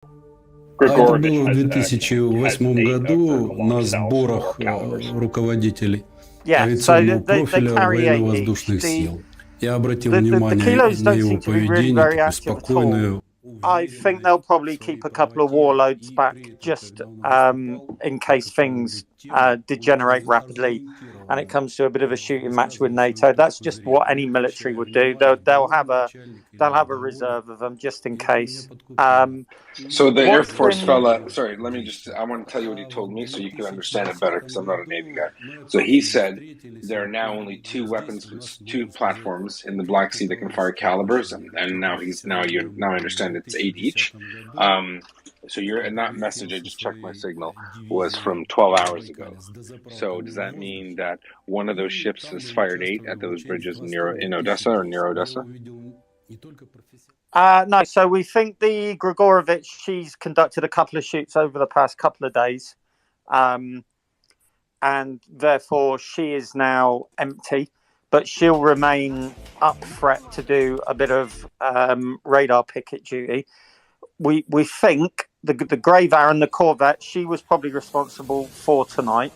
Это Grigorovich было в has 2008 8 году на Glocks cells or сборах calibers. руководителей Yeah, so авиационного they профиля carry 8 each. военно-воздушных сил. Я обратил The внимание kilos на don't его seem to be really поведение, very такое active at all. спокойное, I think they'll probably keep a couple of warloads back just in case things degenerate rapidly and it comes to a bit of a shooting match with NATO. That's just what any military would do. They'll have a reserve of them just in case. So the Air Force Been... fella, sorry, I want to tell you what he told me so you can understand it better because I'm not a Navy guy. So he said there are now only two platforms in the Black Sea that can fire calibers, and now I understand it's 8 each. And that message, I just checked my signal, was from 12 hours ago. So does that mean that one of those ships has fired 8 at those bridges in Odessa or near Odessa? No, so we think the Grigorovich, she's conducted a couple of shoots over the past couple of days, and therefore she is now empty, but she'll remain up threat to do a bit of radar picket duty. We think the Grey Baron, the Corvette, she was probably responsible for tonight.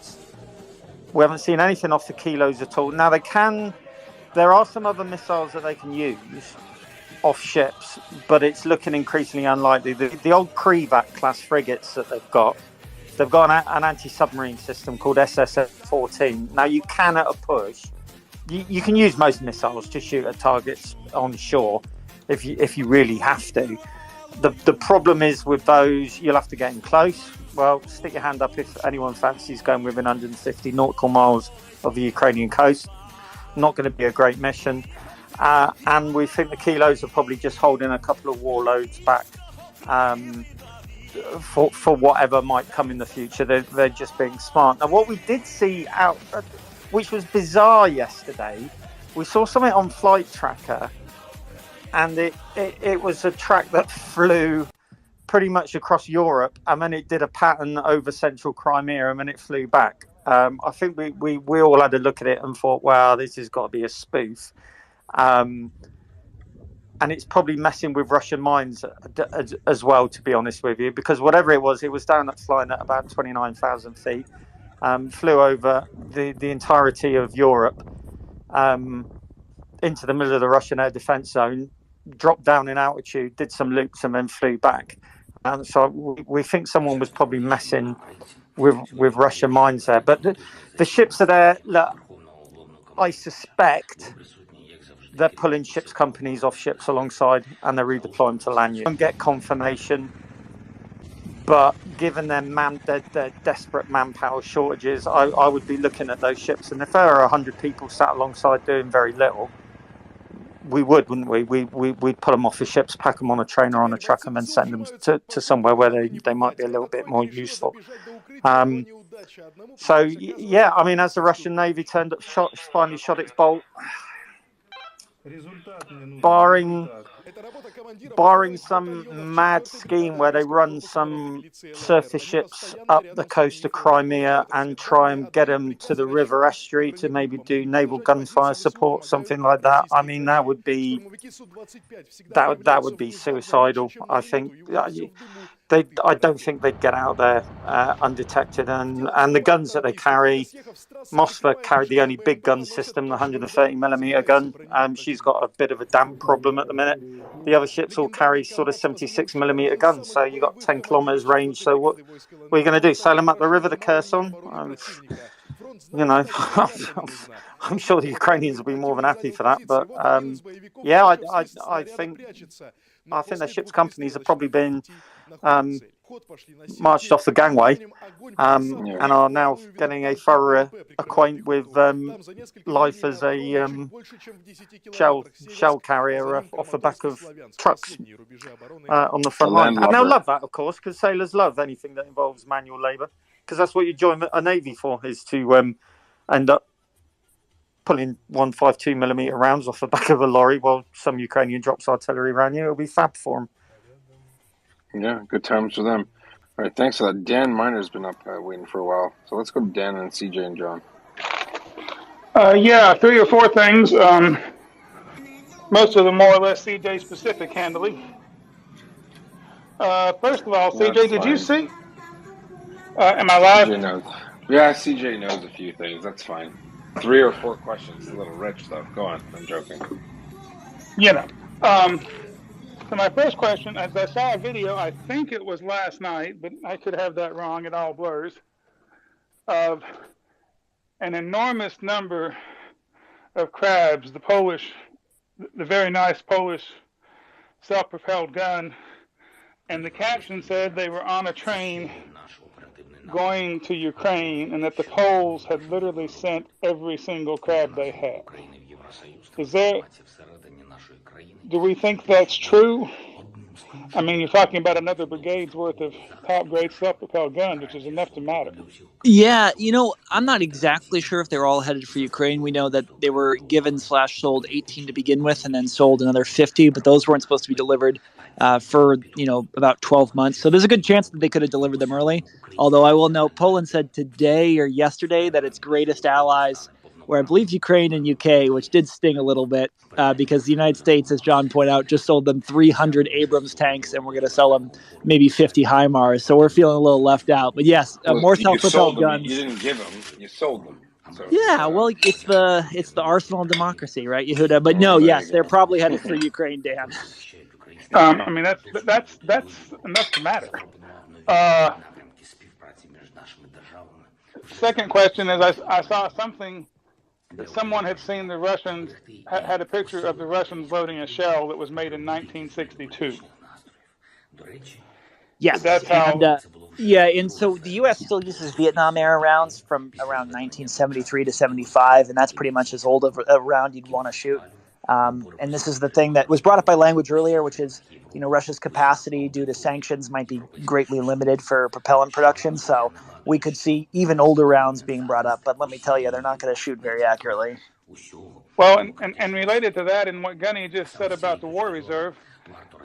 We haven't seen anything off the kilos at all. Now there are some other missiles that they can use off ships, but it's looking increasingly unlikely. The old Krivat class frigates that they've got an anti-submarine system called SS-14. Now you can at a push, you can use most missiles to shoot at targets on shore if you really have to. The problem is with those, you'll have to get in close. Well, stick your hand up if anyone fancies going within 150 nautical miles of the Ukrainian coast. Not going to be a great mission. And we think the kilos are probably just holding a couple of warloads back for whatever might come in the future. They're just being smart. Now, what we did see out, which was bizarre yesterday, we saw something on Flight Tracker, and it was a track that flew pretty much across Europe, and then it did a pattern over central Crimea, and then it flew back. I think we all had a look at it and thought, wow, this has got to be a spoof. And it's probably messing with Russian minds as well, to be honest with you, because whatever it was flying at about 29,000 feet, flew over the entirety of Europe into the middle of the Russian air defense zone, dropped down in altitude, did some loops, and then flew back. So we think someone was probably messing with Russian minds there. But the ships are there. Look, I suspect they're pulling ships companies off ships alongside, and they're redeploying to land. You don't get confirmation, but given their desperate manpower shortages, I would be looking at those ships. And if there are 100 people sat alongside doing very little, we would, wouldn't we? We'd put them off the ships, pack them on a train or on a truck, and then send them to somewhere where they might be a little bit more useful. So yeah, I mean, as the Russian Navy finally shot its bolt, barring some mad scheme where they run some surface ships up the coast of Crimea and try and get them to the river estuary to maybe do naval gunfire support, something like that. I mean, that would be suicidal. I think I don't think they'd get out there undetected. And the guns that they carry, Moskva carried the only big gun system, the 130mm gun. She's got a bit of a damp problem at the minute. The other ships all carry sort of 76mm guns, so you got 10 kilometers range. So what are you going to do? Sail them up the river to Kherson? You know, I'm sure the Ukrainians will be more than happy for that. But yeah, I think the ships companies have probably been marched off the gangway and are now getting a thorough acquaint with life as a shell carrier off the back of trucks on the front line. And they'll love that, of course, because sailors love anything that involves manual labour, because that's what you join a navy for, is to end up pulling 152mm rounds off the back of a lorry while some Ukrainian drops artillery around you. It'll be fab for them. Yeah, good times for them. All right, thanks for that. Dan Miner's been up waiting for a while. So let's go to Dan and CJ and John. Yeah, 3 or 4 things. Most of them more or less CJ specific, handily. First of all, That's CJ, did you fine. see? Am I live? CJ knows. Yeah, CJ knows a few things. That's fine. 3 or 4 questions is a little rich, though. Go on. I'm joking. You know. Um, so my first question, as I saw a video, I think it was last night, but I could have that wrong. It all blurs. Of an enormous number of crabs, the very nice Polish self-propelled gun, and the caption said they were on a train going to Ukraine, and that the Poles had literally sent every single crab they had. Do we think that's true? I mean, you're talking about another brigade's worth of top-grade self-propelled guns, which is enough to matter. Yeah, I'm not exactly sure if they're all headed for Ukraine. We know that they were given / sold 18 to begin with and then sold another 50, but those weren't supposed to be delivered for, about 12 months. So there's a good chance that they could have delivered them early. Although I will note Poland said today or yesterday that its greatest allies were, I believe, Ukraine and UK, which did sting a little bit because the United States, as John pointed out, just sold them 300 Abrams tanks, and we're going to sell them maybe 50 HIMARS. So we're feeling a little left out. But yes, Well, more you sold self-propelled them. guns. You didn't give them. You sold them. So Yeah, well, it's the arsenal of democracy, right, Yehuda? But no, there yes, you they're go. probably headed for Ukraine, Dan. I mean, that's enough to matter. Second question is, I saw something that someone had seen the Russians had a picture of the Russians loading a shell that was made in 1962. Yes, That's how. and so the U.S. still uses Vietnam era rounds from around 1973 to 75, and that's pretty much as old of a round you'd want to shoot. And this is the thing that was brought up by language earlier, which is, Russia's capacity due to sanctions might be greatly limited for propellant production. So we could see even older rounds being brought up. But let me tell you, they're not going to shoot very accurately. Well, and related to that, and what Gunny just said about the war reserve,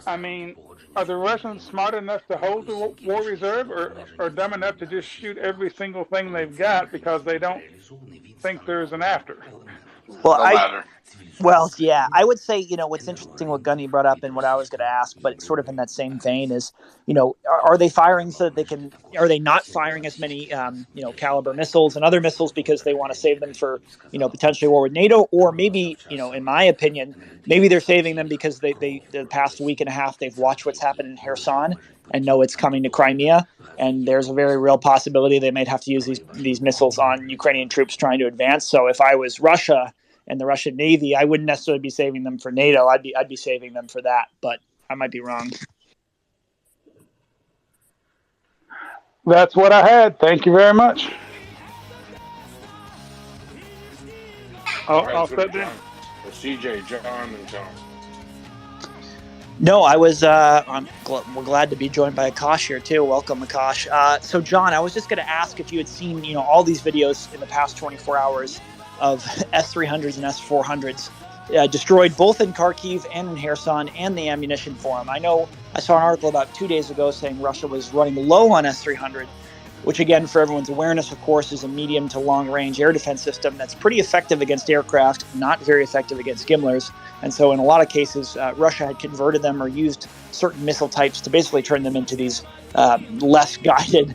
I mean, are the Russians smart enough to hold the war reserve, or dumb enough to just shoot every single thing they've got because they don't think there's an after? Well, yeah, I would say, what's interesting what Gunny brought up and what I was going to ask, but sort of in that same vein is, are they firing so that are they not firing as many, caliber missiles and other missiles because they want to save them for, potentially war with NATO? Or maybe, in my opinion, maybe they're saving them because they the past week and a half, they've watched what's happened in Kherson and know it's coming to Crimea. And there's a very real possibility they might have to use these missiles on Ukrainian troops trying to advance. So if I was Russia and the Russian Navy, I wouldn't necessarily be saving them for NATO. I'd be saving them for that, but I might be wrong. That's what I had. Thank you very much. I'll step down. CJ, John, and John. No, I was. We're glad to be joined by Akash here too. Welcome, Akash. So, John, I was just going to ask if you had seen, all these videos in the past 24 hours of S-300s and S-400s destroyed both in Kharkiv and in Kherson and the ammunition for them. I know I saw an article about 2 days ago saying Russia was running low on S-300, which, again, for everyone's awareness, of course, is a medium to long-range air defense system that's pretty effective against aircraft, not very effective against Gimlers. And so in a lot of cases, Russia had converted them or used certain missile types to basically turn them into these less guided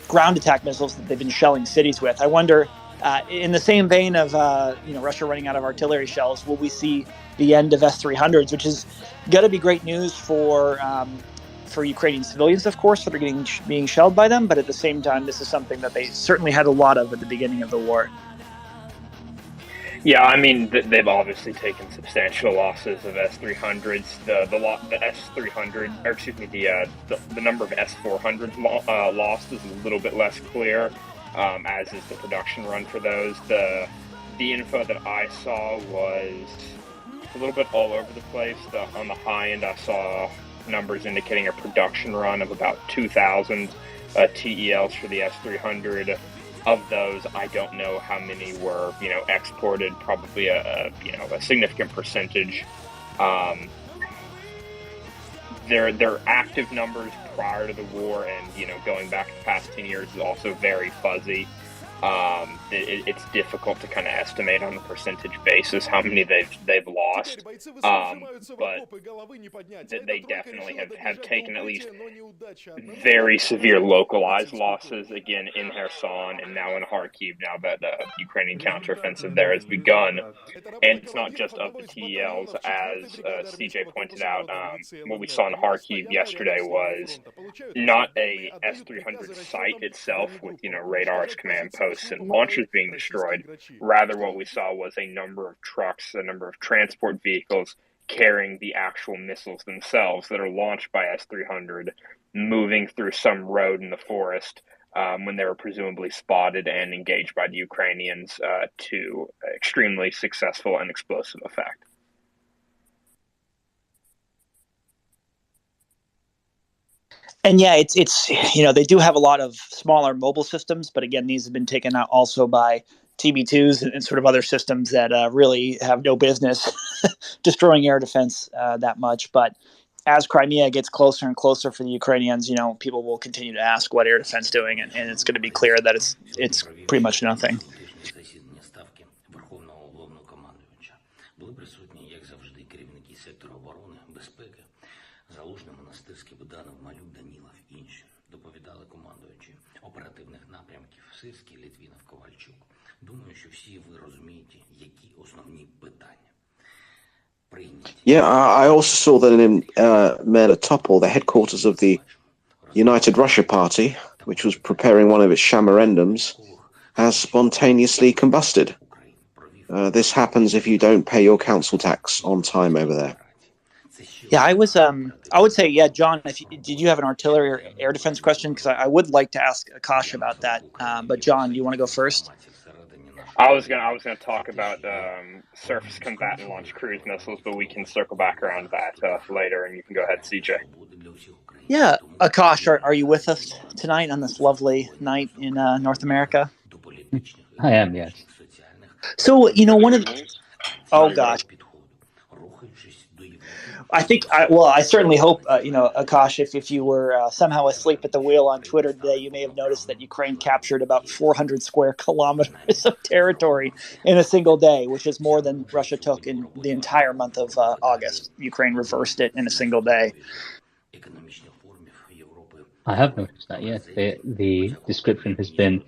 ground attack missiles that they've been shelling cities with. I wonder, in the same vein of Russia running out of artillery shells, will we see the end of S-300s, which is going to be great news for Ukrainian civilians, of course, that are being shelled by them. But at the same time, this is something that they certainly had a lot of at the beginning of the war. Yeah, I mean, they've obviously taken substantial losses of S-300s. The S-300, or excuse me, the number of S-400s lost is a little bit less clear, as is the production run for those. The info that I saw was a little bit all over the place. On the high end, I saw numbers indicating a production run of about 2,000 TELs for the S-300. Of those, I don't know how many were, exported. Probably a significant percentage. Their active numbers prior to the war and, going back the past 10 years is also very fuzzy. It's difficult to kind of estimate on a percentage basis how many they've lost, but they definitely have taken at least very severe localized losses, again in Kherson and now in Kharkiv, now that the Ukrainian counteroffensive there has begun. And it's not just of the TELs, as CJ pointed out. What we saw in Kharkiv yesterday was not a S-300 site itself with, radars, command posts, and launchers being destroyed. Rather, what we saw was a number of trucks, a number of transport vehicles carrying the actual missiles themselves that are launched by S-300, moving through some road in the forest when they were presumably spotted and engaged by the Ukrainians to extremely successful and explosive effect. And yeah, it's they do have a lot of smaller mobile systems, but again, these have been taken out also by TB2s and sort of other systems that really have no business destroying air defense that much. But as Crimea gets closer and closer for the Ukrainians, people will continue to ask what air defense doing, and it's going to be clear that it's pretty much nothing. Yeah, I also saw that in Melitopol, the headquarters of the United Russia Party, which was preparing one of its shamarendums, has spontaneously combusted. This happens if you don't pay your council tax on time over there. Yeah, I would say, yeah, John, did you have an artillery or air defense question? Because I would like to ask Akash about that. But John, do you want to go first? I was gonna talk about surface combatant launch cruise missiles, but we can circle back around that later, and you can go ahead, CJ. Yeah, Akash, are you with us tonight on this lovely night in North America? I am, yes. So one of the, oh gosh. I certainly hope, Akash, if you were somehow asleep at the wheel on Twitter today, you may have noticed that Ukraine captured about 400 square kilometers of territory in a single day, which is more than Russia took in the entire month of August. Ukraine reversed it in a single day. I have noticed that, yes. The description has been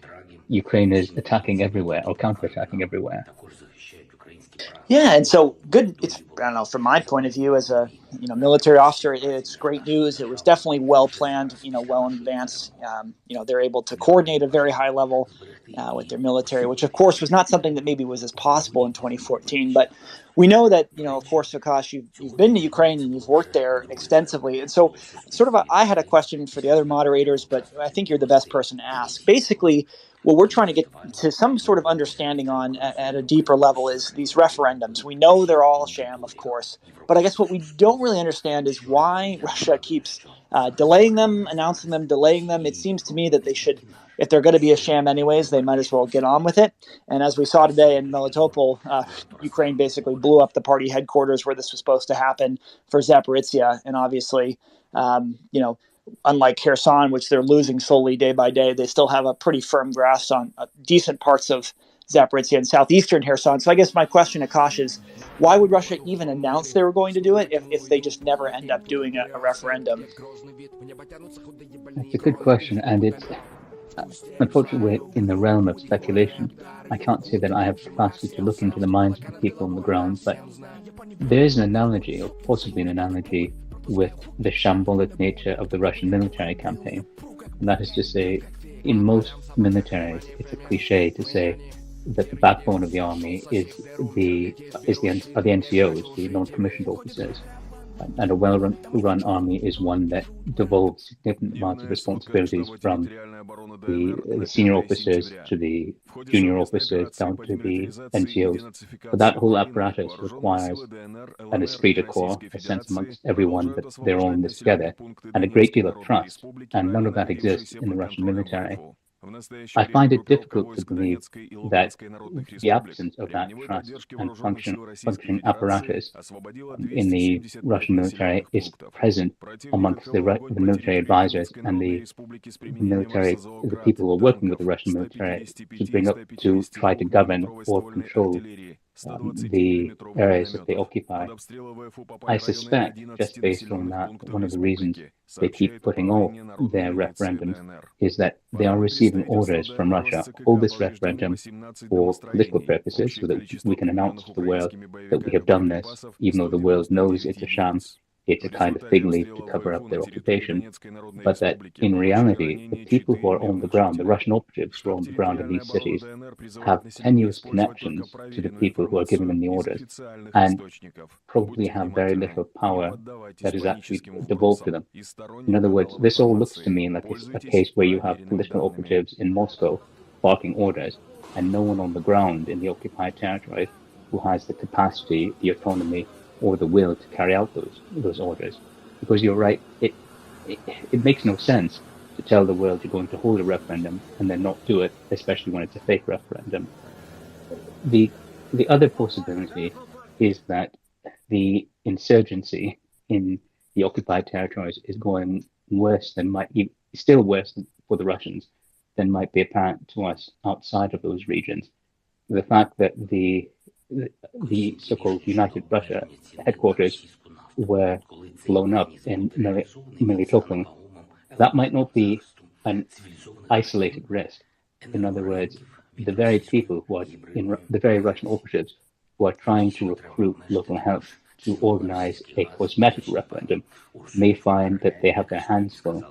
Ukraine is attacking everywhere or counterattacking everywhere. Yeah, and so good. I don't know, from my point of view as a military officer, it's great news. It was definitely well planned, well in advance. They're able to coordinate at a very high level with their military, which of course was not something that maybe was as possible in 2014. But we know that of course, Akash, you've been to Ukraine and you've worked there extensively, and so I had a question for the other moderators, but I think you're the best person to ask. Basically, what we're trying to get to some sort of understanding on at a deeper level is these referendums. We know they're all a sham, of course, but I guess what we don't really understand is why Russia keeps delaying them, announcing them, delaying them. It seems to me that they should, if they're going to be a sham anyways, they might as well get on with it. And as we saw today in Melitopol, Ukraine basically blew up the party headquarters where this was supposed to happen for Zaporizhia. And obviously, unlike Kherson, which they're losing slowly day by day, they still have a pretty firm grasp on decent parts of Zaporizhia and southeastern Kherson. So I guess my question, Akash, is why would Russia even announce they were going to do it if they just never end up doing a referendum? It's a good question, and it's unfortunately in the realm of speculation. I can't say that I have capacity to look into the minds of the people on the ground, but there is an analogy, or possibly an analogy, with the shambolic nature of the Russian military campaign. And that is to say, in most militaries, it's a cliche to say that the backbone of the army are the NCOs, the non-commissioned officers. And a well-run army is one that devolves significant amounts of responsibilities from the senior officers to the junior officers down to the NCOs. But that whole apparatus requires an esprit de corps, a sense amongst everyone that they're all in this together, and a great deal of trust. And none of that exists in the Russian military. I find it difficult to believe that the absence of that trust and functioning apparatus in the Russian military is present amongst the military advisors and the people who are working with the Russian military to try to govern or control the areas that they occupy. I suspect, just based on that, one of the reasons they keep putting off their referendums is that they are receiving orders from Russia. Hold this referendum for political purposes so that we can announce to the world that we have done this, even though the world knows it's a sham. It's a kind of fig leaf to cover up their occupation, but that in reality, the people who are on the ground, the Russian operatives who are on the ground in these cities, have tenuous connections to the people who are giving them the orders, and probably have very little power that is actually devolved to them. In other words, this all looks to me like a case where you have political operatives in Moscow barking orders, and no one on the ground in the occupied territories who has the capacity, the autonomy, or the will to carry out those orders. Because you're right, it makes no sense to tell the world you're going to hold a referendum and then not do it, especially when it's a fake referendum. The other possibility is that the insurgency in the occupied territories is going worse than still worse for the Russians than might be apparent to us outside of those regions. The fact that the so-called United Russia headquarters were blown up in Melitopol, that might not be an isolated risk. In other words, the very people who are the very Russian operatives who are trying to recruit local help to organize a cosmetic referendum may find that they have their hands full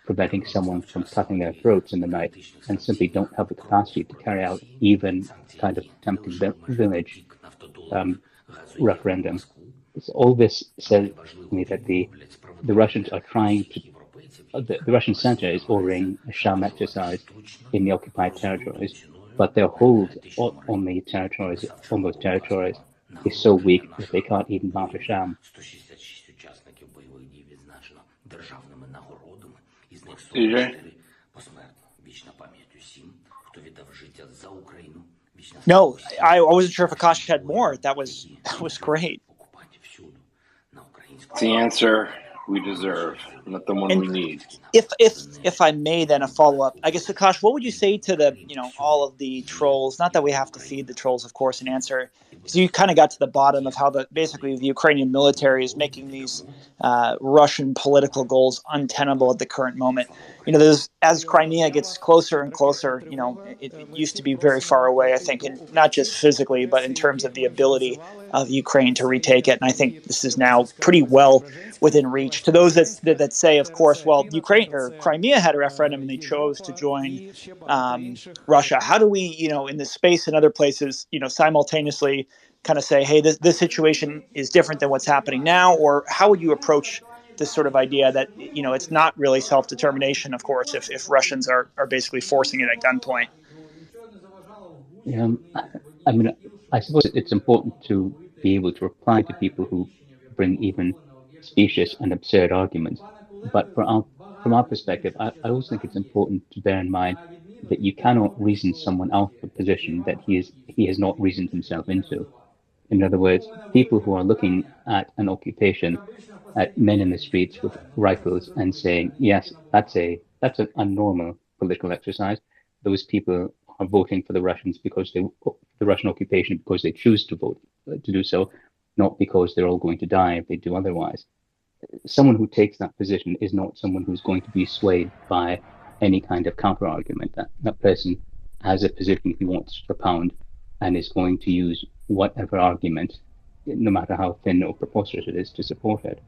preventing someone from cutting their throats in the night and simply don't have the capacity to carry out even kind of tempting village referendum. So all this says to me that the Russians are trying to, the Russian center is ordering a sham exercise in the occupied territories, but their hold on those territories is so weak that they can't even mount a sham. DJ? No, I wasn't sure if Akash had more. That was great. It's the answer we deserve, not the one we need. If I may, then a follow up. I guess, Akash, what would you say to all of the trolls? Not that we have to feed the trolls, of course, an answer, because you kind of got to the bottom of how basically the Ukrainian military is making these Russian political goals untenable at the current moment. As Crimea gets closer and closer, it used to be very far away, I think, and not just physically, but in terms of the ability of Ukraine to retake it. And I think this is now pretty well within reach. To those that say, of course, well, Ukraine or Crimea had a referendum and they chose to join Russia. How do we, in this space and other places, simultaneously kind of say, hey, this situation is different than what's happening now? Or how would you approach this sort of idea that, it's not really self-determination, of course, if Russians are basically forcing it at gunpoint? I mean, I suppose it's important to be able to reply to people who bring even specious and absurd arguments. But from our perspective, I also think it's important to bear in mind that you cannot reason someone out of a position that he has not reasoned himself into. In other words, people who are looking at an occupation, at men in the streets with rifles and saying, yes, that's an abnormal political exercise. Those people are voting for the Russians the Russian occupation because they choose to vote to do so, not because they're all going to die if they do otherwise. Someone who takes that position is not someone who's going to be swayed by any kind of counter argument. That person has a position he wants to propound and is going to use whatever argument, no matter how thin or preposterous it is, to support it.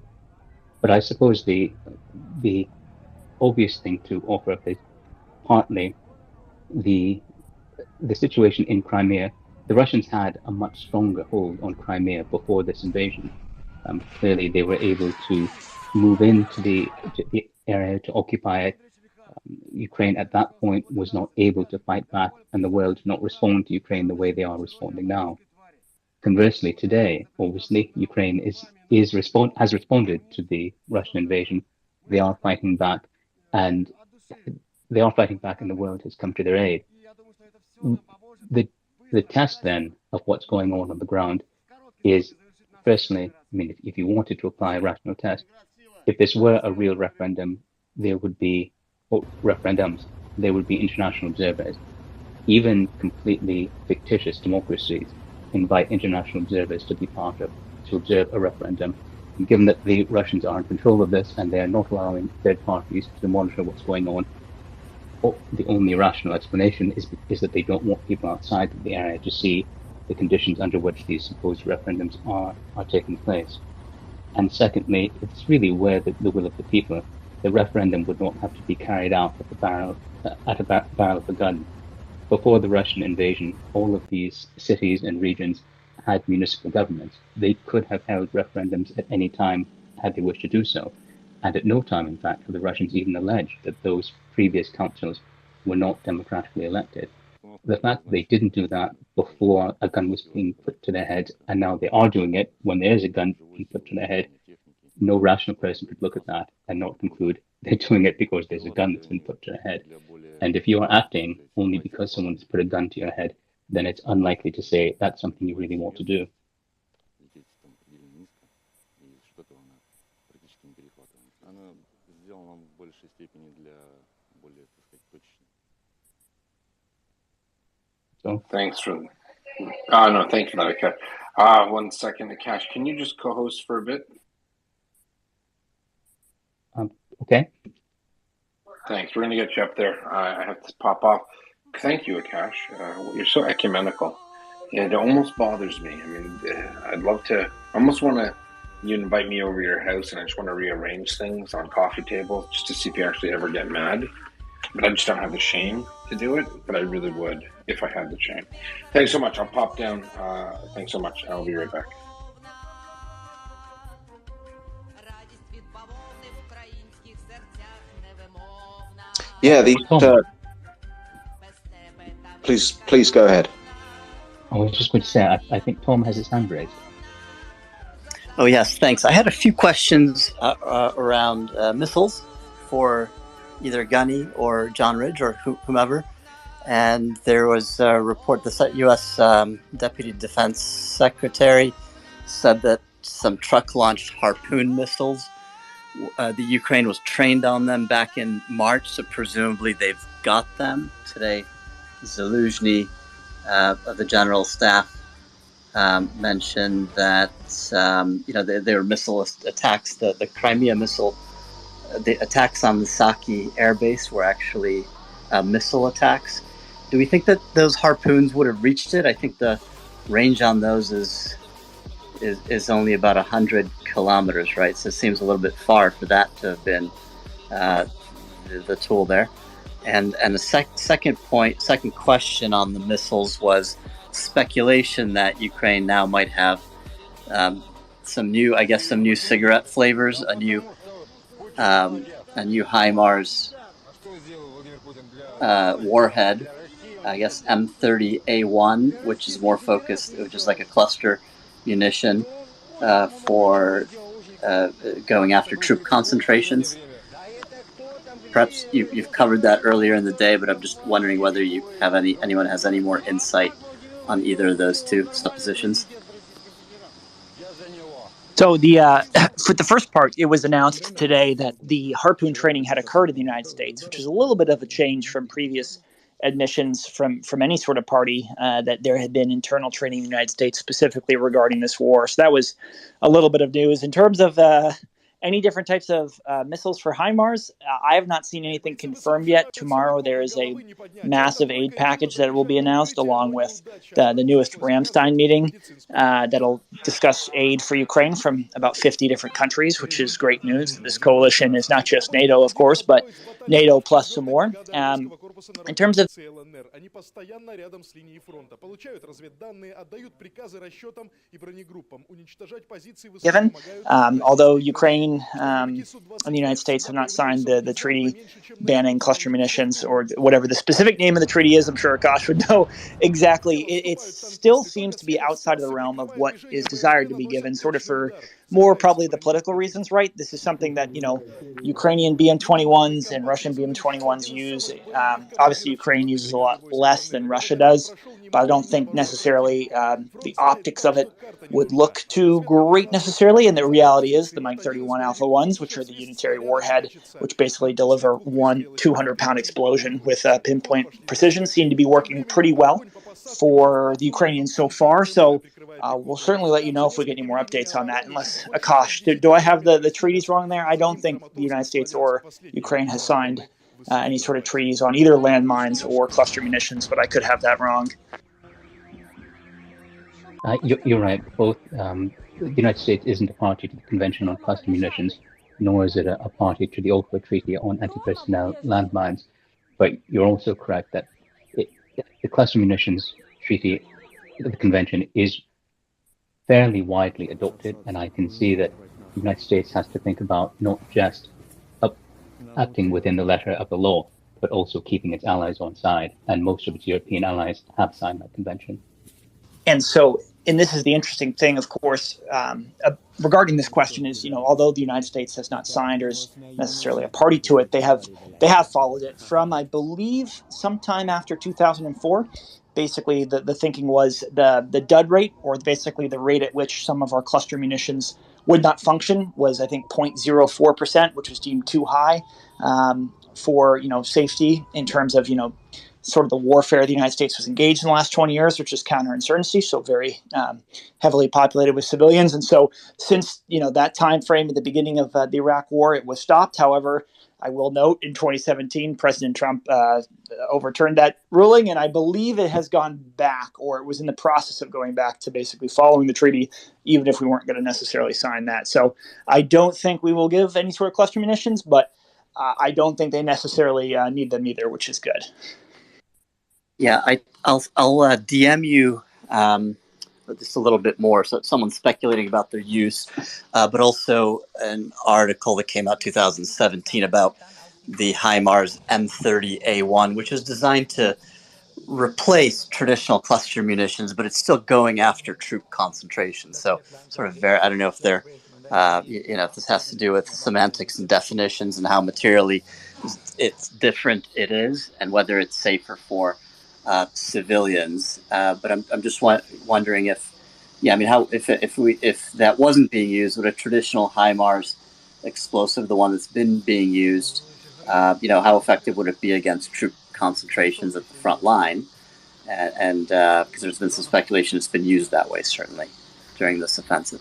But I suppose the obvious thing to offer up is partly the situation in Crimea. The Russians had a much stronger hold on Crimea before this invasion. Clearly, they were able to move into the area to occupy it. Ukraine at that point was not able to fight back, and the world did not respond to Ukraine the way they are responding now. Conversely, today, obviously, Ukraine has responded to the Russian invasion. They are fighting back, and they are fighting back, and the world has come to their aid. The test then of what's going on the ground is, firstly, I mean, if you wanted to apply a rational test, if this were a real referendum, there would be referendums. There would be international observers. Even completely fictitious democracies invite international observers to be part of, to observe a referendum. And given that the Russians are in control of this and they are not allowing third parties to monitor what's going on, the only rational explanation is that they don't want people outside of the area to see the conditions under which these supposed referendums are taking place. And secondly, it's really where the will of the people. The referendum would not have to be carried out at a barrel of a gun. Before the Russian invasion, all of these cities and regions had municipal governments. They could have held referendums at any time had they wished to do so. And at no time, in fact, have the Russians even alleged that those previous councils were not democratically elected. The fact that they didn't do that before a gun was being put to their head, and now they are doing it when there is a gun being put to their head, no rational person could look at that and not conclude they're doing it because there's a gun that's been put to their head. And if you are acting only because someone's put a gun to your head, then it's unlikely to say that's something you really want to do. So, thanks for no, thank you for that, Akash. 1 second, Akash, can you just co-host for a bit? Okay. Thanks. We're going to get you up there. I have to pop off. Thank you, Akash. You're so ecumenical. It almost bothers me. I mean, I'd love to. I almost want to. You invite me over to your house, and I just want to rearrange things on coffee tables just to see if you actually ever get mad. But I just don't have the shame to do it. But I really would if I had the shame. Thanks so much. I'll pop down. Thanks so much. I'll be right back. Yeah, please go ahead. I was just going to say, I think Tom has his hand raised. Oh, yes, thanks. I had a few questions around missiles for either Gunny or John Ridge or whomever. And there was a report, the U.S. Deputy Defense Secretary said that some truck-launched Harpoon missiles, the Ukraine was trained on them back in March, so presumably they've got them. Today, Zaluzhny of the General Staff mentioned that there were missile attacks. The Crimea missile, the attacks on the Saki air base were actually missile attacks. Do we think that those Harpoons would have reached it? I think the range on those is only about 100 kilometers, right? So it seems a little bit far for that to have been the tool there. And the second question on the missiles was speculation that Ukraine now might have some new cigarette flavors, a new HIMARS warhead, I guess M30A1, which is more focused, which is like a cluster munition for going after troop concentrations. Perhaps you've covered that earlier in the day, but I'm just wondering whether you have anyone has any more insight on either of those two suppositions. So for the first part, it was announced today that the Harpoon training had occurred in the United States, which is a little bit of a change from previous admissions from any sort of party that there had been internal training in the United States specifically regarding this war. So that was a little bit of news. In terms of any different types of missiles for HIMARS, I have not seen anything confirmed yet. Tomorrow there is a massive aid package that will be announced along with the newest Ramstein meeting that'll discuss aid for Ukraine from about 50 different countries, which is great news. This coalition is not just NATO, of course, but NATO plus some more. In terms of given, although Ukraine and the United States have not signed the treaty banning cluster munitions or whatever the specific name of the treaty is, I'm sure Akash would know exactly. It still seems to be outside of the realm of what is desired to be given, sort of for more probably the political reasons, right? This is something that, Ukrainian BM-21s and Russian BM-21s use. Obviously, Ukraine uses a lot less than Russia does, but I don't think necessarily the optics of it would look too great necessarily. And the reality is the Mike 31 Alpha 1s, which are the unitary warhead, which basically deliver one 200-pound explosion with pinpoint precision, seem to be working pretty well for the Ukrainians so far. So we'll certainly let you know if we get any more updates on that. Unless, Akash, do I have the treaties wrong there? I don't think the United States or Ukraine has signed any sort of treaties on either landmines or cluster munitions, but I could have that wrong. You're right. Both the United States isn't a party to the Convention on Cluster Munitions, nor is it a party to the Ottawa Treaty on Anti-Personnel Landmines. But you're also correct that the Cluster Munitions Treaty, the Convention, is fairly widely adopted, and I can see that the United States has to think about not just acting within the letter of the law, but also keeping its allies on side. And most of its European allies have signed that convention. And so, and this is the interesting thing, of course, regarding this question is, although the United States has not signed or is necessarily a party to it, they have followed it from, I believe, sometime after 2004. Basically, the thinking was the dud rate, or basically the rate at which some of our cluster munitions would not function, was, I think, 0.04%, which was deemed too high for safety in terms of sort of the warfare the United States was engaged in the last 20 years, which is counterinsurgency, so very heavily populated with civilians. And so since, that time frame at the beginning of the Iraq War, it was stopped. However, I will note in 2017, President Trump overturned that ruling, and I believe it has gone back, or it was in the process of going back to basically following the treaty, even if we weren't going to necessarily sign that. So I don't think we will give any sort of cluster munitions, but I don't think they necessarily need them either, which is good. Yeah, I'll DM you just a little bit more. So someone's speculating about their use, but also an article that came out 2017 about the HIMARS M30A1, which is designed to replace traditional cluster munitions, but it's still going after troop concentration. So sort of I don't know if they're, if this has to do with semantics and definitions and how materially it's different it is, and whether it's safer for civilians. But I'm just wondering if that wasn't being used, would a traditional HIMARS explosive, the one that's been being used, how effective would it be against troop concentrations at the front line? And because there's been some speculation it's been used that way, certainly, during this offensive.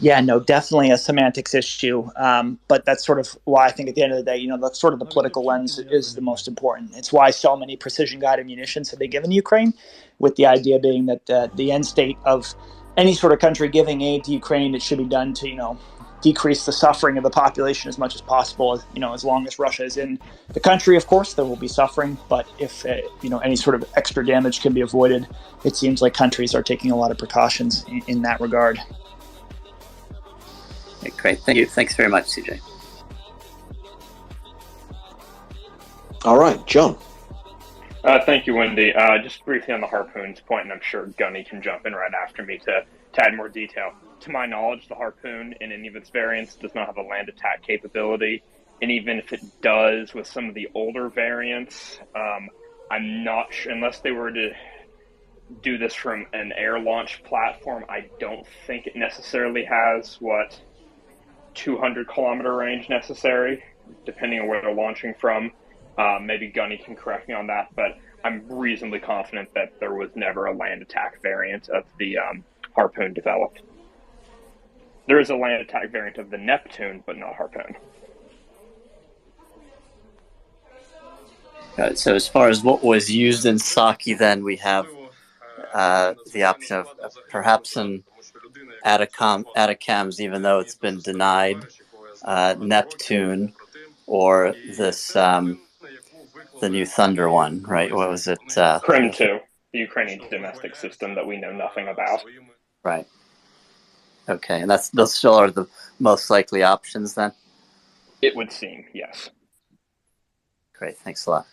Yeah, no, definitely a semantics issue. But that's sort of why I think at the end of the day, that's sort of the political lens is the most important. It's why so many precision-guided munitions have been given to Ukraine, with the idea being that the end state of any sort of country giving aid to Ukraine, it should be done to, decrease the suffering of the population as much as possible. As long as Russia is in the country, of course, there will be suffering. But if, any sort of extra damage can be avoided, it seems like countries are taking a lot of precautions in that regard. Okay, great. Thank you. Thanks very much, CJ. All right, John. Thank you, Wendy. Just briefly on the Harpoon's point, and I'm sure Gunny can jump in right after me to add more detail. To my knowledge, the Harpoon in any of its variants does not have a land attack capability. And even if it does with some of the older variants, I'm not sure, unless they were to do this from an air launch platform, I don't think it necessarily has 200-kilometer range necessary, depending on where they're launching from. Maybe Gunny can correct me on that, but I'm reasonably confident that there was never a land attack variant of the Harpoon developed. There is a land attack variant of the Neptune, but not Harpoon. So as far as what was used in Saki, then we have the option of perhaps an Atacams, even though it's been denied, Neptune, or this the new Thunder one, right? What was it? Crim 2, the Ukrainian domestic system that we know nothing about. Right. Okay, and those still are the most likely options then? It would seem, yes. Great, thanks a lot.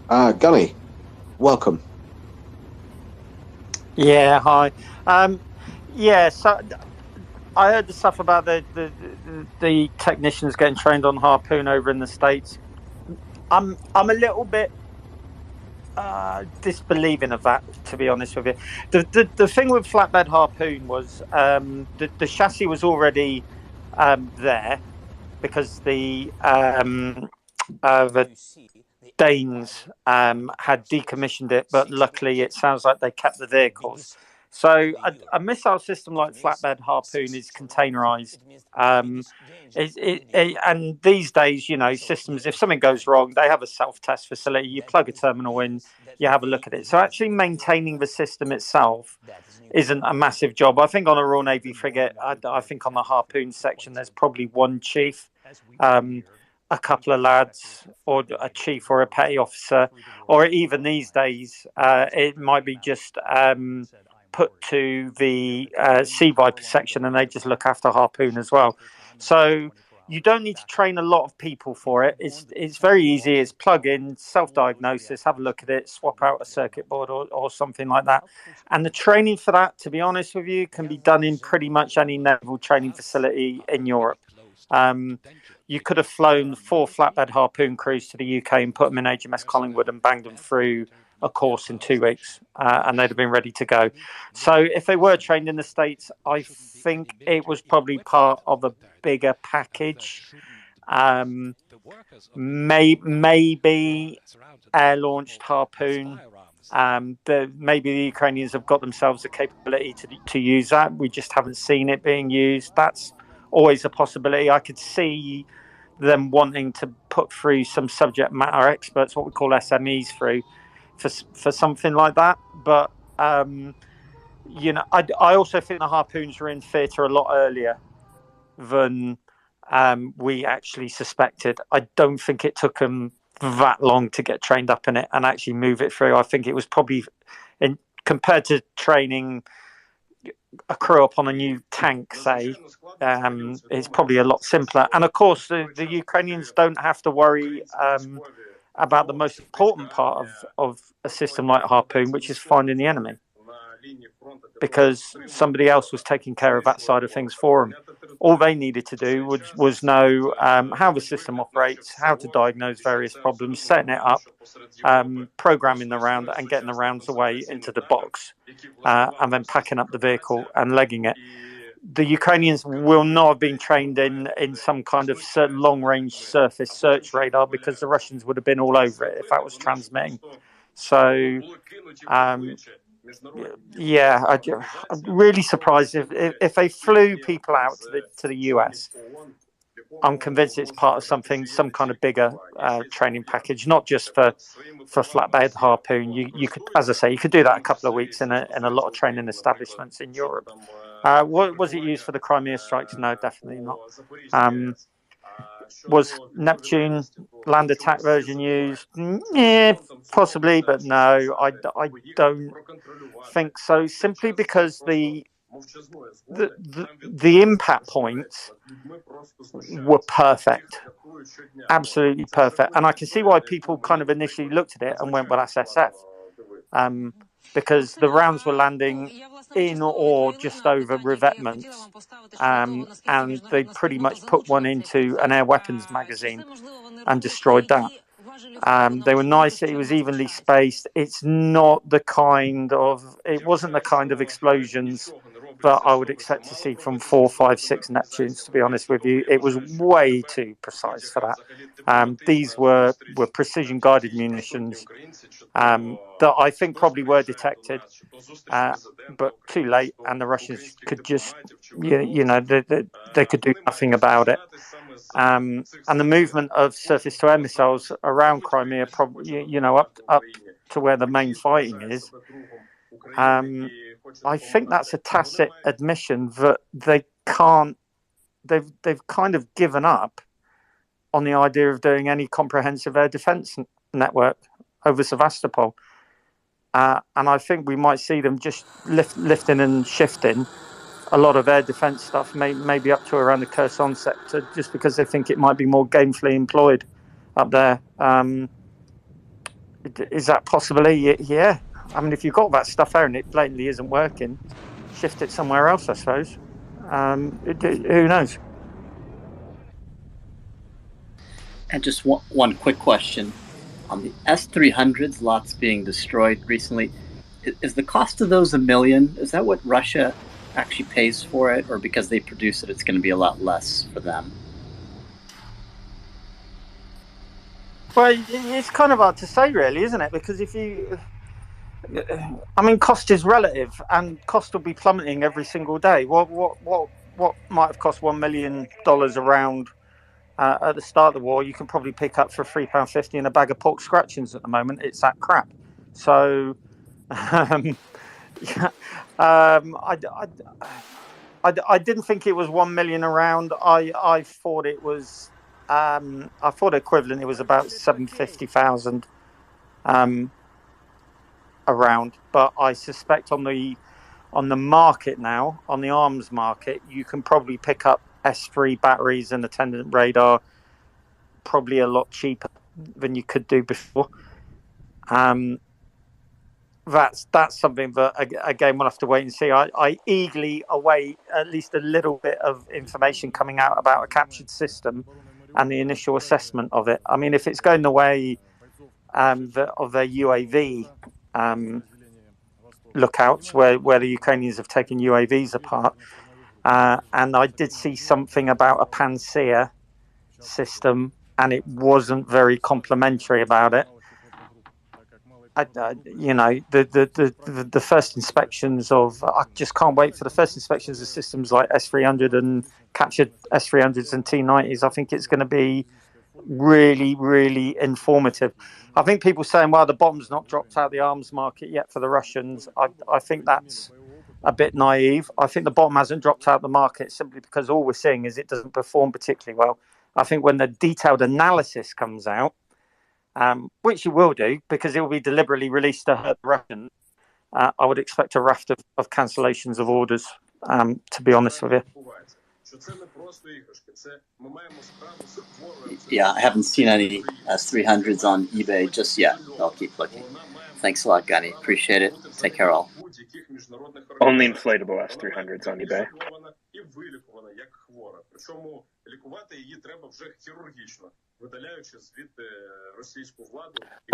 Gunny, welcome. Yeah, hi. Yeah, so I heard the stuff about the technicians getting trained on harpoon over in the States. I'm a little bit disbelieving of that, to be honest with you. The thing with flatbed harpoon was the chassis was already there because the Danes had decommissioned it, but luckily it sounds like they kept the vehicles. So a missile system like flatbed harpoon is containerized. And these days, you know, systems, if something goes wrong, they have a self-test facility. You plug a terminal in, you have a look at it. So actually maintaining the system itself isn't a massive job. I think on a Royal Navy frigate, I think on the harpoon section, there's probably one chief. A couple of lads, or a chief or a petty officer, or even these days, it might be just put to the Sea Viper section and they just look after harpoon as well. So you don't need to train a lot of people for it. It's very easy. It's plug in, self-diagnosis, have a look at it, swap out a circuit board or something like that. And the training for that, to be honest with you, can be done in pretty much any naval training facility in Europe. You could have flown 4 flatbed harpoon crews to the UK and put them in HMS Collingwood and banged them through a course in 2 weeks, and they'd have been ready to go. So if they were trained in the States, I think it was probably part of a bigger package. Maybe air-launched harpoon. Maybe the Ukrainians have got themselves the capability to use that. We just haven't seen it being used. That's always a possibility. I could see them wanting to put through some subject matter experts, what we call SMEs, through for something like that. But you know, I also think the harpoons were in theatre a lot earlier than we actually suspected. I don't think it took them that long to get trained up in it and actually move it through. I think it was probably, compared to training a crew up on a new tank, say, it's probably a lot simpler. And of course, the Ukrainians don't have to worry about the most important part of a system like Harpoon, which is finding the enemy, because somebody else was taking care of that side of things for them. All they needed to do was know how the system operates, how to diagnose various problems, setting it up, programming the round and getting the rounds away into the box, and then packing up the vehicle and legging it. The Ukrainians will not have been trained in some kind of long-range surface search radar, because the Russians would have been all over it if that was transmitting. So, yeah, I'm really surprised if they flew people out to the US. I'm convinced it's part of some kind of bigger training package, not just for flatbed harpoon. You could, as I say, you could do that a couple of weeks in a lot of training establishments in Europe. Was it used for the Crimea strikes? No, definitely not. Was Neptune land attack version used? Yeah, possibly, but no, I don't think so. Simply because the impact points were perfect, absolutely perfect, and I can see why people kind of initially looked at it and went, "Well, that's SF," because the rounds were landing in or just over revetments, and they pretty much put one into an air weapons magazine and destroyed that. They were nice. It was evenly spaced. It wasn't the kind of explosions that I would expect to see from 4, 5, 6 Neptunes, to be honest with you. It was way too precise for that. These were precision guided munitions that I think probably were detected, but too late, and the Russians could just, they could do nothing about it. And the movement of surface-to-air missiles around Crimea, probably, up to where the main fighting is, I think that's a tacit admission that they can't. They've kind of given up on the idea of doing any comprehensive air defence network over Sevastopol, and I think we might see them just lifting and shifting a lot of air defence stuff, maybe up to around the Kherson sector, just because they think it might be more gainfully employed up there. Is that possibly? Yeah. I mean, if you've got that stuff there and it blatantly isn't working, shift it somewhere else, I suppose. Who knows? And just one quick question. On the S-300s, lots being destroyed recently, is the cost of those $1 million? Is that what Russia actually pays for it? Or because they produce it, it's going to be a lot less for them? Well, it's kind of hard to say, really, isn't it? Because I mean, cost is relative, and cost will be plummeting every single day. What might have cost $1 million around at the start of the war, you can probably pick up for £3.50 in a bag of pork scratchings at the moment. It's that crap. So, yeah, I didn't think it was 1 million around. I thought it was. I thought equivalent. It was about 750,000 around. But I suspect on the market now, on the arms market, you can probably pick up S3 batteries and attendant radar probably a lot cheaper than you could do before. That's something that, again, we'll have to wait and see. I eagerly await at least a little bit of information coming out about a captured system and the initial assessment of it. I mean, if it's going the way of their UAV lookouts, where the Ukrainians have taken UAVs apart, and I did see something about a Pantsir system, and it wasn't very complimentary about it. The first inspections of, I just can't wait for the first inspections of systems like S300 and captured S300s and T90s. I think it's going to be really, really informative. I think people saying, well, the bomb's not dropped out the arms market yet for the Russians. I think that's a bit naive. I think the bomb hasn't dropped out the market simply because all we're seeing is it doesn't perform particularly well. I think when the detailed analysis comes out, which it will do because it will be deliberately released to hurt the Russians, I would expect a raft of cancellations of orders, to be honest with you. Yeah, I haven't seen any S300s on eBay just yet. I'll keep looking. Thanks a lot, Gunny. Appreciate it. Take care, all. Only inflatable S300s on eBay.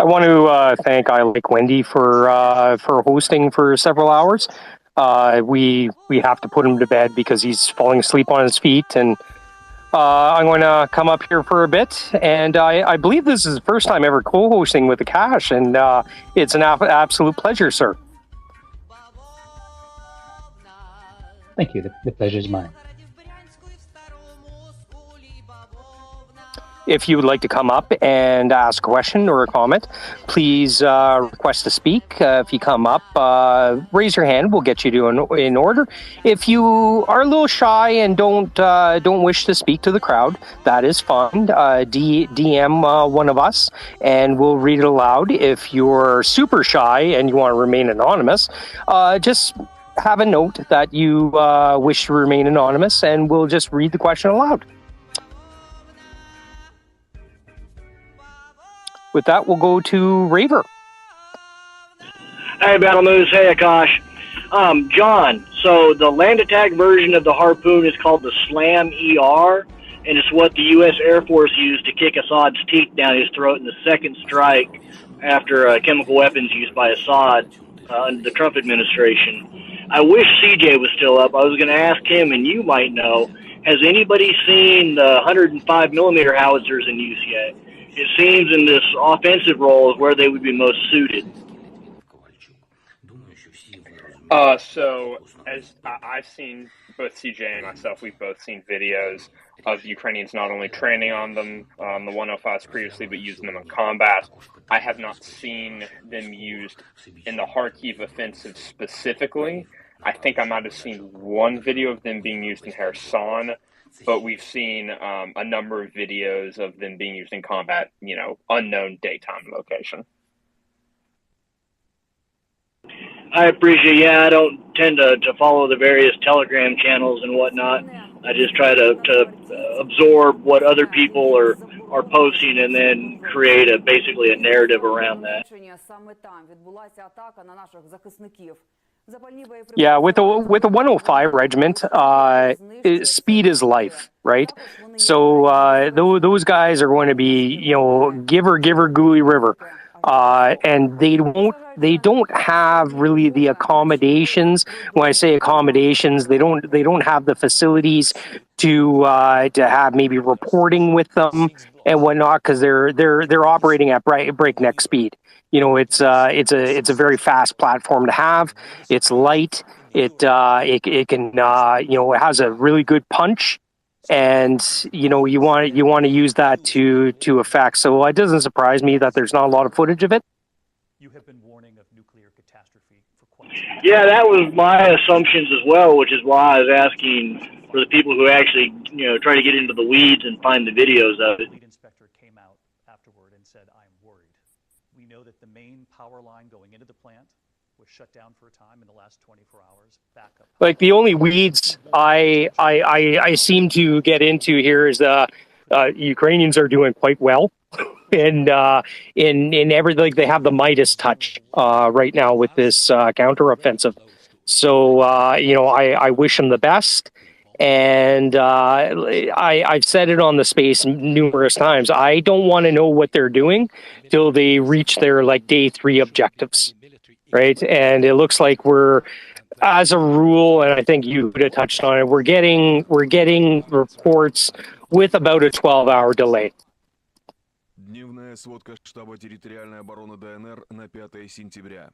I want to thank I Like Wendy for hosting for several hours. We have to put him to bed because he's falling asleep on his feet, and I'm going to come up here for a bit. And I believe this is the first time ever co-hosting with the Cash, and it's an absolute pleasure, sir. Thank you. The pleasure is mine. If you would like to come up and ask a question or a comment, please request to speak. If you come up, raise your hand. We'll get you in order. If you are a little shy and don't wish to speak to the crowd, that is fine. DM one of us, and we'll read it aloud. If you're super shy and you want to remain anonymous, just have a note that you wish to remain anonymous, and we'll just read the question aloud. With that, we'll go to Raver. Hey, Battle Moose. Hey, Akash. John, so the land attack version of the Harpoon is called the Slam ER, and it's what the U.S. Air Force used to kick Assad's teeth down his throat in the second strike after chemical weapons used by Assad under the Trump administration. I wish CJ was still up. I was going to ask him, and you might know, has anybody seen the 105 millimeter howitzers in use yet? It seems in this offensive role is where they would be most suited. So as I've seen, both CJ and myself, we've both seen videos of Ukrainians not only training on them, the 105s previously, but using them in combat. I have not seen them used in the Kharkiv offensive specifically. I think I might have seen one video of them being used in Kherson, but we've seen a number of videos of them being used in combat, unknown daytime location. I appreciate. Yeah, I don't tend to follow the various Telegram channels and whatnot. I just try to absorb what other people are posting and then create basically a narrative around that. Yeah, with the 105 regiment, speed is life, right? So those guys are going to be, giver, Gooey River, and they don't have really the accommodations. When I say accommodations, they don't have the facilities to have maybe reporting with them and whatnot, because they're operating at breakneck speed. It's a very fast platform to have. It's light. It can it has a really good punch, and you want to use that to effect. So it doesn't surprise me that there's not a lot of footage of it. You have been warning of nuclear catastrophe for quite. Yeah, that was my assumptions as well, which is why I was asking for the people who actually try to get into the weeds and find the videos of it. The lead inspector came out afterward and said, "I'm worried. We know that the main power line going into the plant was shut down for a time in the last 24 hours. Backup." Like the only weeds I seem to get into here is Ukrainians are doing quite well, and in everything, like, they have the Midas touch right now with this counteroffensive. So I wish them the best. And I've said it on the space numerous times. I don't want to know what they're doing till they reach their day 3 objectives, right? And it looks like we're, as a rule, and I think you would have touched on it, we're getting reports with about a 12-hour delay. Дневная сводка штаба территориальной обороны ДНР на 5 сентября.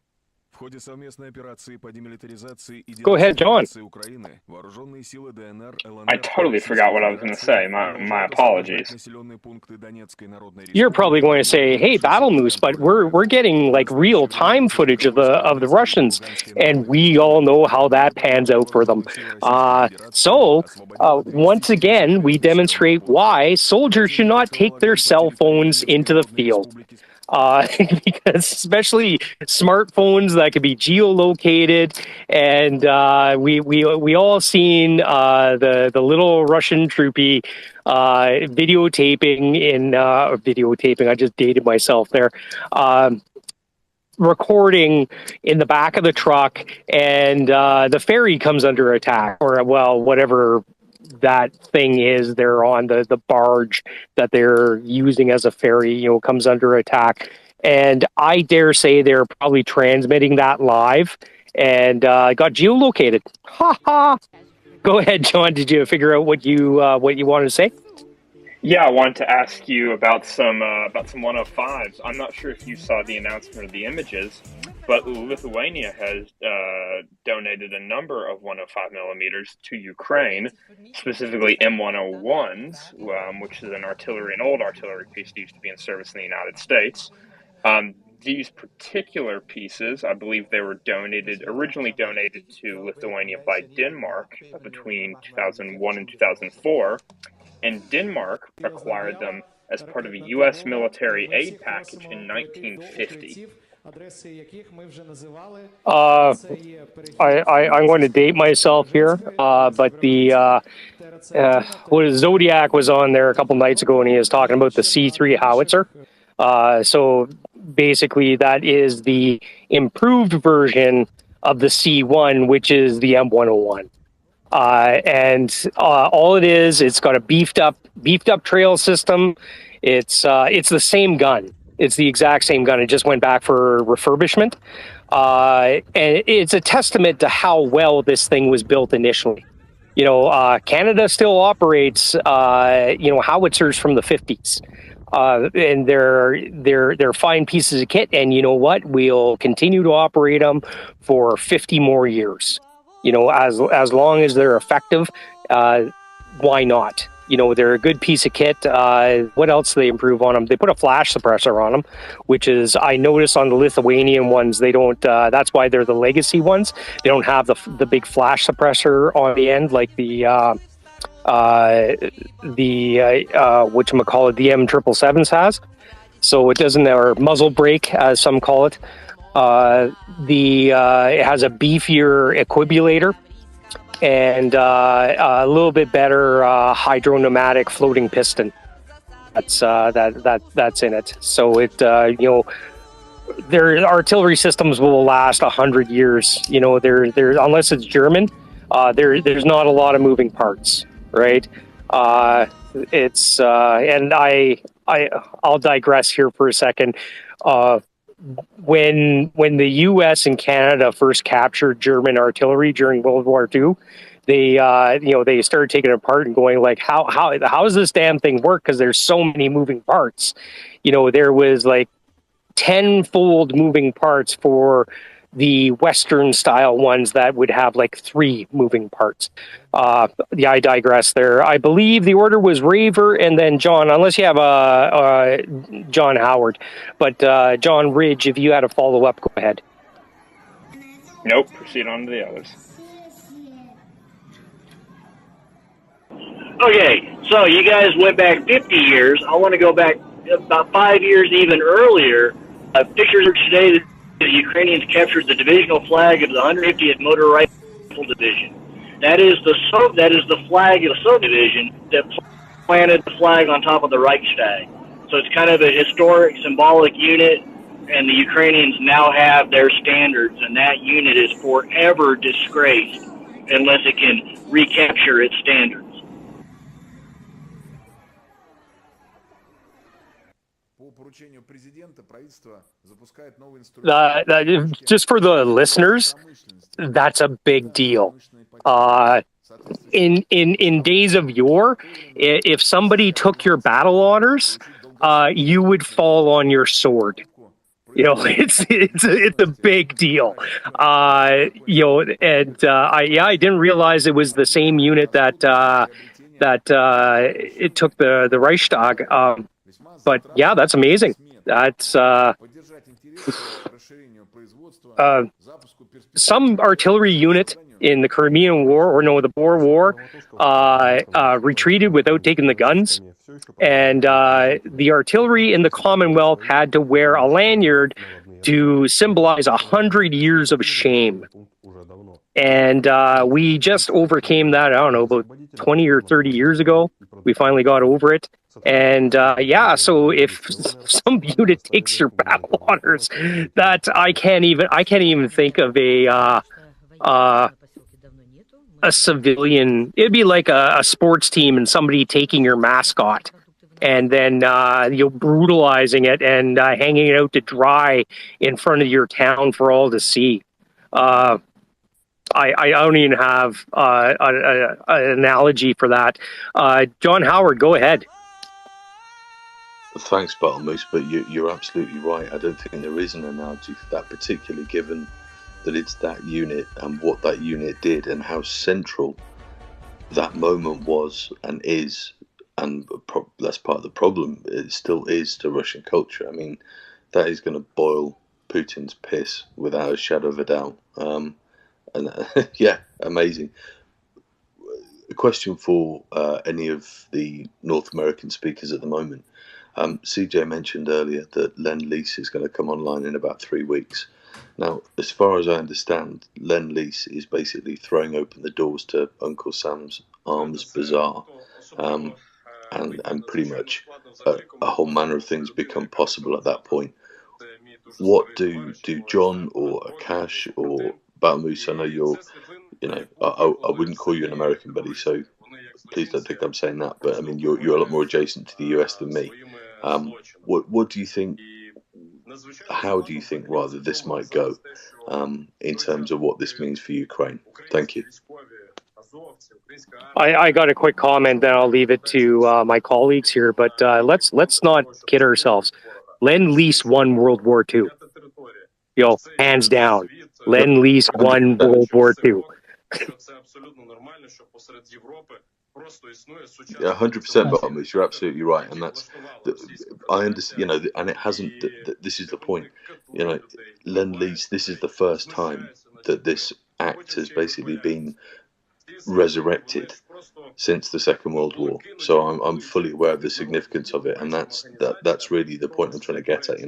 В ходе совместной операции по демилитаризации и денацификации Украины вооруженные силы ДНР, ЛНР... I totally forgot what I was going to say. My apologies. You're probably going to say, "Hey, Battle Moose," but we're getting real time footage of the Russians, and we all know how that pans out for them. So once again, we demonstrate why soldiers should not take their cell phones into the field. Because especially smartphones that could be geolocated, and we all seen the little Russian troopy videotaping. I just dated myself there. Recording in the back of the truck, and the ferry comes under attack, or whatever that thing is they're on, the barge that they're using as a ferry, comes under attack. And I dare say they're probably transmitting that live, and got geolocated. Ha ha. Go ahead, John. Did you figure out what you wanted to say? Yeah, I wanted to ask you about some 105s. I'm not sure if you saw the announcement of the images, but Lithuania has donated a number of 105 millimeters to Ukraine, specifically M101s, which is an old artillery piece that used to be in service in the United States. These particular pieces, I believe they were originally donated to Lithuania by Denmark between 2001 and 2004. And Denmark acquired them as part of a U.S. military aid package in 1950. I'm going to date myself here, but Zodiac was on there a couple nights ago, and he was talking about the C3 howitzer. So basically, that is the improved version of the C1, which is the M101. And all it is, it's got a beefed up trail system. It's the same gun. It's the exact same gun. It just went back for refurbishment. And it's a testament to how well this thing was built initially. Canada still operates, howitzers from the 50s. And they're fine pieces of kit. And you know what? We'll continue to operate them for 50 more years. As long as they're effective, why not? They're a good piece of kit. What else do they improve on them? They put a flash suppressor on them, which is, I noticed on the Lithuanian ones, they don't, that's why they're the legacy ones. They don't have the big flash suppressor on the end like the whatchamacallit, the M777s has. So it doesn't, or muzzle brake, as some call it. It has a beefier equibulator, and a little bit better hydro-pneumatic floating piston. That's in it. So it their artillery systems will last 100 years. They're unless it's German, there's not a lot of moving parts, right? It's and I'll digress here for a second. When the U.S. and Canada first captured German artillery during World War II, they started taking it apart and going like, how does this damn thing work? Because there's so many moving parts. There was like 10-fold moving parts for the Western style ones that would have like 3 moving parts. I digress there. I believe the order was Raver and then John, unless you have John Howard. But John Ridge, if you had a follow-up, go ahead. Nope, proceed on to the others. Okay, so you guys went back 50 years. I want to go back about 5 years even earlier. Pictures today that the Ukrainians captured the divisional flag of the 150th Motor Rifle Division. That is the flag of the Soviet division that planted the flag on top of the Reichstag. So it's kind of a historic, symbolic unit, and the Ukrainians now have their standards, and that unit is forever disgraced unless it can recapture its standards. Just for the listeners, that's a big deal. In days of yore, if somebody took your battle honors, you would fall on your sword. It's a big deal. I didn't realize it was the same unit that it took the Reichstag. But yeah, that's amazing. That's some artillery unit in the Crimean War, the Boer War, retreated without taking the guns. And the artillery in the Commonwealth had to wear a lanyard to symbolize 100 years of shame. And we just overcame that, I don't know, about 20 or 30 years ago. We finally got over it. And so if some unit takes your battle honors, that I can't even think of a civilian. It'd be like a sports team and somebody taking your mascot and then brutalizing it and hanging it out to dry in front of your town for all to see. I don't even have an analogy for that. John Howard, go ahead. Thanks, Bartlemoose, but you're absolutely right. I don't think there is an analogy for that, particularly given that it's that unit and what that unit did and how central that moment was and is, and that's part of the problem. It still is to Russian culture. I mean, that is going to boil Putin's piss without a shadow of a doubt. Yeah, amazing. A question for any of the North American speakers at the moment. CJ mentioned earlier that Lend-Lease is going to come online in about 3 weeks. Now, as far as I understand, Lend-Lease is basically throwing open the doors to Uncle Sam's Arms Bazaar, and pretty much a whole manner of things become possible at that point. What do John or Akash or Bartlemoose? I know I wouldn't call you an American, buddy, so please don't think I'm saying that. But I mean, you're a lot more adjacent to the US than me. What do you think? How do you think, rather, this might go in terms of what this means for Ukraine? Thank you. I got a quick comment, then I'll leave it to my colleagues here. But let's not kid ourselves. Lend-Lease won World War II. Hands down. Lend-Lease won World War II. Yeah, 100%, Bartlemoose. You're absolutely right, and that's. I understand, and it hasn't. This is the point, Lend-Lease. This is the first time that this act has basically been resurrected, since the Second World War. So I'm fully aware of the significance of it, and that's really the point I'm trying to get at.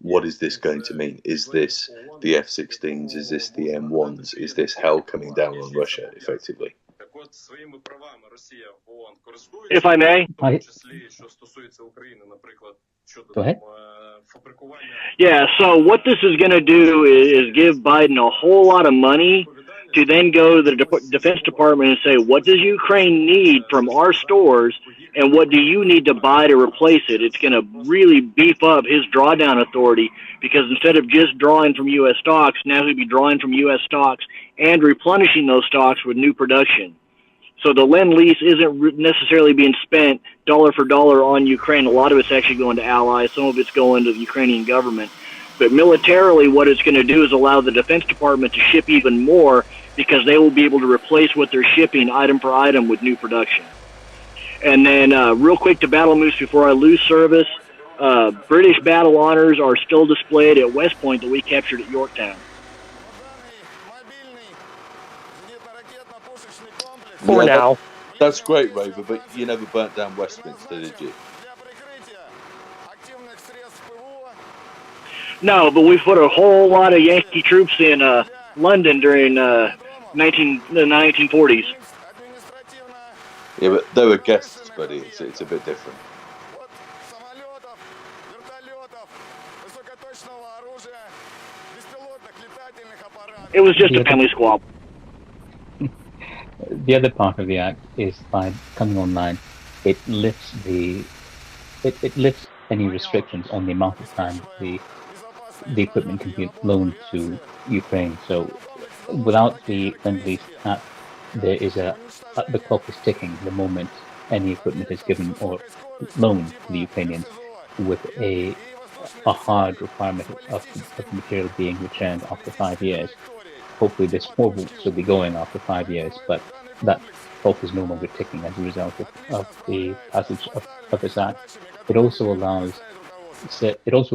What is this going to mean? Is this the F-16s? Is this the M1s? Is this hell coming down on Russia effectively? If I may. Go ahead. Yeah, so what this is going to do is give Biden a whole lot of money to then go to the Defense Department and say, what does Ukraine need from our stores, and what do you need to buy to replace it? It's going to really beef up his drawdown authority, because instead of just drawing from U.S. stocks, now he'll be drawing from U.S. stocks and replenishing those stocks with new production. So the Lend-Lease isn't necessarily being spent dollar for dollar on Ukraine. A lot of it's actually going to allies. Some of it's going to the Ukrainian government. But militarily, what it's going to do is allow the Defense Department to ship even more, because they will be able to replace what they're shipping item for item with new production. And then real quick to Battle Moose before I lose service, British battle honors are still displayed at West Point that we captured at Yorktown. For now. That's great, Raver, but you never burnt down Westminster, did you? No, but we put a whole lot of Yankee troops in London during the 1940s. Yeah, but they were guests, buddy. It's a bit different. It was just a family squabble. The other part of the act is by coming online, it lifts any restrictions on the amount of time the equipment can be loaned to Ukraine. So without the Lend-Lease act, there is the clock is ticking the moment any equipment is given or loaned to the Ukrainians, with a hard requirement of the material being returned after 5 years. Hopefully this war will still be going after 5 years, but that clock is no longer ticking as a result of the passage of this act. It also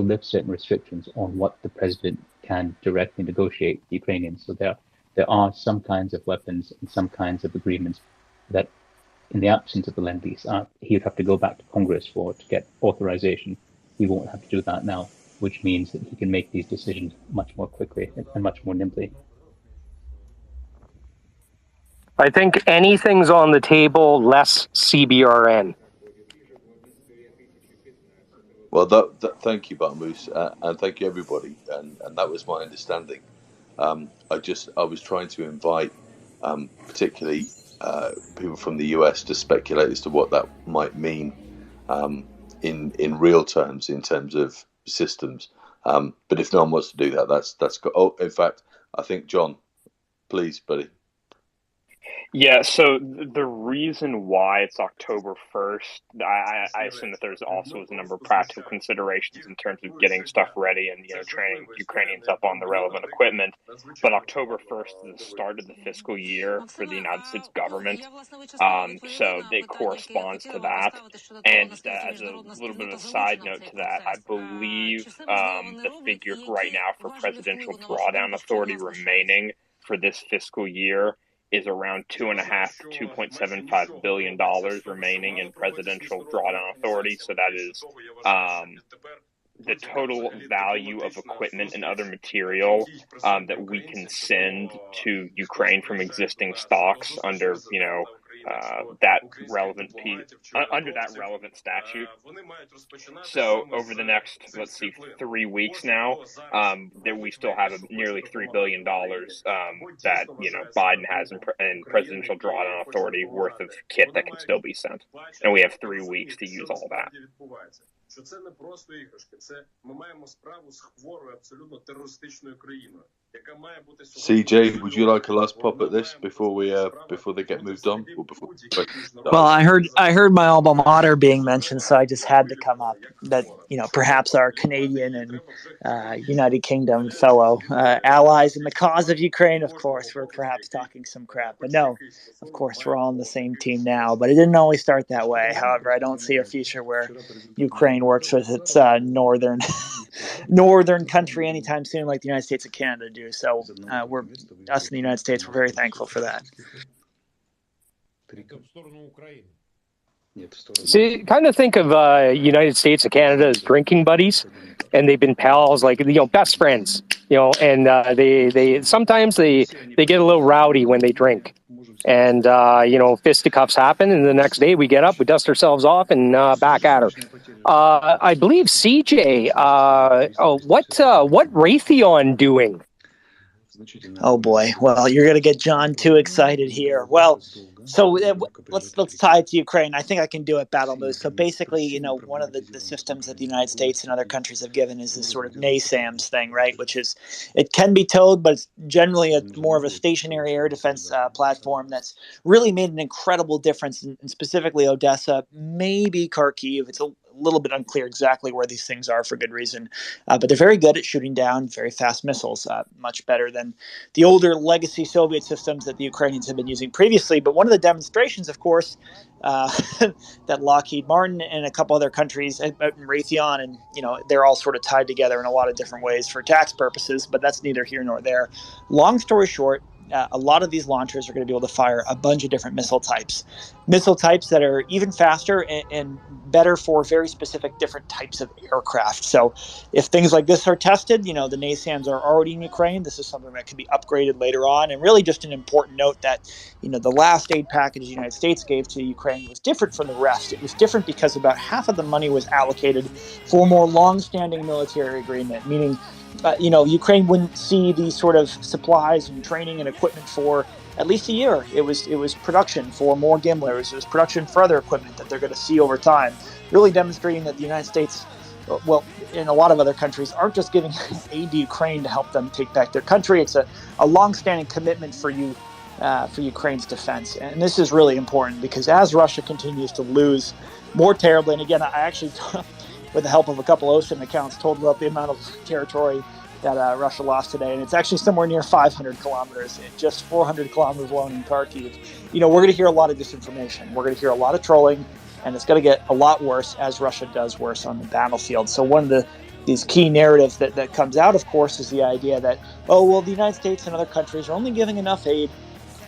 lifts certain restrictions on what the president can directly negotiate with the Ukrainians. So there are some kinds of weapons and some kinds of agreements that, in the absence of the Lend-Lease act, he would have to go back to Congress to get authorization. He won't have to do that now, which means that he can make these decisions much more quickly and much more nimbly. I think anything's on the table less CBRN. Well, thank you, Barmoose, and thank you, everybody. And that was my understanding. I was trying to invite, particularly people from the US, to speculate as to what that might mean in real terms, in terms of systems. But if no one wants to do that, that's good. Oh, in fact, I think John, please, buddy. Yeah, so the reason why it's October 1st, I assume that there's also a number of practical considerations in terms of getting stuff ready and training Ukrainians up on the relevant equipment. But October 1st is the start of the fiscal year for the United States government, so it corresponds to that. And as a little bit of a side note to that, I believe the figure right now for presidential drawdown authority remaining for this fiscal year is around $2.75 billion remaining in presidential drawdown authority. So that is the total value of equipment and other material that we can send to Ukraine from existing stocks under, that relevant under that relevant statute. So over the next, 3 weeks now, that we still have nearly $3 billion that Biden has in presidential drawdown authority worth of kit that can still be sent, and we have 3 weeks to use all that. Що це не просто іграшки, це ми маємо справу з хворою, абсолютно терористичною країною, яка має бути CJ, would you like a last pop at this before they get moved on? Or before... Well, I heard my alma mater being mentioned, so I just had to come up. That perhaps our Canadian and United Kingdom fellow allies in the cause of Ukraine, of course, were perhaps talking some crap. But no, of course, we're all on the same team now. But it didn't always start that way. However, I don't see a future where Ukraine works with its northern country anytime soon, like the United States and Canada do. So us in the United States, we're very thankful for that. See, kind of think of United States and Canada as drinking buddies, and they've been pals, like best friends. And they sometimes they get a little rowdy when they drink, and fisticuffs happen, and the next day we get up, we dust ourselves off, and back at her. I believe CJ. What Raytheon doing? Oh boy. Well, you're going to get John too excited here. Well, so let's tie it to Ukraine. I think I can do it, Battle Moose. So basically, one of the systems that the United States and other countries have given is this sort of NASAMS thing, right? Which is, it can be towed, but it's generally more of a stationary air defense platform that's really made an incredible difference in specifically Odessa, maybe Kharkiv. It's a little bit unclear exactly where these things are for good reason, but they're very good at shooting down very fast missiles, much better than the older legacy Soviet systems that the Ukrainians have been using previously. But one of the demonstrations, of course, that Lockheed Martin and a couple other countries, Raytheon, and they're all sort of tied together in a lot of different ways for tax purposes, but that's neither here nor there. Long story short, a lot of these launchers are going to be able to fire a bunch of different missile types that are even faster and better for very specific different types of aircraft. So if things like this are tested, the NASAMS are already in Ukraine. This is something that can be upgraded later on. And really just an important note that, the last aid package the United States gave to Ukraine was different from the rest. It was different because about half of the money was allocated for a more long-standing military agreement, meaning Ukraine wouldn't see these sort of supplies and training and equipment for at least a year. It was production for more Gimlers. It was production for other equipment that they're going to see over time, really demonstrating that the United States, well, in a lot of other countries, aren't just giving aid to Ukraine to help them take back their country. It's a long-standing commitment for Ukraine's defense. And this is really important because as Russia continues to lose more terribly, and again, I actually with the help of a couple OSINT accounts, told about the amount of territory that Russia lost today, and it's actually somewhere near 500 kilometers, just 400 kilometers alone in Kharkiv. We're going to hear a lot of disinformation. We're going to hear a lot of trolling, and it's going to get a lot worse as Russia does worse on the battlefield. So one of these key narratives that comes out, of course, is the idea that, the United States and other countries are only giving enough aid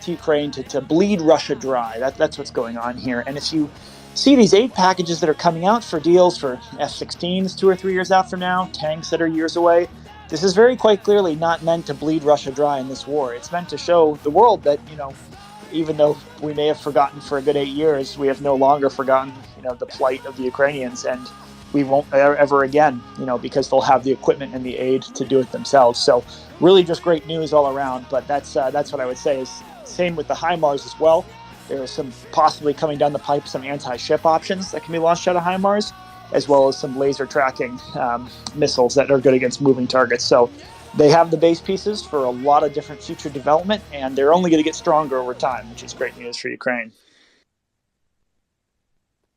to Ukraine to bleed Russia dry. That's what's going on here. And if you see these aid packages that are coming out for deals for F-16s 2 or 3 years out from now, tanks that are years away, this is very quite clearly not meant to bleed Russia dry in this war. It's meant to show the world that, even though we may have forgotten for a good 8 years, we have no longer forgotten, the plight of the Ukrainians, and we won't ever again, because they'll have the equipment and the aid to do it themselves. So really just great news all around, but that's what I would say is same with the HIMARS as well. There are some possibly coming down the pipe, some anti-ship options that can be launched out of HIMARS, as well as some laser tracking missiles that are good against moving targets. So they have the base pieces for a lot of different future development, and they're only going to get stronger over time, which is great news for Ukraine.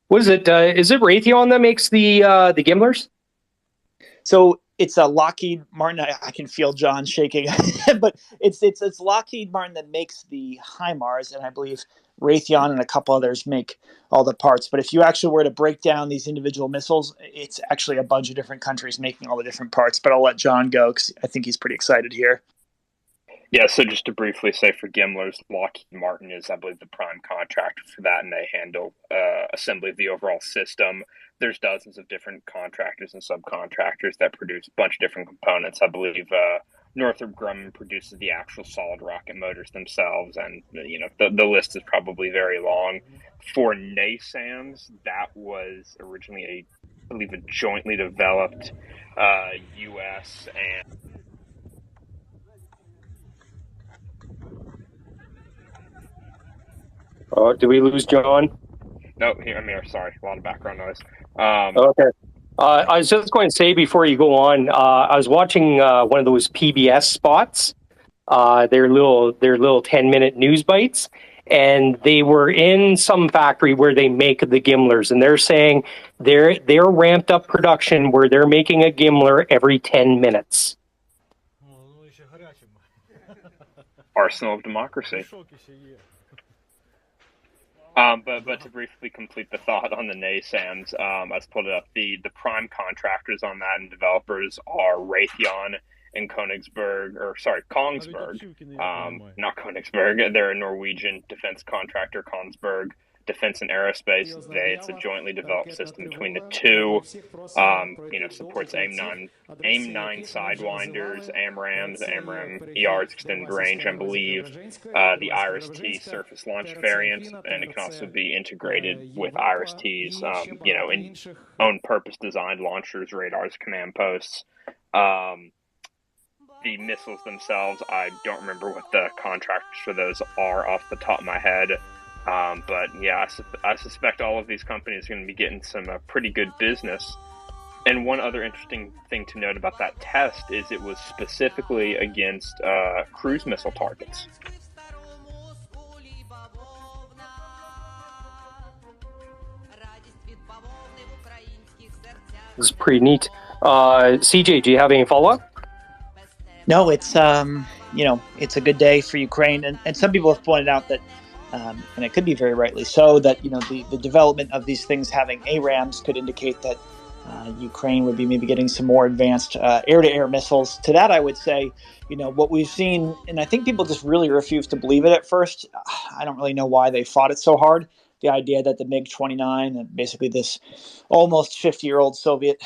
What is it? Is it Raytheon that makes the Gimlers? So it's a Lockheed Martin. I can feel John shaking, but it's Lockheed Martin that makes the HIMARS, and I believe Raytheon and a couple others make all the parts. But if you actually were to break down these individual missiles, it's actually a bunch of different countries making all the different parts. But I'll let John go because I think he's pretty excited here. Yeah, so just to briefly say for Gimlers, Lockheed Martin is, I believe, the prime contractor for that, and they handle assembly of the overall system. There's dozens of different contractors and subcontractors that produce a bunch of different components. I believe Northrop Grumman produces the actual solid rocket motors themselves, and the list is probably very long. For NASAMS, that was originally I believe a jointly developed U.S. and Oh, did we lose John? No, here I'm here. Sorry, a lot of background noise. Okay. I was just going to say before you go on, I was watching one of those PBS spots, their little 10-minute news bites, and they were in some factory where they make the Gimlers, and they're saying they're ramped up production where they're making a Gimler every 10 minutes. Arsenal of democracy. But to briefly complete the thought on the NASAMS, I just pulled it up. The prime contractors on that and developers are Raytheon in Kongsberg, not Königsberg. They're a Norwegian defense contractor, Kongsberg Defense and Aerospace. It's a jointly developed system between the two. Supports AIM-9 sidewinders, AMRAAMs, AMRAAM ERs, extended range, I believe, the IRIS-T surface launch variant, and it can also be integrated with IRIS-T's, in own purpose designed launchers, radars, command posts. The missiles themselves, I don't remember what the contractors for those are off the top of my head. But yeah, I suspect all of these companies are going to be getting some pretty good business. And one other interesting thing to note about that test is it was specifically against cruise missile targets. This is pretty neat. CJ, do you have any follow-up? No, it's it's a good day for Ukraine, and some people have pointed out that, and it could be very rightly so, that the development of these things having ARAMs could indicate that Ukraine would be maybe getting some more advanced air-to-air missiles. To that, I would say, what we've seen, and I think people just really refuse to believe it at first. I don't really know why they fought it so hard. The idea that the MiG-29, and basically this almost 50-year-old Soviet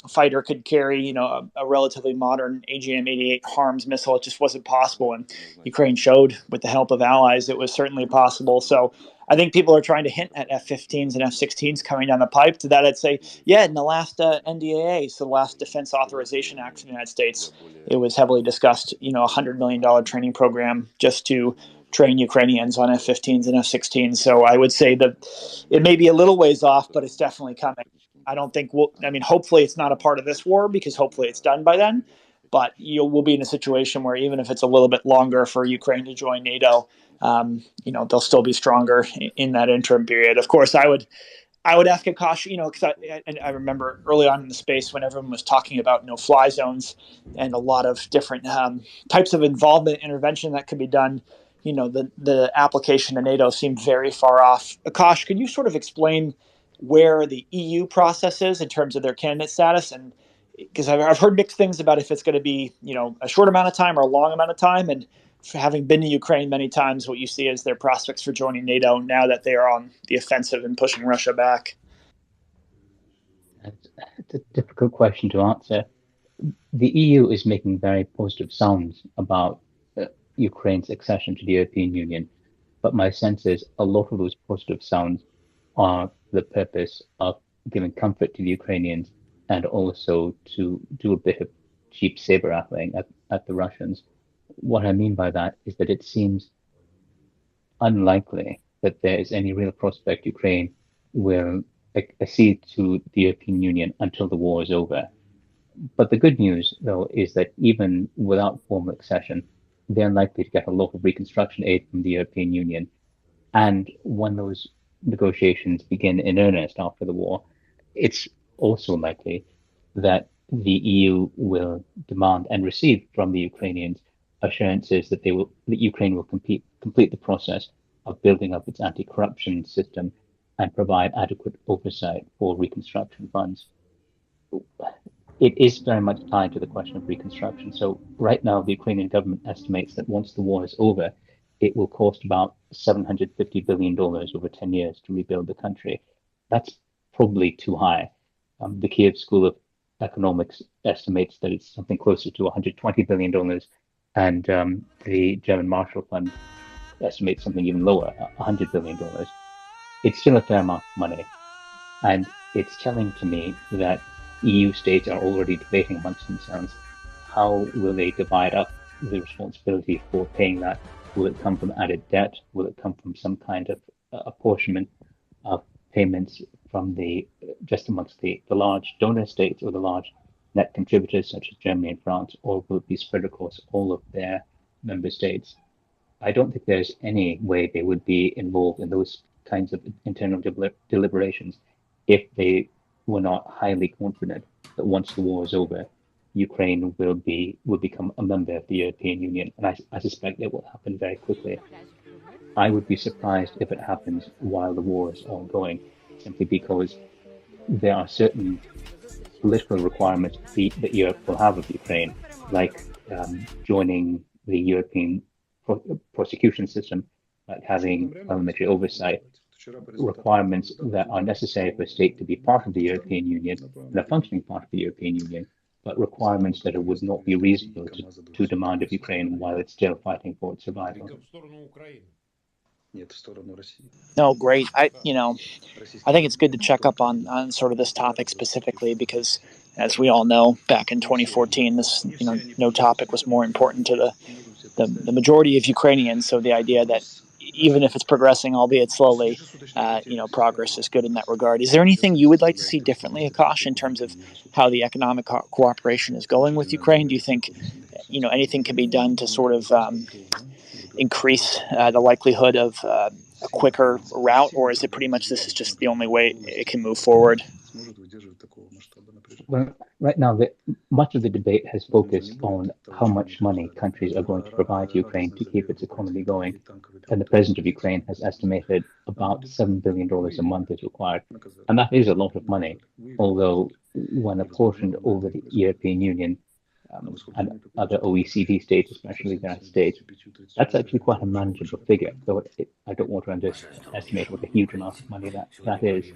fighter, could carry, a relatively modern AGM-88 HARMS missile, it just wasn't possible. And Ukraine showed, with the help of allies, it was certainly possible. So I think people are trying to hint at F-15s and F-16s coming down the pipe. To that, I'd say, yeah, in the last NDAA, so the last Defense Authorization Act for the United States, it was heavily discussed, a $100 million training program just to train Ukrainians on F-15s and F-16s. So I would say that it may be a little ways off, but it's definitely coming. I don't think hopefully it's not a part of this war, because hopefully it's done by then. But we'll be in a situation where even if it's a little bit longer for Ukraine to join NATO, they'll still be stronger in that interim period. Of course, I would ask Akash, because I remember early on in the space when everyone was talking about no-fly zones and a lot of different types of involvement, intervention that could be done. The application to NATO seemed very far off. Akash, could you sort of explain where the EU process is in terms of their candidate status? And because I've heard mixed things about if it's going to be, a short amount of time or a long amount of time. And having been to Ukraine many times, what you see is their prospects for joining NATO now that they are on the offensive and pushing Russia back. It's a difficult question to answer. The EU is making very positive sounds about Ukraine's accession to the European Union, but my sense is a lot of those positive sounds are for the purpose of giving comfort to the Ukrainians and also to do a bit of cheap saber-rattling at the Russians. What I mean by that is that it seems unlikely that there is any real prospect Ukraine will accede to the European Union until the war is over. But the good news, though, is that even without formal accession, they're likely to get a lot of reconstruction aid from the European Union. And when those negotiations begin in earnest after the war, it's also likely that the EU will demand and receive from the Ukrainians assurances that Ukraine will complete the process of building up its anti-corruption system and provide adequate oversight for reconstruction funds. It is very much tied to the question of reconstruction. So right now, the Ukrainian government estimates that once the war is over, it will cost about $750 billion over 10 years to rebuild the country. That's probably too high. The Kiev School of Economics estimates that it's something closer to $120 billion, and the German Marshall Fund estimates something even lower, $100 billion. It's still a fair amount of money, and it's telling to me that EU states are already debating amongst themselves how will they divide up the responsibility for paying that. Will it come from added debt? Will it come from some kind of apportionment of payments from just amongst the large donor states or the large net contributors such as Germany and France, or will it be spread across all of their member states? I don't think there's any way they would be involved in those kinds of internal deliberations if they were not highly confident that once the war is over, Ukraine will become a member of the European Union. And I suspect it will happen very quickly. I would be surprised if it happens while the war is ongoing, simply because there are certain political requirements that Europe will have of Ukraine like joining the European prosecution system, like having parliamentary oversight, requirements that are necessary for a state to be part of the European Union and a functioning part of the European Union, but requirements that it would not be reasonable to demand of Ukraine while it's still fighting for its survival. No, great. I think it's good to check up on sort of this topic specifically because, as we all know, back in 2014, this no topic was more important to the majority of Ukrainians. So the idea that even if it's progressing, albeit slowly, progress is good in that regard. Is there anything you would like to see differently, Akash, in terms of how the economic cooperation is going with Ukraine? Do you think anything can be done to sort of increase the likelihood of a quicker route, or is it pretty much this is just the only way it can move forward? Well, right now, much of the debate has focused on how much money countries are going to provide Ukraine to keep its economy going. And the president of Ukraine has estimated about $7 billion a month is required. And that is a lot of money, although when apportioned over the European Union and other OECD states, especially the United States, that's actually quite a manageable figure. So I don't want to underestimate what a huge amount of money that is.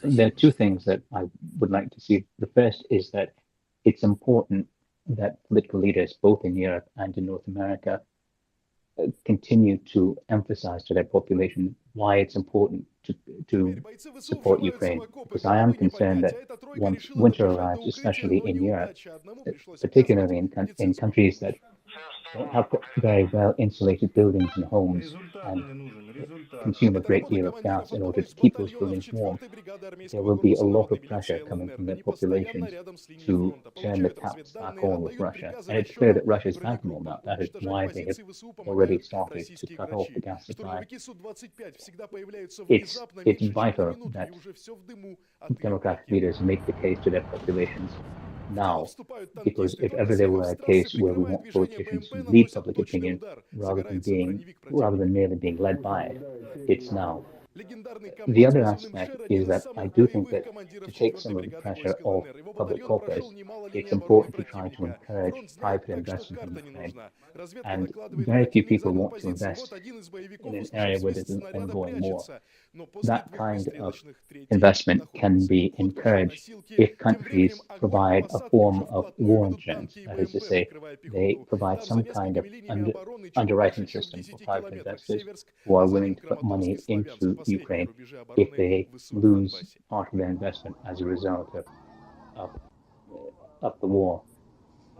There are two things that I would like to see. The first is that it's important that political leaders, both in Europe and in North America, continue to emphasize to their population why it's important to support Ukraine. Because I am concerned that once winter arrives, especially in Europe, particularly in countries that don't have very well insulated buildings and homes and consume a great deal of gas in order to keep those buildings warm, there will be a lot of pressure coming from their populations to turn the taps back on with Russia. And it's clear that Russia is banking on that. That is why they have already started to cut off the gas supply. It's vital that democratic leaders make the case to their populations now, because if ever there were a case where we want politicians to lead public opinion rather than merely being led by it, it's now. The other aspect is that I do think that to take some of the pressure off public coffers, it's important to try to encourage private investment in Ukraine. And very few people want to invest in an area where there's an ongoing war. That kind of investment can be encouraged if countries provide a form of war insurance. That is to say, they provide some kind of underwriting system for private investors who are willing to put money into Ukraine if they lose part of their investment as a result of the war.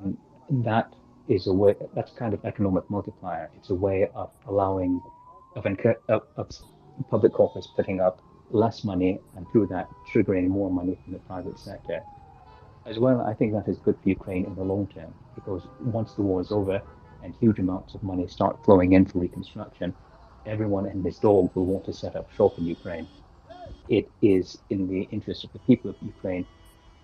And that is a way, that's kind of economic multiplier. It's a way of allowing, of public corporates putting up less money and through that triggering more money from the private sector. As well, I think that is good for Ukraine in the long term, because once the war is over and huge amounts of money start flowing in for reconstruction, everyone and his dog will want to set up shop in Ukraine. It is in the interest of the people of Ukraine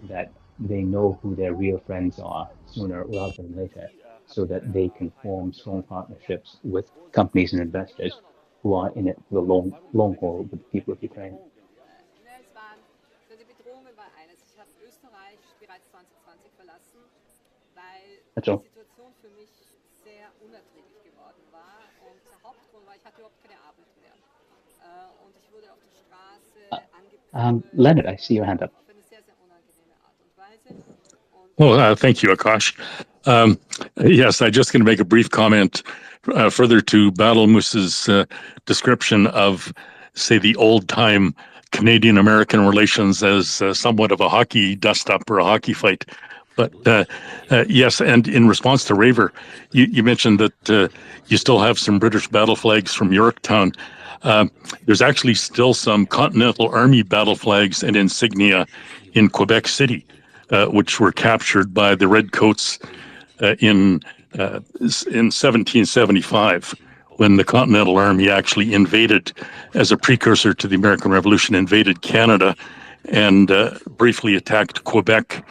that they know who their real friends are sooner rather than later, so that they can form strong partnerships with companies and investors who are in it for the long haul with the people of Ukraine. That's all. Leonard, I see your hand up. Well, thank you, Akash. Yes, I'm just going to make a brief comment further to Battlemus's description of, say, the old-time Canadian-American relations as somewhat of a hockey dust-up or a hockey fight. But yes, and in response to Raver, you mentioned that you still have some British battle flags from Yorktown. There's actually still some Continental Army battle flags and insignia in Quebec City, which were captured by the Redcoats in 1775, when the Continental Army actually invaded, as a precursor to the American Revolution, invaded Canada and briefly attacked Quebec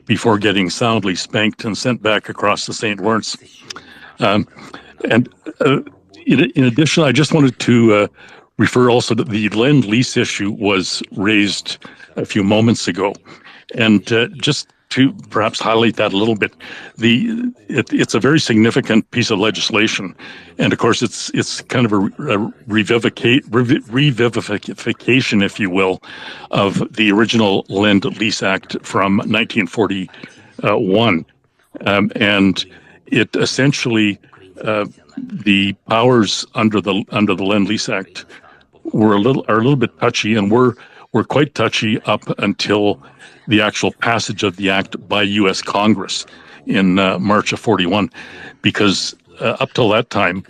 before getting soundly spanked and sent back across the St. Lawrence. In addition, I just wanted to refer also that the Lend-Lease issue was raised a few moments ago. And just to perhaps highlight that a little bit, it's a very significant piece of legislation, and of course it's kind of a revivification, if you will, of the original Lend-Lease Act from 1941, and it essentially the powers under the Lend-Lease Act are a little bit touchy, and were quite touchy up until the actual passage of the act by U.S. Congress in March of 41, because up till that time,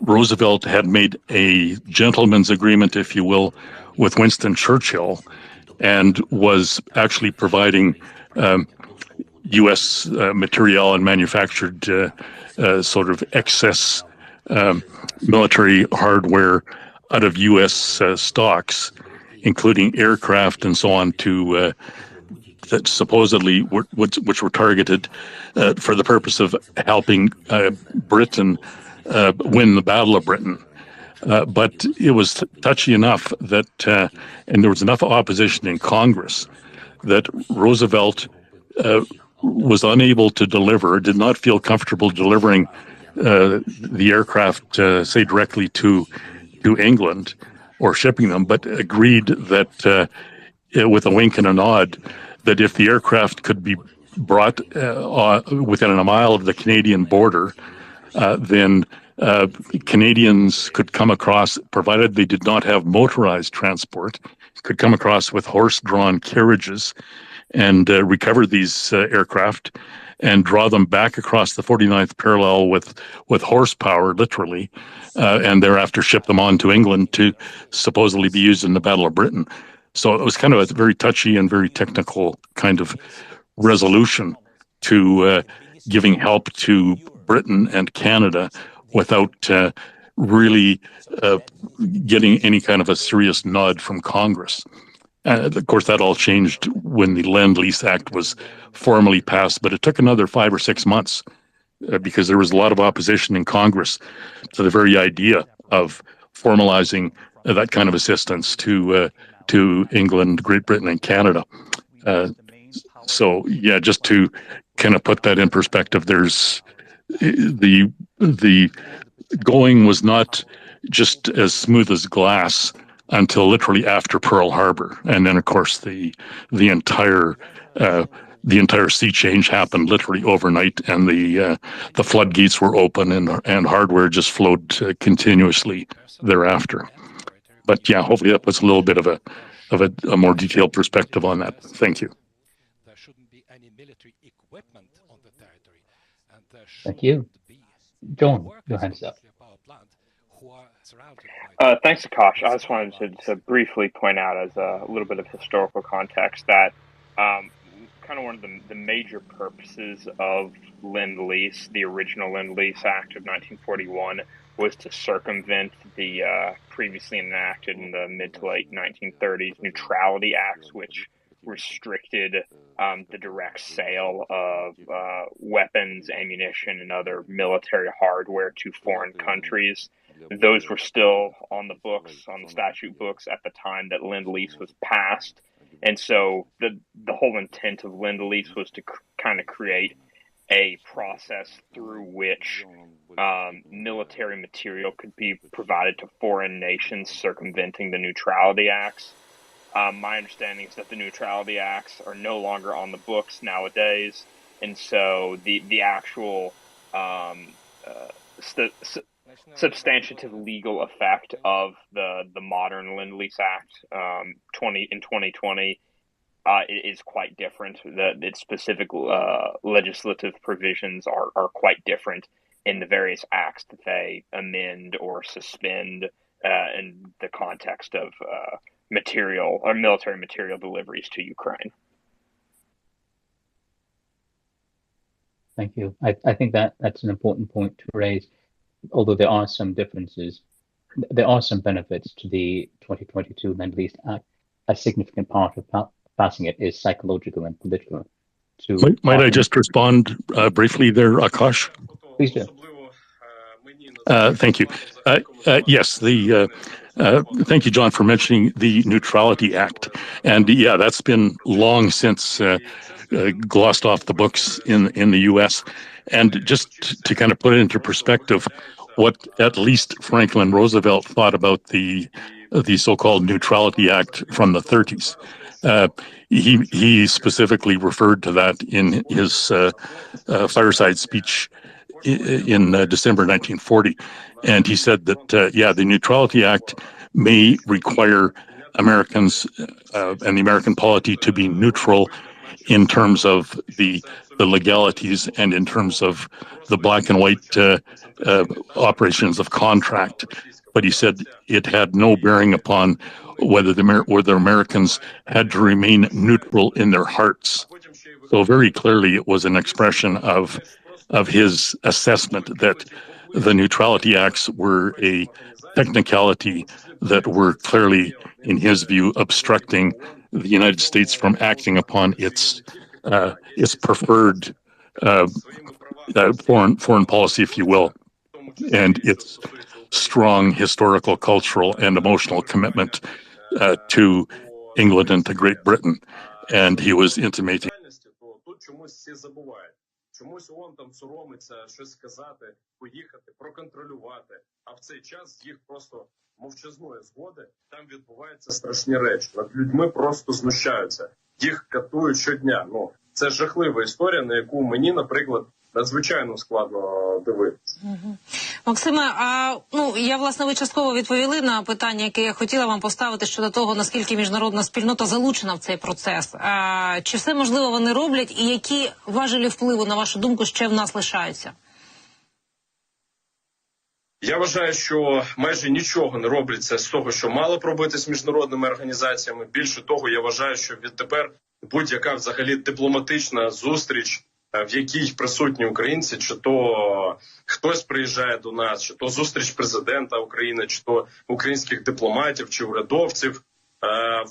Roosevelt had made a gentleman's agreement, if you will, with Winston Churchill, and was actually providing U.S. material and manufactured sort of excess military hardware out of U.S. stocks, including aircraft and so on, to that supposedly which were targeted for the purpose of helping Britain win the Battle of Britain. But it was touchy enough that, and there was enough opposition in Congress, that Roosevelt was unable to deliver, did not feel comfortable delivering the aircraft, say, directly to England or shipping them, but agreed that with a wink and a nod, that if the aircraft could be brought within a mile of the Canadian border, then Canadians could come across, provided they did not have motorized transport, could come across with horse-drawn carriages and recover these aircraft and draw them back across the 49th parallel with horsepower, literally, and thereafter ship them on to England to supposedly be used in the Battle of Britain. So it was kind of a very touchy and very technical kind of resolution to giving help to Britain and Canada without really getting any kind of a serious nod from Congress. Of course, that all changed when the Lend-Lease Act was formally passed, but it took another 5 or 6 months because there was a lot of opposition in Congress to the very idea of formalizing that kind of assistance to England, Great Britain, and Canada. So, yeah, just to kind of put that in perspective, there's the going was not just as smooth as glass until literally after Pearl Harbor, and then of course the entire sea change happened literally overnight, and the floodgates were open, and hardware just flowed continuously thereafter. But yeah, hopefully that puts a little bit of a more detailed perspective on that. Thank you. Thank you. John, your hand's up. Thanks, Akash. I just wanted to briefly point out, as a little bit of historical context, that kind of one of the major purposes of Lend-Lease, the original Lend-Lease Act of 1941, was to circumvent the previously enacted in the mid to late 1930s Neutrality Acts, which restricted the direct sale of weapons, ammunition, and other military hardware to foreign countries. Those were still on the books, on the statute books at the time that Lend-Lease was passed. And so the whole intent of Lend-Lease was to kind of create a process through which military material could be provided to foreign nations circumventing the Neutrality Acts. My understanding is that the Neutrality Acts are no longer on the books nowadays, and so the actual substantive legal effect of the modern Lend-Lease Act in 2020 is quite different. Its specific legislative provisions are quite different in the various acts that they amend or suspend in the context of material or military material deliveries to Ukraine. Thank you. I think that's an important point to raise. Although there are some differences, there are some benefits to the 2022 Lend-Lease Act. A significant part of passing it is psychological and political. Might I just respond briefly there, Akash? Please do. Thank you. Yes, thank you, John, for mentioning the Neutrality Act. And yeah, that's been long since glossed off the books in the U.S. And just to kind of put it into perspective, what at least Franklin Roosevelt thought about the so-called Neutrality Act from the 30s. He specifically referred to that in his fireside speech in December 1940, and he said that the Neutrality Act may require Americans and the American polity to be neutral in terms of the legalities and in terms of the black and white operations of contract. But he said it had no bearing upon whether Americans had to remain neutral in their hearts. So very clearly, it was an expression of his assessment that the Neutrality Acts were a technicality that were clearly, in his view, obstructing the United States from acting upon its preferred foreign policy, if you will, and its strong historical, cultural, and emotional commitment to England and to Great Britain. And he was intimating. Чомусь ООН там соромиться, щось сказати, поїхати, проконтролювати. А в цей час їх просто мовчазної згоди там відбуваються страшні речі. Над людьми просто знущаються. Їх катують щодня. Ну, це жахлива історія, на яку мені, наприклад, надзвичайно складно дивитися. Максиме, я, власне, ви частково відповіли на питання, яке я хотіла вам поставити щодо того, наскільки міжнародна спільнота залучена в цей процес. Чи все можливо вони роблять, і які важелі впливу, на вашу думку, ще в нас лишаються? Я вважаю, що майже нічого не робиться з того, що мало б робитись міжнародними організаціями. Більше того, я вважаю, що відтепер будь-яка взагалі дипломатична зустріч, в якій присутні українці, чи то хтось приїжджає до нас, чи то зустріч президента України, чи то українських дипломатів, чи урядовців,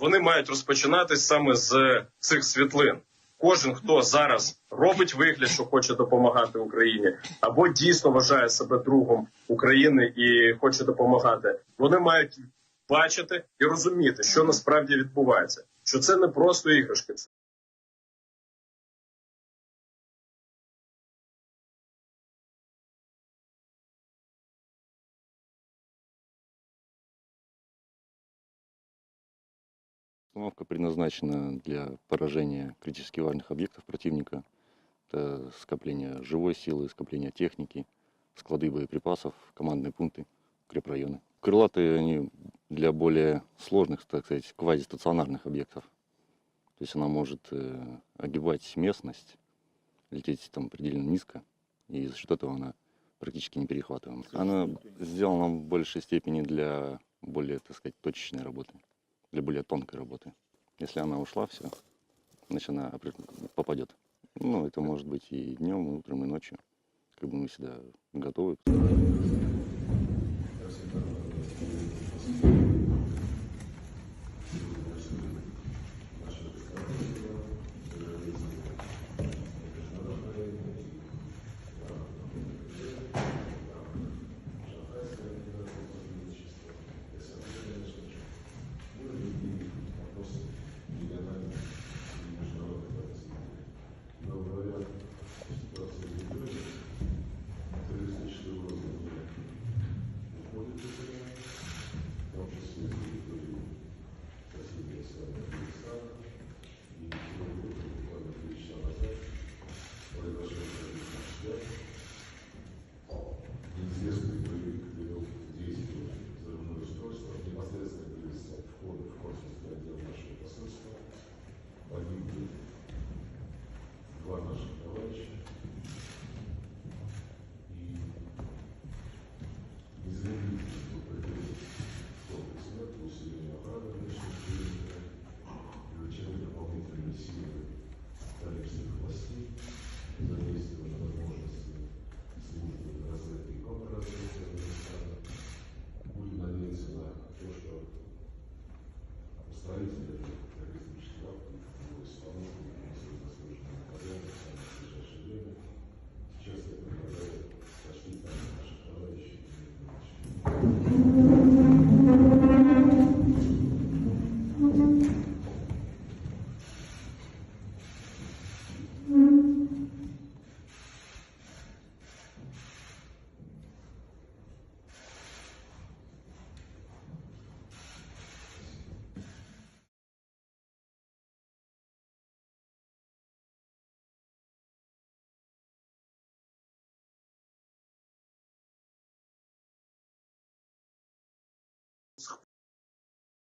вони мають розпочинатись саме з цих світлин. Кожен, хто зараз робить вигляд, що хоче допомагати Україні, або дійсно вважає себе другом України і хоче допомагати, вони мають бачити і розуміти, що насправді відбувається. Що це не просто іграшки. Установка предназначена для поражения критически важных объектов противника. Это скопление живой силы, скопление техники, склады боеприпасов, командные пункты, укрепрайоны. Крылатые они для более сложных, так сказать, квазистационарных объектов. То есть она может огибать местность, лететь там предельно низко, и за счет этого она практически не перехватываема. Она сделана в большей степени для более, так сказать, точечной работы, для более тонкой работы. Если она ушла, все, значит, она попадет. Ну, это может быть и днем, и утром, и ночью. Как бы мы всегда готовы.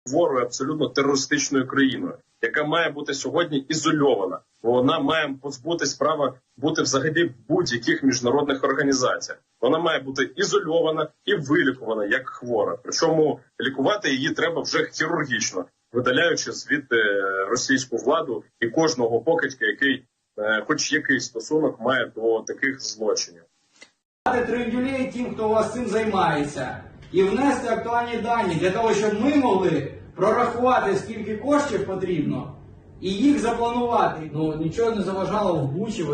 хворою, абсолютно терористичною країною, яка має бути сьогодні ізольована, бо вона має позбутись права бути взагалі в будь-яких міжнародних організаціях. Вона має бути ізольована і вилікувана як хвора. Причому лікувати її треба вже хірургічно, видаляючи звідти російську владу і кожного покидька, який хоч якийсь стосунок має до таких злочинів. Трендюлей тим, хто у вас цим займається, і внести актуальні дані для того, щоб ми могли прорахувати, скільки коштів потрібно, і їх запланувати. Ну, нічого не заважало в Бучі в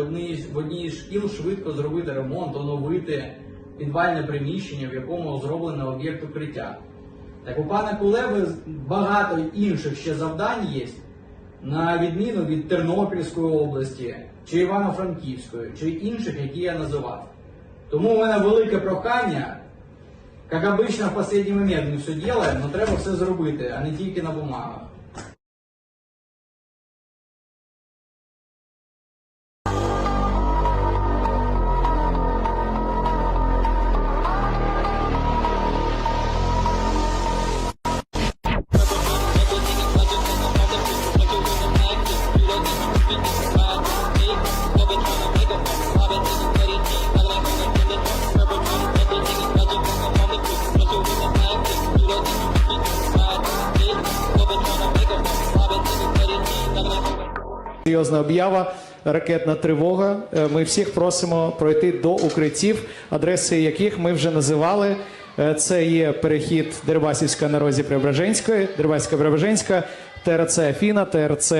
одній з шкіл швидко зробити ремонт, оновити підвальне приміщення, в якому зроблено об'єкт укриття. Так у пана Кулеби багато інших ще завдань є, на відміну від Тернопільської області, чи Івано-Франківської, чи інших, які я називав. Тому у мене велике прохання, як обычно в останній момент ми все робимо, але треба все зробити, а не тільки на бумагах. Серйозна об'ява, ракетна тривога. Ми всіх просимо пройти до укриттів, адреси яких ми вже називали. Це є перехід Дерибасівська на розі Преображенської, Дерибасівська-Преображенська, ТРЦ Афіна, ТРЦ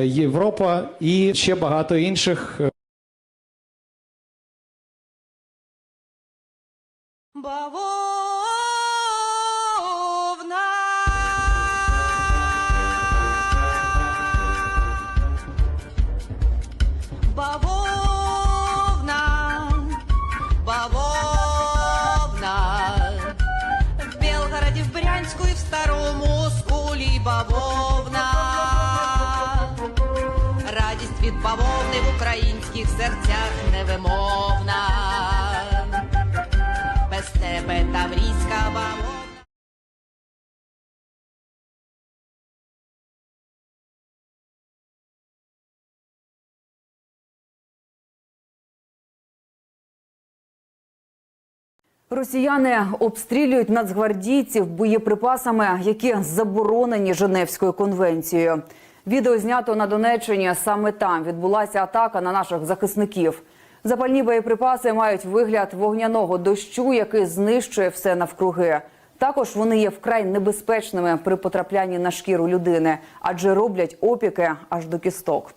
Європа і ще багато інших. Бавовна, радість від бавовни в українських серцях невимовна, без тебе таврійська бавовна. Росіяни обстрілюють нацгвардійців боєприпасами, які заборонені Женевською конвенцією. Відео знято на Донеччині. Саме там відбулася атака на наших захисників. Запальні боєприпаси мають вигляд вогняного дощу, який знищує все навкруги. Також вони є вкрай небезпечними при потраплянні на шкіру людини, адже роблять опіки аж до кісток.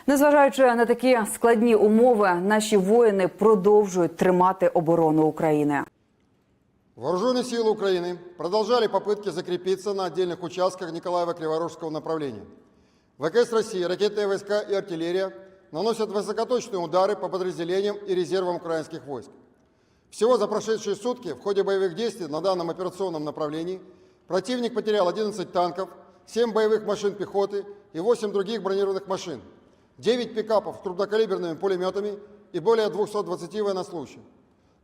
Незважаючи на такі складні умови, наші воїни продовжують тримати оборону України. Вооруженные силы Украины продолжали попытки закрепиться на отдельных участках Николаево-Криворожского направления. ВКС России, ракетные войска и артиллерия наносят высокоточные удары по подразделениям и резервам украинских войск. Всего за прошедшие сутки в ходе боевых действий на данном операционном направлении противник потерял 11 танков, 7 боевых машин пехоты и 8 других бронированных машин, 9 пикапов с крупнокалиберными пулеметами и более 220 военнослужащих.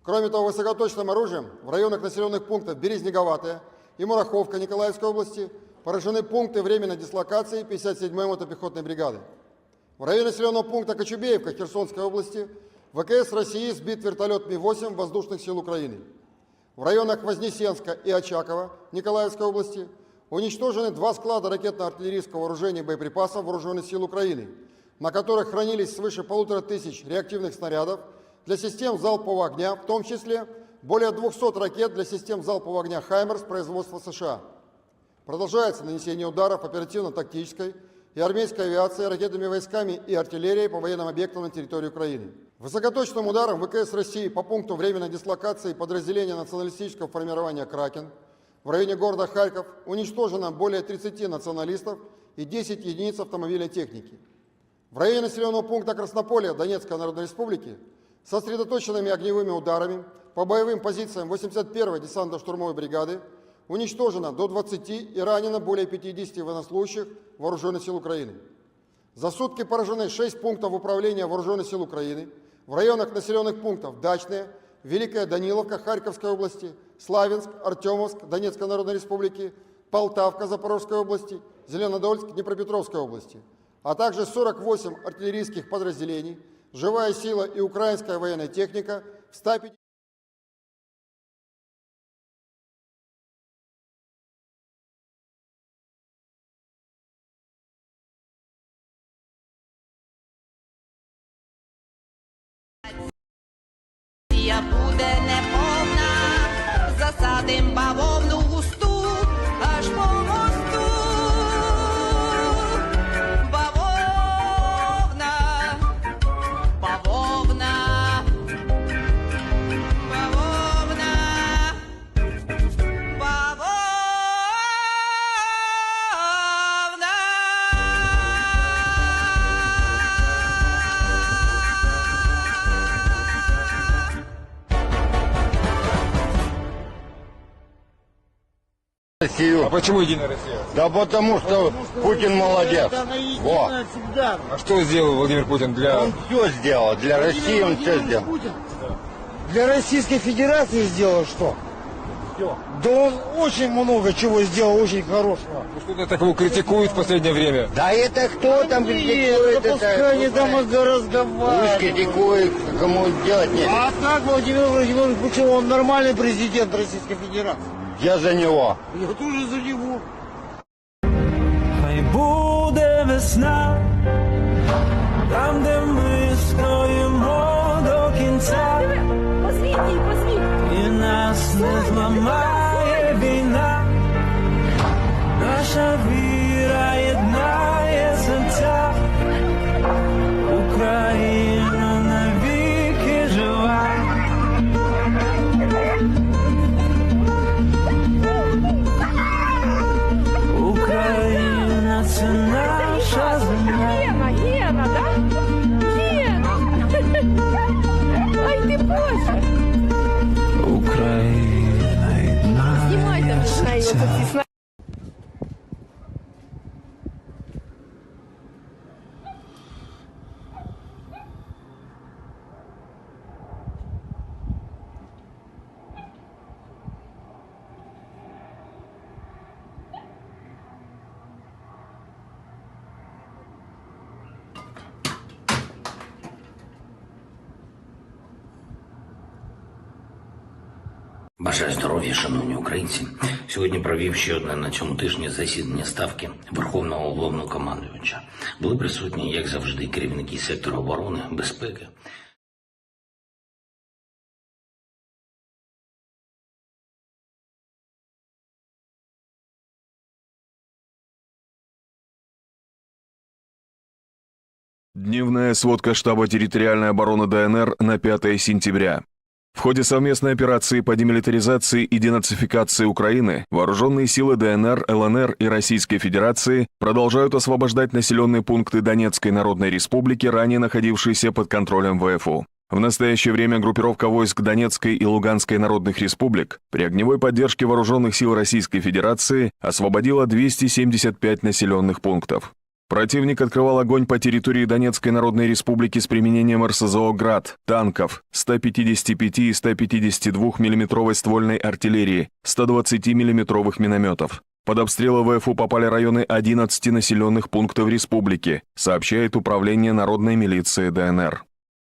Кроме того, высокоточным оружием в районах населенных пунктов Березнеговатая и Мураховка Николаевской области поражены пункты временной дислокации 57-й мотопехотной бригады. В районе населенного пункта Кочубеевка Херсонской области ВКС России сбит вертолет Ми-8 воздушных сил Украины. В районах Вознесенска и Очакова Николаевской области уничтожены 2 склада ракетно-артиллерийского вооружения и боеприпасов вооруженных сил Украины, на которых хранились свыше 1500 реактивных снарядов для систем залпового огня, в том числе более 200 ракет для систем залпового огня «Хаймерс» производства США. Продолжается нанесение ударов оперативно-тактической и армейской авиации, ракетными войсками и артиллерией по военным объектам на территории Украины. Высокоточным ударом ВКС России по пункту временной дислокации подразделения националистического формирования «Кракен» в районе города Харьков уничтожено более 30 националистов и 10 единиц автомобильной техники. В районе населенного пункта Краснополье Донецкой Народной Республики сосредоточенными огневыми ударами по боевым позициям 81-й десантно-штурмовой бригады уничтожено до 20 и ранено более 50 военнослужащих Вооруженных сил Украины. За сутки поражены 6 пунктов управления Вооруженных сил Украины в районах населенных пунктов Дачное, Великая Даниловка Харьковской области, Славянск, Артемовск Донецкой Народной Республики, Полтавка Запорожской области, Зеленодольск Днепропетровской области, а также 48 артиллерийских подразделений, живая сила и украинская военная техника в 150... Буде неповна, засадим бавовну густу, аж по мосту. Бавовна, бавовна, бавовна, бавовна. Россию. А почему Единая Россия? Да потому что Путин молодец. Во. А что сделал Владимир Путин для... Он все сделал. Для России он все сделал. Для Российской Федерации сделал что? Все. Да он очень много чего сделал, очень хорошего. Ну что-то так его критикуют в последнее время. Да это кто там критикует? Да пускай они там разговаривают. Пусть критикует, кому делать нет. А так Владимир Владимирович Путин, он нормальный президент Российской Федерации. Я за него. Я тоже за него. Хай буде весна, там, де ми стоїмо до кінця, і нас не зламає війна, наша віра єднає серця, Україна навіки жива. Україна – це наша земля. Гена, да? Гена! Ай ти Боже! Україна єднає серця. Бажаю здоров'я, шановні українці. Сьогодні провів ще одне на цьому тижні засідання Ставки Верховного Головнокомандувача. Були присутні, як завжди, керівники сектору оборони, безпеки. Дневная сводка штаба территориальной обороны ДНР на 5 сентября. В ходе совместной операции по демилитаризации и денацификации Украины вооруженные силы ДНР, ЛНР и Российской Федерации продолжают освобождать населенные пункты Донецкой Народной Республики, ранее находившиеся под контролем ВФУ. В настоящее время группировка войск Донецкой и Луганской Народных Республик при огневой поддержке вооруженных сил Российской Федерации освободила 275 населенных пунктов. Противник открывал огонь по территории Донецкой Народной Республики с применением РСЗО «Град», танков, 155 и 152 миллиметровой ствольной артиллерии, 120 миллиметровых минометов. Под обстрелы ВФУ попали районы 11 населенных пунктов республики, сообщает Управление народной милиции ДНР.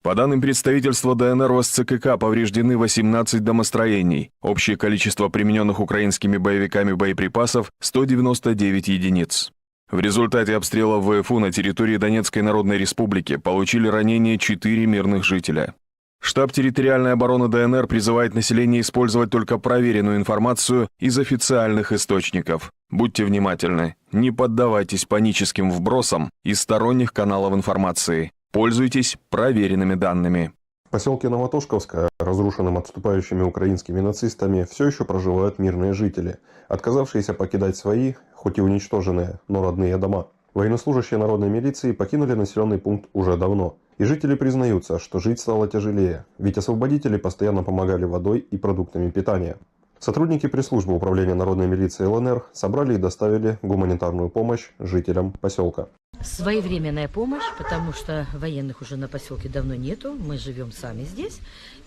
По данным представительства ДНР в СЦКК повреждены 18 домостроений. Общее количество примененных украинскими боевиками боеприпасов – 199 единиц. В результате обстрелов ВФУ на территории Донецкой Народной Республики получили ранения 4 мирных жителя. Штаб территориальной обороны ДНР призывает население использовать только проверенную информацию из официальных источников. Будьте внимательны, не поддавайтесь паническим вбросам из сторонних каналов информации. Пользуйтесь проверенными данными. В поселке Новотошковское, разрушенном отступающими украинскими нацистами, все еще проживают мирные жители, отказавшиеся покидать свои, хоть и уничтоженные, но родные дома. Военнослужащие народной милиции покинули населенный пункт уже давно. И жители признаются, что жить стало тяжелее, ведь освободители постоянно помогали водой и продуктами питания. Сотрудники пресс-службы Управления народной милиции ЛНР собрали и доставили гуманитарную помощь жителям поселка. Своевременная помощь, потому что военных уже на поселке давно нету, мы живем сами здесь.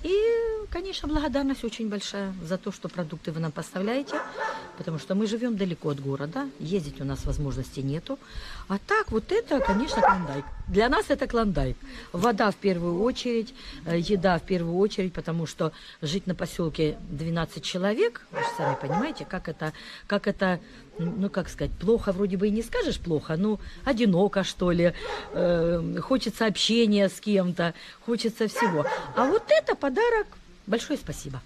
И, конечно, благодарность очень большая за то, что продукты вы нам поставляете, потому что мы живем далеко от города, ездить у нас возможности нету. А так вот это, конечно, клондайк. Для нас это клондайк. Вода в первую очередь, еда в первую очередь, потому что жить на поселке 12 человек, вы же сами понимаете, как это, ну как сказать, плохо вроде бы и не скажешь плохо, но одиноко что ли, хочется общения с кем-то, хочется всего. А вот это подарок. Большое спасибо.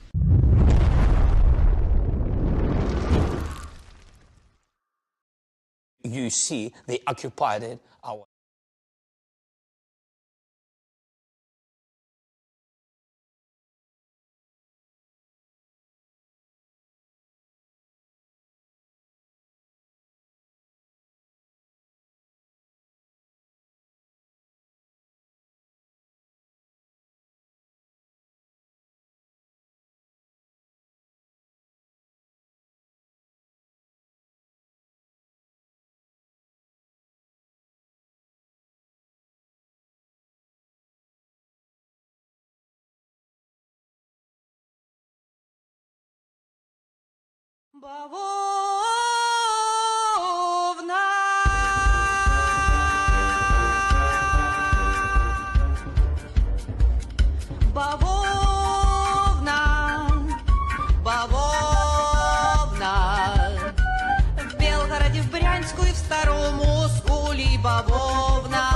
You see, they occupied our Бавовна. Бавовна. Бавовна. В Белгороде, в Брянську и в Старом Осколі бавовна.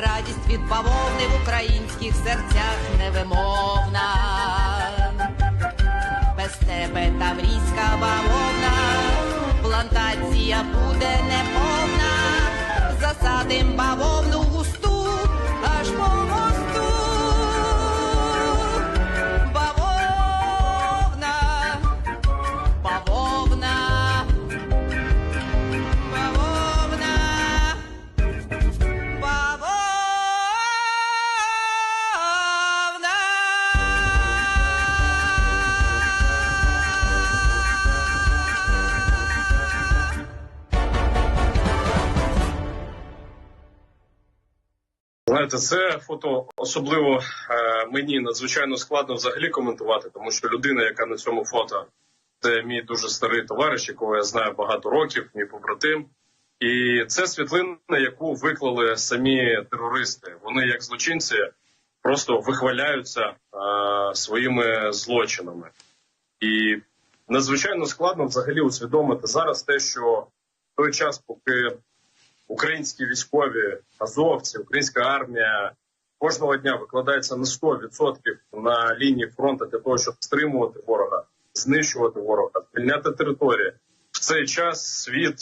Радість від бавовни в українських серцях невимовна. Без тебе таврійська бавовна, плантація буде неповна, засадим бавовну густу, аж по мосту. Бавовна, бавовна, бавовна, бавовна. Знаєте, це фото особливо мені надзвичайно складно взагалі коментувати, тому що людина, яка на цьому фото, це мій дуже старий товариш, якого я знаю багато років, мій побратим. І це світлина, яку виклали самі терористи. Вони, як злочинці, просто вихваляються своїми злочинами. І надзвичайно складно взагалі усвідомити зараз те, що в той час, поки українські військові, азовці, українська армія кожного дня викладається на 100% на лінії фронту для того, щоб стримувати ворога, знищувати ворога, звільняти території. В цей час світ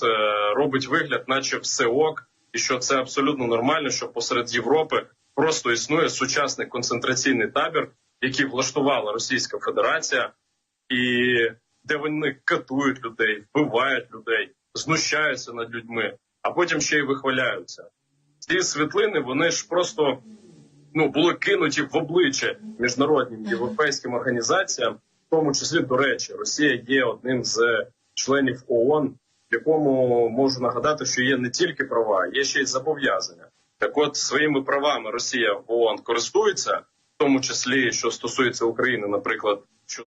робить вигляд, наче все ок, і що це абсолютно нормально, що посеред Європи просто існує сучасний концентраційний табір, який влаштувала Російська Федерація, і де вони катують людей, вбивають людей, знущаються над людьми, а потім ще й вихваляються. Ці світлини, вони ж просто були кинуті в обличчя міжнародним європейським організаціям, в тому числі, до речі, Росія є одним з членів ООН, в якому можу нагадати, що є не тільки права, є ще й зобов'язання. Так от, своїми правами Росія в ООН користується, в тому числі, що стосується України, наприклад, що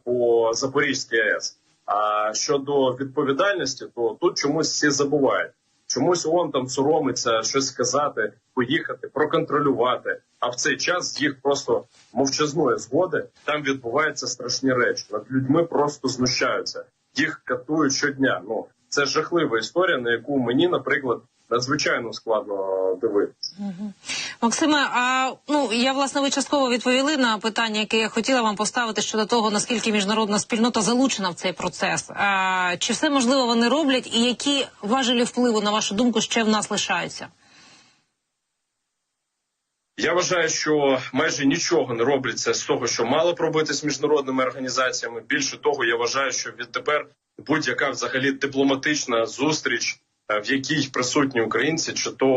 По Запорізькій АЕС. А щодо відповідальності, то тут чомусь всі забувають. Чомусь ООН там соромиться щось сказати, поїхати, проконтролювати. А в цей час з їх просто мовчазної згоди там відбуваються страшні речі. Над людьми просто знущаються. Їх катують щодня. Ну, це жахлива історія, на яку мені, наприклад, надзвичайно складно дивитися. Максиме, я, власне, ви частково відповіли на питання, яке я хотіла вам поставити щодо того, наскільки міжнародна спільнота залучена в цей процес. Чи все можливо вони роблять і які важелі впливу, на вашу думку, ще в нас лишаються? Я вважаю, що майже нічого не робиться з того, що мало б робити з міжнародними організаціями. Більше того, я вважаю, що відтепер будь-яка взагалі дипломатична зустріч, в якій присутні українці, чи то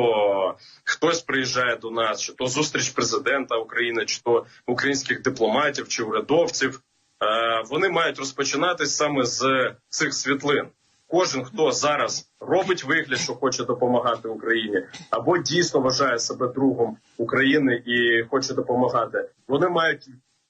хтось приїжджає до нас, чи то зустріч президента України, чи то українських дипломатів, чи урядовців, вони мають розпочинатись саме з цих світлин. Кожен, хто зараз робить вигляд, що хоче допомагати Україні, або дійсно вважає себе другом України і хоче допомагати, вони мають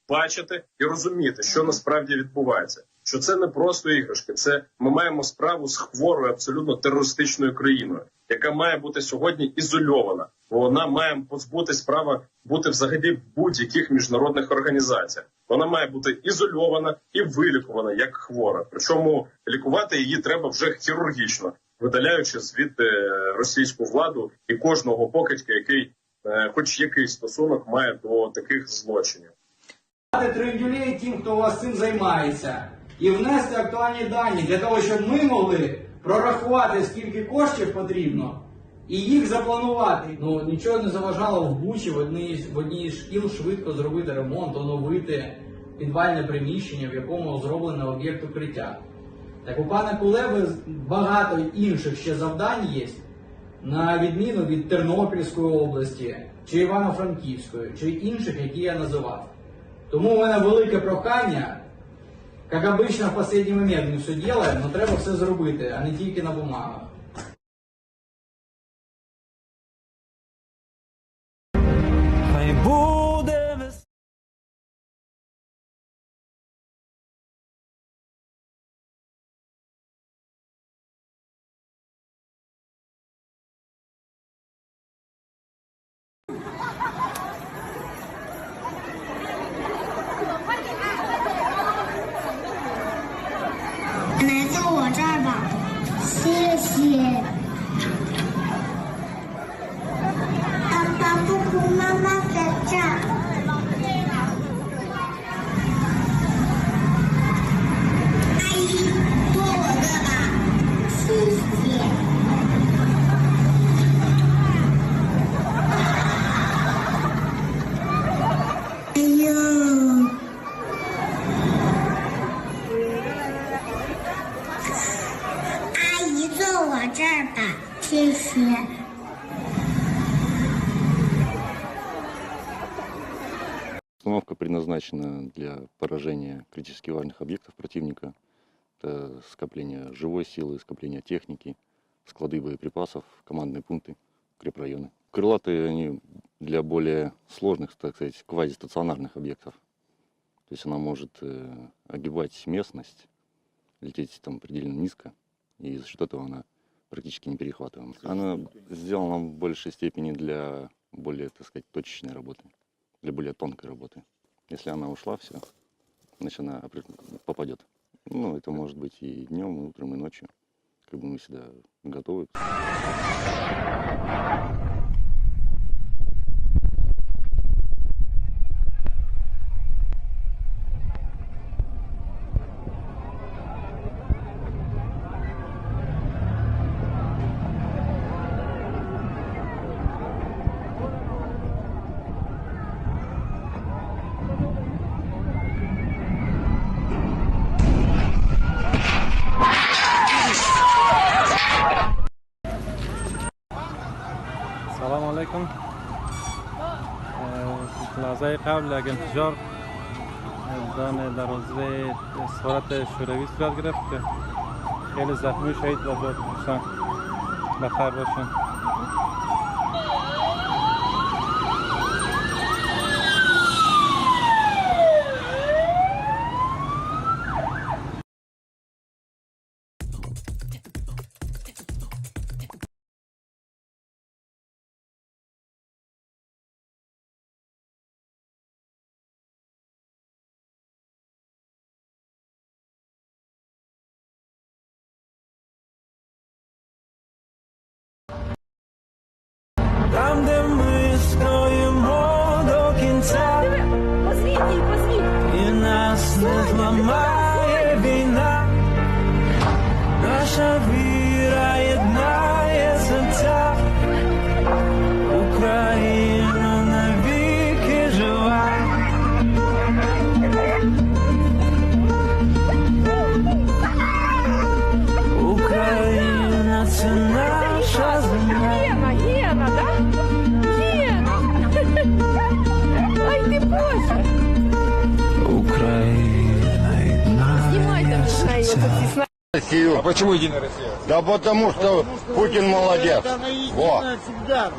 бачити і розуміти, що насправді відбувається. Що це не просто іграшки, це ми маємо справу з хворою, абсолютно терористичною країною, яка має бути сьогодні ізольована. Вона має позбутись права бути взагалі в будь-яких міжнародних організаціях. Вона має бути ізольована і вилікувана як хвора. Причому лікувати її треба вже хірургічно, видаляючи звідти російську владу і кожного покидька, який хоч якийсь стосунок має до таких злочинів. Трендюлей тим, хто у вас цим займається, і внести актуальні дані для того, щоб ми могли прорахувати, скільки коштів потрібно, і їх запланувати. Ну, нічого не заважало в Бучі в одній із шкіл швидко зробити ремонт, оновити підвальне приміщення, в якому зроблено об'єкт укриття. Так у пана Кулеби багато інших ще завдань є, на відміну від Тернопільської області, чи Івано-Франківської, чи інших, які я називав. Тому у мене велике прохання, як обычно в останній момент ми все робимо, але треба все зробити, а не тільки на бумагах. Хай буде весна.来到我这儿吧，谢谢。爸爸不哭，妈妈在这儿。阿姨，坐我这儿吧，谢谢。哎呦。坐我这儿吧，谢谢。Установка предназначена для поражения критически важных объектов противника. Это скопление живой силы, скопление техники, склады боеприпасов, командные пункты, укрепрайоны. Крылатые они для более сложных, так сказать, квазистационарных объектов. То есть она может огибать местность лететь там предельно низко, и за счет этого она практически не перехватываема. Она сделана в большей степени для более, так сказать, точечной работы, для более тонкой работы. Если она ушла, все, значит, она попадет. Ну, это может быть и днем, и утром, и ночью. Как бы мы всегда готовы. سلام علیکم. لحظه قبل از انفجار در عضو سفارت شوروی صورت گرفت که خیلی زخمی شهید و زیاد باشن. بخیر باشن. Там, де ми стоїмо до кінця, і нас не зламає війна, наша віра єднає серця, Україна навіки жива. Україна – це наша земля. Гена, да? Гена! Ай ты Боже! Украина Снимай там на Россию. А почему Единая Россия? Да потому что Путин молодец. Во.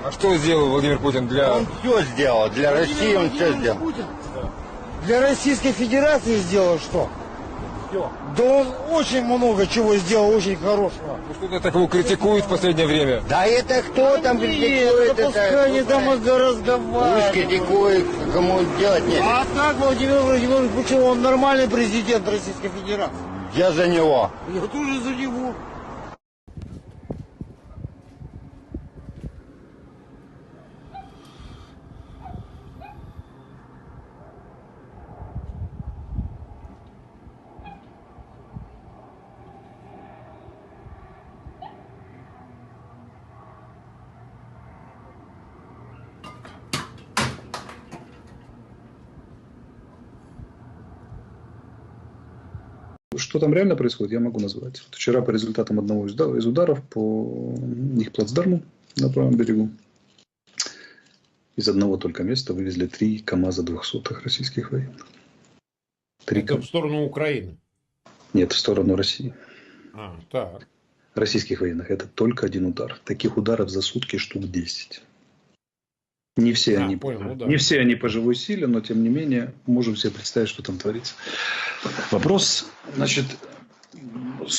А что сделал Владимир Путин для... Он все сделал. Для России он все сделал. Для Российской Федерации сделал что? Да он очень много чего сделал, очень хорошего. Что-то так его критикуют в последнее время. Да это кто там критикует? Пускай они там разговаривают. Пусть критикует, кому делать нет. А так Владимир Владимирович, почему он нормальный президент Российской Федерации? Я за него. Я тоже за него. Что там реально происходит, я могу назвать. Вот вчера по результатам одного из ударов по их плацдарму на правом берегу из одного только места вывезли 3 КАМАЗа 200-х российских военных. Это в сторону Украины? Нет, в сторону России. А, так. Российских военных. Это только один удар. Таких ударов за сутки штук 10. Не все, не все они по живой силе, но тем не менее можем себе представить, что там творится. Вопрос, значит,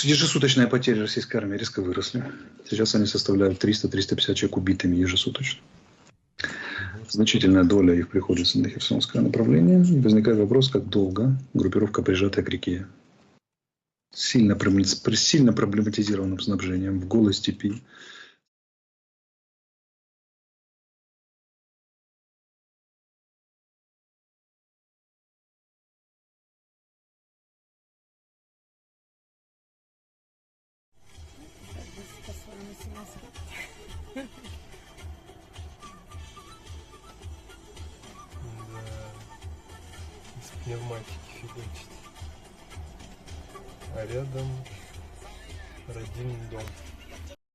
ежесуточные потери российской армии резко выросли. Сейчас они составляют 300-350 человек убитыми ежесуточно. Значительная доля их приходится на Херсонское направление. И возникает вопрос, как долго группировка, прижатая к реке, сильно проблематизированным снабжением в голой степи, пневматики фигачит. А рядом родильный дом.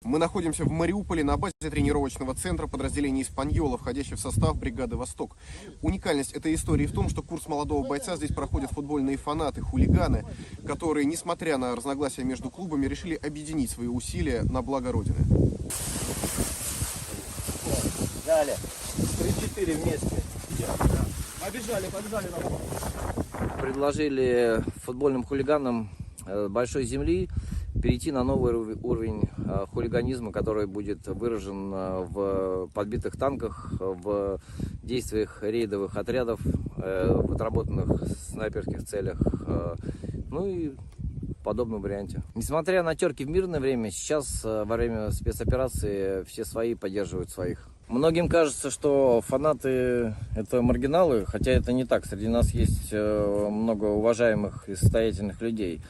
Мы находимся в Мариуполе на базе тренировочного центра подразделения «Испаньола», входящего в состав бригады «Восток». Уникальность этой истории в том, что курс молодого бойца здесь проходят футбольные фанаты, хулиганы, которые, несмотря на разногласия между клубами, решили объединить свои усилия на благо Родины. Далее. 3-4 вместе. Побежали. Предложили футбольным хулиганам большой земли перейти на новый уровень хулиганизма, который будет выражен в подбитых танках, в действиях рейдовых отрядов, в отработанных снайперских целях, ну и в подобном варианте. Несмотря на терки в мирное время, сейчас во время спецоперации все свои поддерживают своих. Многим кажется, что фанаты – это маргиналы, хотя это не так. Среди нас есть много уважаемых и состоятельных людей,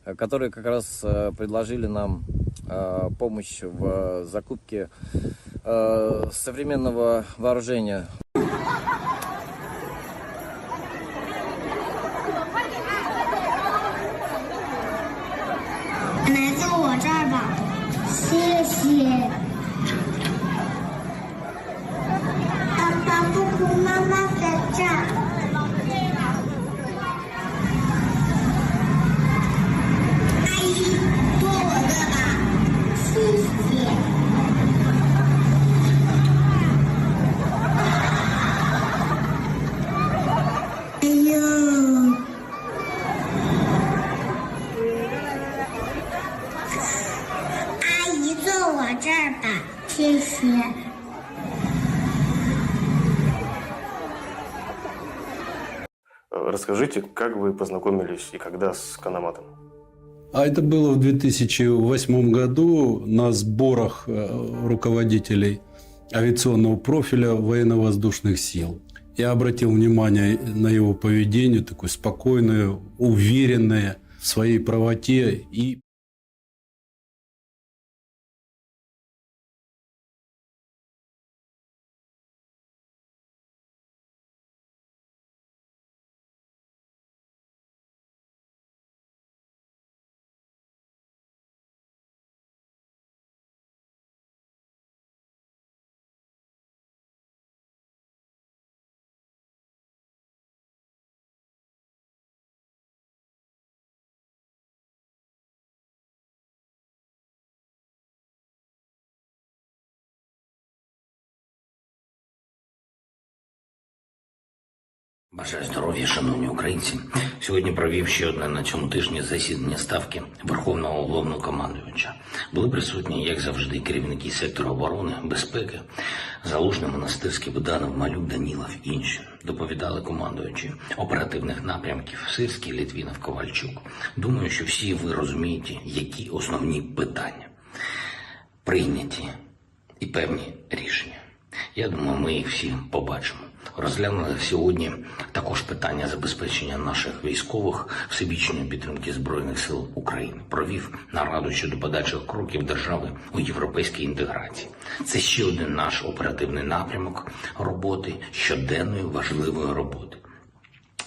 которые как раз предложили нам помощь в закупке современного вооружения. Расскажите, как вы познакомились и когда с Каноматом? А это было в 2008 году на сборах руководителей авиационного профиля военно-воздушных сил. Я обратил внимание на его поведение, такое спокойное, уверенное в своей правоте и Бажаю здоров'я, шановні українці. Сьогодні провів ще одне на цьому тижні засідання Ставки Верховного Головнокомандувача. Були присутні, як завжди, керівники сектору оборони, безпеки, Залужний, Монастирський, Буданов, Малюк, Данілов і інші. Доповідали командуючі оперативних напрямків Сирський, Літвінов, Ковальчук. Думаю, що всі ви розумієте, які основні питання прийняті і певні рішення. Я думаю, ми їх всі побачимо. Розглянули сьогодні також питання забезпечення наших військових всебічної підтримки Збройних сил України. Провів нараду щодо подальших кроків держави у європейській інтеграції. Це ще один наш оперативний напрямок роботи, щоденної важливої роботи.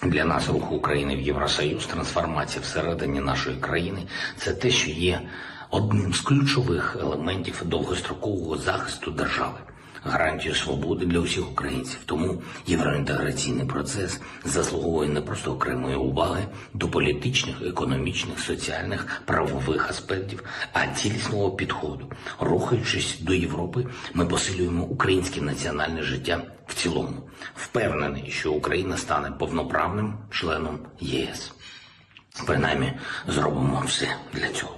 Для нас рух України в Євросоюз, трансформація всередині нашої країни – це те, що є одним з ключових елементів довгострокового захисту держави. Гарантію свободи для усіх українців. Тому євроінтеграційний процес заслуговує не просто окремої уваги до політичних, економічних, соціальних, правових аспектів, а цілісного підходу. Рухаючись до Європи, ми посилюємо українське національне життя в цілому. Впевнений, що Україна стане повноправним членом ЄС. Принаймні, зробимо все для цього.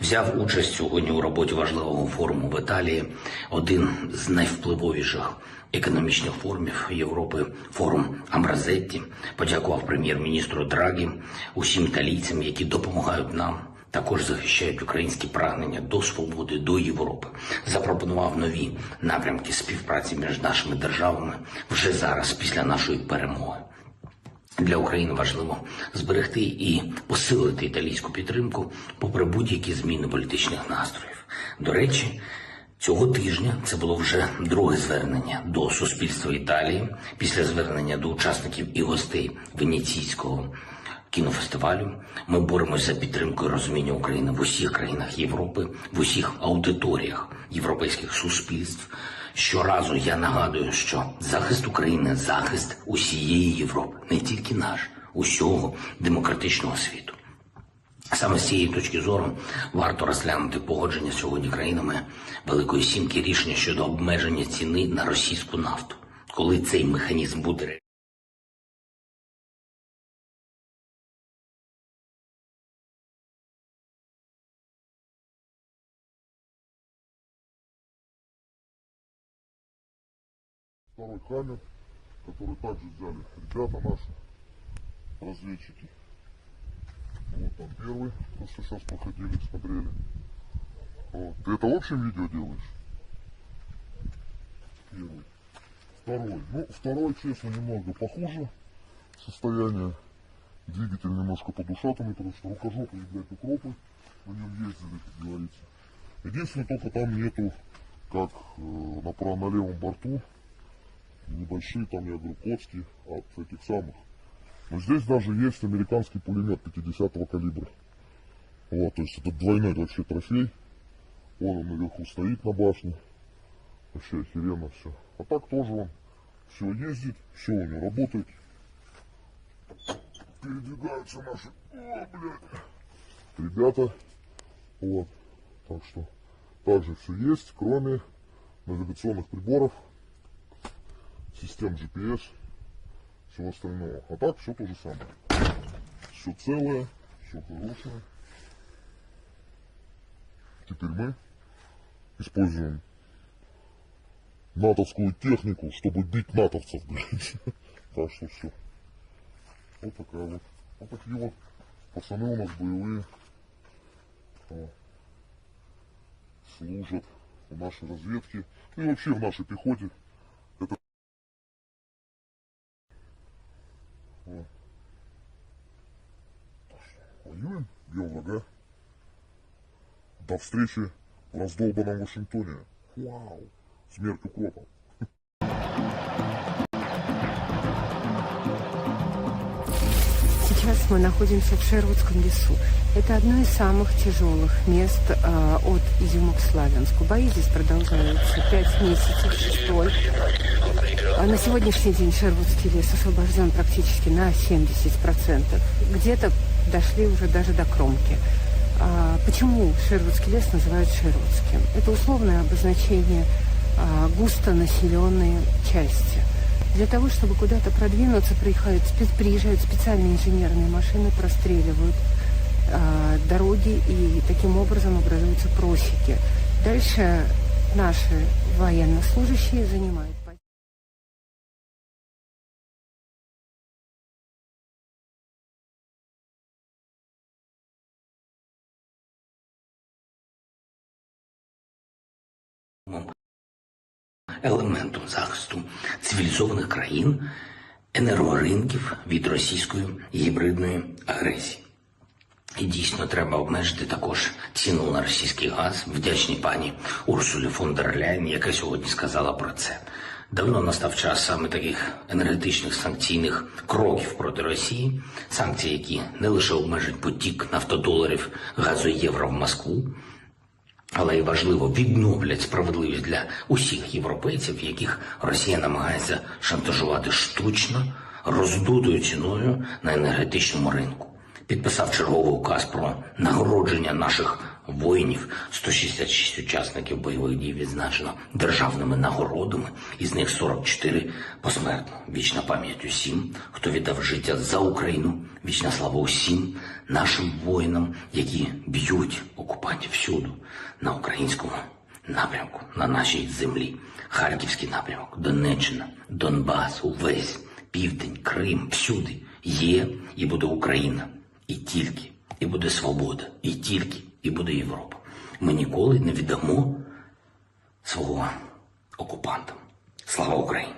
Взяв участь сьогодні у роботі важливого форуму в Італії, один з найвпливовіших економічних форумів Європи, форум Амбразетті. Подякував прем'єр-міністру Драгі, усім італійцям, які допомагають нам, також захищають українські прагнення до свободи, до Європи. Запропонував нові напрямки співпраці між нашими державами вже зараз, після нашої перемоги. Для України важливо зберегти і посилити італійську підтримку попри будь-які зміни політичних настроїв. До речі, цього тижня це було вже друге звернення до суспільства Італії після звернення до учасників і гостей Венеційського кінофестивалю. Ми боремось за підтримку і розуміння України в усіх країнах Європи, в усіх аудиторіях європейських суспільств. Щоразу я нагадую, що захист України – захист усієї Європи, не тільки наш, усього демократичного світу. Саме з цієї точки зору варто розглянути погодження сьогодні країнами Великої Сімки рішення щодо обмеження ціни на російську нафту. Коли цей механізм буде второй камер, который также взяли ребята наши, разведчики. Вот там первый, то, что сейчас проходили, смотрели. Вот. Ты это в общем видео делаешь? Первый. Второй. Ну, второй, честно, немного похуже состояние. Двигатель немножко подушатанный, потому что рукожопные, блядь, укропы на нем ездили, как говорится. Единственное, только там нету, как на левом борту, небольшие там, я говорю, коцки от этих самых. Но здесь даже есть американский пулемет 50-го калибра. Вот, то есть это двойной вообще трофей. Он наверху стоит на башне. Вообще охеренно все. А так тоже он все ездит, все у него работает. Передвигаются наши, ребята. Вот. Так что также все есть, кроме навигационных приборов, систем GPS, всего остального. А так все то же самое. Все целое, все хорошее. Теперь мы используем натовскую технику, чтобы бить натовцев, блядь. Так что все. Вот такая вот. Вот такие вот пацаны у нас боевые. Служат в нашей разведке. Ну и вообще в нашей пехоте. Это... Вот. Воюем, бьем врага. До встречи в раздолбанном Вашингтоне. Вау! Смерть укропом. Сейчас мы находимся в Шервудском лесу. Это одно из самых тяжелых мест от Изюма к Славянску. Бои здесь продолжаются 5 месяцев, 6-й. На сегодняшний день Шервудский лес освобожден практически на 70%. Где-то дошли уже даже до кромки. Почему Шервудский лес называют Шервудским? Это условное обозначение густонаселенные части. Для того, чтобы куда-то продвинуться, приезжают специальные инженерные машины, простреливают дороги, и таким образом образуются просеки. Дальше наши военнослужащие занимают позиции. Елементом захисту цивілізованих країн, енергоринків від російської гібридної агресії. І дійсно треба обмежити також ціну на російський газ. Вдячні пані Урсулі фон дер Ляєн, яка сьогодні сказала про це. Давно настав час саме таких енергетичних санкційних кроків проти Росії. Санкції, які не лише обмежать потік нафтодоларів, газу і євро в Москву, але й важливо, відновлять справедливість для усіх європейців, яких Росія намагається шантажувати штучно, роздутою ціною на енергетичному ринку. Підписав черговий указ про нагородження наших воїнів. 166 учасників бойових дій відзначено державними нагородами, із них 44 посмертно. Вічна пам'ять усім, хто віддав життя за Україну. Вічна слава усім нашим воїнам, які б'ють окупантів всюду, на українському напрямку, на нашій землі. Харківський напрямок, Донеччина, Донбас, увесь південь, Крим, всюди є і буде Україна. І тільки, і буде свобода, і тільки, і буде Європа. Ми ніколи не віддамо свого окупантам. Слава Україні!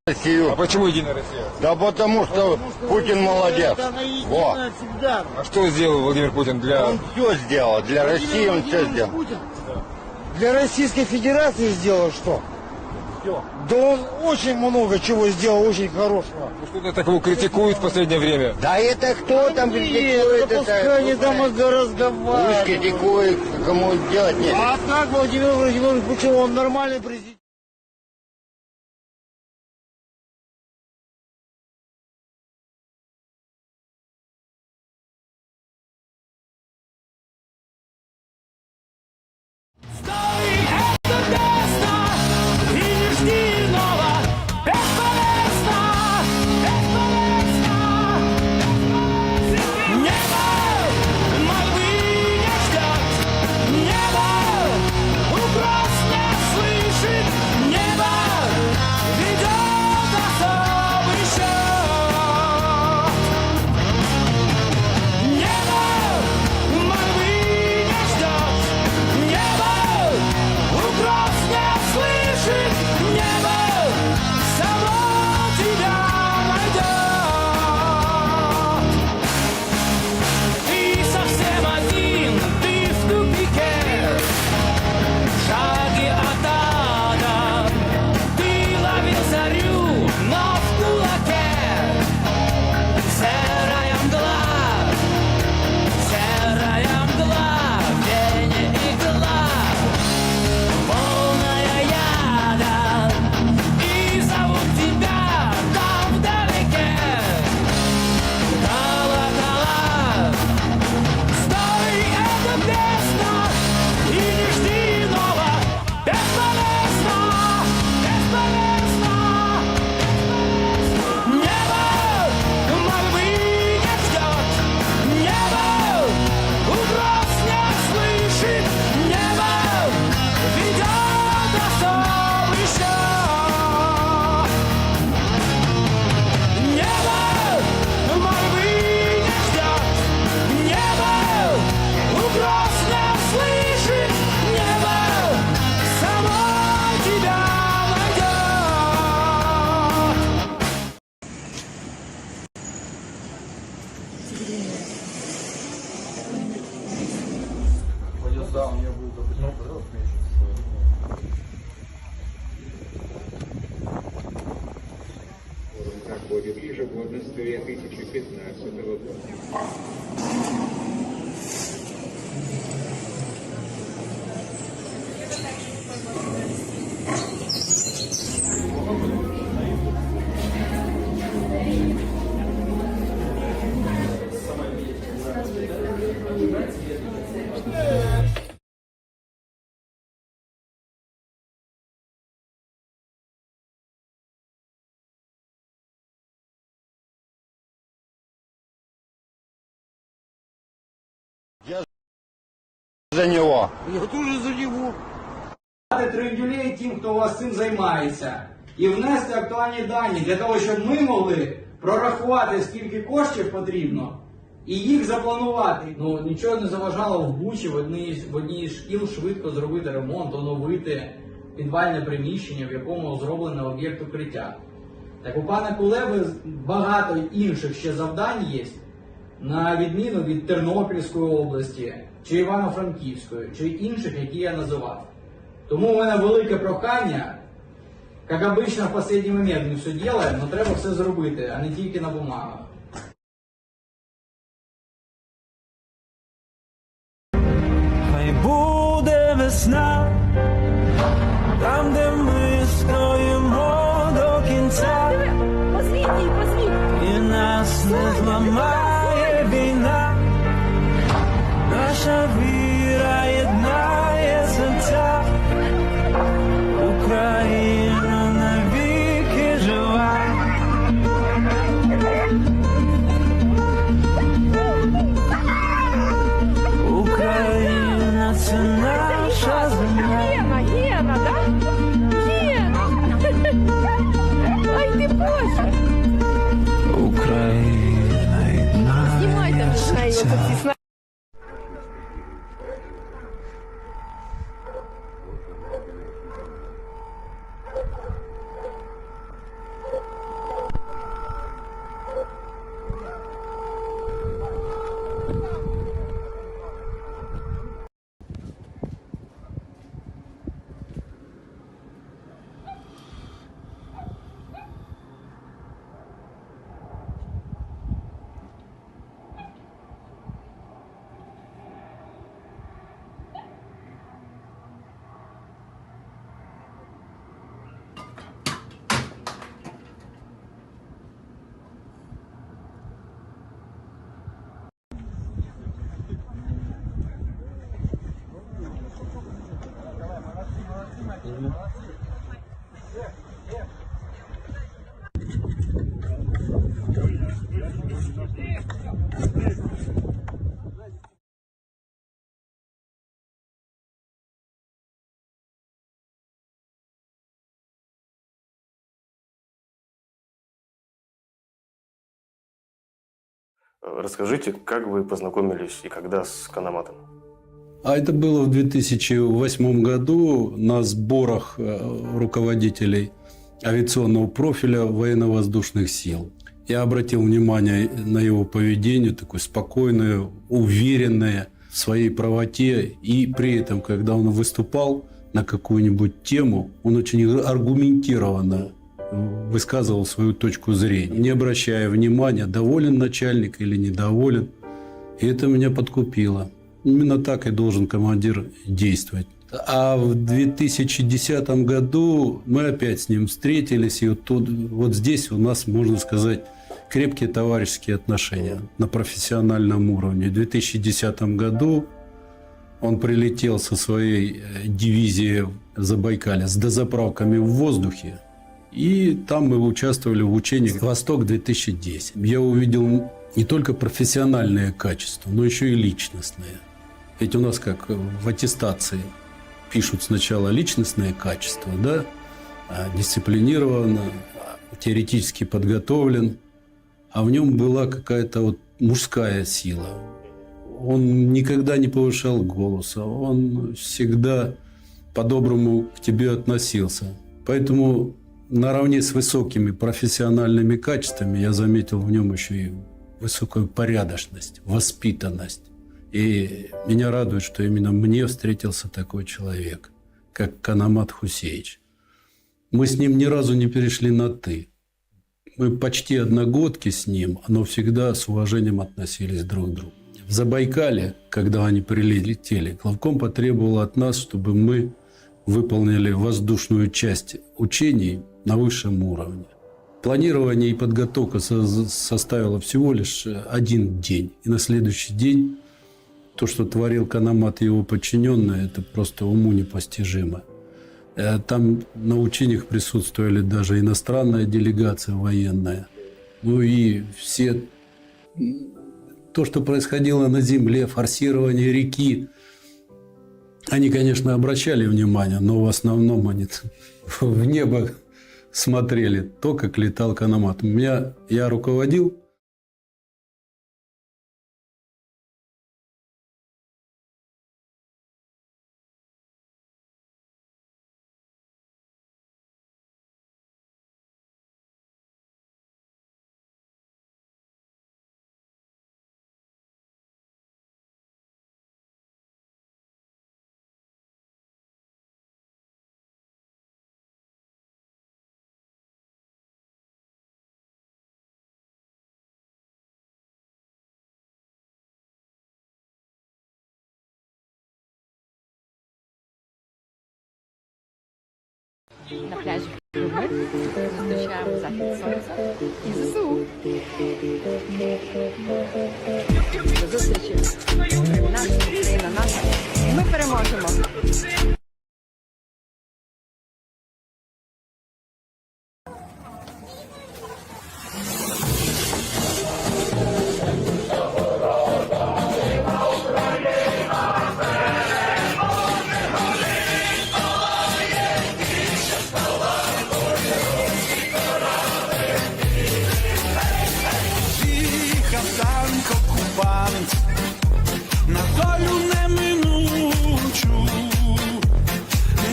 Россию. А почему Единая Россия? Да потому что Путин молодец. Во. А что сделал Владимир Путин для... Он все сделал. Для России он все сделал. Да. Для Российской Федерации сделал что? Да он очень много чего сделал, очень хорошего. Что-то так его критикуют в последнее время. Да это кто там критикует? Пускай они там разговаривают. Пусть критикует, кому делать нет. А так Владимир Владимирович, почему он нормальный президент? ближе в область 2015 года. Я за него. Я тоже за него. Трендюлей тим, хто у вас цим займається, і внести актуальні дані для того, щоб ми могли прорахувати, скільки коштів потрібно, і їх запланувати. Ну, нічого не заважало в Бучі в одній із шкіл швидко зробити ремонт, оновити підвальне приміщення, в якому зроблено об'єкт укриття. Так у пана Кулеби багато інших ще завдань є, на відміну від Тернопільської області, чи Івано-Франківської, чи інших, які я називав. Тому у мене велике прохання, як обично в останній момент ми все робимо, але треба все зробити, а не тільки на бумагах. Хай буде весна, там, де ми стоїмо до кінця, і нас не зламає війна, наша віра єднає серця, Україна навіки жива. Україна — це наша земля. Гена, да? Гена! Ай ти Боже! Україна єднає Знімайте серця. Расскажите, как вы познакомились и когда с Канаматом? А это было в 2008 году на сборах руководителей авиационного профиля военно-воздушных сил. Я обратил внимание на его поведение, такое спокойное, уверенное в своей правоте. И при этом, когда он выступал на какую-нибудь тему, он очень аргументированно высказывал свою точку зрения, не обращая внимания, доволен начальник или недоволен. И это меня подкупило. Именно так и должен командир действовать. А в 2010 году мы опять с ним встретились, и вот здесь у нас, можно сказать, крепкие товарищеские отношения на профессиональном уровне. В 2010 году он прилетел со своей дивизией в Забайкале с дозаправками в воздухе. И там мы участвовали в учениях «Восток-2010». Я увидел не только профессиональные качества, но еще и личностные. Ведь у нас, как в аттестации, пишут сначала личностные качества, да? Дисциплинирован, теоретически подготовлен. А в нем была какая-то вот мужская сила. Он никогда не повышал голоса, он всегда по-доброму к тебе относился. Поэтому наравне с высокими профессиональными качествами я заметил в нем еще и высокую порядочность, воспитанность. И меня радует, что именно мне встретился такой человек, как Канамат Хусеевич. Мы с ним ни разу не перешли на «ты». Мы почти одногодки с ним, но всегда с уважением относились друг к другу. В Забайкале, когда они прилетели, главком потребовал от нас, чтобы мы выполнили воздушную часть учений на высшем уровне. Планирование и подготовка составило всего лишь 1 день. И на следующий день то, что творил Канамат и его подчиненные, это просто уму непостижимо. Там на учениях присутствовали даже иностранная делегация военная. Ну и все... То, что происходило на земле, форсирование реки, они, конечно, обращали внимание, но в основном они в небо смотрели, то, как летал Канамат. Я руководил. На пляжі Криви зустрічаємо захід сонця і ЗСУ. До зустрічі. Крим наш, Україна наша. І ми переможемо. На долю неминучу,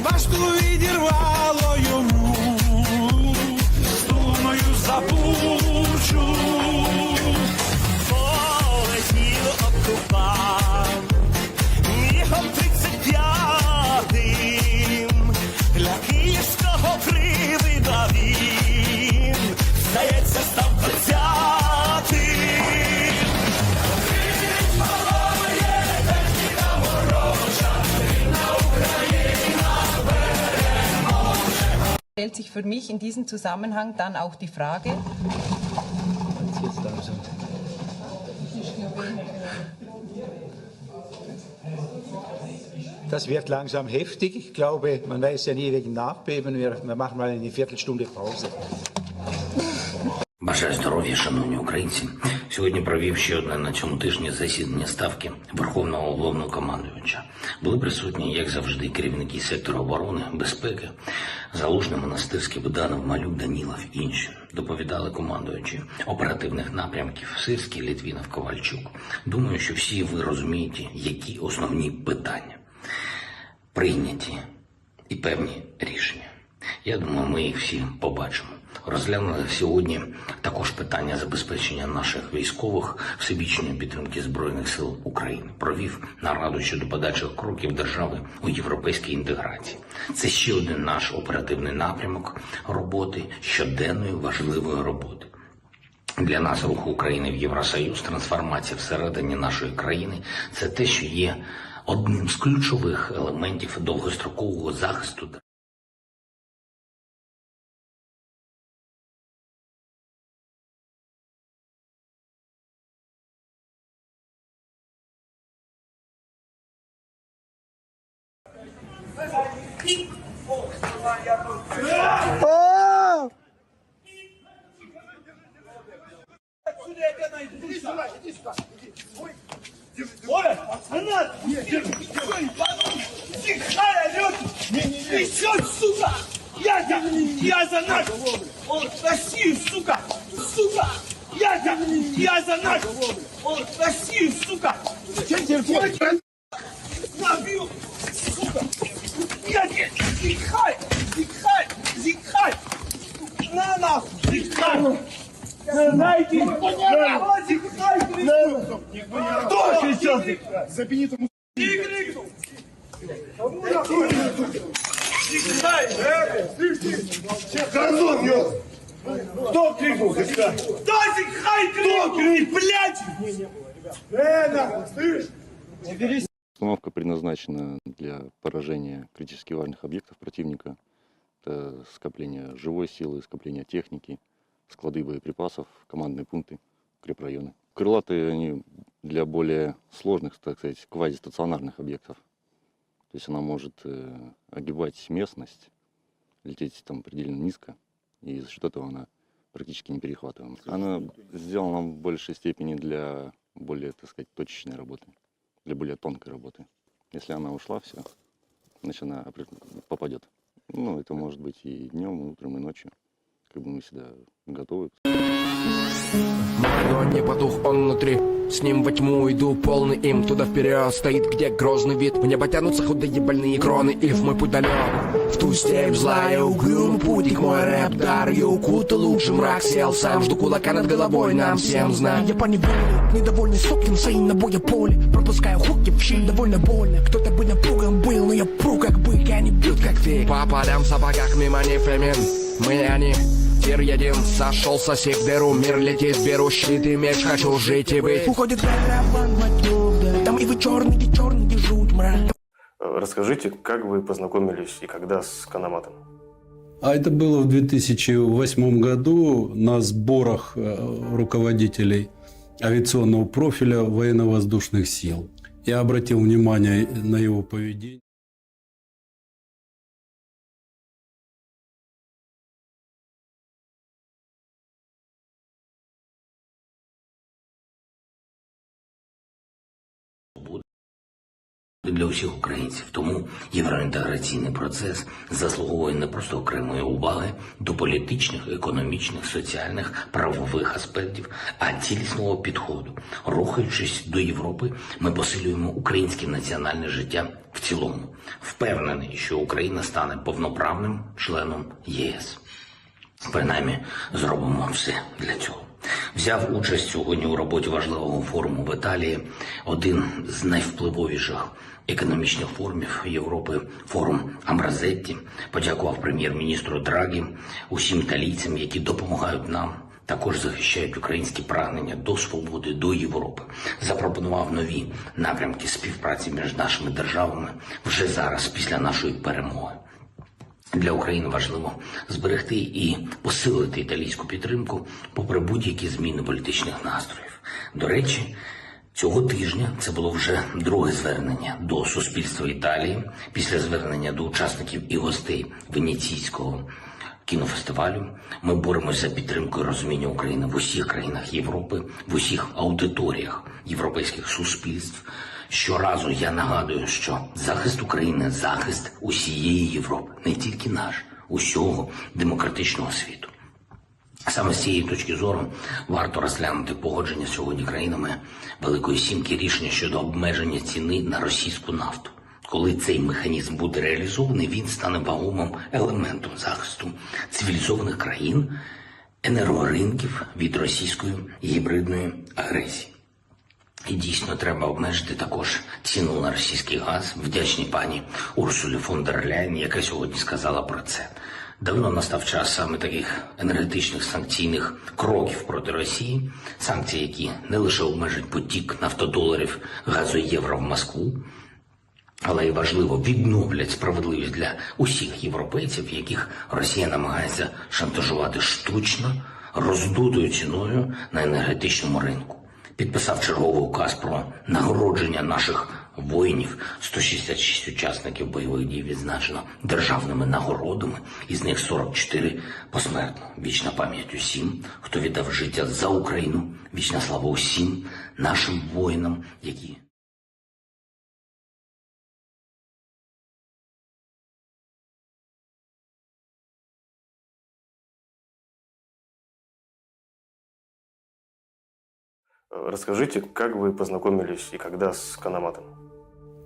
башту відірвало йому, струною запучу. Полетів окупант, мігом 35-м, для київського привида він, здається, став 20-м. Stellt sich für mich in diesem Zusammenhang dann auch die Frage, Das wird langsam heftig. Ich glaube, man weiß ja nie wegen Nachbeben. Wir machen mal eine Viertelstunde Pause. Бажаю здоров'я, шановні українці. Сьогодні провів ще одне на цьому тижні засідання Ставки Верховного Головнокомандувача. Були присутні, як завжди, керівники сектору оборони, безпеки, Залужний, Монастирський, Буданов, Малюк, Данілов і інші. Доповідали командуючі оперативних напрямків Сирський, Літвінов, Ковальчук. Думаю, що всі ви розумієте, які основні питання прийняті і певні рішення. Я думаю, ми їх всі побачимо. Розглянули сьогодні також питання забезпечення наших військових всебічної підтримки Збройних сил України. Провів нараду щодо подальших кроків держави у європейській інтеграції. Це ще один наш оперативний напрямок роботи, щоденної важливої роботи. Для нас рух України в Євросоюз, трансформація всередині нашої країни – це те, що є одним з ключових елементів довгострокового захисту. Я за наш! Россию, сука! Сука! Я за наш! Россию, сука! Набил! Сука! Зикхай! На нахуй! Зикхай! Знаете, зикхай! Кто сейчас зикхай? Запини тому! Не крикнул! Зикхай! Газон нес! Кто крикнул зикхай? Кто зикхай крикнул? Блядь! Нахуй, слышь? Установка предназначена для поражения критически важных объектов противника. Это скопление живой силы, скопление техники, склады боеприпасов, командные пункты, укрепрайоны. Крылатые они для более сложных, так сказать, квазистационарных объектов. То есть она может огибать местность, лететь там предельно низко, и за счет этого она практически не перехватываема. Она сделана в большей степени для более, так сказать, точечной работы, для более тонкой работы. Если она ушла, все, значит она попадет. Ну, это может быть и днем, и утром, и ночью. Как бы мы всегда готовы. Мой огонь не потух, он внутри. С ним во тьму иду, полный им. Туда вперед стоит, где грозный вид. В небо тянутся худые больные кроны. И в мой путь далек, в ту степь злая, угрюмый путник. Мой рэп дар, я укутал лучше мрак. Сел сам, жду кулака над головой, нам всем знать. Я поневоле, недовольный сокин, стоим на боя поле. Пропускаю хуки в щель, довольно больно. Кто-то бы напуган был, но я пру как бык, и они бьют как ты. По полям в сапогах мимо не фемен. Мы они, тир един, сошелся сик дыру. Мир летит, беру щит и меч, хочу жить и быть. Уходит караван матёрда, там и вы черный жуть, мрак. Расскажите, как вы познакомились и когда с Канаматом? А это было в 2008 году на сборах руководителей авиационного профиля военно-воздушных сил. Я обратил внимание на его поведение. Для усіх українців. Тому євроінтеграційний процес заслуговує не просто окремої уваги до політичних, економічних, соціальних, правових аспектів, а цілісного підходу. Рухаючись до Європи, ми посилюємо українське національне життя в цілому. Впевнений, що Україна стане повноправним членом ЄС. Принаймні, зробимо все для цього. Взяв участь сьогодні у роботі важливого форуму в Італії, один з найвпливовіших економічних форумів Європи, форум Амбразетті. Подякував прем'єр-міністру Драгі, усім італійцям, які допомагають нам, також захищають українські прагнення до свободи, до Європи. Запропонував нові напрямки співпраці між нашими державами вже зараз, після нашої перемоги. Для України важливо зберегти і посилити італійську підтримку попри будь-які зміни політичних настроїв. До речі, Цього тижня це було вже друге звернення до суспільства Італії після звернення до учасників і гостей Венеційського кінофестивалю. Ми боремося за підтримку і розуміння України в усіх країнах Європи, в усіх аудиторіях європейських суспільств. Щоразу я нагадую, що захист України – захист усієї Європи, не тільки наш, усього демократичного світу. Саме з цієї точки зору варто розглянути погодження сьогодні країнами Великої Сімки рішення щодо обмеження ціни на російську нафту. Коли цей механізм буде реалізований, він стане вагомим елементом захисту цивілізованих країн, енергоринків від російської гібридної агресії. І дійсно треба обмежити також ціну на російський газ. Вдячні пані Урсулі фон дер Ляєн, яка сьогодні сказала про це. Давно настав час саме таких енергетичних санкційних кроків проти Росії. Санкції, які не лише обмежать потік нафтодоларів, газу і євро в Москву, але й важливо відновлять справедливість для усіх європейців, яких Росія намагається шантажувати штучно, роздутою ціною на енергетичному ринку. Підписав черговий указ про нагородження наших воїнів. 166 учасників бойових дій відзначено державними нагородами, із них 44 посмертно. Вічна пам'ять усім, хто віддав життя за Україну. Вічна слава усім нашим воїнам, які... Расскажите, как вы познакомились и когда с Канаматом?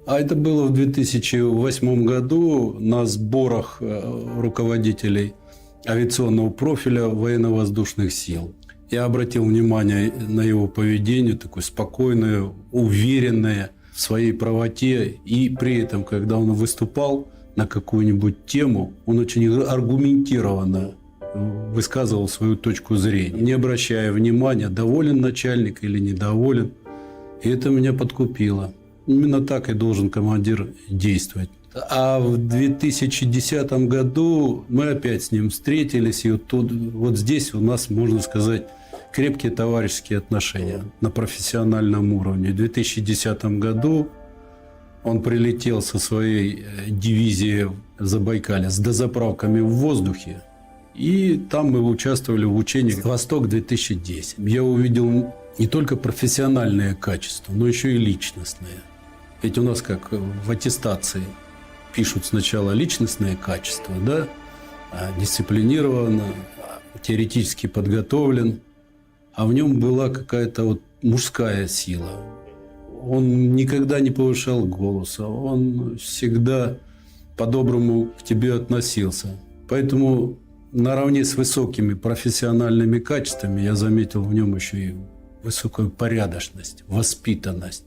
А это было в 2008 году на сборах руководителей авиационного профиля военно-воздушных сил. Я обратил внимание на его поведение, такое спокойное, уверенное в своей правоте. И при этом, когда он выступал на какую-нибудь тему, он очень аргументированно высказывал свою точку зрения, не обращая внимания, доволен начальник или недоволен. И это меня подкупило. Именно так и должен командир действовать. А в 2010 году мы опять с ним встретились, и вот здесь у нас, можно сказать, крепкие товарищеские отношения на профессиональном уровне. В 2010 году он прилетел со своей дивизией в Забайкале с дозаправками в воздухе. И там мы участвовали в учениях «Восток-2010». Я увидел не только профессиональные качества, но еще и личностные. Ведь у нас, как в аттестации, пишут сначала личностные качества, да? Дисциплинирован, теоретически подготовлен. А в нем была какая-то вот мужская сила. Он никогда не повышал голоса, он всегда по-доброму к тебе относился. Поэтому наравне с высокими профессиональными качествами я заметил в нем еще и высокую порядочность, воспитанность.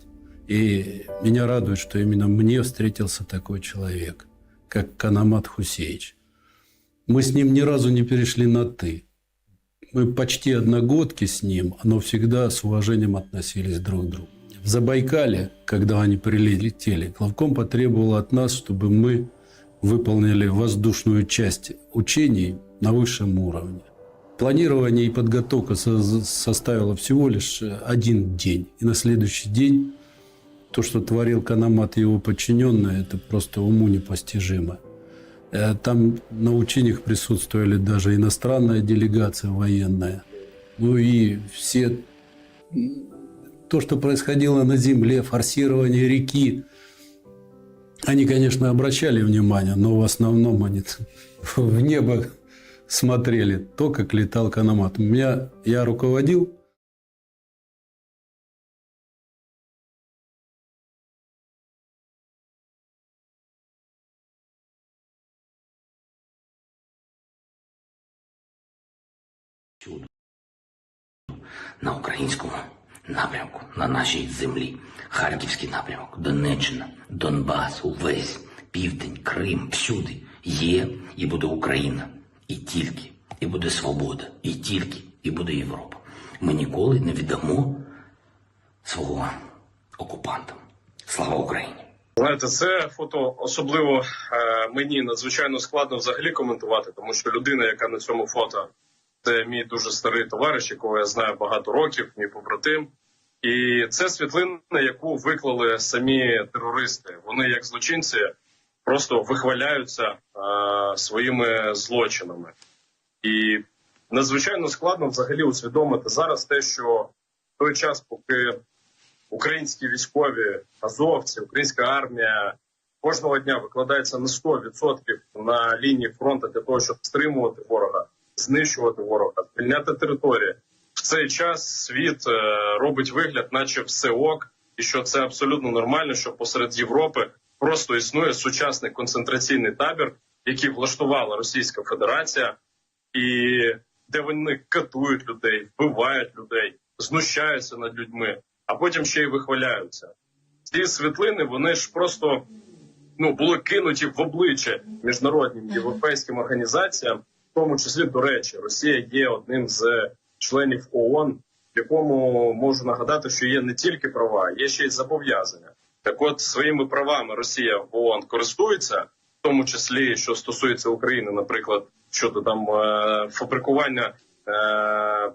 И меня радует, что именно мне встретился такой человек, как Канамат Хусеевич. Мы с ним ни разу не перешли на «ты». Мы почти одногодки с ним, но всегда с уважением относились друг к другу. В Забайкале, когда они прилетели, главком потребовал от нас, чтобы мы выполнили воздушную часть учений на высшем уровне. Планирование и подготовка составило всего лишь 1 день. И на следующий день то, что творил Канамат и его подчиненные, это просто уму непостижимо. Там на учениях присутствовали даже иностранная делегация военная. Ну и все... То, что происходило на земле, форсирование реки, они, конечно, обращали внимание, но в основном они в небо смотрели, то, как летал Канамат. Я руководил. На українському напрямку, на нашій землі. Харківський напрямок, Донеччина, Донбас, увесь, Південь, Крим, всюди є і буде Україна. І тільки, і буде свобода. І тільки, і буде Європа. Ми ніколи не віддамо свого окупантам. Слава Україні! Знаєте, це фото особливо мені надзвичайно складно взагалі коментувати, тому що людина, яка на цьому фото, це мій дуже старий товариш, якого я знаю багато років, мій побратим. І це світлина, яку виклали самі терористи. Вони, як злочинці, просто вихваляються своїми злочинами. І надзвичайно складно взагалі усвідомити зараз те, що в той час, поки українські військові, азовці, українська армія кожного дня викладається на 100% на лінії фронту для того, щоб стримувати ворога, знищувати ворога, звільняти території. В цей час світ робить вигляд, наче все ок, і що це абсолютно нормально, що посеред Європи просто існує сучасний концентраційний табір, який влаштувала Російська Федерація, і де вони катують людей, вбивають людей, знущаються над людьми, а потім ще й вихваляються. Ці світлини, вони ж просто були кинуті в обличчя міжнародним європейським організаціям, в тому числі, до речі, Росія є одним з членів ООН, в якому можу нагадати, що є не тільки права, є ще й зобов'язання. Так от, своїми правами Росія в ООН користується, в тому числі, що стосується України, наприклад, щодо там фабрикування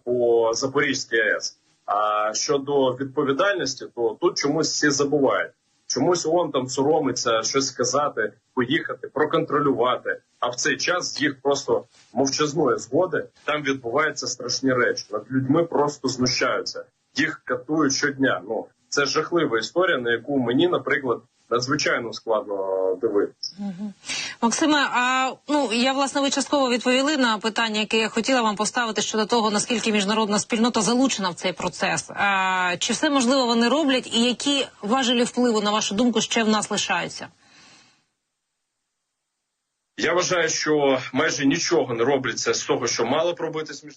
по Запорізькій АЕС. А щодо відповідальності, то тут чомусь всі забувають. Чомусь ООН там соромиться щось сказати, поїхати, проконтролювати. А в цей час з їх просто мовчазної згоди там відбуваються страшні речі. Над людьми просто знущаються. Їх катують щодня. Це жахлива історія, на яку мені, наприклад, надзвичайно складно дивитися. Максиме, я, власне, ви частково відповіли на питання, яке я хотіла вам поставити щодо того, наскільки міжнародна спільнота залучена в цей процес. Чи все можливо вони роблять і які важелі впливу, на вашу думку, ще в нас лишаються? Я вважаю, що майже нічого не робиться з того, що мало б робитись між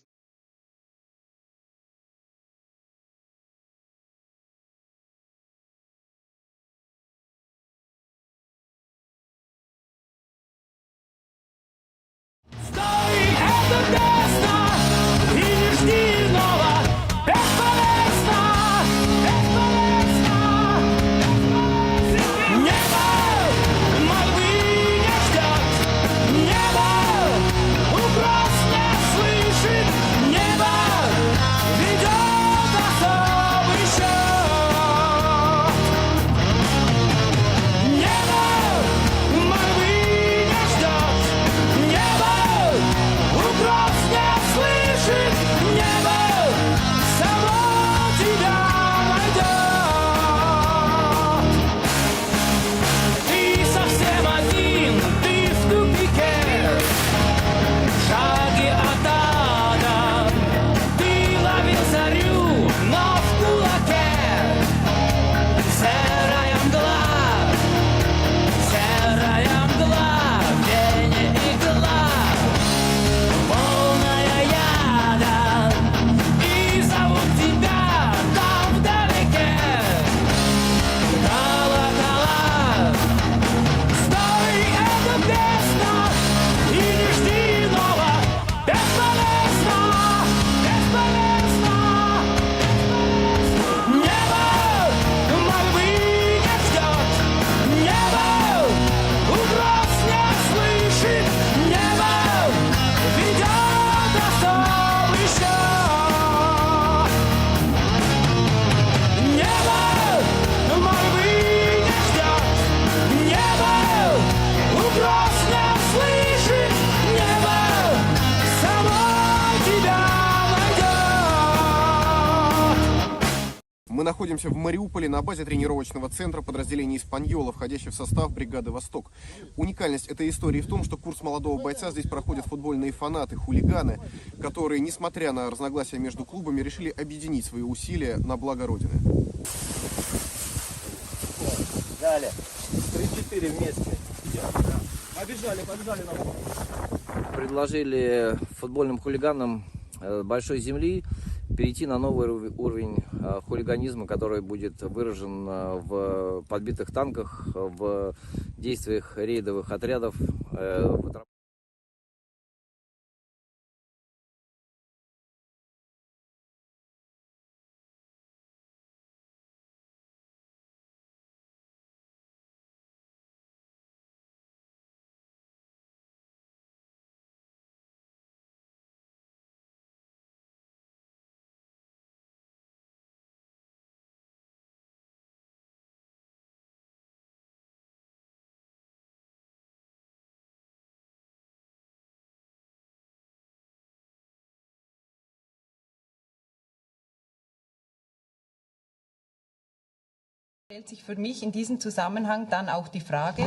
Мы находимся в Мариуполе на базе тренировочного центра подразделения «Испаньола», входящего в состав бригады «Восток». Уникальность этой истории в том, что курс молодого бойца здесь проходят футбольные фанаты, хулиганы, которые, несмотря на разногласия между клубами, решили объединить свои усилия на благо Родины. Далее. 3-4 вместе. Побежали на Предложили футбольным хулиганам большой земли перейти на новый уровень хулиганизма, который будет выражен в подбитых танках, в действиях рейдовых отрядов, Stellt sich für mich in diesem Zusammenhang dann auch die Frage,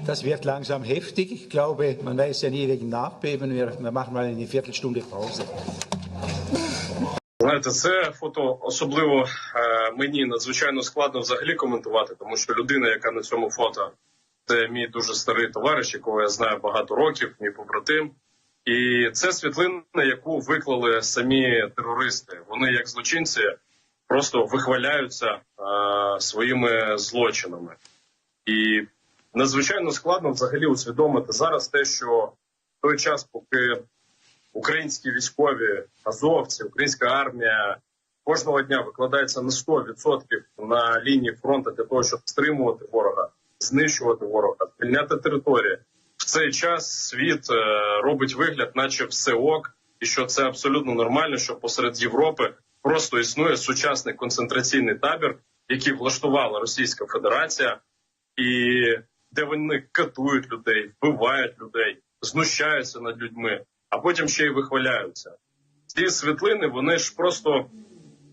Das wird langsam heftig. Ich glaube, man weiß ja nie wegen Nachbeben. Wir machen mal eine Viertelstunde Pause. Знаєте, це фото особливо мені надзвичайно складно взагалі коментувати, тому що людина, яка на цьому фото, це мій дуже старий товариш, якого я знаю багато років, мій побратим. І це світлина, яку виклали самі терористи. Вони, як злочинці, просто вихваляються своїми злочинами. І надзвичайно складно взагалі усвідомити зараз те, що в той час, поки українські військові, азовці, українська армія кожного дня викладається на 100% на лінії фронту для того, щоб стримувати ворога, знищувати ворога, звільняти території. В цей час світ робить вигляд, наче все ок, і що це абсолютно нормально, що посеред Європи просто існує сучасний концентраційний табір, який влаштувала Російська Федерація, і де вони катують людей, вбивають людей, знущаються над людьми, а потім ще й вихваляються. Ці світлини, вони ж просто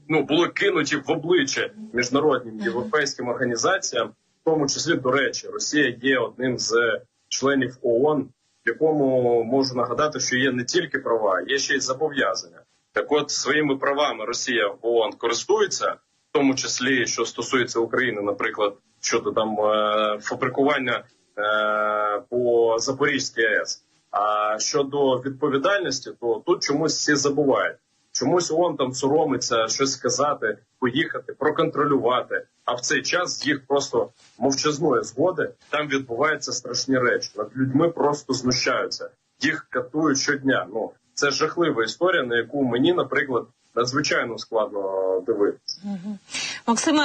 були кинуті в обличчя міжнародним європейським організаціям, в тому числі, до речі, Росія є одним з членів ООН, в якому можу нагадати, що є не тільки права, є ще й зобов'язання. Так от, своїми правами Росія в ООН користується, в тому числі, що стосується України, наприклад, щодо там фабрикування по Запорізькій АЕС. А щодо відповідальності, то тут чомусь всі забувають. Чомусь ООН там соромиться щось сказати, поїхати, проконтролювати. А в цей час з їх просто мовчазної згоди там відбуваються страшні речі. Над людьми просто знущаються. Їх катують щодня. Це жахлива історія, на яку мені, наприклад, надзвичайно складно дивитися. Максиме,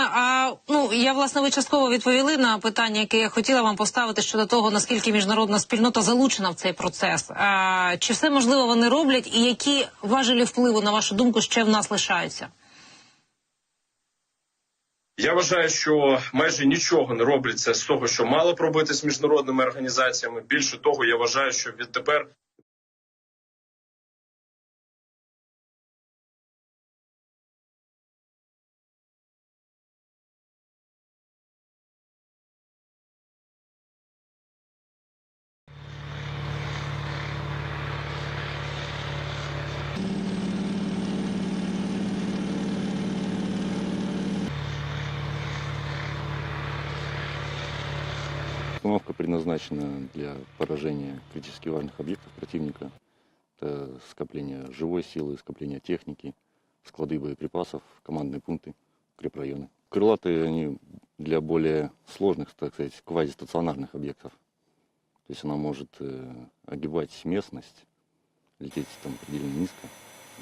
я, власне, ви частково відповіли на питання, яке я хотіла вам поставити щодо того, наскільки міжнародна спільнота залучена в цей процес. Чи все можливо вони роблять і які важелі впливу, на вашу думку, ще в нас лишаються? Я вважаю, що майже нічого не робиться з того, що мало б робити з міжнародними організаціями. Більше того, я вважаю, що відтепер Установка предназначена для поражения критически важных объектов противника. Это скопление живой силы, скопление техники, склады боеприпасов, командные пункты, укрепрайоны. Крылатые они для более сложных, так сказать, квазистационарных объектов. То есть она может огибать местность, лететь там предельно низко,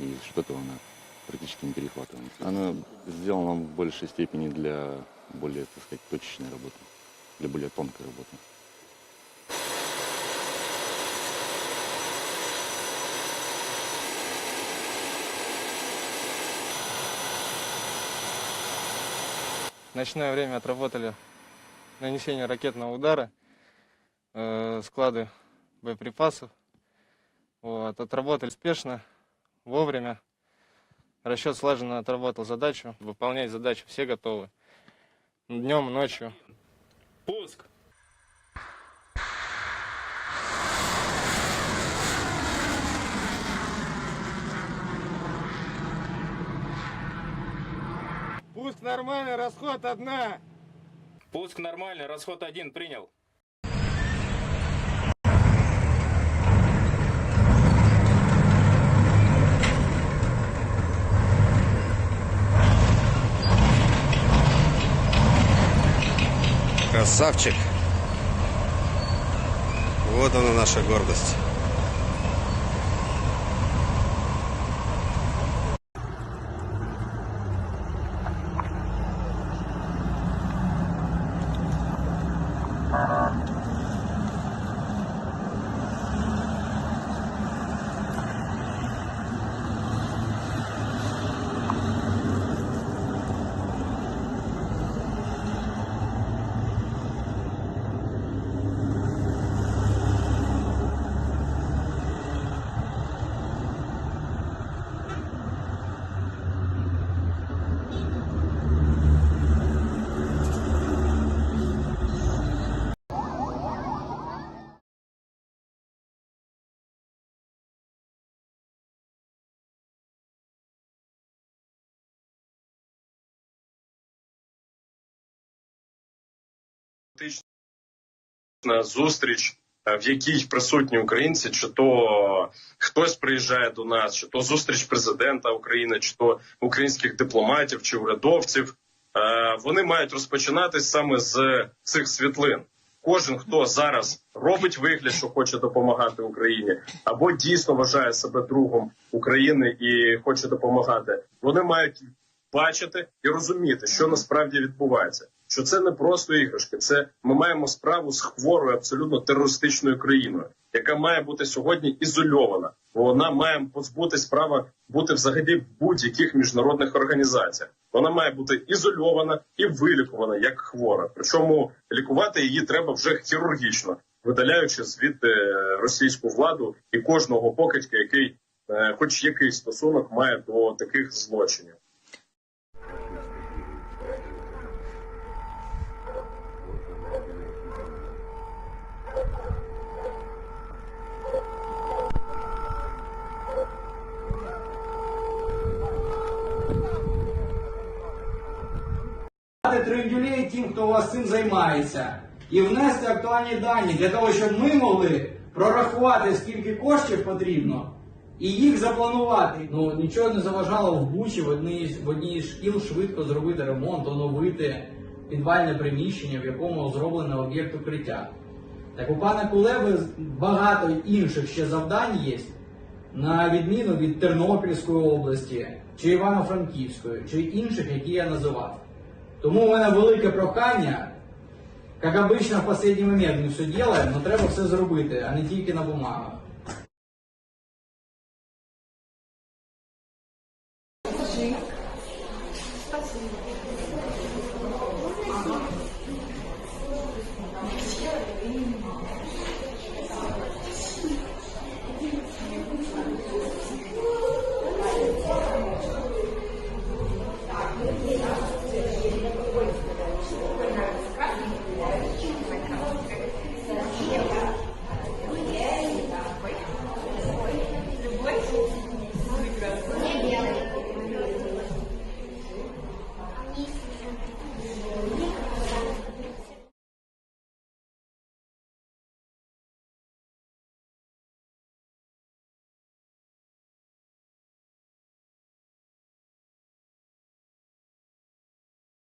и за счет этого она практически не перехватывается. Она сделана в большей степени для более, так сказать, точечной работы, для более тонкой работы. В ночное время отработали нанесение ракетного удара, склады боеприпасов. Отработали успешно, вовремя. Расчет слаженно отработал задачу. Выполнять задачу все готовы. Днем, ночью. Пуск! Пуск нормальный, расход 1. Пуск нормальный, расход 1, принял. Красавчик. Вот она, наша гордость. Зустріч, в якій присутні українці, чи то хтось приїжджає до нас, чи то зустріч президента України, чи то українських дипломатів, чи урядовців, вони мають розпочинатись саме з цих світлин. Кожен, хто зараз робить вигляд, що хоче допомагати Україні, або дійсно вважає себе другом України і хоче допомагати, вони мають бачити і розуміти, що насправді відбувається. Що це не просто іграшки, це ми маємо справу з хворою, абсолютно терористичною країною, яка має бути сьогодні ізольована. Вона має позбутись права бути взагалі в будь-яких міжнародних організаціях. Вона має бути ізольована і вилікувана як хвора. Причому лікувати її треба вже хірургічно, видаляючи звідти російську владу і кожного покидька, який хоч якийсь стосунок має до таких злочинів. Трендюлей тим, хто у вас цим займається, і внести актуальні дані для того, щоб ми могли прорахувати, скільки коштів потрібно, і їх запланувати. Ну, нічого не заважало в Бучі в одній з шкіл швидко зробити ремонт, оновити підвальне приміщення, в якому зроблено об'єкт укриття. Так у пана Кулеби багато інших ще завдань є, на відміну від Тернопільської області, чи Івано-Франківської, чи інших, які я називав. Тому у мене велике прохання, як обычно в останній момент ми все робимо, але треба все зробити, а не тільки на бумагах.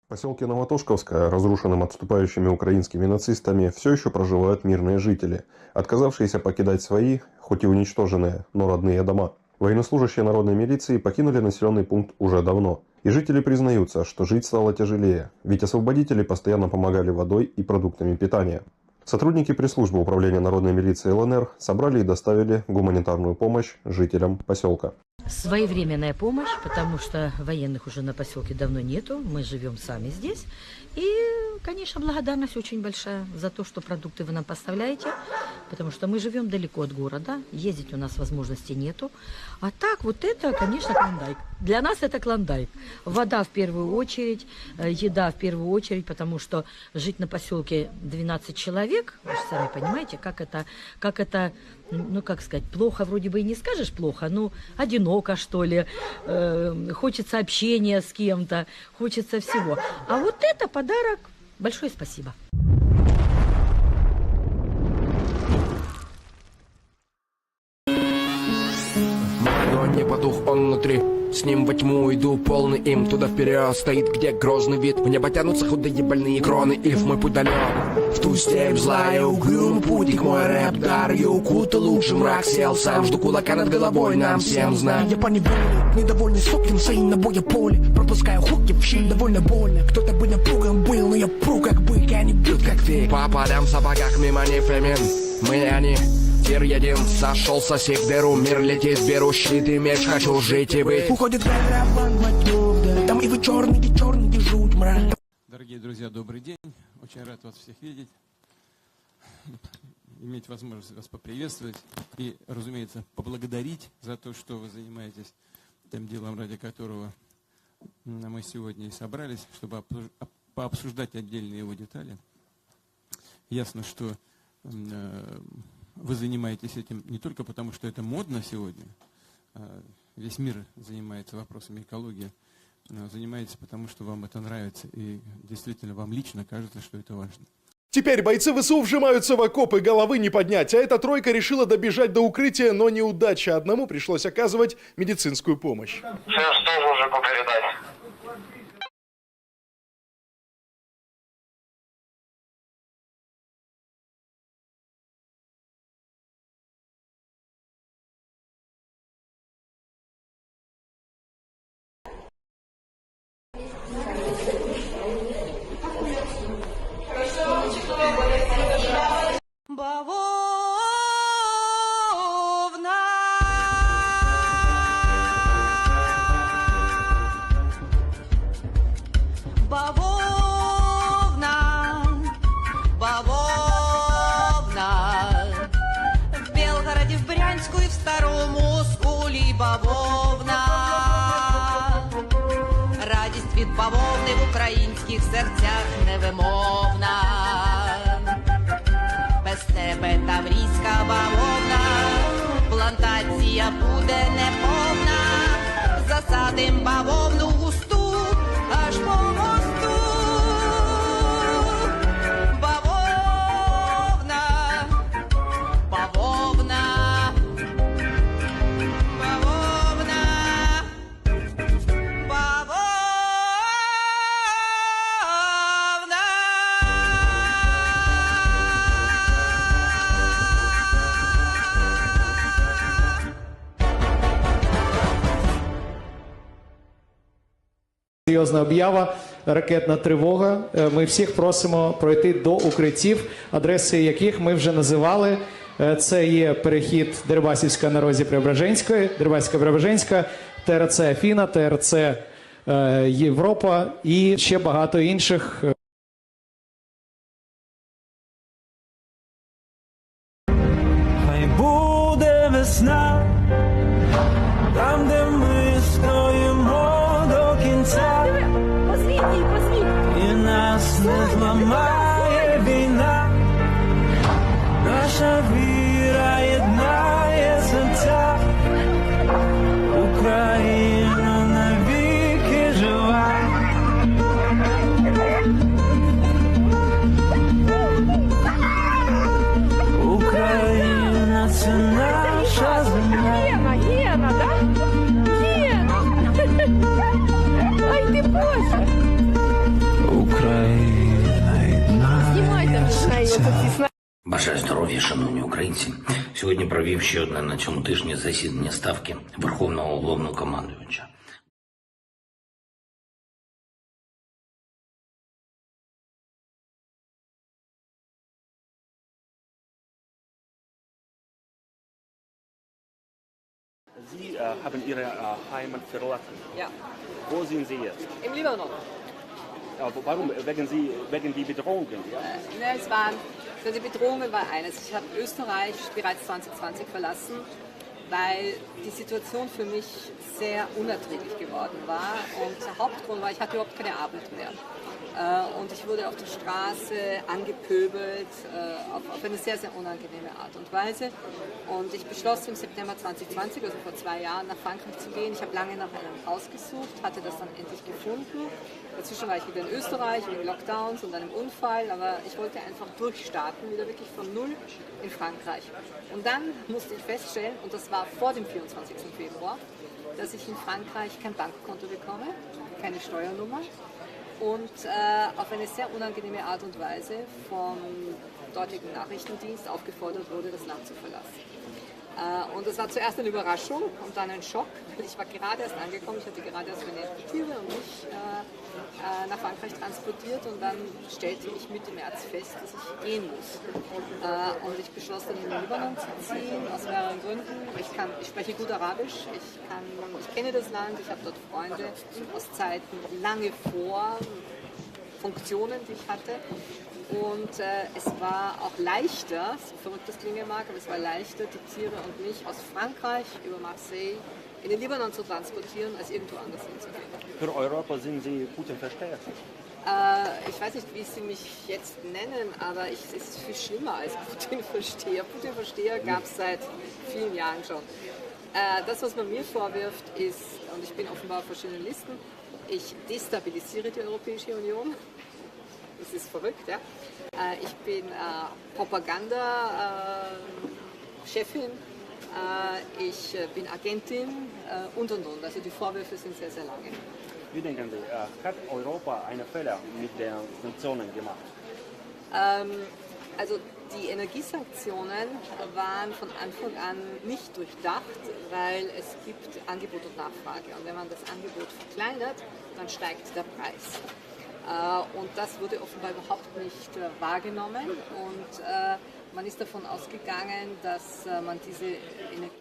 В поселке Новотошковское, разрушенном отступающими украинскими нацистами, все еще проживают мирные жители, отказавшиеся покидать свои, хоть и уничтоженные, но родные дома. Военнослужащие народной милиции покинули населенный пункт уже давно, и жители признаются, что жить стало тяжелее, ведь освободители постоянно помогали водой и продуктами питания. Сотрудники пресс-службы управления народной милиции ЛНР собрали и доставили гуманитарную помощь жителям поселка. Своевременная помощь, потому что военных уже на поселке давно нету, мы живем сами здесь. И, конечно, благодарность очень большая за то, что продукты вы нам поставляете, потому что мы живем далеко от города, ездить у нас возможности нету. А так, вот это, конечно, клондайк. Для нас это клондайк. Вода в первую очередь, еда в первую очередь, потому что жить на поселке 12 человек, вы же сами понимаете, как это, ну, как сказать, плохо вроде бы и не скажешь плохо, но одиноко, что ли, хочется общения с кем-то, хочется всего. А вот это подарок. Большое спасибо. Огонь не потух, он внутри. С ним во тьму иду, полный им. Туда вперед стоит, где грозный вид. В небо тянутся худые больные кроны. И в мой путь далек, в ту степь злая. Угрюмый путик, мой рэп дар. Я укутал лучше мрак, сел сам. Жду кулака над головой, нам всем знать. Я поневоле, недовольный соким своим на боя поле. Пропускаю хуки в щель, довольно больно. Кто-то бы напуган был, но я пру как бык, и они бьют как фиг. По полям в сапогах мимо не фемин. Мы они. Тир един, сошел сосед в дыру, мир летит, беру щит и меч, хочу жить и быть. Уходит рэп-ван в там и вы черный жуть, мрак. Дорогие друзья, добрый день. Очень рад вас всех видеть. Иметь возможность вас поприветствовать и, разумеется, поблагодарить за то, что вы занимаетесь тем делом, ради которого мы сегодня и собрались, чтобы пообсуждать отдельные его детали. Ясно, что вы занимаетесь этим не только потому, что это модно сегодня, весь мир занимается вопросами экологии, но занимаетесь потому, что вам это нравится и действительно вам лично кажется, что это важно. Теперь бойцы ВСУ вжимаются в окопы, головы не поднять, а эта тройка решила добежать до укрытия, но неудача. Одному пришлось оказывать медицинскую помощь. Все, что мужику передать? В Белгороде, в Брянську и в Старому Осколі бавовна. Радість від бавовни в українських серцях невимовна. Без тебе таврійська бавовна, плантація буде неповна. Засадим бавовну густу аж по мосту. Бавовна, бавовна, бавовна, бавовна. Серйозна об'ява, ракетна тривога. Ми всіх просимо пройти до укриттів, адреси яких ми вже називали. Це є перехід Дерибасівська на розі Преображенської, Дерибасівська-Преображенська, ТРЦ Афіна, ТРЦ Європа і ще багато інших. Хай буде весна, там, де ми стоїмо до кінця, і нас не зламає війна, наша віра єднає серця, Україна навіки жива. Україна це наша земля. Гена, да? Гена! Ай, ти Боже! Україна єднає серця. Бажаю здоров'я, шановні українці. Сьогодні провів ще одне на цьому тижні засідання Ставки Верховного Головнокомандувача. Sie haben Ihre Heimat verlassen. Ja. Wo sind Sie jetzt? Im Libanon. Warum? Wegen die Bedrohungen? Ja? Die Bedrohungen war eines. Ich habe Österreich bereits 2020 verlassen, weil die Situation für mich sehr unerträglich geworden war. Und der Hauptgrund war, ich hatte überhaupt keine Arbeit mehr. Und ich wurde auf der Straße angepöbelt, auf eine sehr, sehr unangenehme Art und Weise. Und ich beschloss im September 2020, also vor 2 Jahren, nach Frankreich zu gehen. Ich habe lange nach einem Haus gesucht, hatte das dann endlich gefunden. Dazwischen war ich wieder in Österreich, wegen Lockdowns und einem Unfall, aber ich wollte einfach durchstarten, wieder wirklich von Null in Frankreich. Und dann musste ich feststellen, und das war vor dem 24. Februar, dass ich in Frankreich kein Bankkonto bekomme, keine Steuernummer und auf eine sehr unangenehme Art und Weise vom dortigen Nachrichtendienst aufgefordert wurde, das Land zu verlassen. Und das war zuerst eine Überraschung und dann ein Schock, weil ich war gerade erst angekommen, ich hatte gerade erst meine Papiere und mich nach Frankreich transportiert und dann stellte ich Mitte März fest, dass ich gehen muss. Und ich beschloss dann in den Libanon zu ziehen, aus mehreren Gründen. Ich spreche gut Arabisch, ich kenne das Land, ich habe dort Freunde aus Zeiten lange vor Funktionen, die ich hatte. Und es war auch leichter, so verrückt das klingen mag, aber es war leichter, die Tiere und mich aus Frankreich über Marseille in den Libanon zu transportieren, als irgendwo anders hinzugehen. Für Europa sind Sie Putin-Versteher? Ich weiß nicht, wie Sie mich jetzt nennen, aber es ist viel schlimmer als Putin-Versteher. Putin-Versteher gab es seit vielen Jahren schon. Das, was man mir vorwirft, ist, und ich bin offenbar auf verschiedenen Listen, ich destabilisiere die Europäische Union. Das ist verrückt, ja. Ich bin Propaganda-Chefin, ich bin Agentin und. Also die Vorwürfe sind sehr, sehr lange. Wie denken Sie, hat Europa einen Fehler mit den Sanktionen gemacht? Also die Energiesanktionen waren von Anfang an nicht durchdacht, weil es gibt Angebot und Nachfrage. Und wenn man das Angebot verkleinert, dann steigt der Preis. Und das wurde offenbar überhaupt nicht wahrgenommen. Und man ist davon ausgegangen, dass man diese Energie...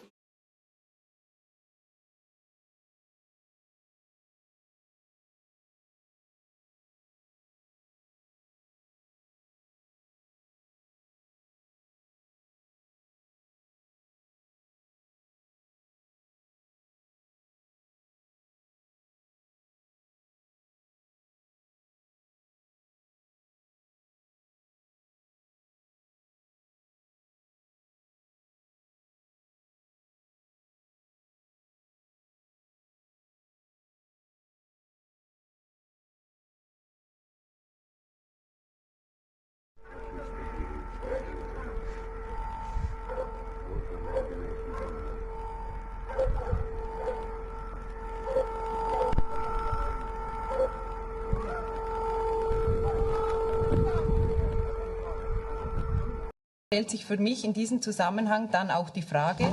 Stellt sich für mich in diesem Zusammenhang dann auch die Frage,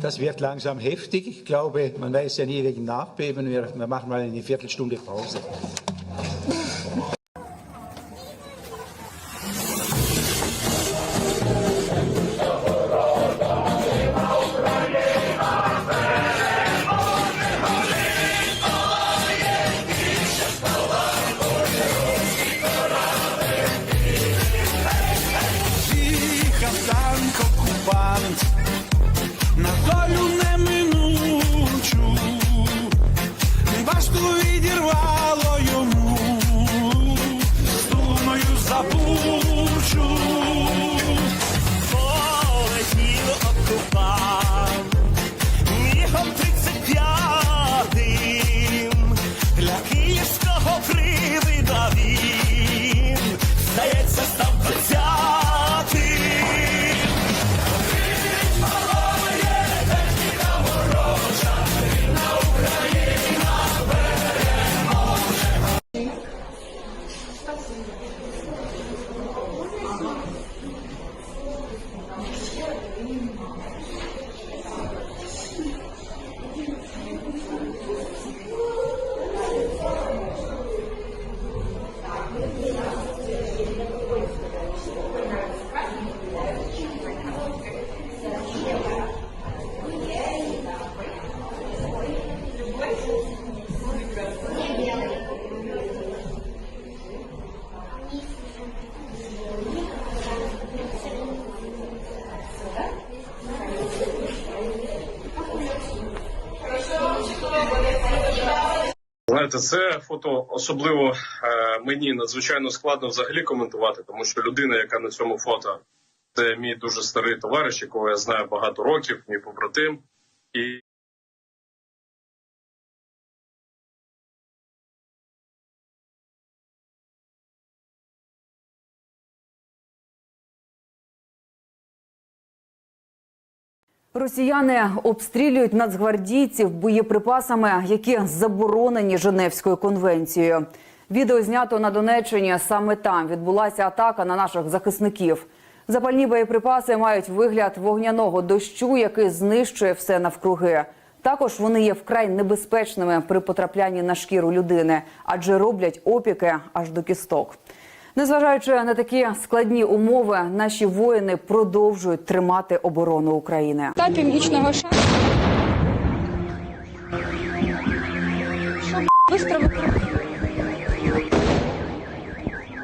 Das wird langsam heftig. Ich glaube, man weiß ja nie wegen Nachbeben. Wir machen mal eine Viertelstunde Pause. На долю неминучу, башту відірвало йому, стуною забучу. Полетів окупант, мігом 35-м, для київського привида він, здається, став 20-м. Знаєте, це фото особливо мені надзвичайно складно взагалі коментувати, тому що людина, яка на цьому фото, це мій дуже старий товариш, якого я знаю багато років, мій побратим. І Росіяни обстрілюють нацгвардійців боєприпасами, які заборонені Женевською конвенцією. Відео знято на Донеччині. Саме там відбулася атака на наших захисників. Запальні боєприпаси мають вигляд вогняного дощу, який знищує все навкруги. Також вони є вкрай небезпечними при потраплянні на шкіру людини, адже роблять опіки аж до кісток. Незважаючи на такі складні умови, наші воїни продовжують тримати оборону України. Та північного шару. Быстро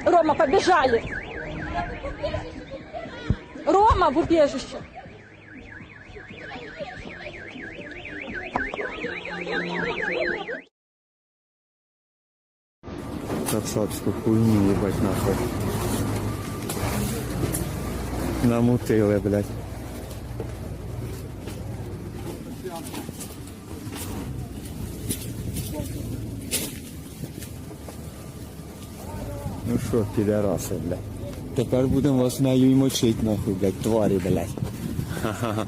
Рома, побежали! Рома, в убежище! Кацапську хуйню, ебать, нахуй. Намутили, блядь. Ну що, підараси, блядь. Тепер будемо вас нею і мочить, нахуй, блядь, тварі, блядь. Ха-ха-ха.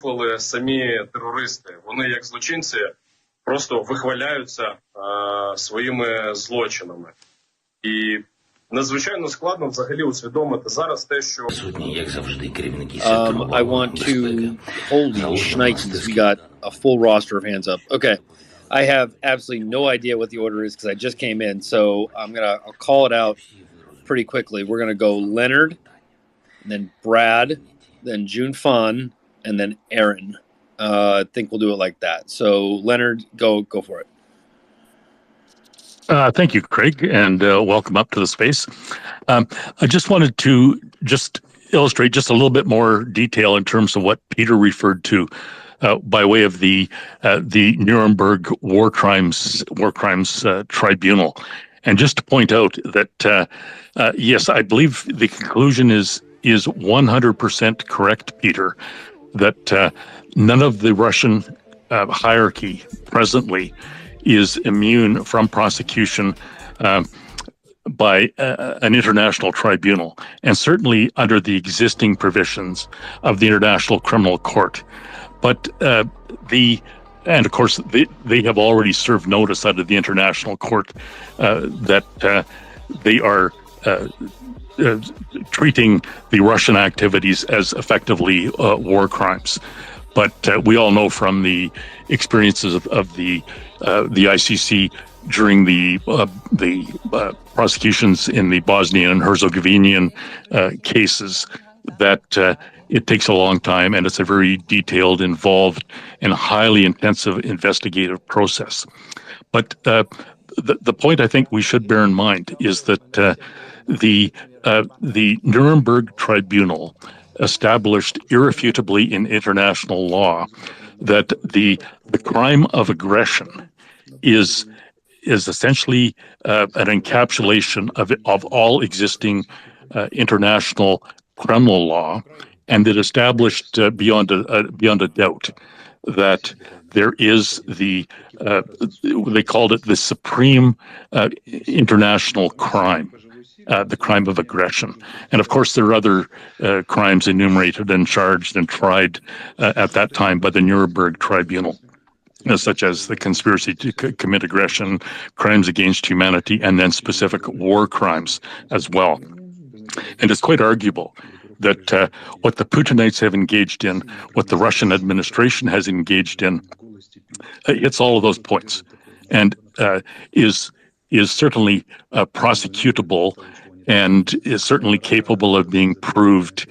Виклали самі терористи. Вони, як злочинці, просто вихваляються своїми злочинами. І надзвичайно складно взагалі усвідомити зараз те, що... Як завжди, керівники сектору I want to hold you tonight since we got a full roster of hands up. Okay. I have absolutely no idea what the order is because I just came in, so I'll call it out pretty quickly. We're gonna go Leonard, then Brad, then June Fun, and then Aaron. I think we'll do it like that. So Leonard, go for it. Thank you, Craig, and welcome up to the space. I just wanted to illustrate just a little bit more detail in terms of what Peter referred to by way of the Nuremberg War Crimes Tribunal, and just to point out that yes, I believe the conclusion is 100% correct, Peter, that none of the Russian hierarchy presently is immune from prosecution by an international tribunal, and certainly under the existing provisions of the International Criminal Court. But and of course, they have already served notice out of the International Court that they are treating the Russian activities as effectively war crimes. But we all know from the experiences of the ICC during the prosecutions in the Bosnian and Herzegovinian cases that it takes a long time, and it's a very detailed, involved, and highly intensive investigative process. But the point I think we should bear in mind is that the Nuremberg Tribunal established irrefutably in international law that the crime of aggression is essentially an encapsulation of all existing international criminal law, and it established beyond a doubt that there is they called it the supreme international crime. The crime of aggression. And of course, there are other crimes enumerated and charged and tried at that time by the Nuremberg Tribunal, such as the conspiracy to commit aggression, crimes against humanity, and then specific war crimes as well. And it's quite arguable that what the Putinites have engaged in, what the Russian administration has engaged in, hits all of those points and is certainly prosecutable and is certainly capable of being proved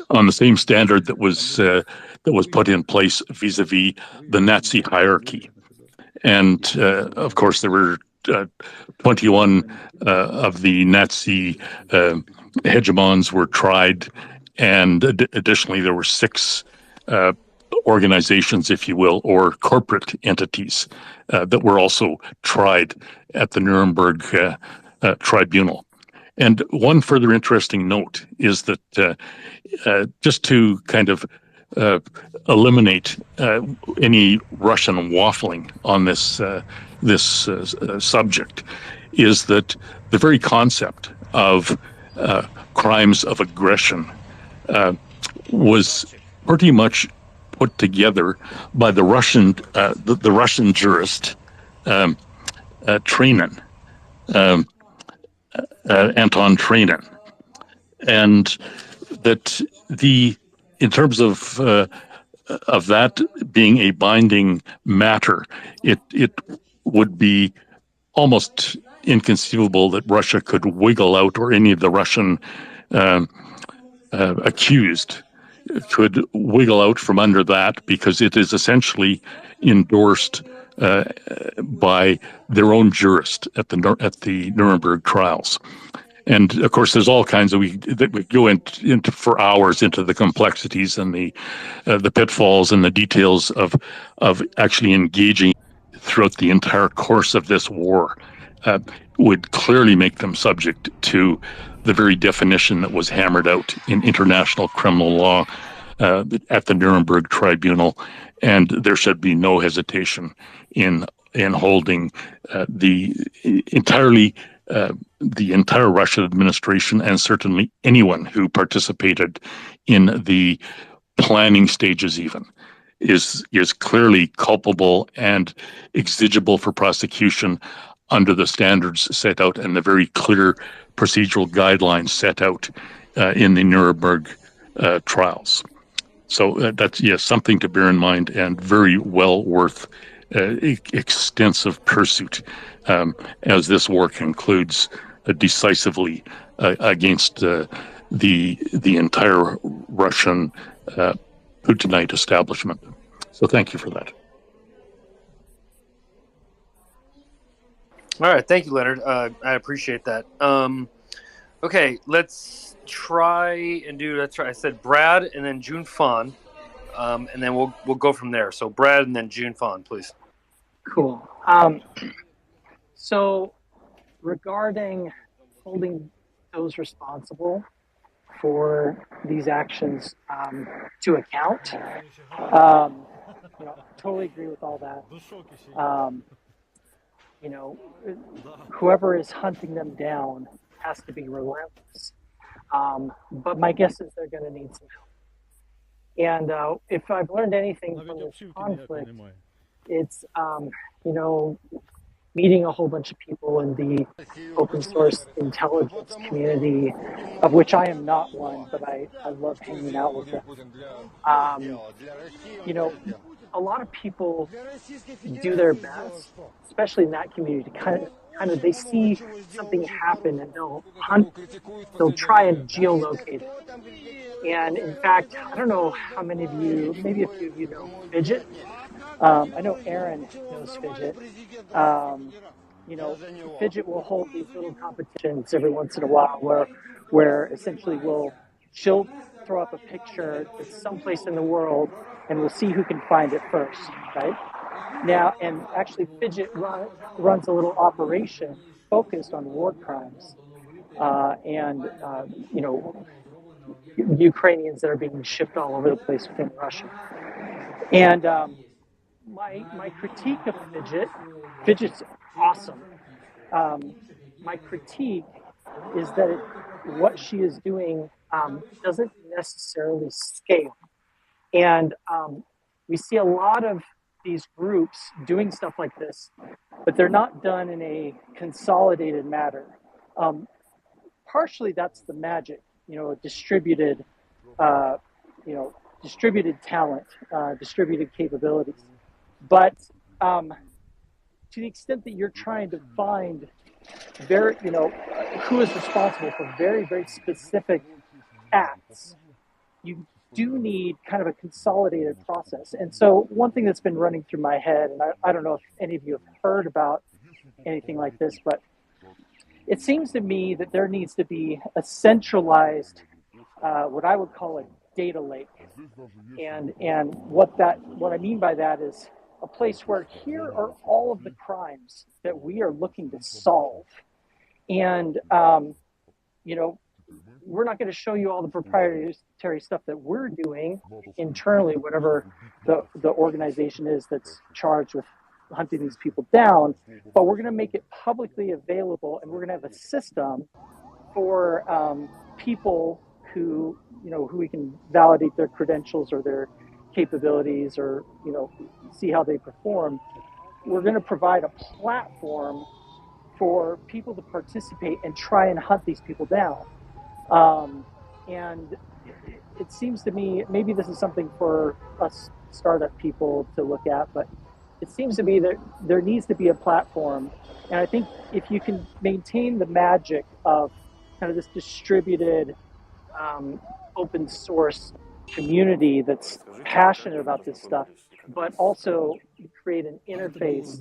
on the same standard that was put in place vis-a-vis the Nazi hierarchy. And of course, there were 21 of the Nazi hegemons were tried, and additionally, there were 6 organizations, if you will, or corporate entities that were also tried at the Nuremberg tribunal. And one further interesting note is that just to kind of eliminate any Russian waffling on this subject, is that the very concept of crimes of aggression was pretty much put together by the Russian jurist Trenin, Anton Trenin, and that in terms of that being a binding matter, it would be almost inconceivable that Russia could wiggle out, or any of the Russian accused could wiggle out from under that, because it is essentially endorsed by their own jurist at the Nuremberg trials. And of course, there's all kinds we go into for hours into the complexities and the pitfalls and the details of actually engaging throughout the entire course of this war. Would clearly make them subject to the very definition that was hammered out in international criminal law at the Nuremberg Tribunal, and there should be no hesitation in holding the entire Russian administration, and certainly anyone who participated in the planning stages even, is clearly culpable and exigible for prosecution under the standards set out and the very clear procedural guidelines set out in the Nuremberg trials. So that's, yes, something to bear in mind, and very well worth extensive pursuit as this war concludes decisively against the entire Russian Putinite establishment. So thank you for that. All right, thank you, Leonard. I appreciate that. Okay, let's try and do. Let's try. I said Brad and then June Fawn, and then we'll go from there. So Brad and then June Fawn, please. Cool. So regarding holding those responsible for these actions to account, totally agree with all that. Whoever is hunting them down has to be relentless. But my guess is they're going to need some help. And if I've learned anything from this conflict, it's, meeting a whole bunch of people in the open source intelligence community, of which I am not one, but I love hanging out with them. A lot of people do their best, especially in that community, to kind of they see something happen and they'll try and geolocate it. And in fact, I don't know how many of you, maybe a few of you know Fidget. I know Aaron knows Fidget. Fidget will hold these little competitions every once in a while where essentially she'll throw up a picture that's someplace in the world, and we'll see who can find it first, right? Now, and actually Fidget runs a little operation focused on war crimes and Ukrainians that are being shipped all over the place within Russia. And my critique of Fidget's awesome. My critique is that what she is doing doesn't necessarily scale. And we see a lot of these groups doing stuff like this, but they're not done in a consolidated manner. Partially that's the magic, distributed talent, distributed capabilities. But to the extent that you're trying to find who is responsible for very, very specific acts, you do need kind of a consolidated process. And so one thing that's been running through my head, and I don't know if any of you have heard about anything like this, but it seems to me that there needs to be a centralized, what I would call a data lake. And what I mean by that is a place where here are all of the crimes that we are looking to solve. And, we're not going to show you all the proprietary stuff that we're doing internally, whatever the organization is that's charged with hunting these people down, but we're going to make it publicly available, and we're going to have a system for people who we can validate their credentials or their capabilities, or see how they perform. We're going to provide a platform for people to participate and try and hunt these people down. And it seems to me, maybe this is something for us startup people to look at, but it seems to me that there needs to be a platform. And I think if you can maintain the magic of kind of this distributed, open source community that's passionate about this stuff, but also create an interface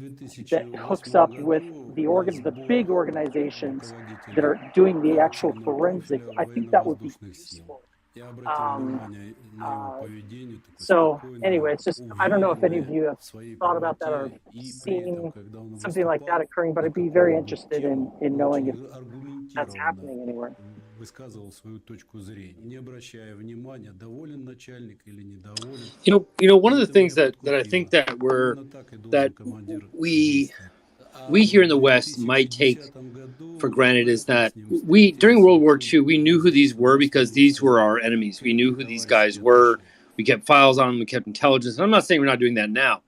that hooks up with the big organizations that are doing the actual forensic, I think that would be useful. So anyway, it's just, I don't know if any of you have thought about that or seen something like that occurring, but I'd be very interested in knowing if that's happening anywhere. Высказывал свою точку зрения, не обращая внимания, доволен начальник или недоволен. One of the things that I think that we here in the West might take for granted is that during World War II, we knew who these were because these were our enemies. We knew who these guys were. We kept files on them. We kept intelligence. And I'm not saying we're not doing that now,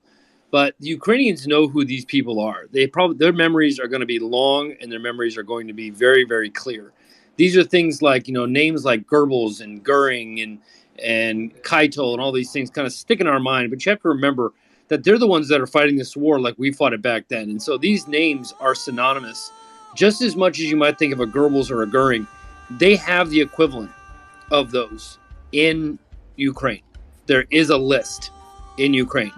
but the Ukrainians know who these people are. Their memories are going to be long, and their memories are going to be very, very clear. These are things like, names like Goebbels and Goering and Keitel and all these things kind of stick in our mind. But you have to remember that they're the ones that are fighting this war like we fought it back then. And so these names are synonymous. Just as much as you might think of a Goebbels or a Goering, they have the equivalent of those in Ukraine. There is a list in Ukraine.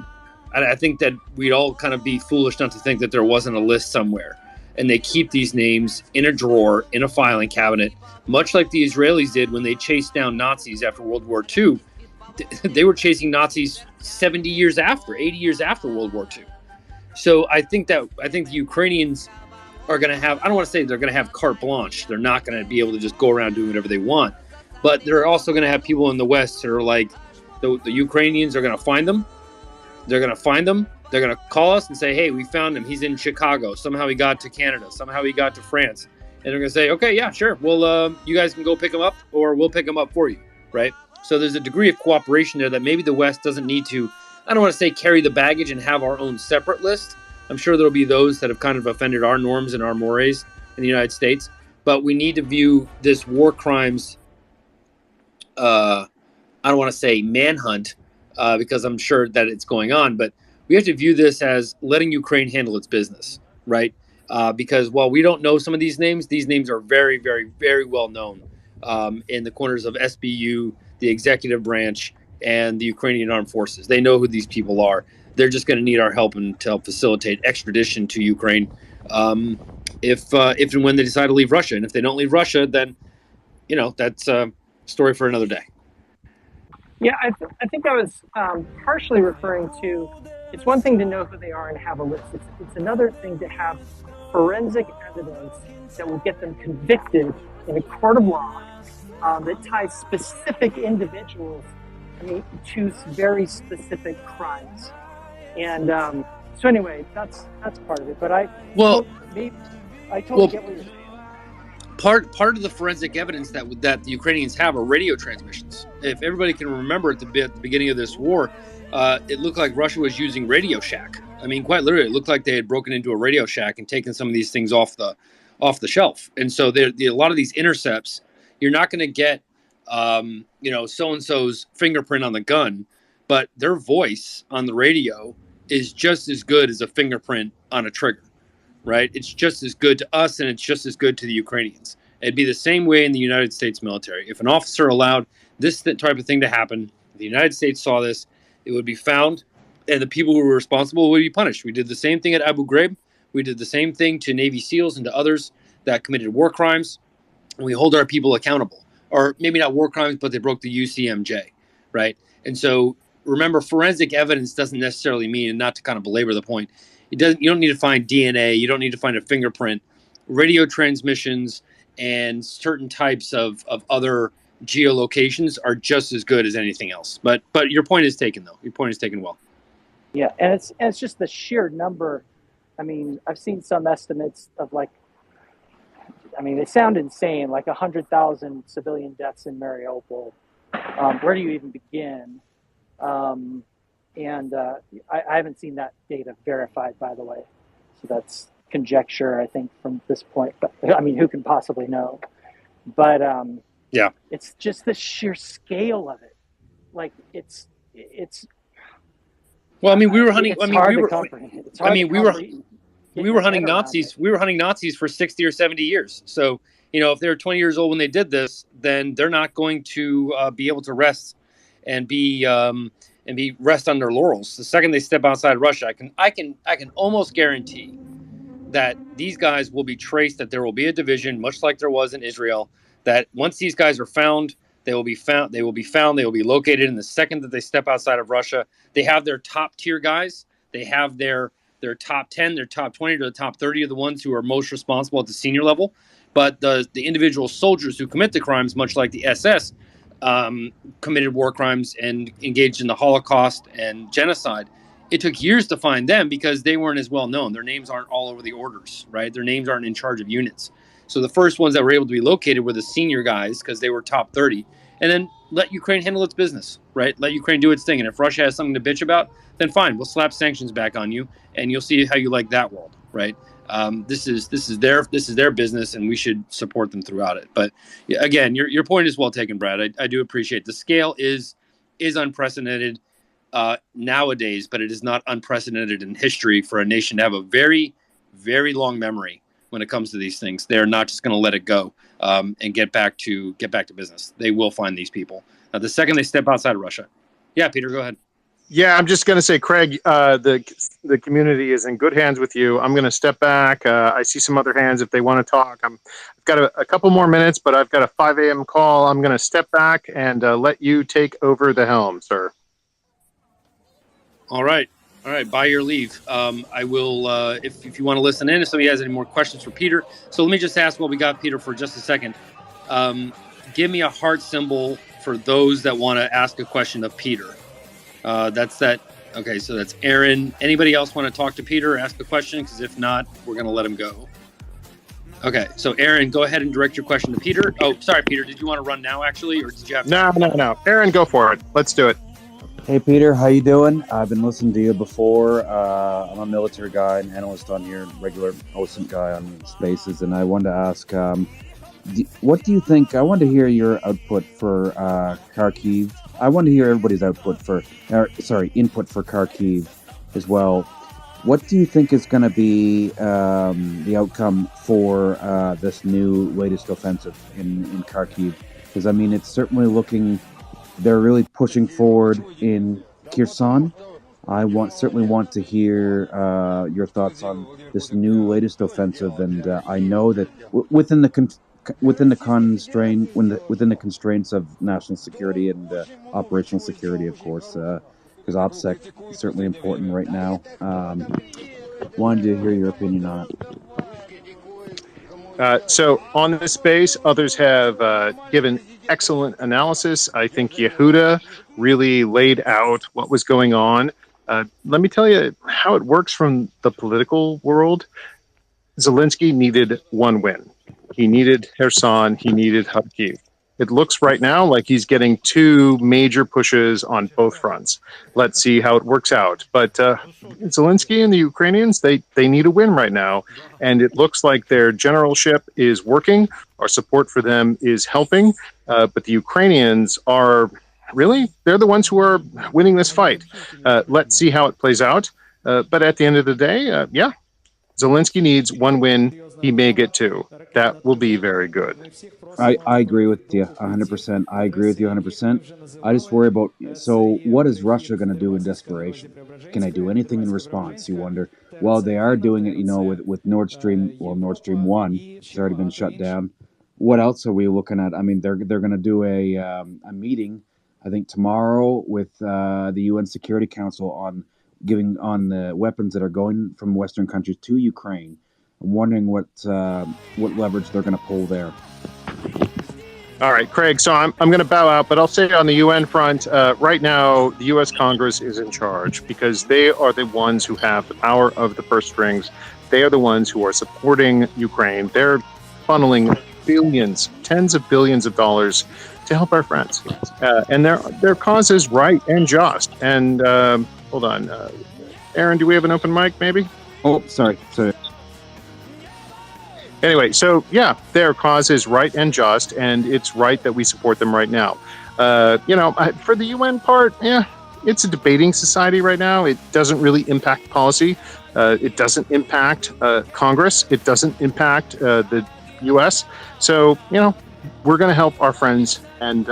And I think that we'd all kind of be foolish not to think that there wasn't a list somewhere. And they keep these names in a drawer, in a filing cabinet, much like the Israelis did when they chased down Nazis after World War II. They were chasing Nazis 70 years after, 80 years after World War II. So I think the Ukrainians are going to have, I don't want to say they're going to have carte blanche. They're not going to be able to just go around doing whatever they want. But they're also going to have people in the West that are like, the Ukrainians are going to find them. They're going to find them. They're going to call us and say, hey, we found him. He's in Chicago. Somehow he got to Canada. Somehow he got to France. And they're going to say, okay, yeah, sure. Well, you guys can go pick him up, or we'll pick him up for you, right? So there's a degree of cooperation there that maybe the West doesn't need to, I don't want to say carry the baggage and have our own separate list. I'm sure there'll be those that have kind of offended our norms and our mores in the United States. But we need to view this war crimes, I don't want to say manhunt, because I'm sure that it's going on, but we have to view this as letting Ukraine handle its business, right? Because while we don't know some of these names are very, very, very well known in the corners of SBU, the executive branch, and the Ukrainian armed forces. They know who these people are. They're just going to need our help and to help facilitate extradition to Ukraine if and when they decide to leave Russia. And if they don't leave Russia, then, that's a story for another day. Yeah, I think I was partially referring to, it's one thing to know who they are and have a list. It's another thing to have forensic evidence that will get them convicted in a court of law that ties specific individuals, to very specific crimes. And so anyway, that's part of it. But I totally get what you're saying. Part of the forensic evidence that the Ukrainians have are radio transmissions. If everybody can remember at the beginning of this war, it looked like Russia was using Radio Shack. Quite literally, it looked like they had broken into a Radio Shack and taken some of these things off the shelf. And so a lot of these intercepts, you're not going to get, so-and-so's fingerprint on the gun, but their voice on the radio is just as good as a fingerprint on a trigger. Right? It's just as good to us, and it's just as good to the Ukrainians. It'd be the same way in the United States military. If an officer allowed this type of thing to happen, the United States saw this, it would be found, and the people who were responsible would be punished. We did the same thing at Abu Ghraib. We did the same thing to Navy SEALs and to others that committed war crimes, and we hold our people accountable. Or maybe not war crimes, but they broke the UCMJ. right? And so remember, forensic evidence doesn't necessarily mean, and not to kind of belabor the point, you don't need to find DNA, you don't need to find a fingerprint. Radio transmissions and certain types of other geolocations are just as good as anything else. But your point is taken, though. Your point is taken well. Yeah, and it's just the sheer number. I mean, I've seen some estimates of like, I mean, they sound insane, like 100,000 civilian deaths in Mariupol. Where do you even begin? I haven't seen that data verified, by the way. So that's conjecture, I think, from this point. But I mean, who can possibly know? But yeah, it's just the sheer scale of it. Like it's. Well, I mean, we were hunting. I mean, we were hunting Nazis. We were hunting Nazis for 60 or 70 years. So, you know, if they were 20 years old when they did this, then they're not going to be able to rest and be rest on their laurels. The second they step outside Russia, I can almost guarantee that these guys will be traced. That there will be a division, much like there was in Israel. That once these guys are found, they will be found. They will be located. And the second that they step outside of Russia, they have their top tier guys. They have their top 10, their top 20, to the top 30 of the ones who are most responsible at the senior level. But the individual soldiers who commit the crimes, much like the SS, committed war crimes and engaged in the Holocaust and genocide. It took years to find them because they weren't as well known. Their names aren't all over the orders, right? Their names aren't in charge of units. So the first ones that were able to be located were the senior guys because they were top 30. And then let Ukraine handle its business, right? Let Ukraine do its thing. And if Russia has something to bitch about, then fine, we'll slap sanctions back on you, and you'll see how you like that world, right? This is their business, and we should support them throughout it. But yeah, again, your point is well taken, Brad. I do appreciate the scale is unprecedented nowadays, but it is not unprecedented in history for a nation to have a very, very long memory when it comes to these things. They're not just going to let it go and get back to business. They will find these people the second they step outside of Russia. Yeah, Peter, go ahead. Yeah, I'm just going to say, Craig, the community is in good hands with you. I'm going to step back. I see some other hands if they want to talk. I've got a couple more minutes, but I've got a 5 a.m. call. I'm going to step back and let you take over the helm, sir. All right. By your leave. I will, if you want to listen in, if somebody has any more questions for Peter. So let me just ask what we got, Peter, for just a second. Give me a heart symbol for those that want to ask a question of Peter. That's that. Okay, so that's Aaron. Anybody else want to talk to Peter or ask a question? Because if not, we're going to let him go. Okay, so Aaron, go ahead and direct your question to Peter. Oh, sorry, Peter. Did you want to run now, actually, or did you have to? No. Aaron, go for it. Let's do it. Hey, Peter. How you doing? I've been listening to you before. I'm a military guy, an analyst on here, regular OSINT guy on Spaces, and I wanted to ask, what do you think? I wanted to hear your output for Kharkiv. I want to hear everybody's input for Kharkiv as well. What do you think is going to be the outcome for this new latest offensive in Kharkiv? Because, I mean, it's certainly looking, they're really pushing forward in Kherson. I certainly want to hear your thoughts on this new latest offensive. And I know that within the constraints of national security and operational security, of course, because OPSEC is certainly important right now. Wanted to hear your opinion on it. So on this space, others have given excellent analysis. I think Yehuda really laid out what was going on. Let me tell you how it works from the political world. Zelensky needed one win. He needed Kherson. He needed Kharkiv. It looks right now like he's getting two major pushes on both fronts. Let's see how it works out. But Zelensky and the Ukrainians, they need a win right now. And it looks like their generalship is working. Our support for them is helping. But the Ukrainians are they're the ones who are winning this fight. Let's see how it plays out. But at the end of the day, Zelensky needs one win. He may get two. That will be very good. I agree with you 100%. I agree with you 100%. I just worry about, so what is Russia going to do in desperation? Can they do anything in response? You wonder. Well, they are doing it, with Nord Stream 1. It's already been shut down. What else are we looking at? I mean, they're going to do a meeting I think tomorrow with the UN Security Council on giving on the weapons that are going from Western countries to Ukraine. I'm wondering what leverage they're going to pull there. All right, Craig. So I'm going to bow out, but I'll say on the UN front, right now, the U.S. Congress is in charge because they are the ones who have the power of the purse strings. They are the ones who are supporting Ukraine. They're funneling billions, tens of billions of dollars to help our friends. And their cause is right and just. And hold on. Aaron, do we have an open mic maybe? Oh, sorry. Anyway, so yeah, their cause is right and just, and it's right that we support them right now. For the UN part, yeah, it's a debating society right now. It doesn't really impact policy. It doesn't impact Congress. It doesn't impact the U.S. So, we're going to help our friends, and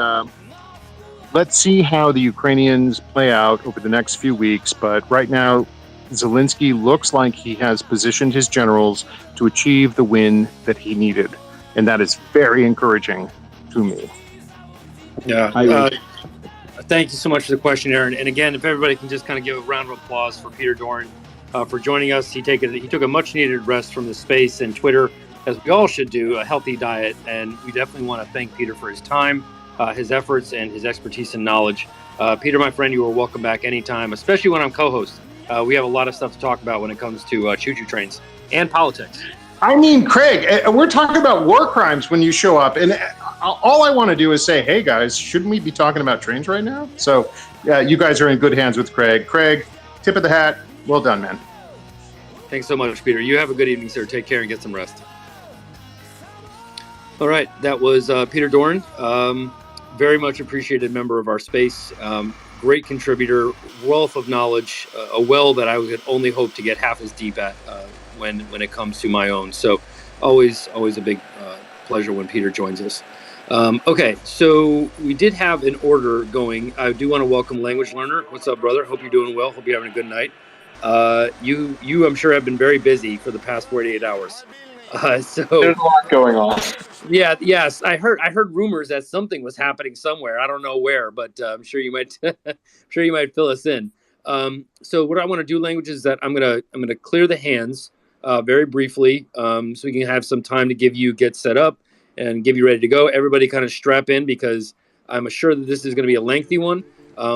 let's see how the Ukrainians play out over the next few weeks. But right now, Zelensky looks like he has positioned his generals to achieve the win that he needed. And that is very encouraging to me. Yeah. Thank you so much for the question, Aaron. And again, if everybody can just kind of give a round of applause for Peter Doran for joining us. He took a much needed rest from the space and Twitter, as we all should do, a healthy diet. And we definitely want to thank Peter for his time, his efforts, and his expertise and knowledge. Peter, my friend, you are welcome back anytime, especially when I'm co-host. We have a lot of stuff to talk about when it comes to choo-choo trains and politics. I mean, Craig, we're talking about war crimes when you show up. And all I want to do is say, hey, guys, shouldn't we be talking about trains right now? So you guys are in good hands with Craig. Craig, tip of the hat. Well done, man. Thanks so much, Peter. You have a good evening, sir. Take care and get some rest. All right. That was Peter Doran. Very much appreciated member of our space. Great contributor, wealth of knowledge, a well that I would only hope to get half as deep at when it comes to my own. So always a big pleasure when Peter joins us. Okay, so we did have an order going. I do want to welcome Language Learner. What's up, brother? Hope you're doing well. Hope you're having a good night. You, I'm sure, have been very busy for the past 48 hours. So there's a lot going on. Yeah, yes, I heard rumors that something was happening somewhere. I don't know where, but I'm sure you might fill us in. So what I want to do, Language, is that I'm gonna clear the hands very briefly, so we can have some time to get set up and give you ready to go. Everybody kind of strap in because I'm sure that this is going to be a lengthy one.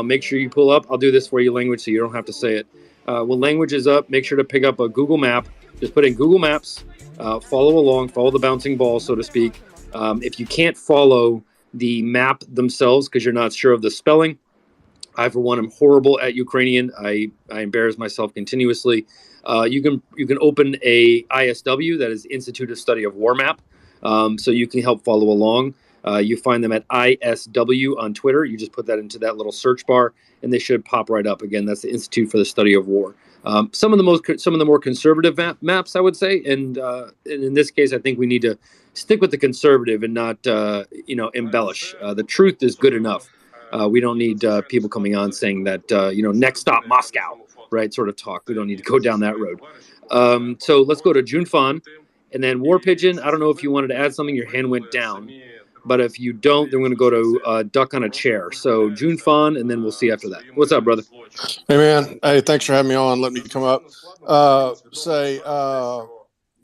Make sure you pull up. I'll do this for you, Language, so you don't have to say it. When Language is up, make sure to pick up a Google map. Just put in Google Maps. Follow along, follow the bouncing ball, so to speak. If you can't follow the map themselves because you're not sure of the spelling, I, for one, am horrible at Ukrainian. I embarrass myself continuously. You can open a ISW, that is Institute of Study of War Map, so you can help follow along. You find them at ISW on Twitter. You just put that into that little search bar, and they should pop right up. Again, that's the Institute for the Study of War. Some of the more conservative maps, I would say, and in this case, I think we need to stick with the conservative and not embellish. The truth is good enough. We don't need people coming on saying that next stop Moscow, right? Sort of talk. We don't need to go down that road. So let's go to June Fawn, and then War Pigeon. I don't know if you wanted to add something. Your hand went down, but if you don't, then we're going to go to Duck on a Chair. So June Fawn, and then we'll see after that. What's up, brother? Hey, man. Hey, thanks for having me on. Let me come up.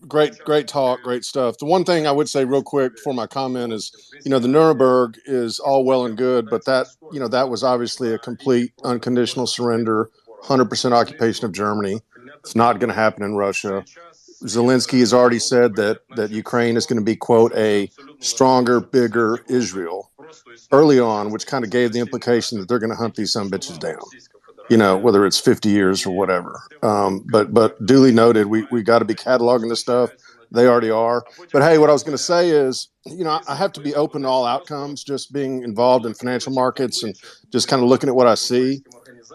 Great talk, great stuff. The one thing I would say real quick before my comment is, the Nuremberg is all well and good, but that was obviously a complete unconditional surrender, 100% occupation of Germany. It's not going to happen in Russia. Zelensky has already said that Ukraine is going to be, quote, a stronger, bigger Israel early on, which kind of gave the implication that they're going to hunt these sumbitches down, whether it's 50 years or whatever. But duly noted, we got to be cataloging this stuff. They already are. But hey, what I was going to say is, I have to be open to all outcomes, just being involved in financial markets and just kind of looking at what I see.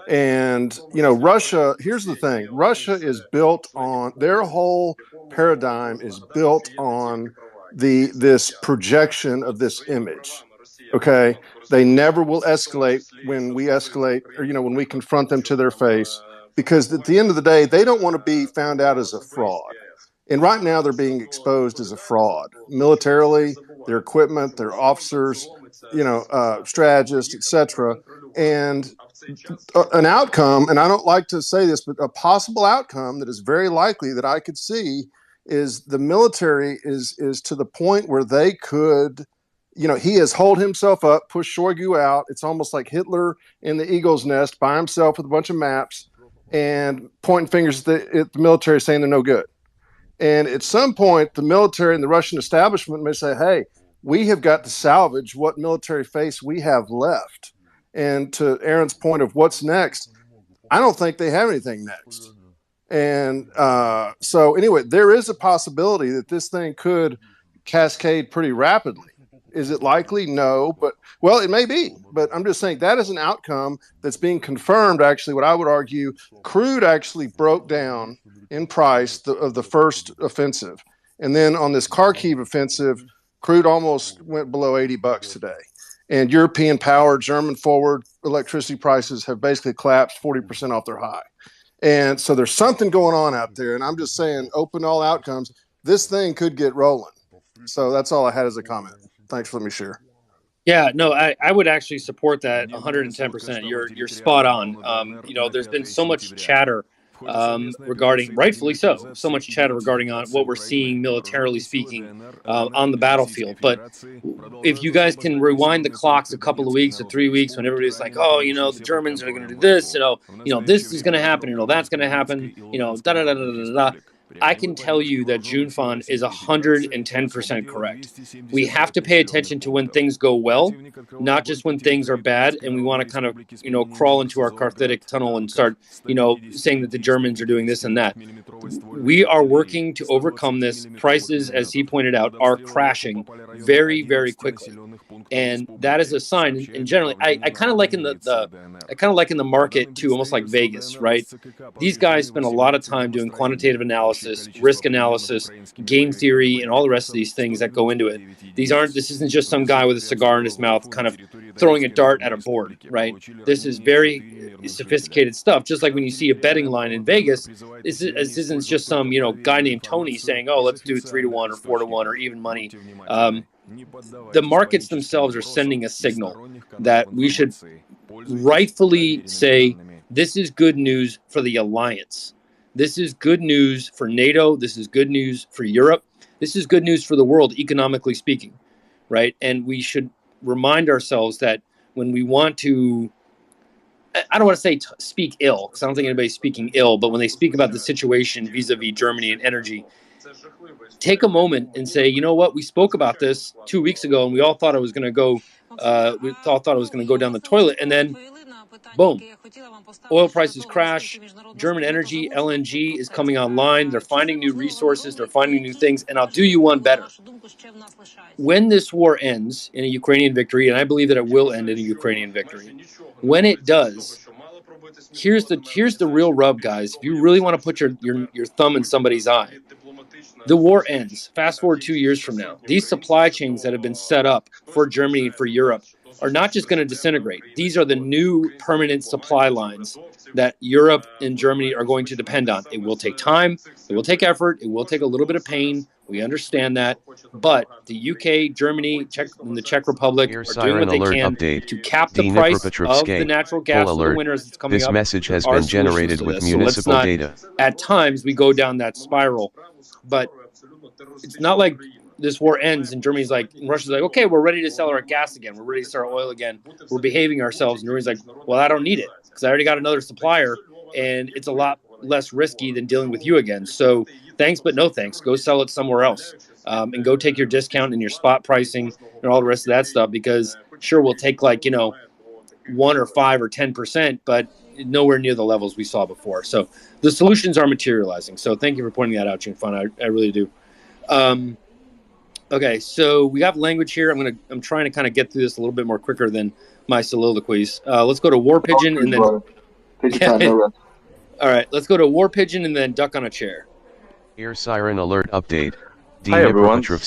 And, Russia, here's the thing. Russia is built on, their whole paradigm is built on this projection of this image. Okay. They never will escalate when we escalate or, when we confront them to their face, because at the end of the day, they don't want to be found out as a fraud. And right now they're being exposed as a fraud militarily, their equipment, their officers, strategist, etc. And an outcome, and I don't like to say this, but a possible outcome that is very likely that I could see is the military is to the point where they could, he has holed himself up, pushed Shoigu out. It's almost like Hitler in the eagle's nest by himself with a bunch of maps and pointing fingers at the military saying they're no good. And at some point, the military and the Russian establishment may say, hey, we have got to salvage what military face we have left. And to Aaron's point of what's next, I don't think they have anything next. And so anyway, there is a possibility that this thing could cascade pretty rapidly. Is it likely? No, but well, it may be. But I'm just saying that is an outcome that's being confirmed. Actually, what I would argue, crude actually broke down in price of the first offensive. And then on this Kharkiv offensive, crude almost went below $80 today. And European power, German forward electricity prices have basically collapsed 40% off their high. And so there's something going on out there. And I'm just saying, open all outcomes, this thing could get rolling. So that's all I had as a comment. Thanks for letting me share. Yeah, no, I would actually support that 110%. You're spot on. There's been so much chatter regarding, rightfully so much chatter regarding on what we're seeing militarily speaking on the battlefield. But if you guys can rewind the clocks a couple of weeks or 3 weeks when everybody's like, oh, the Germans are going to do this, this is going to happen, that's going to happen, da da da da da da. I can tell you that June Fund is 110% correct. We have to pay attention to when things go well, not just when things are bad, and we want to kind of, crawl into our Carthitic tunnel and start, saying that the Germans are doing this and that. We are working to overcome this. Prices, as he pointed out, are crashing very, very quickly, and that is a sign. And generally, I kind of liken the market to almost like Vegas, right? These guys spend a lot of time doing quantitative analysis, risk analysis, game theory, and all the rest of these things that go into it. This isn't just some guy with a cigar in his mouth kind of throwing a dart at a board, right? This is very sophisticated stuff. Just like when you see a betting line in Vegas, this isn't just some, guy named Tony saying, oh, let's do 3-1 or 4-1 or even money. The markets themselves are sending a signal that we should rightfully say, this is good news for the alliance. This is good news for NATO. This is good news for Europe. This is good news for the world, economically speaking, right? And we should remind ourselves that when we want to, I don't want to say speak ill, because I don't think anybody's speaking ill, but when they speak about the situation vis-a-vis Germany and energy, take a moment and say, you know what, we spoke about this 2 weeks ago, and we all thought it was going to go, down the toilet, and then boom, oil prices crash. German energy, LNG, is coming online. They're finding new resources. They're finding new things. And I'll do you one better. When this war ends in a Ukrainian victory, and I believe that it will end in a Ukrainian victory, when it does, here's the real rub, guys. If you really want to put your thumb in somebody's eye, the war ends. Fast forward 2 years from now. These supply chains that have been set up for Germany and for Europe are not just going to disintegrate. These are the new permanent supply lines that Europe and Germany are going to depend on. It will take time. It will take effort. It will take a little bit of pain. We understand that. But the UK, Germany, and the Czech Republic are doing what they can to cap the price of the natural gas for the winters that's coming up. This message has been generated with municipal data. At times, we go down that spiral. But it's not like this war ends and Germany's like, and Russia's like, okay, we're ready to sell our gas again. We're ready to sell our oil again. We're behaving ourselves. And Germany's like, well, I don't need it because I already got another supplier and it's a lot less risky than dealing with you again. So thanks, but no thanks. Go sell it somewhere else and go take your discount and your spot pricing and all the rest of that stuff, because sure, we'll take 1 or 5 or 10%, but nowhere near the levels we saw before. So the solutions are materializing. So thank you for pointing that out, June Fun. I really do. Okay, so we have language here. I'm trying to kind of get through this a little bit more quicker than my soliloquies. Let's go to War Pigeon and then. All right, let's go to War Pigeon and then Duck on a Chair. Air siren alert update. Hi everyone. So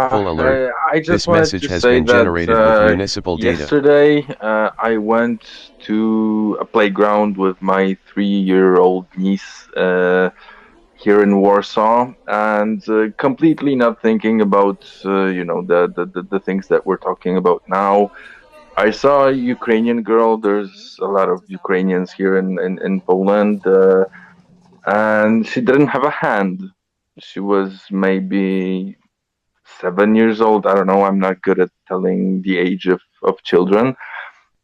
full alert. I just this wanted message to has say been generated that, with municipal data. Yesterday, I went to a playground with my 3-year-old niece, here in Warsaw, and completely not thinking about the things that we're talking about now. I saw a Ukrainian girl. There's a lot of Ukrainians here in Poland, and she didn't have a hand. She was maybe 7 years old. I don't know. I'm not good at telling the age of children.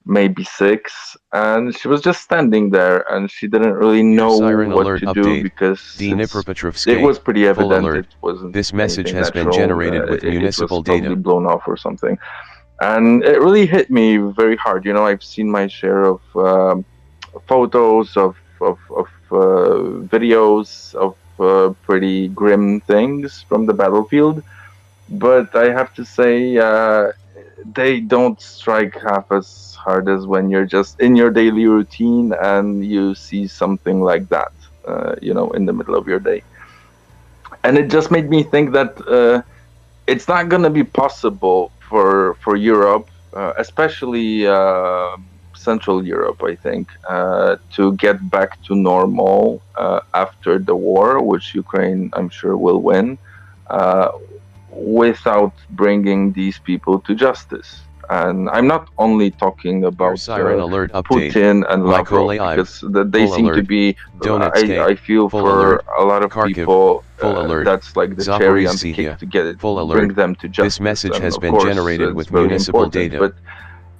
Maybe 6, and she was just standing there, and she didn't really know what to do because it was pretty evident it wasn't. This message has been natural. generated with municipal it was probably data. blown off or something, and it really hit me very hard. I've seen my share of photos of videos of pretty grim things from the battlefield, but I have to say they don't strike half as hard as when you're just in your daily routine and you see something like that, in the middle of your day. And it just made me think that it's not going to be possible for Europe, especially Central Europe, I think, to get back to normal after the war, which Ukraine, I'm sure, will win, without bringing these people to justice. And I'm not only talking about Putin and Lavrov, because they seem to be, I feel for a lot of people, that's like the cherry on the cake to get it, bring them to justice. This message and has of been course, generated it's with very municipal important, data. But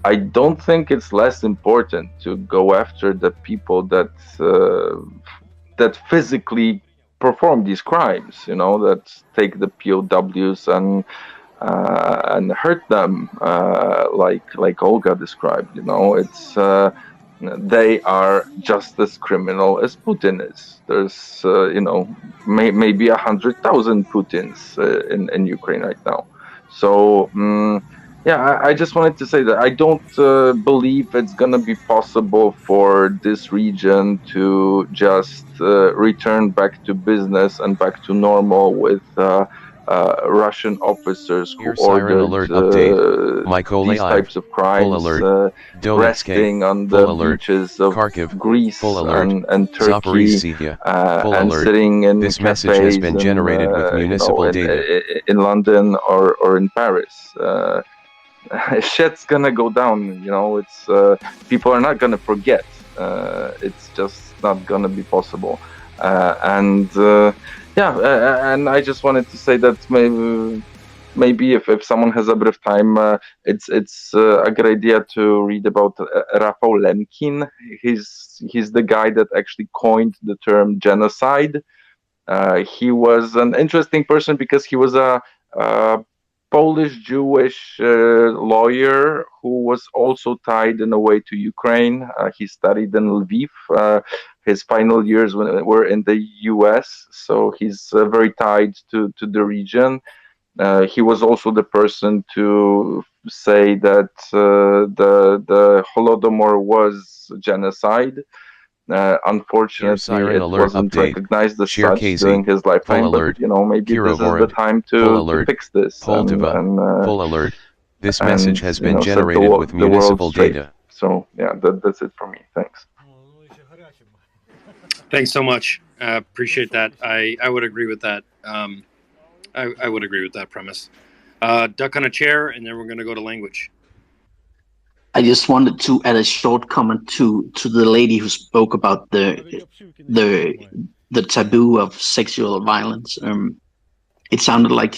I don't think it's less important to go after the people that physically perform these crimes, that take the POWs and hurt them, like Olga described. It's they are just as criminal as Putin is. There's maybe 100,000 Putins in Ukraine right now. So I just wanted to say that I don't believe it's gonna be possible for this region to just return back to business and back to normal with Russian officers who ordered these types of crimes, resting on the beaches of Greece and Turkey, and sitting in cafes in London or in Paris. Shit's gonna go down. It's people are not gonna forget. It's just not gonna be possible, and I just wanted to say that maybe if someone has a bit of time, it's a good idea to read about Rafał Lemkin. He's the guy that actually coined the term genocide. He was an interesting person because he was a Polish Jewish lawyer who was also tied in a way to Ukraine. He studied in Lviv. His final years were in the US, so he's very tied to the region. He was also the person to say that the Holodomor was genocide. Unfortunately, it wasn't recognized as such during his lifetime, but maybe this is the time to fix this. Full alert. This message has been generated with municipal data. So that's it for me. Thanks. Thanks so much. Appreciate that. I would agree with that. I would agree with that premise. Duck on a chair, and then we're going to go to language. I just wanted to add a short comment to the lady who spoke about the taboo of sexual violence. It sounded like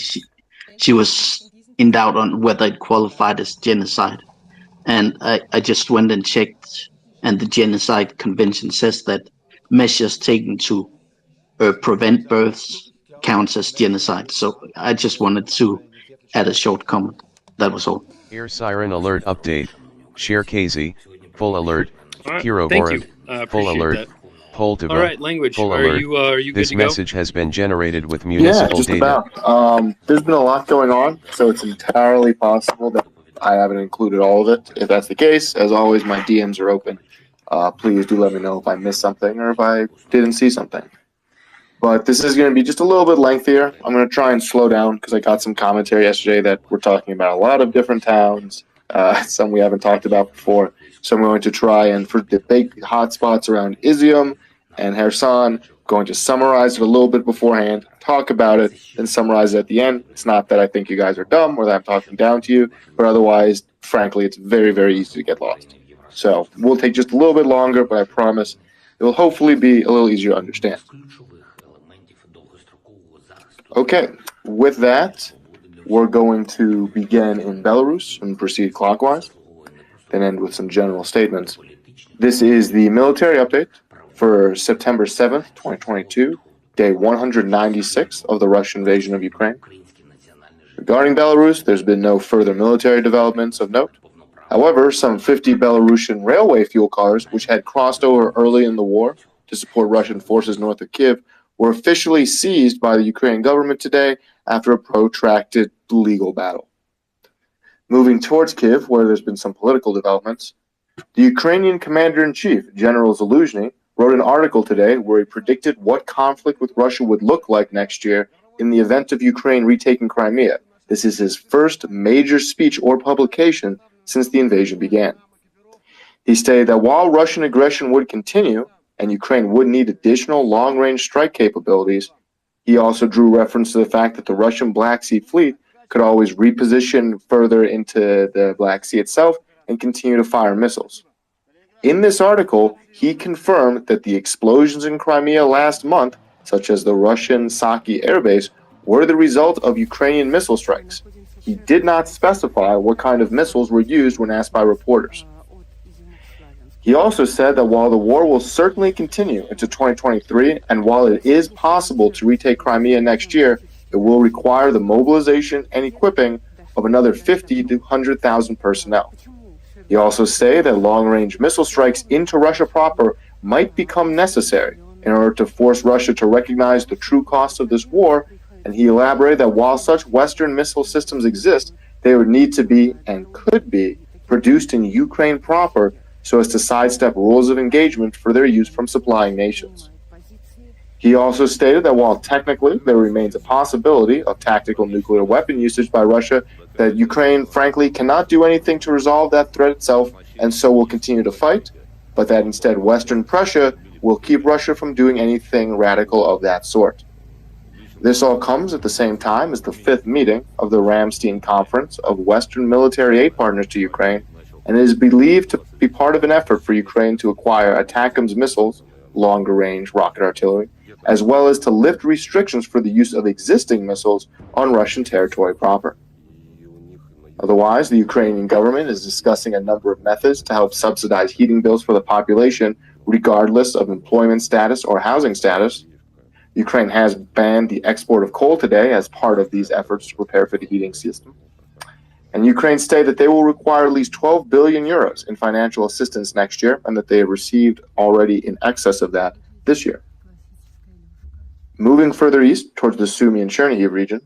she was in doubt on whether it qualified as genocide, and I just went and checked, and the Genocide Convention says that measures taken to prevent births counts as genocide. So I just wanted to add a short comment. That was all. Air siren alert update. Share KZ, full alert. Right, Hero thank Vorod, you. full alert. Poltava, All right, language. full Are alert. you good This to go? message has been generated with municipal just data. about. There's been a lot going on, so it's entirely possible that I haven't included all of it. If that's the case, as always, my DMs are open. Please do let me know if I missed something or if I didn't see something. But this is going to be just a little bit lengthier. I'm going to try and slow down because I got some commentary yesterday that we're talking about a lot of different towns, some we haven't talked about before. So I'm going to try and for the big hotspots around Izium and Kherson, going to summarize it a little bit beforehand, talk about it, then summarize it at the end. It's not that I think you guys are dumb or that I'm talking down to you, but otherwise, frankly, it's very, very easy to get lost. So we'll take just a little bit longer, but I promise it will hopefully be a little easier to understand. Okay, with that, we're going to begin in Belarus and proceed clockwise, then end with some general statements. This is the military update for September 7th, 2022, day 196 of the Russian invasion of Ukraine. Regarding Belarus, there's been no further military developments of note. However, some 50 Belarusian railway fuel cars, which had crossed over early in the war to support Russian forces north of Kyiv, were officially seized by the Ukrainian government today after a protracted legal battle. Moving towards Kyiv, where there's been some political developments, the Ukrainian commander-in-chief, General Zaluzhny, wrote an article today where he predicted what conflict with Russia would look like next year in the event of Ukraine retaking Crimea. This is his first major speech or publication since the invasion began. He stated that while Russian aggression would continue and Ukraine would need additional long-range strike capabilities, he also drew reference to the fact that the Russian Black Sea Fleet could always reposition further into the Black Sea itself and continue to fire missiles. In this article, he confirmed that the explosions in Crimea last month, such as the Russian Saki airbase, were the result of Ukrainian missile strikes. He did not specify what kind of missiles were used when asked by reporters. He also said that while the war will certainly continue into 2023, and while it is possible to retake Crimea next year, it will require the mobilization and equipping of another 50 to 100,000 personnel. He also said that long-range missile strikes into Russia proper might become necessary in order to force Russia to recognize the true cost of this war, and he elaborated that while such Western missile systems exist, they would need to be, and could be, produced in Ukraine proper so as to sidestep rules of engagement for their use from supplying nations. He also stated that while technically there remains a possibility of tactical nuclear weapon usage by Russia, that Ukraine frankly cannot do anything to resolve that threat itself and so will continue to fight, but that instead Western pressure will keep Russia from doing anything radical of that sort. This all comes at the same time as the fifth meeting of the Ramstein Conference of Western military aid partners to Ukraine, and it is believed to be part of an effort for Ukraine to acquire ATACMS missiles, longer-range rocket artillery, as well as to lift restrictions for the use of existing missiles on Russian territory proper. Otherwise, the Ukrainian government is discussing a number of methods to help subsidize heating bills for the population, regardless of employment status or housing status. Ukraine has banned the export of coal today as part of these efforts to prepare for the heating system. And Ukraine stated that they will require at least 12 billion euros in financial assistance next year, and that they have received already in excess of that this year. Moving further east towards the Sumy and Chernihiv region,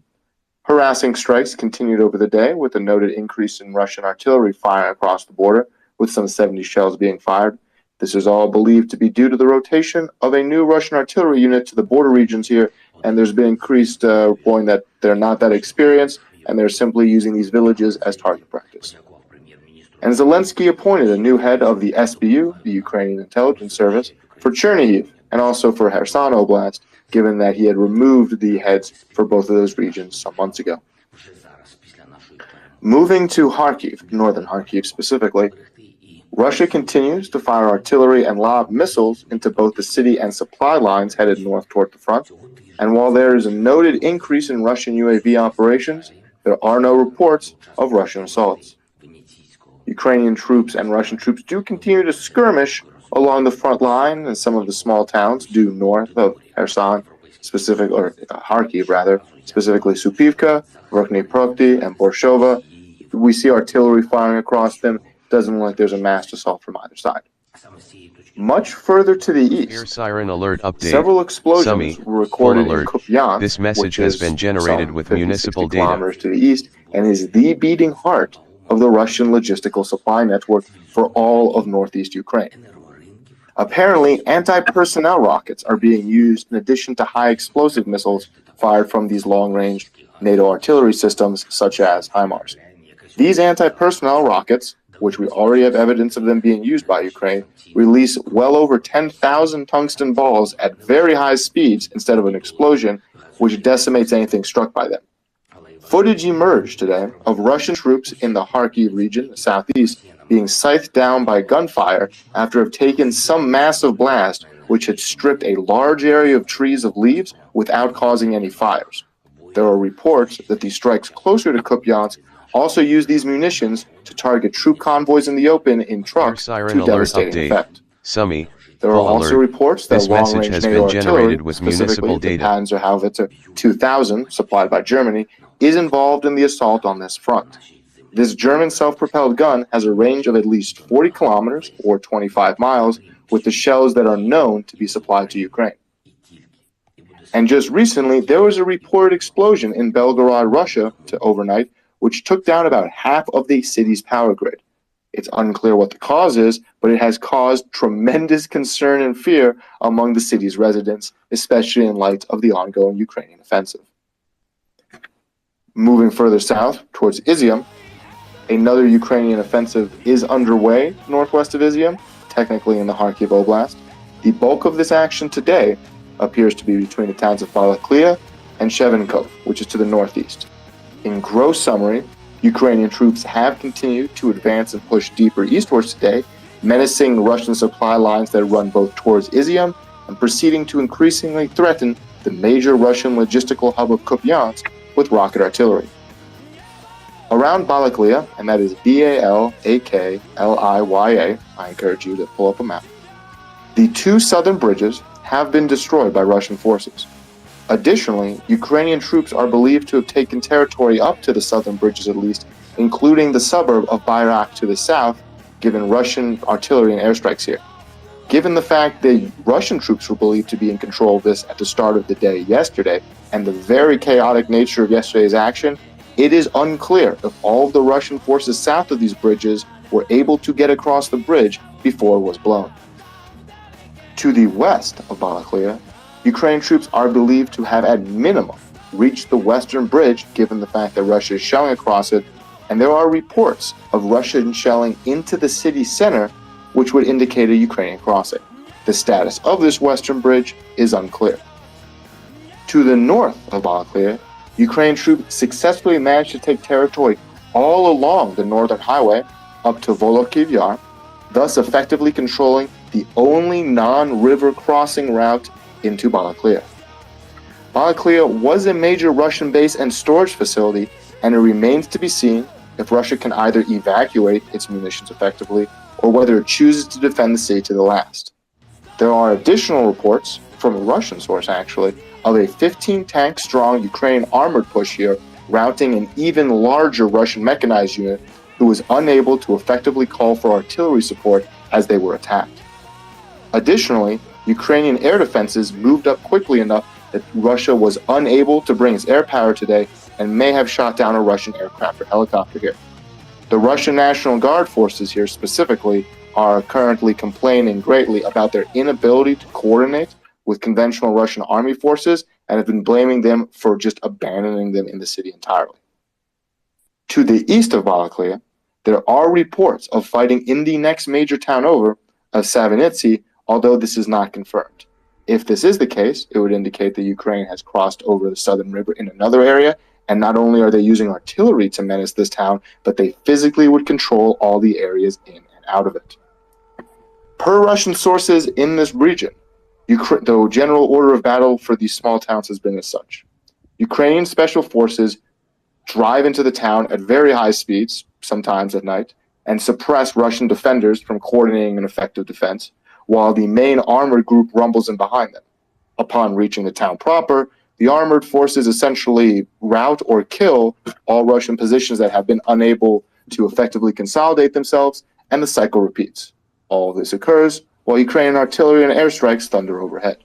harassing strikes continued over the day with a noted increase in Russian artillery fire across the border, with some 70 shells being fired. This is all believed to be due to the rotation of a new Russian artillery unit to the border regions here, and there's been increased reporting that they're not that experienced, and they're simply using these villages as target practice. And Zelensky appointed a new head of the SBU, the Ukrainian intelligence service, for Chernihiv and also for Kherson Oblast, given that he had removed the heads for both of those regions some months ago. Moving to Kharkiv, northern Kharkiv specifically, Russia continues to fire artillery and lob missiles into both the city and supply lines headed north toward the front, and while there is a noted increase in Russian UAV operations, there are no reports of Russian assaults. Ukrainian troops and Russian troops do continue to skirmish along the front line in some of the small towns due north of Kherson, Kharkiv rather, specifically Supivka, Verkhny Prokty, and Borshova. We see artillery firing across them. It doesn't look like there's a massed assault from either side. Much further to the east, Air siren alert update. Several explosions were recorded in Kupiansk, this message has been generated with municipal data. Kilometers to the east, and is the beating heart of the Russian logistical supply network for all of northeast Ukraine. Apparently, anti-personnel rockets are being used in addition to high explosive missiles fired from these long-range NATO artillery systems such as HIMARS. These anti-personnel rockets which we already have evidence of them being used by Ukraine, release well over 10,000 tungsten balls at very high speeds instead of an explosion, which decimates anything struck by them. Footage emerged today of Russian troops in the Kharkiv region, the southeast, being scythed down by gunfire after have taken some massive blast which had stripped a large area of trees of leaves without causing any fires. There are reports that the strikes closer to Kupiansk also use these munitions to target troop convoys in the open in trucks to devastating effect. Summy, There are also reports that this message long-range has NATO been generated artillery, with specifically municipal the data. Panzer Haubitze 2000 supplied by Germany, is involved in the assault on this front. This German self-propelled gun has a range of at least 40 kilometers or 25 miles with the shells that are known to be supplied to Ukraine. And just recently, there was a reported explosion in Belgorod, Russia, overnight, which took down about half of the city's power grid. It's unclear what the cause is, but it has caused tremendous concern and fear among the city's residents, especially in light of the ongoing Ukrainian offensive. Moving further south towards Izium, another Ukrainian offensive is underway northwest of Izium, technically in the Kharkiv Oblast. The bulk of this action today appears to be between the towns of Balaklia and Shevenkov, which is to the northeast. In gross summary, Ukrainian troops have continued to advance and push deeper eastwards today, menacing Russian supply lines that run both towards Izium and proceeding to increasingly threaten the major Russian logistical hub of Kupiansk with rocket artillery. Around Balaklia, and that is Balakliya, I encourage you to pull up a map, the two southern bridges have been destroyed by Russian forces. Additionally, Ukrainian troops are believed to have taken territory up to the southern bridges at least, including the suburb of Bayrak to the south, given Russian artillery and airstrikes here. Given the fact that Russian troops were believed to be in control of this at the start of the day yesterday, and the very chaotic nature of yesterday's action, it is unclear if all of the Russian forces south of these bridges were able to get across the bridge before it was blown. To the west of Balaklia, Ukrainian troops are believed to have at minimum reached the western bridge, given the fact that Russia is shelling across it, and there are reports of Russian shelling into the city center, which would indicate a Ukrainian crossing. The status of this western bridge is unclear. To the north of Balaklia, Ukrainian troops successfully managed to take territory all along the northern highway up to Volokhiv Yar, thus effectively controlling the only non-river crossing route into Balaklia. Balaklia was a major Russian base and storage facility, and it remains to be seen if Russia can either evacuate its munitions effectively or whether it chooses to defend the city to the last. There are additional reports, from a Russian source actually, of a 15-tank strong Ukrainian armored push here, routing an even larger Russian mechanized unit who was unable to effectively call for artillery support as they were attacked. Additionally, Ukrainian air defenses moved up quickly enough that Russia was unable to bring its air power today and may have shot down a Russian aircraft or helicopter here. The Russian National Guard forces here specifically are currently complaining greatly about their inability to coordinate with conventional Russian army forces and have been blaming them for just abandoning them in the city entirely. To the east of Balaklia, there are reports of fighting in the next major town over, of Savinitsi, although this is not confirmed. If this is the case, it would indicate that Ukraine has crossed over the southern river in another area, and not only are they using artillery to menace this town, but they physically would control all the areas in and out of it. Per Russian sources in this region, the general order of battle for these small towns has been as such. Ukrainian special forces drive into the town at very high speeds, sometimes at night, and suppress Russian defenders from coordinating an effective defense, while the main armored group rumbles in behind them. Upon reaching the town proper, the armored forces essentially rout or kill all Russian positions that have been unable to effectively consolidate themselves, and the cycle repeats. All of this occurs while Ukrainian artillery and airstrikes thunder overhead.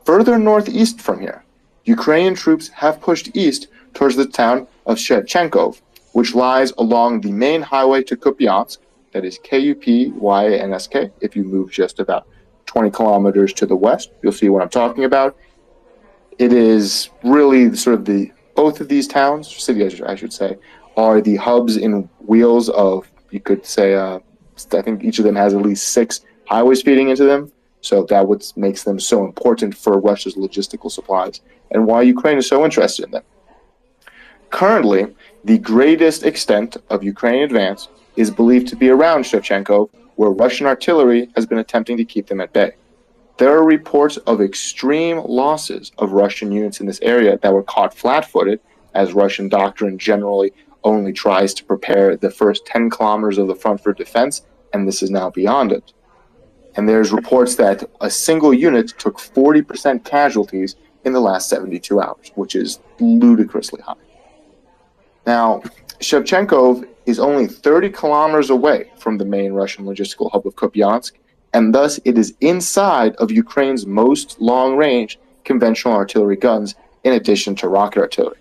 Further northeast from here, Ukrainian troops have pushed east towards the town of Shevchenkov, which lies along the main highway to Kupiansk, that is Kupyansk. If you move just about 20 kilometers to the west, you'll see what I'm talking about. It is really sort of both of these towns, cities I should say, are the hubs and wheels of You could say, I think each of them has at least 6 highways feeding into them. So that what makes them so important for Russia's logistical supplies and why Ukraine is so interested in them. Currently, the greatest extent of Ukrainian advance is believed to be around Shevchenko, where Russian artillery has been attempting to keep them at bay. There are reports of extreme losses of Russian units in this area that were caught flat-footed, as Russian doctrine generally only tries to prepare the first 10 kilometers of the front for defense, and this is now beyond it. And there's reports that a single unit took 40% casualties in the last 72 hours, which is ludicrously high. Now, Shevchenko is only 30 kilometers away from the main Russian logistical hub of Kupiansk, and thus it is inside of Ukraine's most long-range conventional artillery guns, in addition to rocket artillery.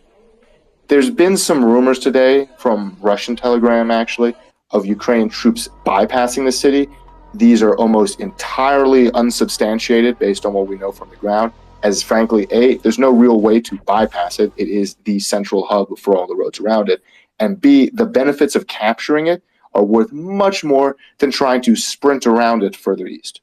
There's been some rumors today, from Russian Telegram actually, of Ukrainian troops bypassing the city. These are almost entirely unsubstantiated based on what we know from the ground, as frankly, A, there's no real way to bypass it. It is the central hub for all the roads around it. And B, the benefits of capturing it are worth much more than trying to sprint around it further east.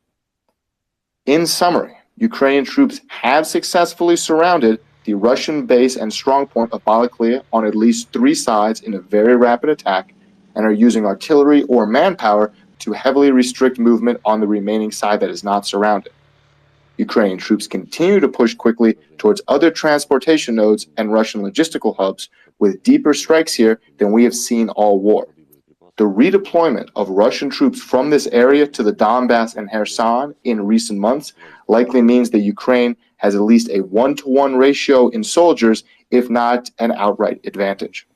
In summary, Ukrainian troops have successfully surrounded the Russian base and strongpoint of Balaklia on at least 3 sides in a very rapid attack, and are using artillery or manpower to heavily restrict movement on the remaining side that is not surrounded. Ukrainian troops continue to push quickly towards other transportation nodes and Russian logistical hubs, with deeper strikes here than we have seen all war. The redeployment of Russian troops from this area to the Donbass and Kherson in recent months likely means that Ukraine has at least a 1-to-1 ratio in soldiers, if not an outright advantage.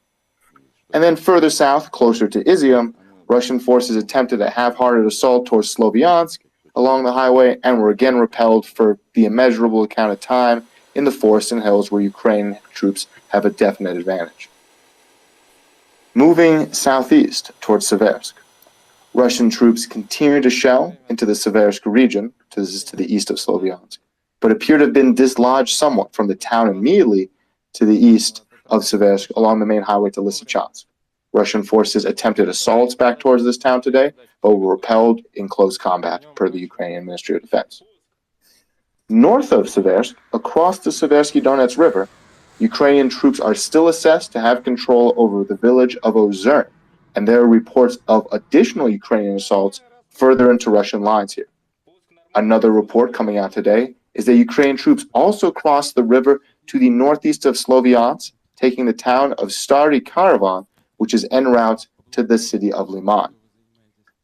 And then further south, closer to Izium, Russian forces attempted a half-hearted assault towards Sloviansk along the highway and were again repelled for the immeasurable amount of time in the forests and hills where Ukrainian troops have a definite advantage. Moving southeast towards Seversk, Russian troops continue to shell into the Seversk region, this is to the east of Sloviansk, but appear to have been dislodged somewhat from the town immediately to the east of Seversk along the main highway to Lysychansk. Russian forces attempted assaults back towards this town today, but were repelled in close combat, per the Ukrainian Ministry of Defense. North of Seversk, across the Seversky Donets River, Ukrainian troops are still assessed to have control over the village of Ozern, and there are reports of additional Ukrainian assaults further into Russian lines here. Another report coming out today is that Ukrainian troops also crossed the river to the northeast of Sloviansk, taking the town of Stary Karavan, which is en route to the city of Liman.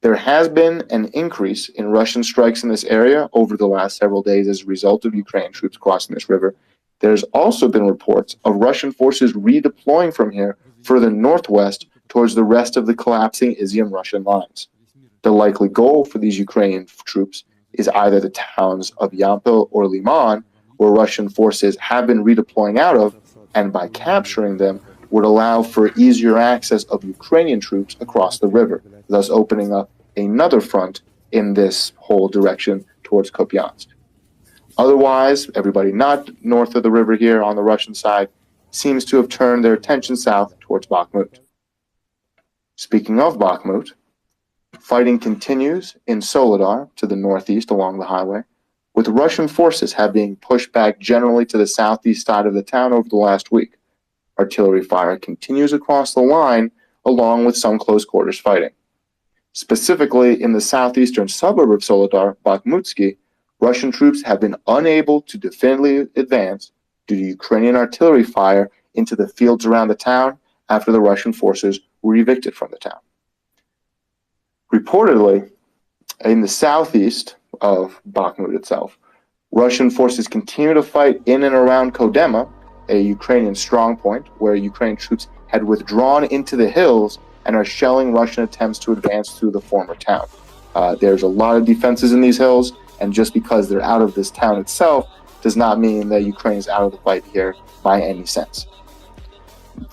There has been an increase in Russian strikes in this area over the last several days as a result of Ukrainian troops crossing this river. There's also been reports of Russian forces redeploying from here further northwest towards the rest of the collapsing Izium Russian lines. The likely goal for these Ukrainian troops is either the towns of Yampil or Liman, where Russian forces have been redeploying out of, and by capturing them, would allow for easier access of Ukrainian troops across the river, thus opening up another front in this whole direction towards Kupiansk. Otherwise, everybody not north of the river here on the Russian side seems to have turned their attention south towards Bakhmut. Speaking of Bakhmut, fighting continues in Soledar to the northeast along the highway, with Russian forces having pushed back generally to the southeast side of the town over the last week. Artillery fire continues across the line, along with some close quarters fighting. Specifically, in the southeastern suburb of Soledar, Bakhmutsky, Russian troops have been unable to definitively advance due to Ukrainian artillery fire into the fields around the town after the Russian forces were evicted from the town. Reportedly, in the southeast of Bakhmut itself, Russian forces continue to fight in and around Kodema, a Ukrainian strongpoint where Ukrainian troops had withdrawn into the hills and are shelling Russian attempts to advance through the former town. There's a lot of defenses in these hills, and just because they're out of this town itself does not mean that Ukraine is out of the fight here by any sense.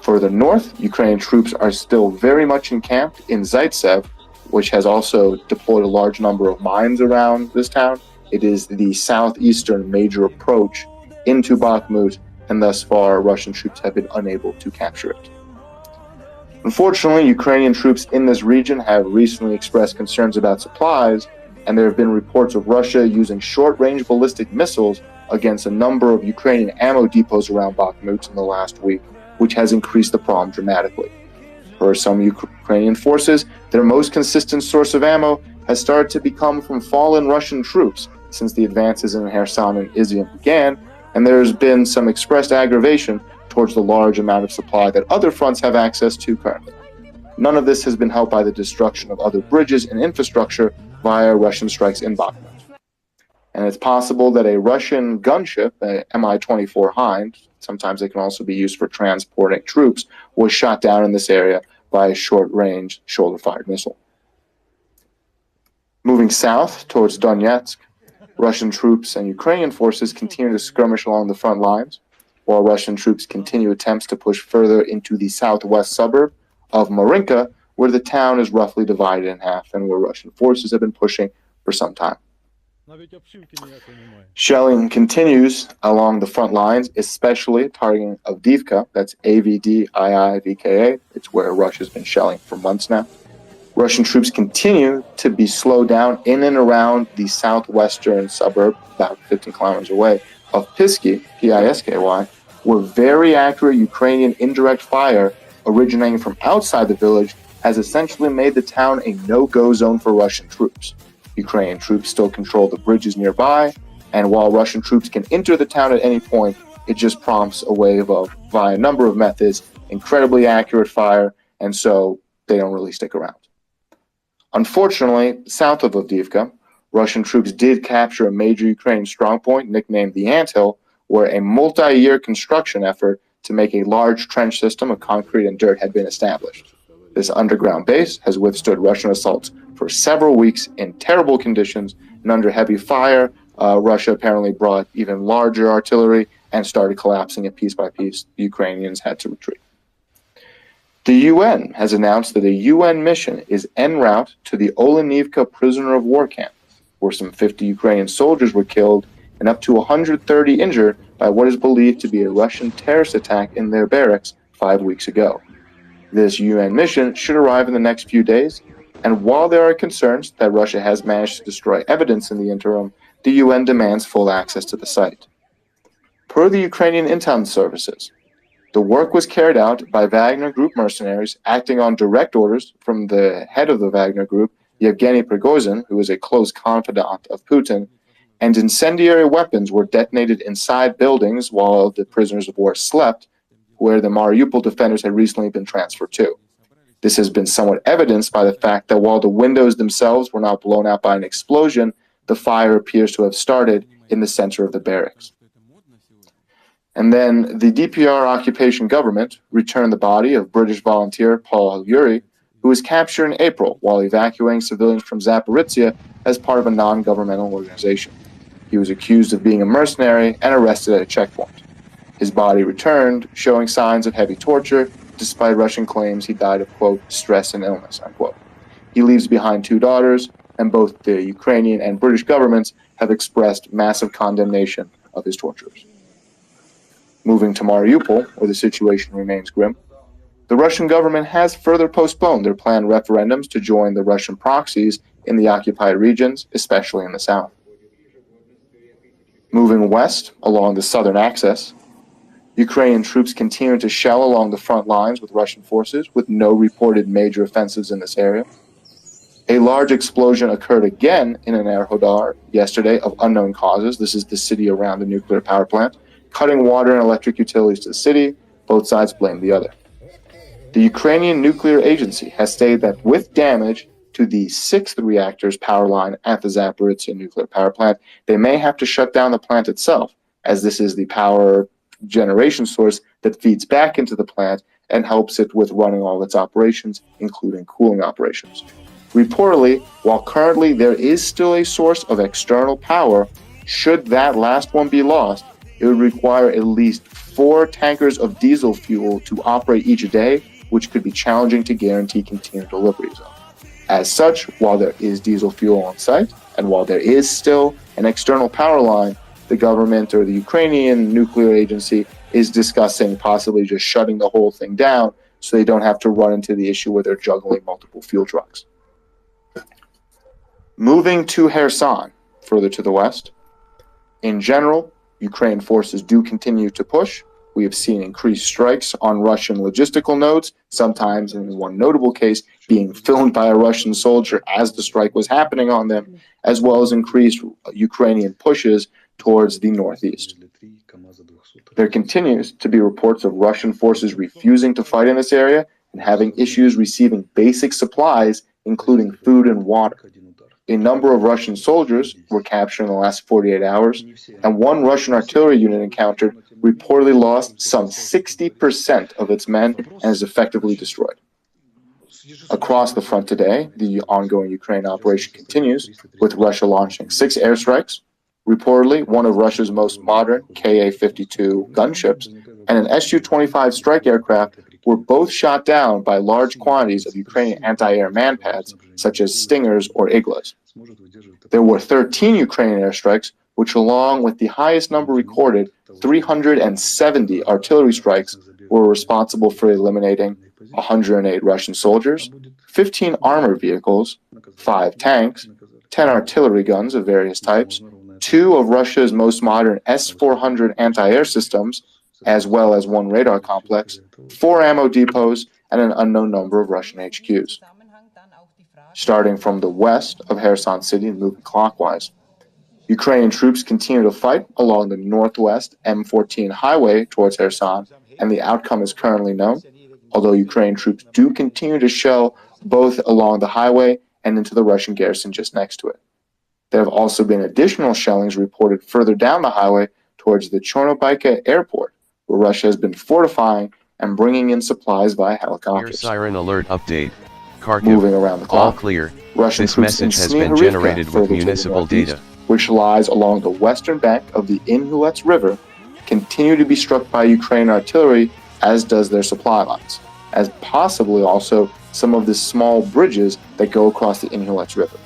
Further north, Ukrainian troops are still very much encamped in Zaitsev, which has also deployed a large number of mines around this town. It is the southeastern major approach into Bakhmut, and thus far Russian troops have been unable to capture it. Unfortunately, Ukrainian troops in this region have recently expressed concerns about supplies, and there have been reports of Russia using short-range ballistic missiles against a number of Ukrainian ammo depots around Bakhmut in the last week, which has increased the problem dramatically. For some Ukrainian forces, their most consistent source of ammo has started to become from fallen Russian troops since the advances in Kherson and Izium began, and there has been some expressed aggravation towards the large amount of supply that other fronts have access to currently. None of this has been helped by the destruction of other bridges and infrastructure via Russian strikes in Bakhmut. And it's possible that a Russian gunship, a Mi-24 Hind, sometimes they can also be used for transporting troops, was shot down in this area by a short-range shoulder-fired missile. Moving south towards Donetsk, Russian troops and Ukrainian forces continue to skirmish along the front lines, while Russian troops continue attempts to push further into the southwest suburb of Marinka, where the town is roughly divided in half and where Russian forces have been pushing for some time. Shelling continues along the front lines, especially targeting Avdiivka, that's Avdiivka, it's where Russia's been shelling for months now. Russian troops continue to be slowed down in and around the southwestern suburb, about 15 kilometers away, of Pisky, P-I-S-K-Y, where very accurate Ukrainian indirect fire originating from outside the village has essentially made the town a no-go zone for Russian troops. Ukrainian troops still control the bridges nearby, and while Russian troops can enter the town at any point, it just prompts a wave of, via a number of methods, incredibly accurate fire, and so they don't really stick around. Unfortunately, south of Avdiivka, Russian troops did capture a major Ukrainian strongpoint nicknamed the Anthill, where a multi-year construction effort to make a large trench system of concrete and dirt had been established. This underground base has withstood Russian assaults for several weeks in terrible conditions and under heavy fire. Russia apparently brought even larger artillery and started collapsing it piece by piece. The Ukrainians had to retreat. The UN has announced that a UN mission is en route to the Olenivka prisoner of war camp, where some 50 Ukrainian soldiers were killed and up to 130 injured by what is believed to be a Russian terrorist attack in their barracks 5 weeks ago. This UN mission should arrive in the next few days, and while there are concerns that Russia has managed to destroy evidence in the interim, the UN demands full access to the site. Per the Ukrainian intel services, the work was carried out by Wagner Group mercenaries acting on direct orders from the head of the Wagner Group, Yevgeny Prigozhin, who is a close confidant of Putin, and incendiary weapons were detonated inside buildings while the prisoners of war slept, where the Mariupol defenders had recently been transferred to. This has been somewhat evidenced by the fact that while the windows themselves were not blown out by an explosion, the fire appears to have started in the center of the barracks. And then the DPR occupation government returned the body of British volunteer Paul Urey, who was captured in April while evacuating civilians from Zaporizhia as part of a non-governmental organization. He was accused of being a mercenary and arrested at a checkpoint. His body returned, showing signs of heavy torture, despite Russian claims he died of, quote, stress and illness, unquote. He leaves behind 2 daughters, and both the Ukrainian and British governments have expressed massive condemnation of his torturers. Moving to Mariupol, where the situation remains grim, the Russian government has further postponed their planned referendums to join the Russian proxies in the occupied regions, especially in the south. Moving west along the southern axis, Ukrainian troops continue to shell along the front lines with Russian forces, with no reported major offensives in this area. A large explosion occurred again in Enerhodar yesterday of unknown causes. This is the city around the nuclear power plant, cutting water and electric utilities to the city. Both sides blame the other. The Ukrainian Nuclear Agency has stated that with damage to the 6th reactor's power line at the Zaporizhzhia nuclear power plant, they may have to shut down the plant itself, as this is the power generation source that feeds back into the plant and helps it with running all its operations, including cooling operations. Reportedly, while currently there is still a source of external power, should that last one be lost, it would require at least 4 tankers of diesel fuel to operate each day, which could be challenging to guarantee continued deliveries of. As such, while there is diesel fuel on site, and while there is still an external power line, the government or the Ukrainian Nuclear Agency is discussing possibly just shutting the whole thing down so they don't have to run into the issue where they're juggling multiple fuel trucks. Moving to Kherson, further to the west. In general, Ukraine forces do continue to push. We have seen increased strikes on Russian logistical nodes, sometimes in one notable case being filmed by a Russian soldier as the strike was happening on them, as well as increased Ukrainian pushes towards the northeast. There continues to be reports of Russian forces refusing to fight in this area and having issues receiving basic supplies, including food and water. A number of Russian soldiers were captured in the last 48 hours, and one Russian artillery unit encountered reportedly lost some 60% of its men and is effectively destroyed. Across the front today, the ongoing Ukraine operation continues, with Russia launching 6 airstrikes. Reportedly, one of Russia's most modern Ka-52 gunships and an Su-25 strike aircraft were both shot down by large quantities of Ukrainian anti-air man-pads, such as Stingers or Iglas. There were 13 Ukrainian airstrikes, which along with the highest number recorded, 370 artillery strikes, were responsible for eliminating 108 Russian soldiers, 15 armored vehicles, 5 tanks, 10 artillery guns of various types, 2 of Russia's most modern S-400 anti-air systems, as well as 1 radar complex, 4 ammo depots, and an unknown number of Russian HQs. Starting from the west of Kherson City and moving clockwise, Ukrainian troops continue to fight along the northwest M14 highway towards Kherson, and the outcome is currently known, although Ukrainian troops do continue to shell both along the highway and into the Russian garrison just next to it. There have also been additional shellings reported further down the highway towards the Chornobyka airport, where Russia has been fortifying and bringing in supplies via helicopters. Air siren alert update. Kharkiv, Moving around the all clock, clear. Russian This troops message in has been Snihurivka, generated further with to the municipal northeast, data. which lies along the western bank of the Inhulets River, continue to be struck by Ukrainian artillery, as does their supply lines, as possibly also some of the small bridges that go across the Inhulets River.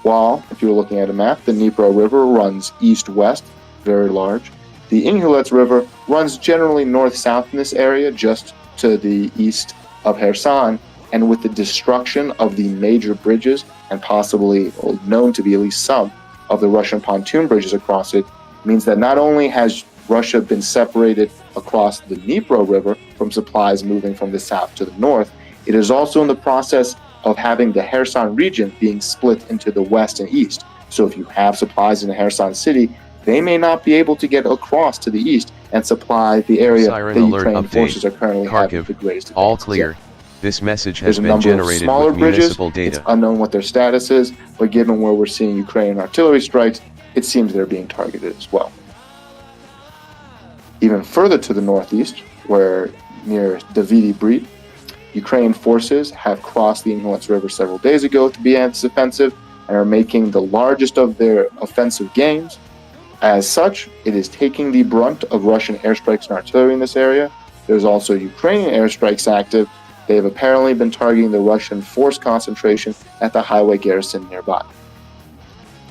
While, if you're looking at a map, the Dnipro River runs east-west, very large. The Inhulets River runs generally north-south in this area, just to the east of Kherson, and with the destruction of the major bridges, and possibly known to be at least some of the Russian pontoon bridges across it, means that not only has Russia been separated across the Dnipro River from supplies moving from the south to the north, it is also in the process of having the Kherson region being split into the west and east. So if you have supplies in the Kherson city, they may not be able to get across to the east and supply the area Siren that alert Ukrainian update. forces are currently having Kharkiv, the greatest all advances clear. in. This message There's has a been number of generated smaller with bridges. municipal It's data. unknown what their status is, but given where we're seeing Ukrainian artillery strikes, it seems they're being targeted as well. Even further to the northeast, where near Davidi Brid, Ukrainian forces have crossed the Inhulets River several days ago to be anti-offensive and are making the largest of their offensive gains. As such, it is taking the brunt of Russian airstrikes and artillery in this area. There's also Ukrainian airstrikes active. They have apparently been targeting the Russian force concentration at the highway garrison nearby.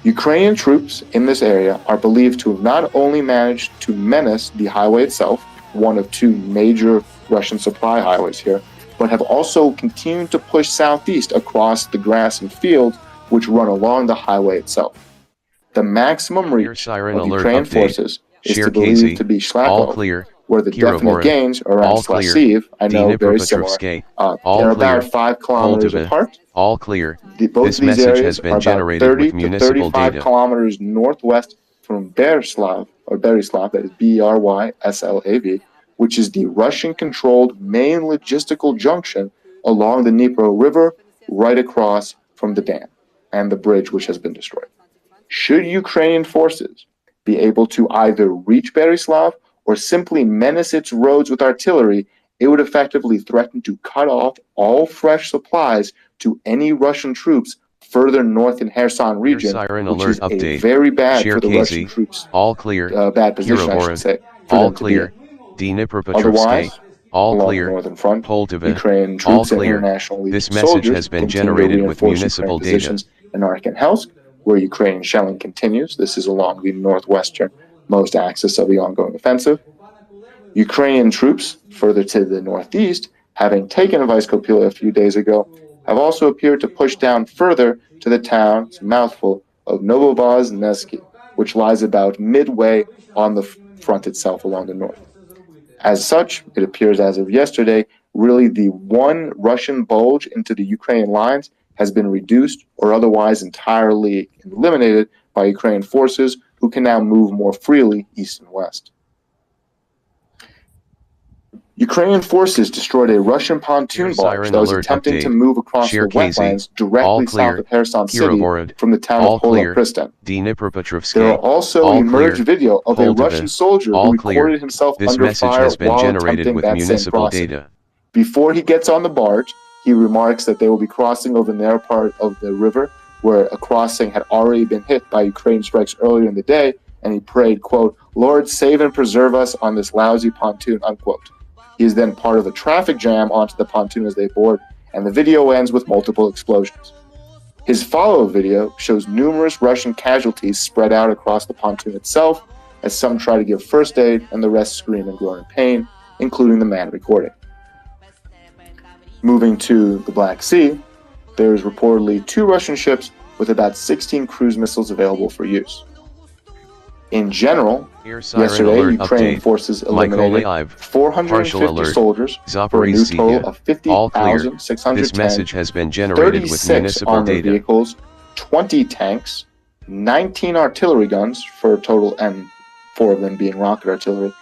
Ukrainian troops in this area are believed to have not only managed to menace the highway itself, one of 2 major Russian supply highways here, but have also continued to push southeast across the grass and fields which run along the highway itself. The maximum reach of Ukrainian forces is to believe to be Shlako, where the definite gains are around Slasiv, I know, very similar. They're about 5 kilometers apart. All clear. Both This of these message areas has are been about generated 30 with to municipal 35 data. kilometers northwest from Berislav, that is Bryslav, which is the Russian-controlled main logistical junction along the Dnipro River, right across from the dam and the bridge which has been destroyed. Should Ukrainian forces be able to either reach Berislav or simply menace its roads with artillery, it would effectively threaten to cut off all fresh supplies to any Russian troops further north in Kherson region, which is very bad for the Russian troops. All clear. Bad position, I should say. All clear. Dnipropetrovsk, Otherwise, all along clear. the northern front, Poltava, Ukrainian all troops and clear. international Legion This message soldiers has been continue to generated with reinforce municipal Ukrainian data. positions in Arkhangelsk, where Ukrainian shelling continues. This is along the northwestern-most axis of the ongoing offensive. Ukrainian troops, further to the northeast, having taken Vyskopila a few days ago, have also appeared to push down further to the town's mouthful of Novovoznezhsky, which lies about midway on the front itself along the north. As such, it appears as of yesterday, really the one Russian bulge into the Ukrainian lines has been reduced or otherwise entirely eliminated by Ukrainian forces, who can now move more freely east and west. Ukrainian forces destroyed a Russian pontoon barge that was attempting to move across the wetlands directly south of Kherson City from the town of Hola Pristan. There are also emerged video of a Russian soldier who recorded himself under fire while attempting that same crossing. Before he gets on the barge, he remarks that they will be crossing over the narrow part of the river where a crossing had already been hit by Ukraine strikes earlier in the day, and he prayed, quote, "Lord, save and preserve us on this lousy pontoon," unquote. He is then part of a traffic jam onto the pontoon as they board, and the video ends with multiple explosions. His follow-up video shows numerous Russian casualties spread out across the pontoon itself, as some try to give first aid and the rest scream and groan in pain, including the man recording. Moving to the Black Sea, there is reportedly 2 Russian ships with about 16 cruise missiles available for use. In general, yesterday, Ukrainian forces eliminated 450 soldiers for a new total of 50,610, This message has been generated with 36 municipal armored data. vehicles, 20 tanks, 19 artillery guns for a total, and 4 of them being rocket artillery,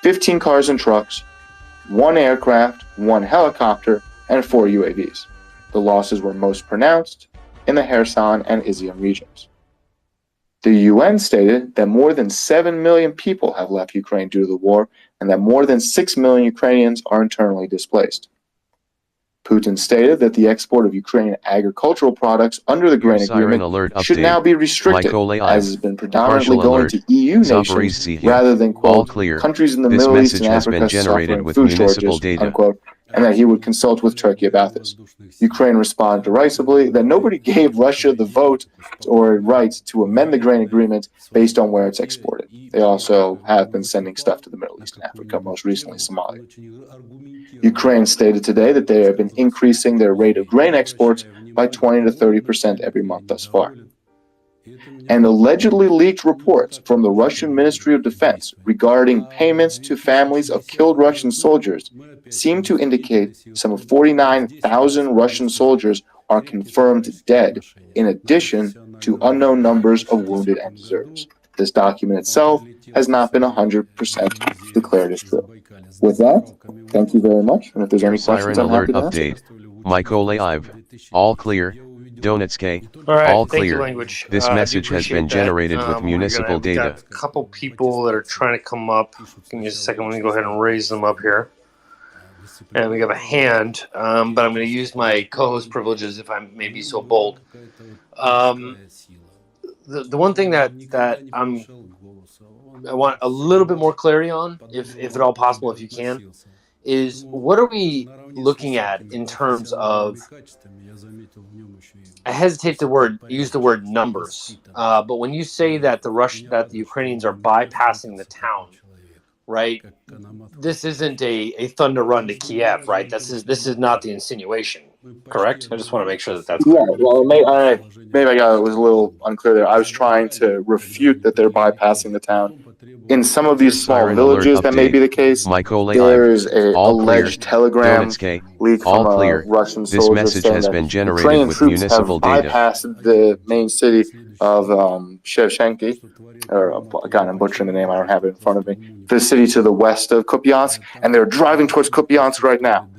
15 cars and trucks, 1 aircraft, 1 helicopter, and 4 UAVs. The losses were most pronounced in the Kherson and Izium regions. The UN stated that more than 7 million people have left Ukraine due to the war, and that more than 6 million Ukrainians are internally displaced. Putin stated that the export of Ukrainian agricultural products under the grain agreement should now be restricted, as has been predominantly going to EU nations rather than, quote, countries in the Middle East and Africa suffering food shortages, unquote, and that he would consult with Turkey about this. Ukraine responded derisively that nobody gave Russia the vote or right to amend the grain agreement based on where it's exported. They also have been sending stuff to the Middle East and Africa, most recently Somalia. Ukraine stated today that they have been increasing their rate of grain exports by 20 to 30% every month thus far. And allegedly leaked reports from the Russian Ministry of Defense regarding payments to families of killed Russian soldiers seem to indicate some 49,000 Russian soldiers are confirmed dead, in addition to unknown numbers of wounded and deserters. This document itself has not been 100% declared as true. With that, thank you very much, and if there's any questions, I'm happy to answer. Mykolaiv, all clear. Donetsk, All right, all thank you, clear. language. This message has been generated with We've municipal got data. a couple people that are trying to come up. Give me just a second. Let me go ahead and raise them up here. And we have a hand, but I'm going to use my co-host privileges if I may be so bold. The one thing that I want a little bit more clarity on, if at all possible, if you can, is what are we looking at in terms of, I hesitate to use the word numbers, but when you say that the Ukrainians are bypassing the town, right? This isn't a thunder run to Kiev, right? This is not the insinuation, correct? I just want to make sure that that's clear. Yeah, well, maybe I was a little unclear there. I was trying to refute that they're bypassing the town. In some of these small villages, that may be the case. There is a alleged telegram leak from a Russian soldier saying that Ukrainian troops have bypassed the main city of Shevchenki, or God, I'm butchering the name. I don't have it in front of me. The city to the west of Kupiansk, and they're driving towards Kupiansk right now.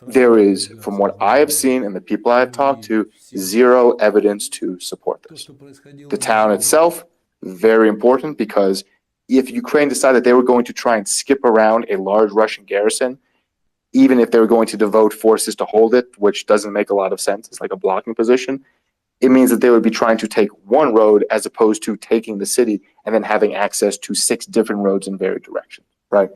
There is, from what I have seen and the people I have talked to, zero evidence to support this. The town itself, very important, because if Ukraine decided they were going to try and skip around a large Russian garrison, even if they were going to devote forces to hold it, which doesn't make a lot of sense, it's like a blocking position, it means that they would be trying to take one road as opposed to taking the city and then having access to 6 different roads in various directions, right?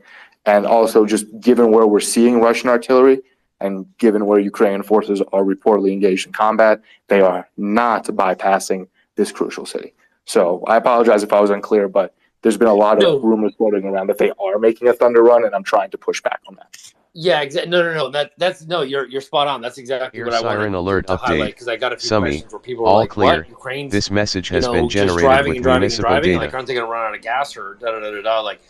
And also, just given where we're seeing Russian artillery and given where Ukrainian forces are reportedly engaged in combat, they are not bypassing this crucial city. So I apologize if I was unclear, but there's been a lot of rumors floating around that they are making a thunder run, and I'm trying to push back on that. Yeah, exactly. No. That's no. You're spot on. That's exactly Air what I siren wanted alert to highlight update. because I got a few Summy, questions where people were all like, clear. "What? Ukraine's This message has been just generated driving with and driving and municipal driving. data. Like, aren't they going to run out of gas or da da da da da?" Like,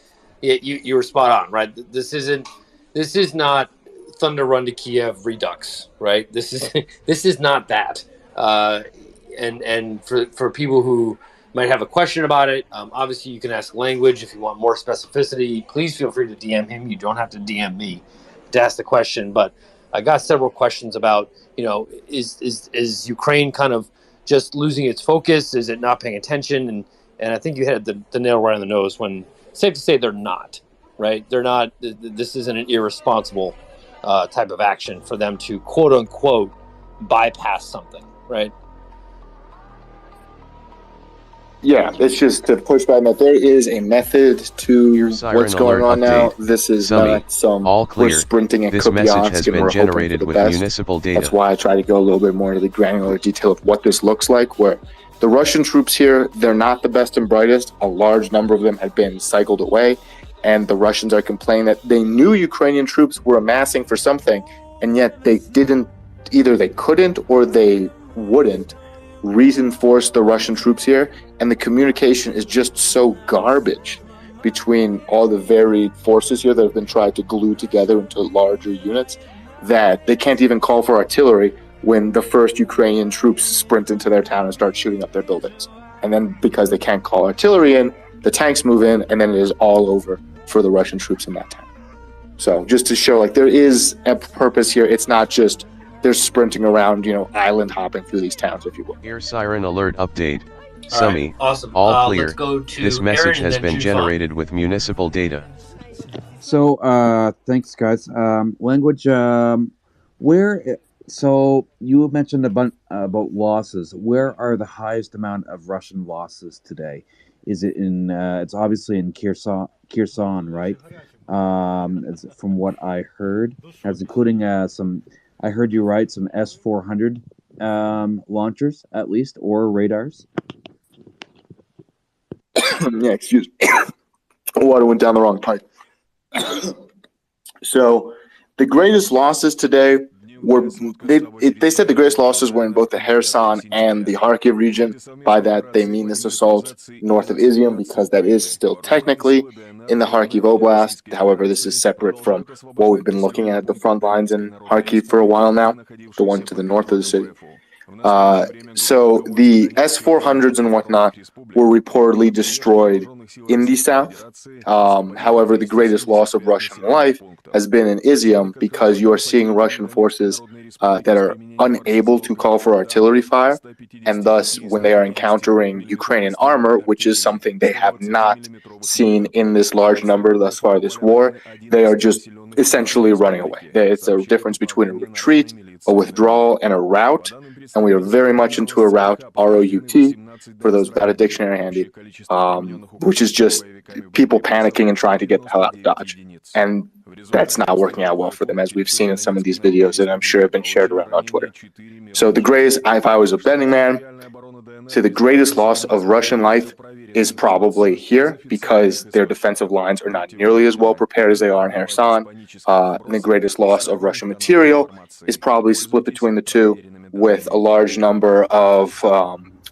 you were spot on, right? This is not Thunder Run to Kiev Redux, right? This is not that. And for people who might have a question about it, obviously you can ask Language if you want more specificity. Please feel free to DM him. You don't have to DM me to ask the question, but I got several questions about, is Ukraine kind of just losing its focus? Is it not paying attention? And I think you hit the nail right on the nose when it's safe to say they're not, right? They're not. This isn't an irresponsible type of action for them to quote unquote bypass something, right? Yeah, it's just to push back that there is a method to what's going on now. This is not some we're sprinting at Kupiansk and we're hoping for the best. Municipal data. That's why I try to go a little bit more into the granular detail of what this looks like, where the Russian troops here, they're not the best and brightest. A large number of them have been cycled away, and the Russians are complaining that they knew Ukrainian troops were amassing for something, and yet they didn't, either they couldn't or they wouldn't reinforce the Russian troops here, and the communication is just so garbage between all the varied forces here that have been tried to glue together into larger units that they can't even call for artillery when the first Ukrainian troops sprint into their town and start shooting up their buildings. And then because they can't call artillery in, the tanks move in, and then it is all over for the Russian troops in that town. So just to show, like, there is a purpose here. It's not just they're sprinting around, island hopping through these towns, if you will. Air siren alert update. Summy, right, awesome. All clear. Let's go to this message Aaron has been Jufon. generated with municipal data. So, thanks, guys. Language, so you mentioned about losses. Where are the highest amount of Russian losses today? Is it in, it's obviously in Kherson, right? From what I heard, as including I heard you right, some S-400 launchers, at least, or radars. Yeah, excuse me. Water went down the wrong pipe. So the greatest losses today were, they said the greatest losses were in both the Kherson and the Kharkiv region. By that, they mean this assault north of Izium, because that is still technically in the Kharkiv Oblast. However, this is separate from what we've been looking at the front lines in Kharkiv for a while now, the one to the north of the city. So the S-400s and whatnot were reportedly destroyed in the south. However, the greatest loss of Russian life has been in Izium, because you are seeing Russian forces that are unable to call for artillery fire, and thus when they are encountering Ukrainian armor, which is something they have not seen in this large number thus far this war, they are just essentially running away. It's a difference between a retreat, a withdrawal, and a rout, and we are very much into a rout, R-O-U-T, for those without a dictionary handy, which is just people panicking and trying to get the hell out of Dodge. And that's not working out well for them, as we've seen in some of these videos that I'm sure have been shared around on Twitter. So the greatest, if I was a betting man, say the greatest loss of Russian life is probably here, because their defensive lines are not nearly as well prepared as they are in Kherson. And the greatest loss of Russian material is probably split between the two, with a large number of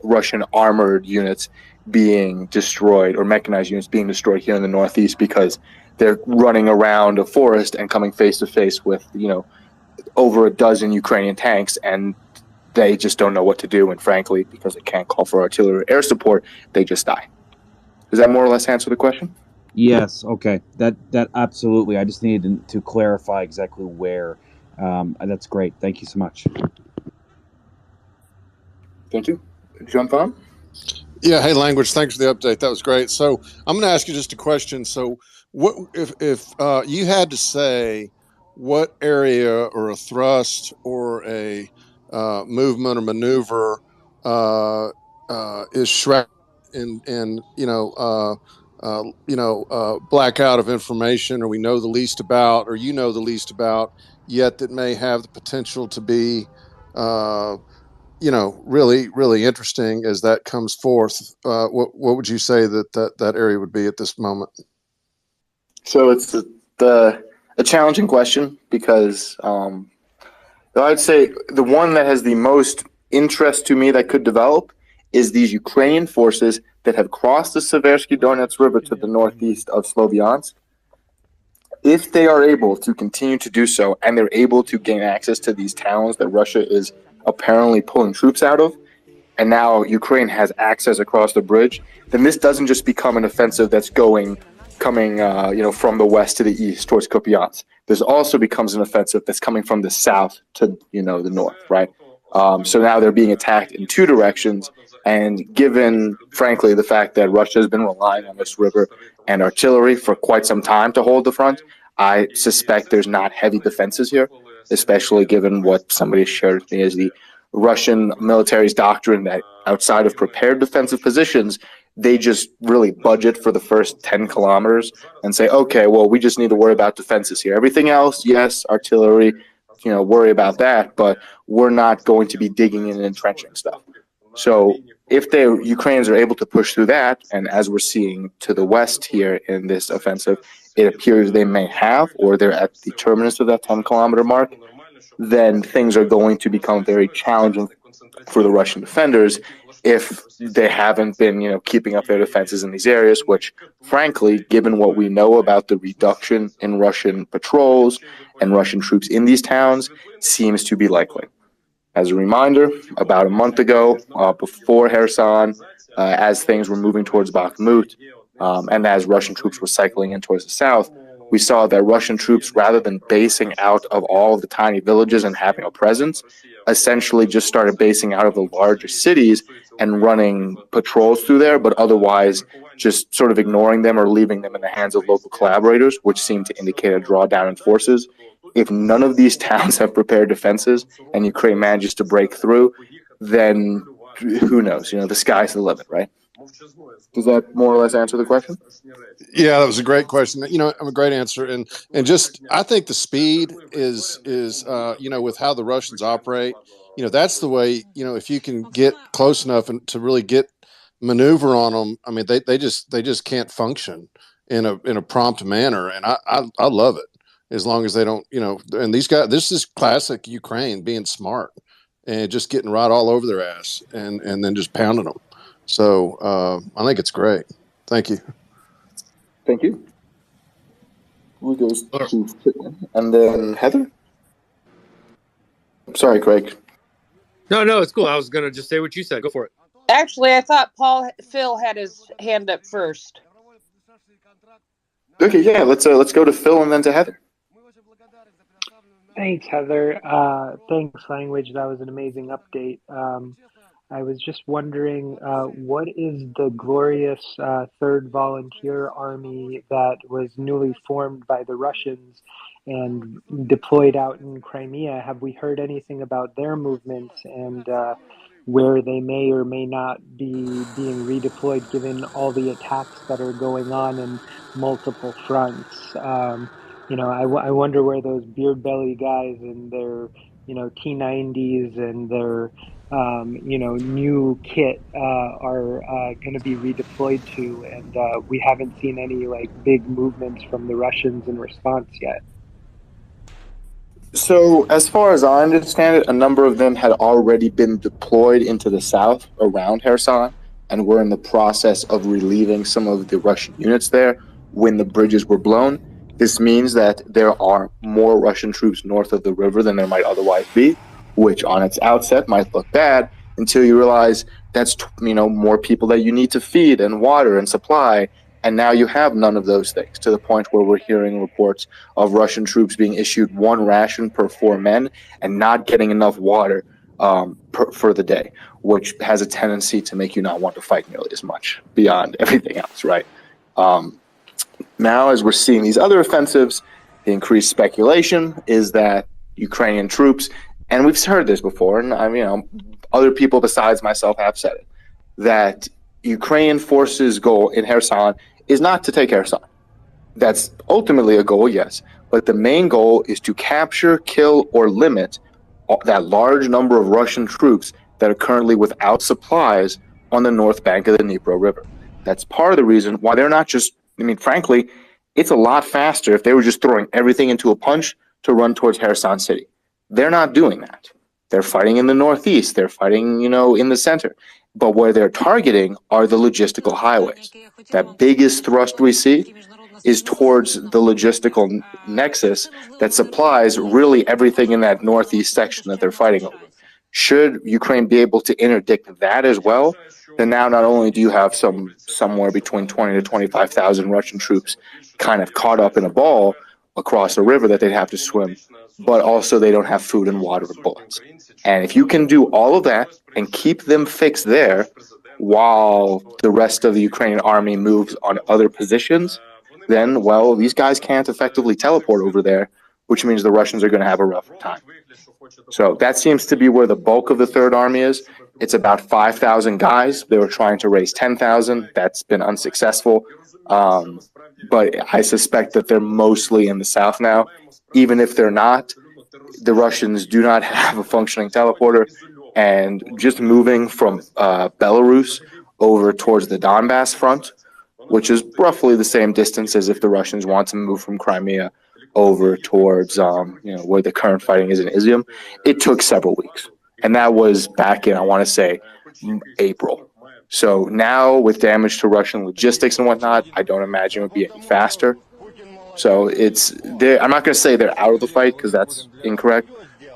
Russian armored units being destroyed, or mechanized units being destroyed here in the northeast, because they're running around a forest and coming face to face with, over a dozen Ukrainian tanks, and they just don't know what to do. And frankly, because they can't call for artillery or air support, they just die. Does that more or less answer the question? Yes. Okay. That absolutely. I just needed to clarify exactly where. That's great. Thank you so much. Thank you. Jump on. Yeah. Hey, Language. Thanks for the update. That was great. So I'm going to ask you just a question. So, what if you had to say what area or a thrust or a movement or maneuver is shrouded in blackout of information, or we know the least about, or the least about, yet that may have the potential to be really, really interesting as that comes forth? What would you say that area would be at this moment? So it's a challenging question because I'd say the one that has the most interest to me that could develop is these Ukrainian forces that have crossed the Seversky Donets River to the northeast of Sloviansk. If they are able to continue to do so, and they're able to gain access to these towns that Russia is apparently pulling troops out of, and now Ukraine has access across the bridge, then this doesn't just become an offensive that's coming from the west to the east towards Kupiansk. This also becomes an offensive that's coming from the south to the north, right? So now they're being attacked in two directions, and given, frankly, the fact that Russia has been relying on this river and artillery for quite some time to hold the front, I suspect there's not heavy defenses here, especially given what somebody shared with me as the Russian military's doctrine that outside of prepared defensive positions, they just really budget for the first 10 kilometers and say, okay, well, we just need to worry about defenses here. Everything else, yes, artillery, worry about that, but we're not going to be digging in and entrenching stuff. So if the Ukrainians are able to push through that, and as we're seeing to the west here in this offensive, it appears they may have, or they're at the terminus of that 10-kilometer mark, then things are going to become very challenging for the Russian defenders if they haven't been, keeping up their defenses in these areas, which, frankly, given what we know about the reduction in Russian patrols and Russian troops in these towns, seems to be likely. As a reminder, about a month ago, before Kherson, as things were moving towards Bakhmut, and as Russian troops were cycling in towards the south, we saw that Russian troops, rather than basing out of all of the tiny villages and having a presence, essentially just started basing out of the larger cities and running patrols through there, but otherwise just sort of ignoring them or leaving them in the hands of local collaborators, which seemed to indicate a drawdown in forces. If none of these towns have prepared defenses and Ukraine manages to break through, then who knows? The sky's the limit, right? Does that more or less answer the question? Yeah, that was a great question. A great answer, and just I think the speed is with how the Russians operate. That's the way. If you can get close enough and to really get maneuver on them, I mean, they just can't function in a prompt manner, and I love it as long as they don't. And these guys, this is classic Ukraine being smart and just getting right all over their ass and then just pounding them. So I think it's great. Thank you. Thank you. We'll go to and then Heather. Sorry, Craig. No, it's cool. I was gonna just say what you said. Go for it. Actually, I thought Phil had his hand up first. Okay, yeah. Let's go to Phil and then to Heather. Thanks, Heather. Thanks, Language. That was an amazing update. I was just wondering, what is the glorious Third Volunteer Army that was newly formed by the Russians and deployed out in Crimea? Have we heard anything about their movements and where they may or may not be being redeployed given all the attacks that are going on in multiple fronts? I wonder where those beard belly guys and their, T90s and their new kit are going to be redeployed to, and we haven't seen any big movements from the Russians in response yet. So, as far as I understand it, a number of them had already been deployed into the south around Kherson, and were in the process of relieving some of the Russian units there when the bridges were blown. This means that there are more Russian troops north of the river than there might otherwise be, which on its outset might look bad until you realize that's, more people that you need to feed and water and supply. And now you have none of those things, to the point where we're hearing reports of Russian troops being issued one ration per 4 men and not getting enough water for the day, which has a tendency to make you not want to fight nearly as much beyond everything else, right? Now, as we're seeing these other offensives, the increased speculation is that Ukrainian troops, and we've heard this before, and other people besides myself have said it, that Ukrainian forces' goal in Kherson is not to take Kherson. That's ultimately a goal, yes, but the main goal is to capture, kill, or limit that large number of Russian troops that are currently without supplies on the north bank of the Dnipro River. That's part of the reason why they're not just, frankly, It's a lot faster if they were just throwing everything into a punch to run towards Kherson City. They're not doing that. They're fighting in the northeast. They're fighting, in the center. But where they're targeting are the logistical highways. That biggest thrust we see is towards the logistical nexus that supplies really everything in that northeast section that they're fighting over. Should Ukraine be able to interdict that as well, then now not only do you have somewhere between 20 to 25,000 Russian troops kind of caught up in a ball across a river that they'd have to swim, but also they don't have food and water and bullets. And if you can do all of that and keep them fixed there while the rest of the Ukrainian army moves on other positions, then, well, these guys can't effectively teleport over there, which means the Russians are going to have a rougher time. So that seems to be where the bulk of the Third Army is. It's about 5,000 guys. They were trying to raise 10,000. That's been unsuccessful. But I suspect that they're mostly in the south now. Even if they're not, the Russians do not have a functioning teleporter. And just moving from Belarus over towards the Donbass front, which is roughly the same distance as if the Russians want to move from Crimea over towards where the current fighting is in Izium, it took several weeks. And that was back in, I want to say, April. So now with damage to Russian logistics and whatnot, I don't imagine it would be any faster. So I'm not going to say they're out of the fight because that's incorrect,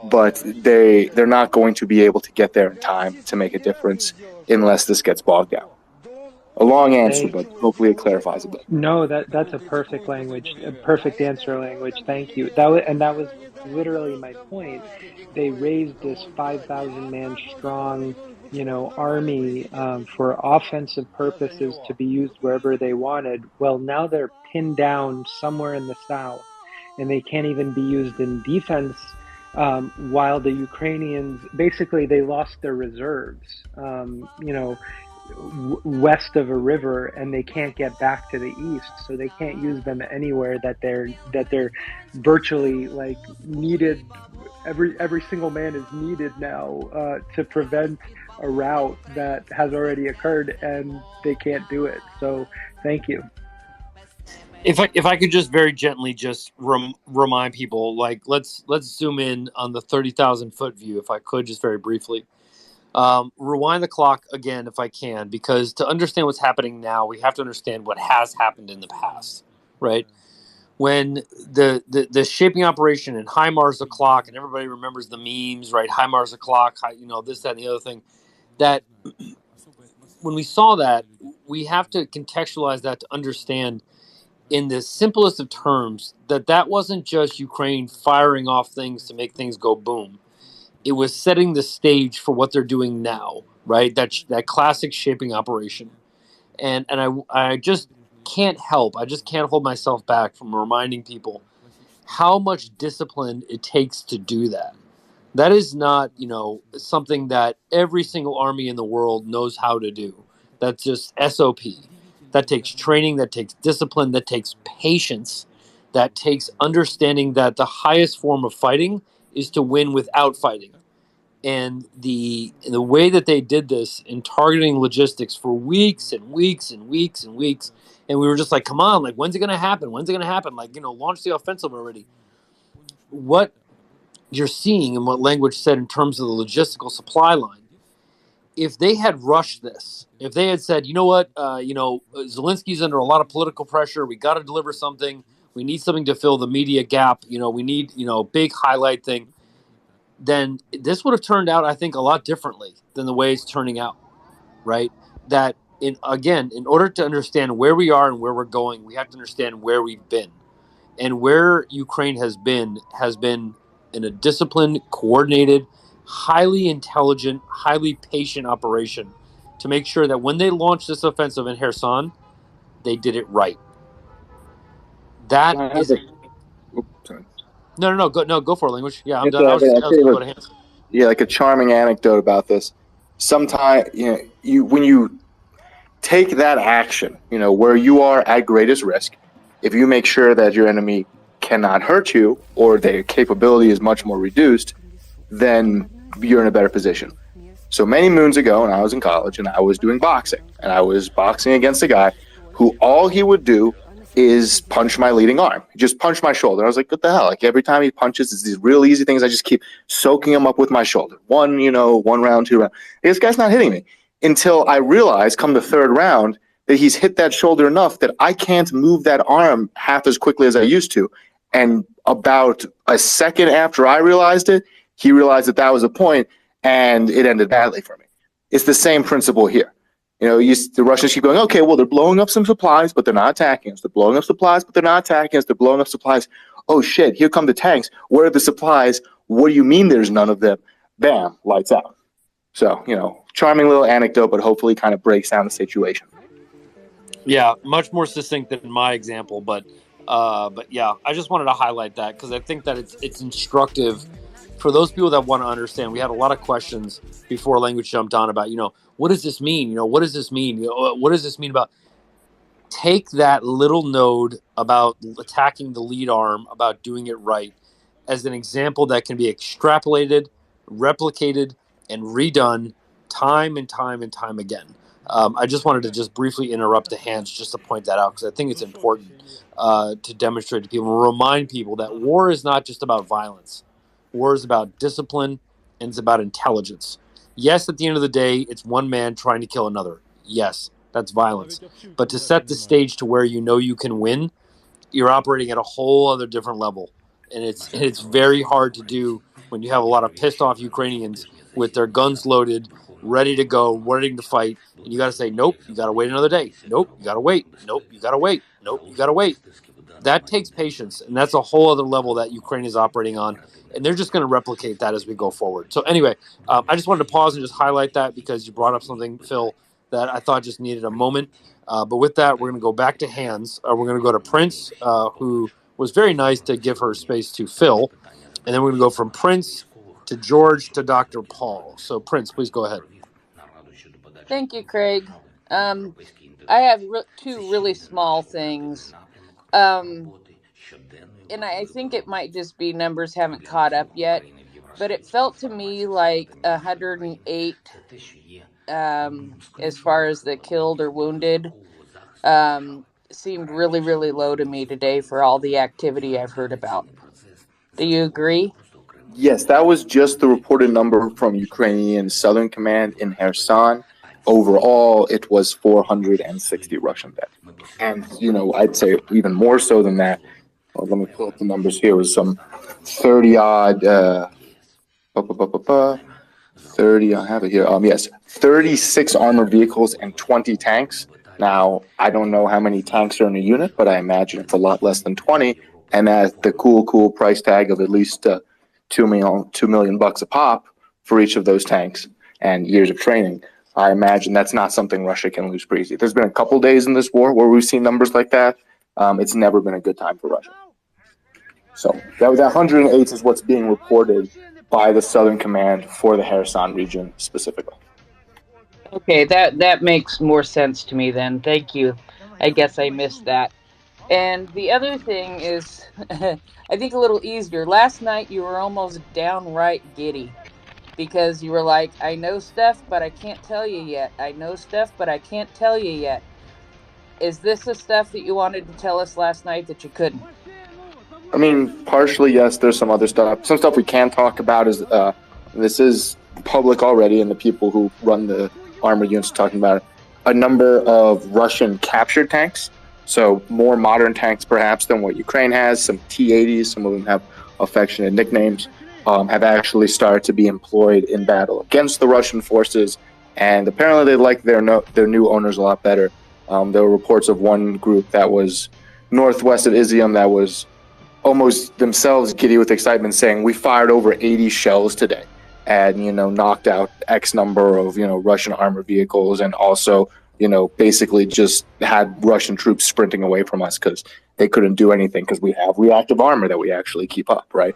but they're not going to be able to get there in time to make a difference unless this gets bogged down. A long answer, but hopefully it clarifies a bit. No, that's a perfect answer language. Thank you. That was literally my point. They raised this 5,000 man strong, army for offensive purposes to be used wherever they wanted. Well, now they're pinned down somewhere in the south, and they can't even be used in defense. While the Ukrainians basically they lost their reserves. West of a river, and they can't get back to the east, so they can't use them anywhere that they're virtually like needed. Every single man is needed now to prevent a rout that has already occurred, and they can't do it. So thank you. If I could just very gently just remind people, like let's zoom in on the 30,000 foot view, if I could, just very briefly. Rewind the clock again, if I can, because to understand what's happening now, we have to understand what has happened in the past, right? When the shaping operation in HIMARS the clock, and everybody remembers the memes, right? HIMARS the clock, this, that, and the other thing. That when we saw that, we have to contextualize that to understand, in the simplest of terms, that wasn't just Ukraine firing off things to make things go boom. It was setting the stage for what they're doing now, right? That classic shaping operation. And I just can't help, I just can't hold myself back from reminding people how much discipline it takes to do that. That is not, something that every single army in the world knows how to do. That's just SOP. That takes training, that takes discipline, that takes patience, that takes understanding that the highest form of fighting is to win without fighting. And the way that they did this in targeting logistics for weeks and weeks and weeks and weeks, and we were just like, come on, like, when's it going to happen? When's it going to happen? Like, launch the offensive already. What you're seeing and what language said in terms of the logistical supply line, if they had rushed this, if they had said, you know what, Zelensky's under a lot of political pressure, we got to deliver something, we need something to fill the media gap, we need, big highlight thing, then this would have turned out, I think, a lot differently than the way it's turning out, right? That, in order to understand where we are and where we're going, we have to understand where we've been. And where Ukraine has been in a disciplined, coordinated, highly intelligent, highly patient operation to make sure that when they launched this offensive in Kherson, they did it right. That is... Sorry. No, go for it, language. Yeah, I'm Yes, done. I was going to go to hands. Yeah, like a charming anecdote about this. Sometimes, when you take that action, where you are at greatest risk, if you make sure that your enemy cannot hurt you or their capability is much more reduced, then you're in a better position. So many moons ago, when I was in college and I was doing boxing, and I was boxing against a guy who all he would do is punch my leading arm. He just punched my shoulder. I was like, what the hell? Like every time he punches, it's these real easy things. I just keep soaking him up with my shoulder. One round, 2 rounds. This guy's not hitting me until I realize come the third round that he's hit that shoulder enough that I can't move that arm half as quickly as I used to. And about a second after I realized it, he realized that that was a point, and it ended badly for me. It's the same principle here. The Russians keep going, okay, well, they're blowing up some supplies, but they're not attacking us. They're blowing up supplies, but they're not attacking us. They're blowing up supplies. Oh, shit, here come the tanks. Where are the supplies? What do you mean there's none of them? Bam, lights out. So, charming little anecdote, but hopefully kind of breaks down the situation. Yeah, much more succinct than my example, but yeah, I just wanted to highlight that because I think that it's instructive for those people that want to understand. We had a lot of questions before language jumped on about, what does this mean? What does this mean? What does this mean about? Take that little node about attacking the lead arm, about doing it right, as an example that can be extrapolated, replicated, and redone time and time and time again. I just wanted to just briefly interrupt the hands just to point that out because I think it's important to demonstrate to people and remind people that war is not just about violence. War is about discipline and it's about intelligence. Yes, at the end of the day, it's one man trying to kill another. Yes, that's violence. But to set the stage to where you can win, you're operating at a whole other different level. And it's very hard to do when you have a lot of pissed off Ukrainians with their guns loaded, ready to go, ready to fight. And you got to say, nope, you got to wait another day. Nope, you got to wait. Nope, you got to wait. Nope, you got to wait. That takes patience. And that's a whole other level that Ukraine is operating on. And they're just going to replicate that as we go forward. So anyway, I just wanted to pause and just highlight that because you brought up something, Phil, that I thought just needed a moment. But with that, we're going to go back to hands. We're going to go to Prince, who was very nice to give her space to Phil. And then we're going to go from Prince to George to Dr. Paul. So Prince, please go ahead. Thank you, Craig. I have two really small things. And I think it might just be numbers haven't caught up yet. But it felt to me like 108 as far as the killed or wounded seemed really, really low to me today for all the activity I've heard about. Do you agree? Yes, that was just the reported number from Ukrainian Southern Command in Kherson. Overall, it was 460 Russian dead. And, I'd say even more so than that. Well, let me pull up the numbers here. It was some 30-odd, 30, I have it here. Yes, 36 armored vehicles and 20 tanks. Now, I don't know how many tanks are in a unit, but I imagine it's a lot less than 20. And at the cool price tag of at least $2 million bucks a pop for each of those tanks and years of training, I imagine that's not something Russia can lose pretty easy. There's been a couple days in this war where we've seen numbers like that. It's never been a good time for Russia. So that 108 is what's being reported by the Southern Command for the Kherson region specifically. Okay, that makes more sense to me then. Thank you. I guess I missed that. And the other thing is, I think a little easier. Last night you were almost downright giddy because you were like, I know stuff, but I can't tell you yet. I know stuff, but I can't tell you yet. Is this the stuff that you wanted to tell us last night that you couldn't? I mean, partially, yes. There's some other stuff. Some stuff we can talk about is this is public already, and the people who run the armored units are talking about it. A number of Russian captured tanks, so more modern tanks perhaps than what Ukraine has. Some T-80s, some of them have affectionate nicknames, have actually started to be employed in battle against the Russian forces, and apparently they like their new owners a lot better. There were reports of one group that was northwest of Izium that was almost themselves giddy with excitement, saying we fired over 80 shells today and, knocked out X number of, Russian armored vehicles, and also, basically just had Russian troops sprinting away from us because they couldn't do anything because we have reactive armor that we actually keep up, right?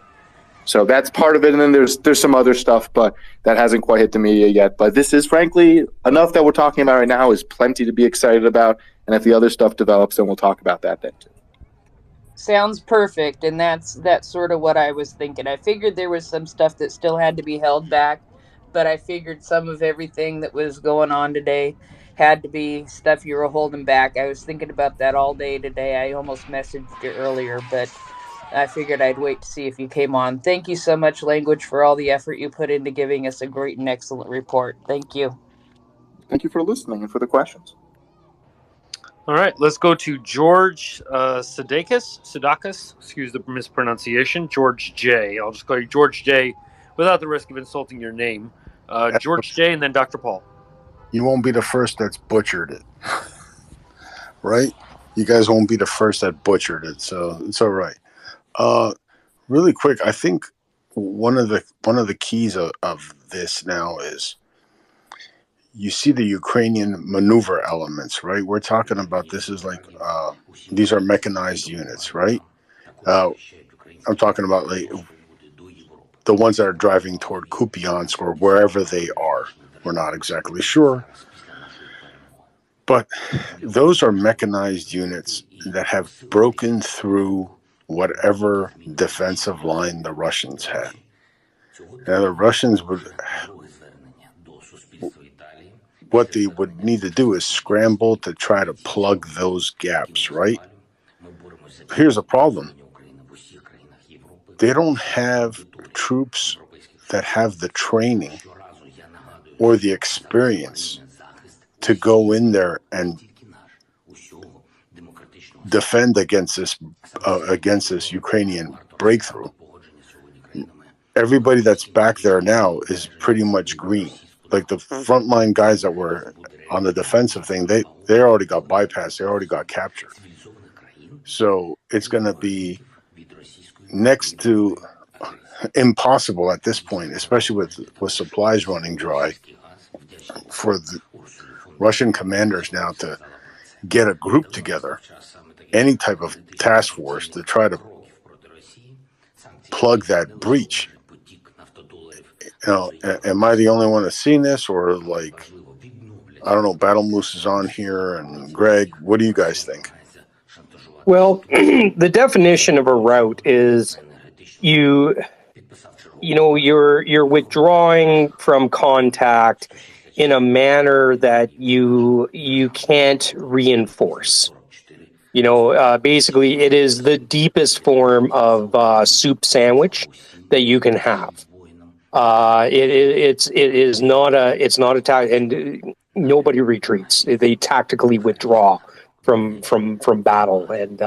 So that's part of it. And then there's some other stuff, but that hasn't quite hit the media yet. But this is, frankly, enough that we're talking about right now is plenty to be excited about. And if the other stuff develops, then we'll talk about that then too. Sounds perfect, and that's sort of what I was thinking. I figured there was some stuff that still had to be held back, but I figured some of everything that was going on today had to be stuff you were holding back. I was thinking about that all day today. I almost messaged you earlier, but I figured I'd wait to see if you came on. Thank you so much, Language, for all the effort you put into giving us a great and excellent report. Thank you. Thank you for listening and for the questions. All right, let's go to George Sadakis, excuse the mispronunciation, George J. I'll just call you George J without the risk of insulting your name. George J and then Dr. Paul. You won't be the first that's butchered it, right? You guys won't be the first that butchered it, so it's all right. Really quick, I think one of the keys of this now is you see the Ukrainian maneuver elements, right? We're talking about this is like these are mechanized units, right? I'm talking about like the ones that are driving toward Kupiansk or wherever they are. We're not exactly sure. But those are mechanized units that have broken through whatever defensive line the Russians had. Now, the Russians what they would need to do is scramble to try to plug those gaps, right? Here's a problem. They don't have troops that have the training or the experience to go in there and defend against this Ukrainian breakthrough. Everybody that's back there now is pretty much green. Like the frontline guys that were on the defensive thing, they already got bypassed. They already got captured. So it's going to be next to impossible at this point, especially with supplies running dry, for the Russian commanders now to get a group together, any type of task force to try to plug that breach. You know, am I the only one that's seen this, or like, I don't know, Battle Moose is on here, and Greg, what do you guys think? Well, the definition of a rout is you're withdrawing from contact in a manner that you can't reinforce. Basically, it is the deepest form of soup sandwich that you can have. It's not a and nobody retreats. They tactically withdraw from battle, and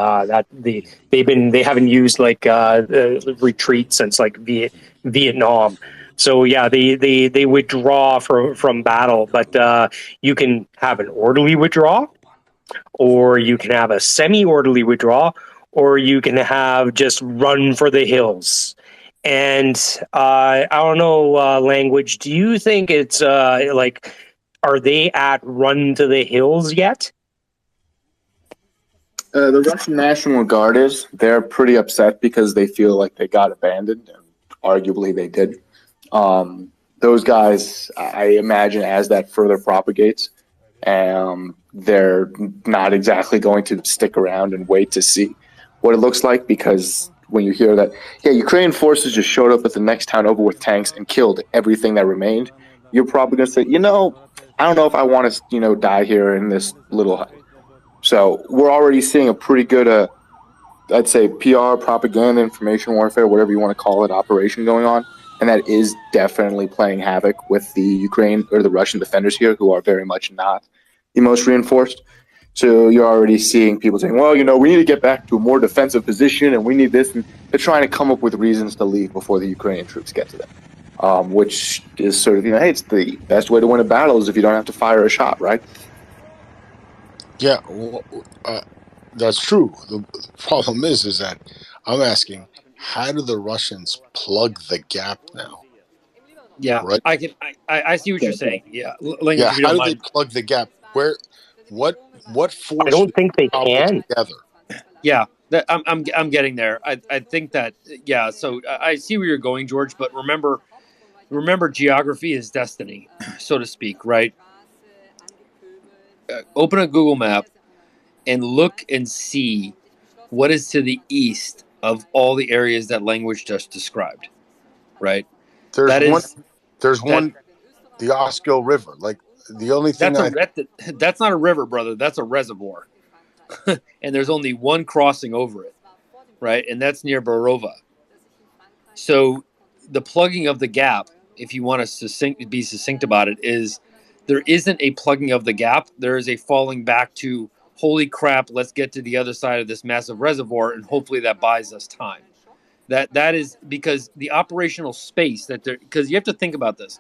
they haven't used like retreat since like Vietnam. So yeah, they withdraw from battle, but you can have an orderly withdrawal, or you can have a semi-orderly withdrawal, or you can have just run for the hills. And I don't know, Language, do you think it's are they at run to the hills yet? The Russian National Guard they're pretty upset because they feel like they got abandoned, and arguably they did. Those guys, I imagine, as that further propagates, they're not exactly going to stick around and wait to see what it looks like, because when you hear that, Ukrainian forces just showed up at the next town over with tanks and killed everything that remained, you're probably going to say, I don't know if I want to, die here in this little hut. So we're already seeing a pretty good, I'd say, PR, propaganda, information warfare, whatever you want to call it, operation going on. And that is definitely playing havoc with the Ukraine or the Russian defenders here, who are very much not the most reinforced. So you're already seeing people saying, well, we need to get back to a more defensive position, and we need this. And they're trying to come up with reasons to leave before the Ukrainian troops get to them, which is sort of, hey, it's the best way to win a battle is if you don't have to fire a shot, right? Yeah, well, that's true. The problem is that I'm asking, how do the Russians plug the gap now? Yeah, right? I see what you're saying. Yeah, Language, yeah. How do they plug the gap? What force? I don't think they can. Together. Yeah, I'm getting there. I think that So I see where you're going, George. But remember, geography is destiny, so to speak, right? Open a Google map and look and see what is to the east of all the areas that Language just described, right? There's one the Oskil River. Like the only thing That's not a river, brother. That's a reservoir. And there's only one crossing over it, right? And that's near Borova. So the plugging of the gap, if you want to be succinct about it, is there isn't a plugging of the gap. There is a falling back to, holy crap, let's get to the other side of this massive reservoir, and hopefully that buys us time. That is because the operational space because you have to think about this.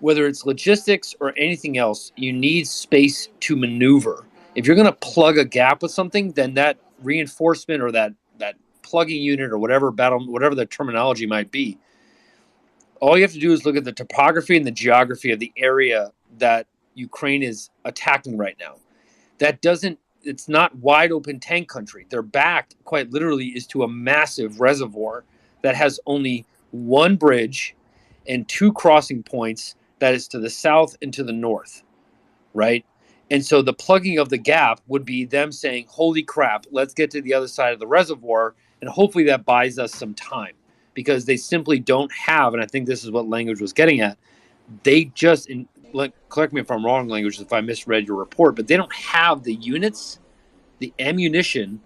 Whether it's logistics or anything else, you need space to maneuver. If you're going to plug a gap with something, then that reinforcement or that plugging unit or whatever the terminology might be, all you have to do is look at the topography and the geography of the area that Ukraine is attacking right now. It's not wide open tank country. Their back, quite literally, is to a massive reservoir that has only one bridge and two crossing points that is to the south and to the north, right? And so the plugging of the gap would be them saying, holy crap, let's get to the other side of the reservoir, and hopefully that buys us some time, because they simply don't have, and I think this is what Language was getting at, they just, correct me if I'm wrong, Language, if I misread your report, but they don't have the units, the ammunition,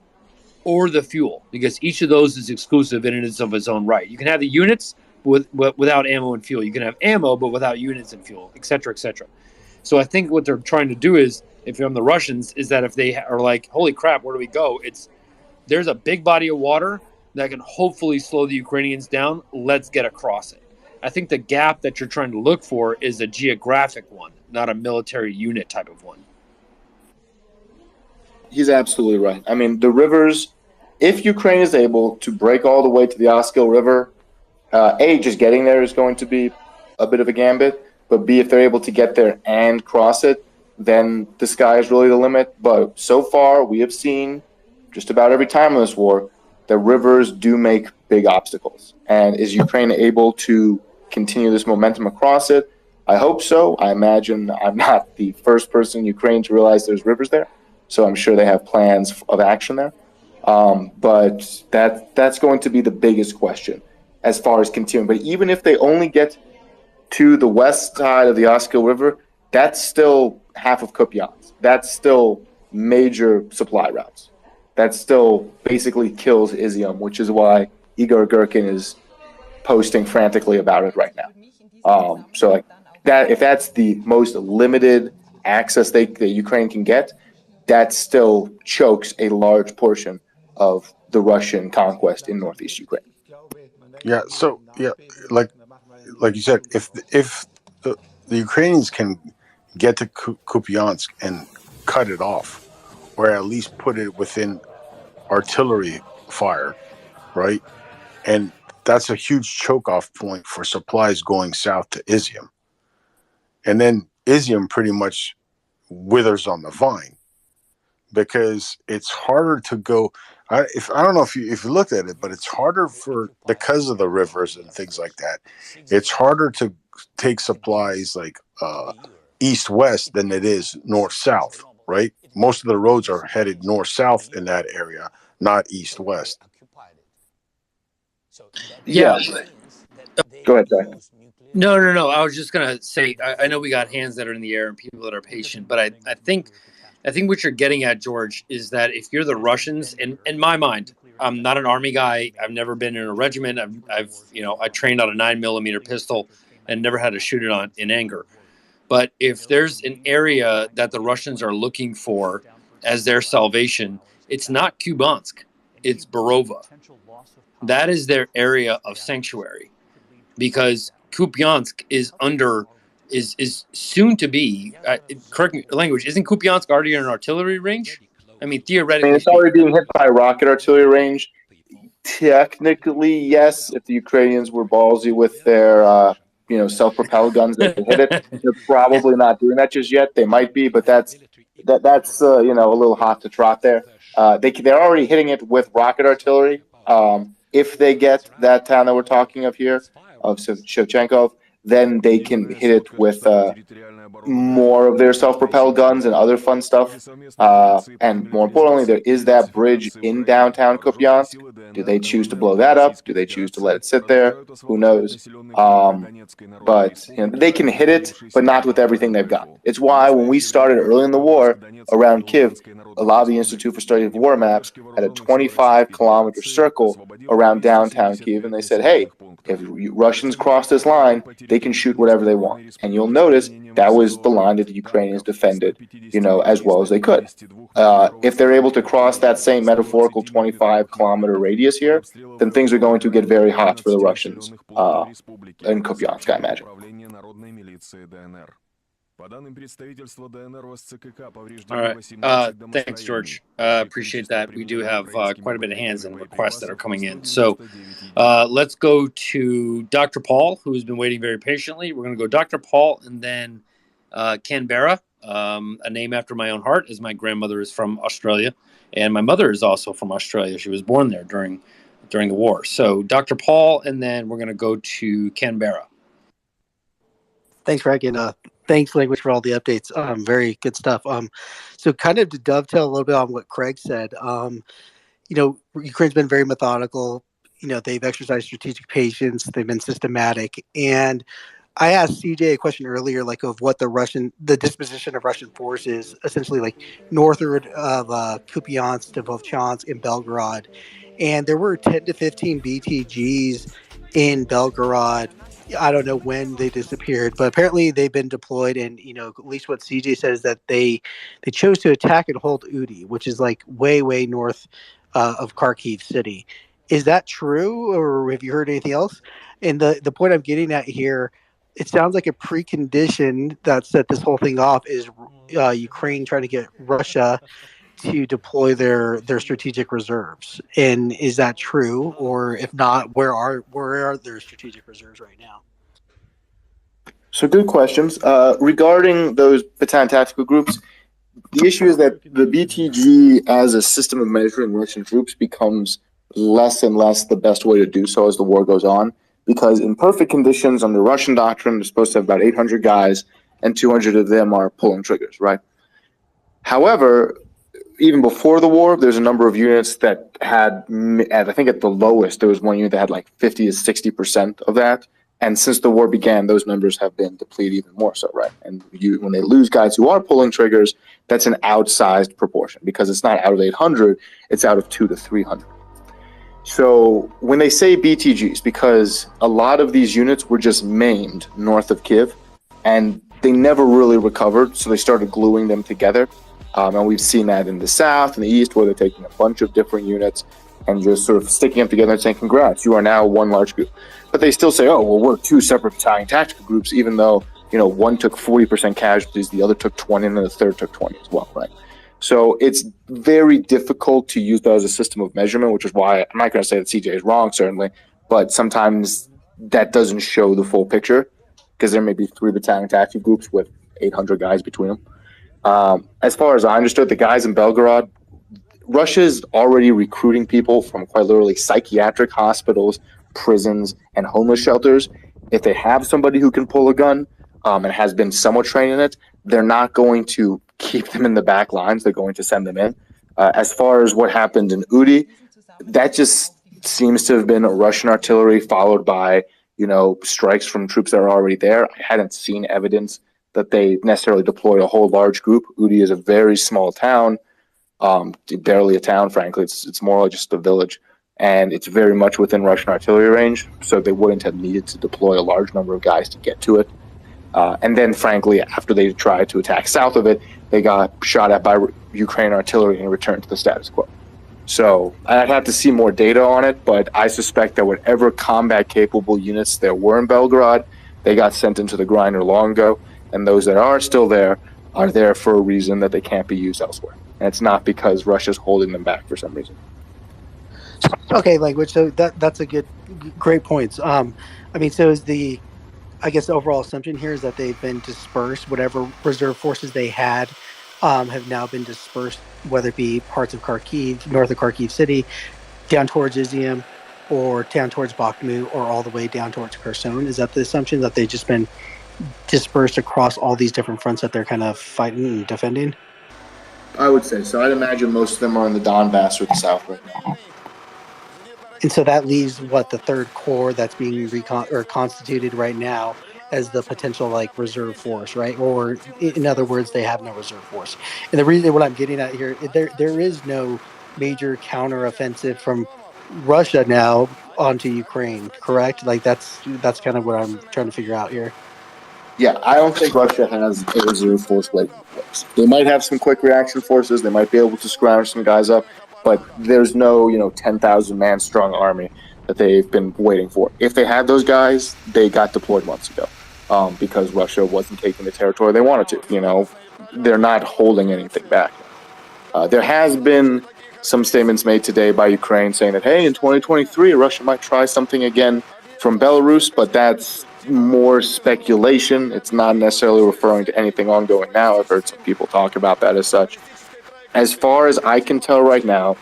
or the fuel, because each of those is exclusive in and of its own right. You can have the units without ammo and fuel. You can have ammo, but without units and fuel, et cetera, et cetera. So I think what they're trying to do is, if I'm the Russians, is that if they are like, holy crap, where do we go? There's a big body of water that can hopefully slow the Ukrainians down. Let's get across it. I think the gap that you're trying to look for is a geographic one, not a military unit type of one. He's absolutely right. I mean, the rivers, if Ukraine is able to break all the way to the Oskil River, just getting there is going to be a bit of a gambit. But B, if they're able to get there and cross it, then the sky is really the limit. But so far, we have seen just about every time in this war that rivers do make big obstacles. And is Ukraine able to continue this momentum across it? I hope so. I imagine I'm not the first person in Ukraine to realize there's rivers there, so I'm sure they have plans of action there. But that's going to be the biggest question as far as continuing. But even if they only get to the west side of the Oskil River, that's still half of Kupiansk. That's still major supply routes. That still basically kills Izium, which is why Igor Girkin is posting frantically about it right now. So like that, if that's the most limited access that Ukraine can get, that still chokes a large portion of the Russian conquest in northeast Ukraine. Yeah. So yeah, like you said, if the Ukrainians can get to Kupiansk and cut it off, or at least put it within artillery fire, right? And that's a huge choke-off point for supplies going south to Izium. And then Izium pretty much withers on the vine, because it's harder to go. I don't know if you looked at it, but it's harder because of the rivers and things like that. It's harder to take supplies like east-west than it is north-south, right? Most of the roads are headed north-south in that area, not east-west. Yeah. Go ahead, Zach. No. I was just going to say, I know we got hands that are in the air and people that are patient, but I think what you're getting at, George, is that if you're the Russians, in my mind, I'm not an army guy. I've never been in a regiment. I trained on a 9mm pistol and never had to shoot it in anger. But if there's an area that the Russians are looking for as their salvation, it's not Kupiansk, it's Borova. That is their area of sanctuary, because Kupiansk is soon to be, correct me, Language, isn't Kupiansk already in an artillery range? I mean, theoretically, it's already being hit by rocket artillery range. Technically, yes. If the Ukrainians were ballsy with their, self-propelled guns, they could hit it. They're probably not doing that just yet. They might be, but that's a little hot to trot there. They're already hitting it with rocket artillery. If they get that town that we're talking of here, of Shevchenkov, then they can hit it with more of their self-propelled guns and other fun stuff. And more importantly, there is that bridge in downtown Kupiansk. Do they choose to blow that up? Do they choose to let it sit there? Who knows? But they can hit it, but not with everything they've got. It's why when we started early in the war around Kiev, a lot of the Institute for Study of War Maps had a 25-kilometer circle around downtown Kiev, and they said, hey, if Russians cross this line, they can shoot whatever they want. And you'll notice that was the line that the Ukrainians defended, as well as they could. If they're able to cross that same metaphorical 25-kilometer radius here, then things are going to get very hot for the Russians in Kupiansk, I imagine. All right. Thanks, George. Appreciate that. We do have quite a bit of hands and requests that are coming in. So let's go to Dr. Paul, who has been waiting very patiently. We're going to go Dr. Paul and then Canberra, a name after my own heart, as my grandmother is from Australia. And my mother is also from Australia. She was born there during the war. So Dr. Paul, and then we're going to go to Canberra. Thanks, Greg, and thanks, Language, for all the updates. Very good stuff. So kind of to dovetail a little bit on what Craig said, Ukraine's been very methodical. They've exercised strategic patience. They've been systematic. And I asked CJ a question earlier, of what the disposition of Russian forces, essentially northward of Kupiansk to Vovchansk and Belgorod. And there were 10 to 15 BTGs in Belgorod. I don't know when they disappeared, but apparently they've been deployed. And, at least what CJ says that they chose to attack and hold Udi, which is way, way north of Kharkiv city. Is that true, or have you heard anything else? And the point I'm getting at here, it sounds like a precondition that set this whole thing off is Ukraine trying to get Russia to deploy their strategic reserves. And is that true? Or if not, where are their strategic reserves right now? So good questions. Regarding those battalion tactical groups, the issue is that the BTG as a system of measuring Russian troops becomes less and less the best way to do so as the war goes on. Because in perfect conditions under Russian doctrine, they're supposed to have about 800 guys, and 200 of them are pulling triggers, right? However, even before the war, there's a number of units that had, I think at the lowest, there was one unit that had 50 to 60% of that. And since the war began, those numbers have been depleted even more so, right? And when they lose guys who are pulling triggers, that's an outsized proportion because it's not out of 800, it's out of 200 to 300. So when they say BTGs, because a lot of these units were just maimed north of Kiev, and they never really recovered, so they started gluing them together. And we've seen that in the south and the east, where they're taking a bunch of different units and just sort of sticking them together and saying, congrats, you are now one large group. But they still say, oh, well, we're two separate battalion tactical groups, even though, one took 40% casualties, the other took 20, and the third took 20 as well, right? So it's very difficult to use that as a system of measurement, which is why I'm not going to say that CJ is wrong, certainly, but sometimes that doesn't show the full picture because there may be 3 battalion tactical groups with 800 guys between them. As far as I understood, the guys in Belgorod, Russia's already recruiting people from quite literally psychiatric hospitals, prisons, and homeless shelters. If they have somebody who can pull a gun and has been somewhat trained in it, they're not going to keep them in the back lines. They're going to send them in. As far as what happened in Udi, that just seems to have been Russian artillery followed by, strikes from troops that are already there. I hadn't seen evidence that they necessarily deployed a whole large group. Udi is a very small town, barely a town, frankly. It's more like just a village, and it's very much within Russian artillery range, so they wouldn't have needed to deploy a large number of guys to get to it. And then, frankly, after they tried to attack south of it, they got shot at by Ukrainian artillery and returned to the status quo. So I'd have to see more data on it, but I suspect that whatever combat-capable units there were in Belgorod, they got sent into the grinder long ago, and those that are still there are there for a reason that they can't be used elsewhere. And it's not because Russia's holding them back for some reason. Okay, Language. So that's great points. So is the overall assumption here is that they've been dispersed. Whatever reserve forces they had have now been dispersed, whether it be parts of Kharkiv, north of Kharkiv city, down towards Izium, or down towards Bakhmut or all the way down towards Kherson? Is that the assumption that they've just been dispersed across all these different fronts that they're kind of fighting and defending? I would say so. I'd imagine most of them are in the Donbass or the south right now. And so that leaves what the third corps that's being constituted right now as the potential like reserve force, right? Or in other words, they have no reserve force. And the reason what I'm getting at here, there is no major counteroffensive from Russia now onto Ukraine, correct? Like that's kind of what I'm trying to figure out here. Yeah, I don't think Russia has a reserve force waiting in place. They might have some quick reaction forces. They might be able to scrounge some guys up, but there's no 10,000 man strong army that they've been waiting for. If they had those guys, they got deployed months ago because Russia wasn't taking the territory they wanted to. They're not holding anything back. There has been some statements made today by Ukraine saying that, hey, in 2023, Russia might try something again from Belarus, but that's more speculation. It's not necessarily referring to anything ongoing now. I've heard some people talk about that as such. As far as I can tell right now,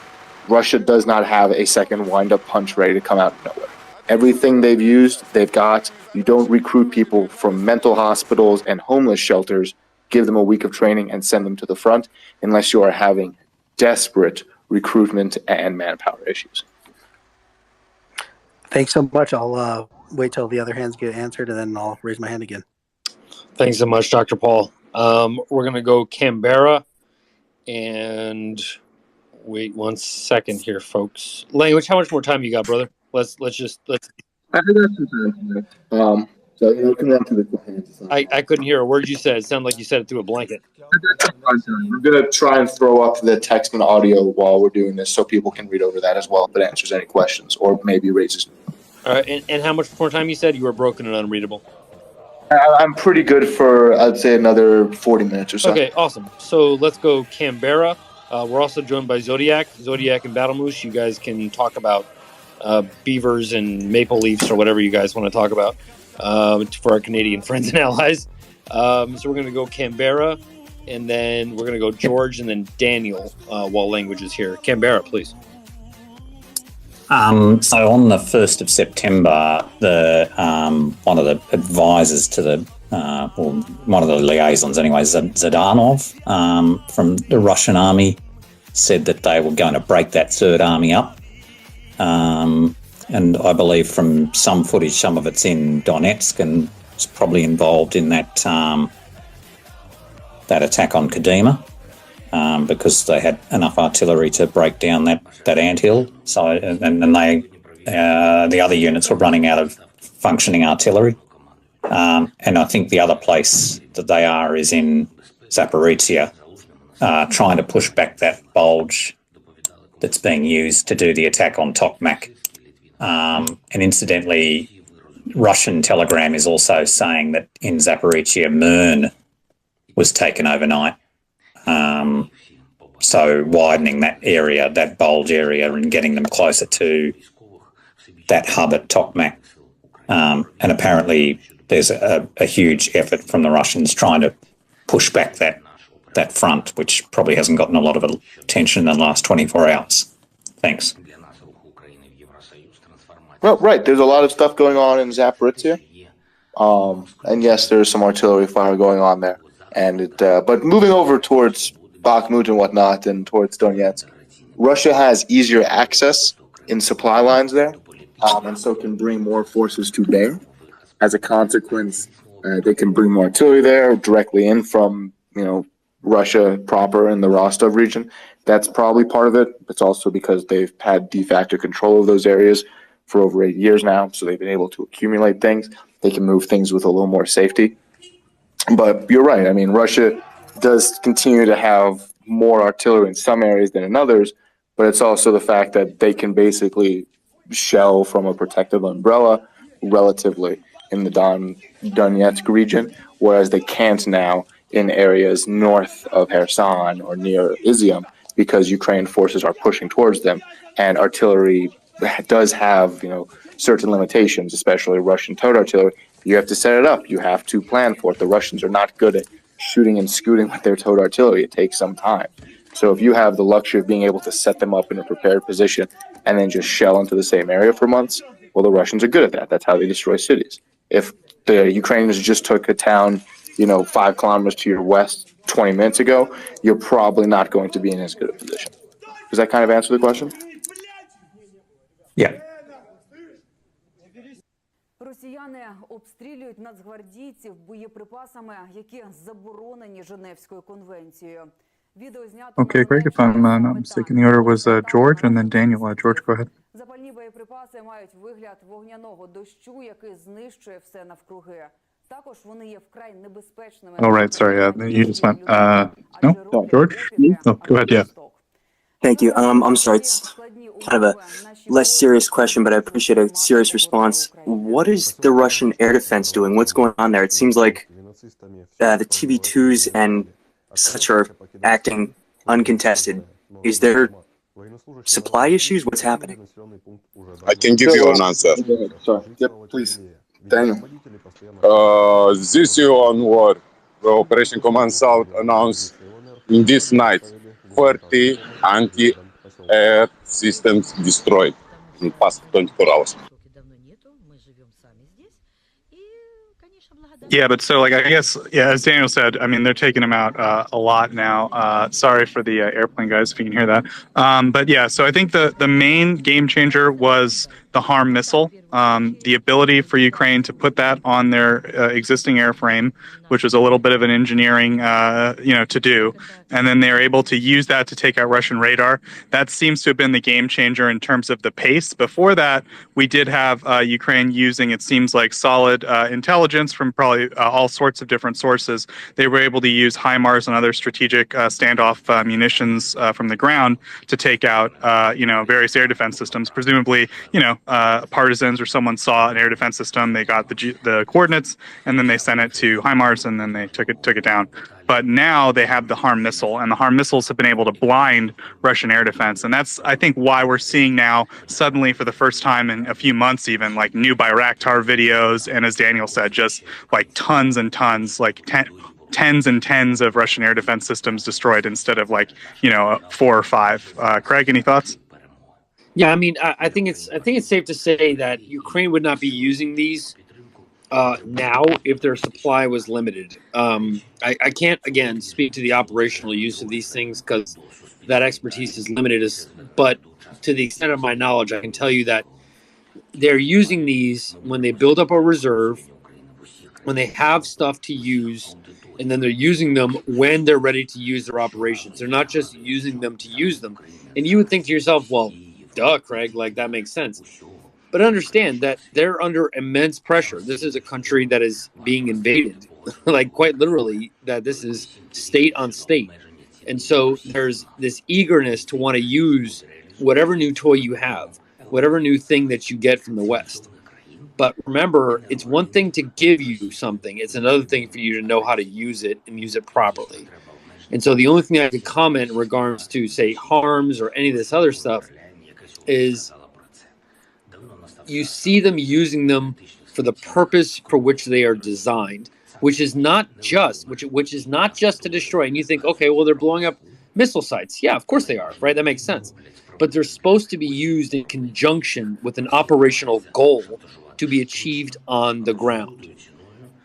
Russia does not have a second wind-up punch ready to come out of nowhere. Everything they've used, they've got. You don't recruit people from mental hospitals and homeless shelters, give them a week of training and send them to the front unless you are having desperate recruitment and manpower issues. Thanks so much. I'll wait till the other hands get answered, and then I'll raise my hand again. Thanks so much, Dr. Paul. We're going to go Canberra, and wait 1 second here, folks. Language, how much more time you got, brother? Let's. I got some time. So you can run through the. I couldn't hear a word you said. It sounded like you said it through a blanket. We're going to try and throw up the text and audio while we're doing this so people can read over that as well if it answers any questions or maybe raises. All right, and how much more time you said? You were broken and unreadable. I'm pretty good for, I'd say, another 40 minutes or so. Okay, awesome. So let's go Canberra. We're also joined by Zodiac and Battle Moose. You guys can talk about beavers and maple leafs or whatever you guys want to talk about for our Canadian friends and allies. So we're going to go Canberra, and then we're going to go George, and then Daniel while language is here. Canberra, please. So on the 1st of September, the one of the advisors to the, or one of the liaisons anyway, Zhdanov from the Russian army, said that they were going to break that third army up. And I believe from some footage, some of it's in Donetsk and it's probably involved in that that attack on Kadima. Because they had enough artillery to break down that anthill. So, and they, the other units were running out of functioning artillery. And I think the other place that they are is in Zaporizhia, trying to push back that bulge that's being used to do the attack on Tokmak. And incidentally, Russian Telegram is also saying that in Zaporizhia, Mern was taken overnight. So widening that area, that bulge area, and getting them closer to that hub at Tokmak. And apparently there's a huge effort from the Russians trying to push back that front, which probably hasn't gotten a lot of attention in the last 24 hours. Thanks. Well, right. There's a lot of stuff going on in Zaporizhia. And yes, there's some artillery fire going on there. And but moving over towards Bakhmut and whatnot and towards Donetsk, Russia has easier access in supply lines there, and so can bring more forces to bear. As a consequence, they can bring more artillery there directly in from, Russia proper in the Rostov region. That's probably part of it. It's also because they've had de facto control of those areas for over 8 years now, so they've been able to accumulate things. They can move things with a little more safety. But you're right. I mean, Russia does continue to have more artillery in some areas than in others, but it's also the fact that they can basically shell from a protective umbrella relatively in the Donetsk region, whereas they can't now in areas north of Kherson or near Izium because Ukraine forces are pushing towards them, and artillery does have, certain limitations, especially Russian towed artillery. You have to set it up. You have to plan for it. The Russians are not good at shooting and scooting with their towed artillery. It takes some time. So if you have the luxury of being able to set them up in a prepared position and then just shell into the same area for months, well, the Russians are good at that. That's how they destroy cities. If the Ukrainians just took a town, 5 kilometers to your west 20 minutes ago, you're probably not going to be in as good a position. Does that kind of answer the question? Yeah. Росіяни обстрілюють нацгвардійців боєприпасами, які заборонені Женевською конвенцією. Відео знято Okay, Greg, if I'm not mistaken, the order was George and then Daniel. George, go ahead. Запальні боєприпаси мають вигляд вогняного дощу, який знищує все навкруги. Також вони є вкрай небезпечними. Oh, right, sorry, you just went, no, George? Oh, go ahead, yeah. Thank you. I'm sorry, it's kind of a less serious question, but I appreciate a serious response. What is the Russian air defense doing? What's going on there? It seems like the TB2s and such are acting uncontested. Is there supply issues? What's happening? I can give you an answer. Sorry. Yep, please. Daniel. This UN war, the Operation Command South announced in this night 30 anti-air systems destroyed in the past 24 hours. Yeah, but so I guess, as Daniel said, I mean, they're taking them out a lot now. Sorry for the airplane guys, if you can hear that. But yeah, so I think the main game changer was the HARM missile, the ability for Ukraine to put that on their existing airframe, which was a little bit of an engineering, to do. And then they're able to use that to take out Russian radar. That seems to have been the game changer in terms of the pace. Before that, we did have Ukraine using, it seems like, solid intelligence from probably all sorts of different sources. They were able to use HIMARS and other strategic standoff munitions from the ground to take out, various air defense systems. Presumably, partisans or someone saw an air defense system, they got the coordinates, and then they sent it to HIMARS, and then they took it down. But now they have the HARM missile, and the HARM missiles have been able to blind Russian air defense. And that's, I think, why we're seeing now, suddenly for the first time in a few months even, like new Bayraktar videos, and as Daniel said, just like tons and tons, like tens and tens of Russian air defense systems destroyed instead of 4 or 5. Craig, any thoughts? Yeah, I mean, I think it's safe to say that Ukraine would not be using these now if their supply was limited. I can't, again, speak to the operational use of these things because that expertise is limited. But to the extent of my knowledge, I can tell you that they're using these when they build up a reserve, when they have stuff to use, and then they're using them when they're ready to use their operations. They're not just using them to use them. And you would think to yourself, well, duh, Craig, that makes sense. But understand that they're under immense pressure. This is a country that is being invaded, quite literally, that this is state on state. And so there's this eagerness to want to use whatever new toy you have, whatever new thing that you get from the West. But remember, it's one thing to give you something. It's another thing for you to know how to use it and use it properly. And so the only thing I could comment in regards to, say, HARMs or any of this other stuff is you see them using them for the purpose for which they are designed, which is not just to destroy. And you think, okay, well, they're blowing up missile sites. Yeah, of course they are, right? That makes sense. But they're supposed to be used in conjunction with an operational goal to be achieved on the ground.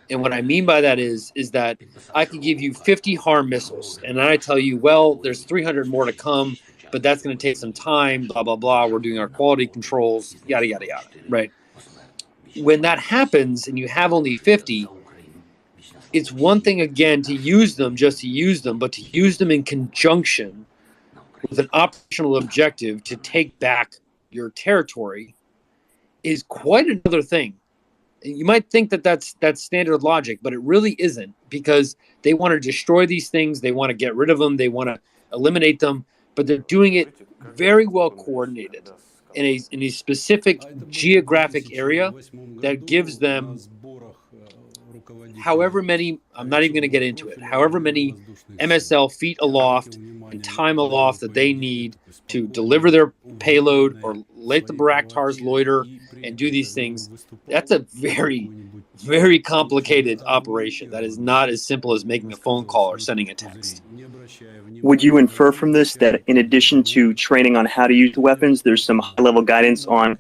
And what I mean by that is that I could give you 50 HARM missiles, and then I tell you, well, there's 300 more to come, but that's going to take some time, blah, blah, blah. We're doing our quality controls, yada, yada, yada, right? When that happens and you have only 50, it's one thing, again, to use them, just to use them, but to use them in conjunction with an operational objective to take back your territory is quite another thing. You might think that that's standard logic, but it really isn't, because they want to destroy these things. They want to get rid of them. They want to eliminate them, but they're doing it very well coordinated in a specific geographic area that gives them however many, I'm not even going to get into it, however many MSL feet aloft and time aloft that they need to deliver their payload or let the Bayraktars loiter and do these things. That's a very, very complicated operation. That is not as simple as making a phone call or sending a text. would you infer from this that in addition to training on how to use the weapons, there's some high-level guidance on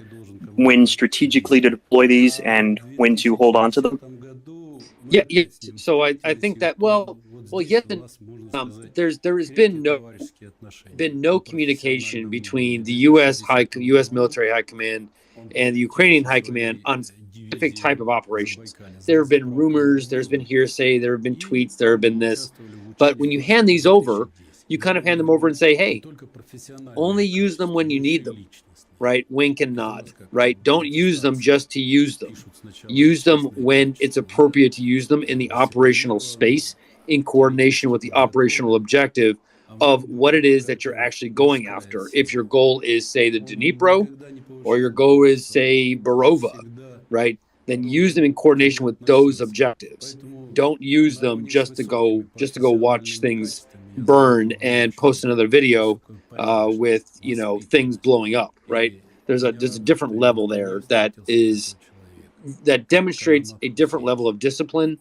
when strategically to deploy these and when to hold on to them? Yeah, yes. So I think that yes, there has been no communication between the U.S. military high command and the Ukrainian high command on specific type of operations. There have been rumors, there's been hearsay, there have been tweets, there have been this, but when you hand these over, you kind of hand them over and say, hey, only use them when you need them. Right? Wink and nod, right? Don't use them just to use them. Use them when it's appropriate to use them in the operational space in coordination with the operational objective of what it is that you're actually going after. If your goal is, say, the Dnipro, or your goal is, say, Borova, right? Then use them in coordination with those objectives. Don't use them just to go watch things burn and post another video with things blowing up, right? There's a different level there that demonstrates a different level of discipline,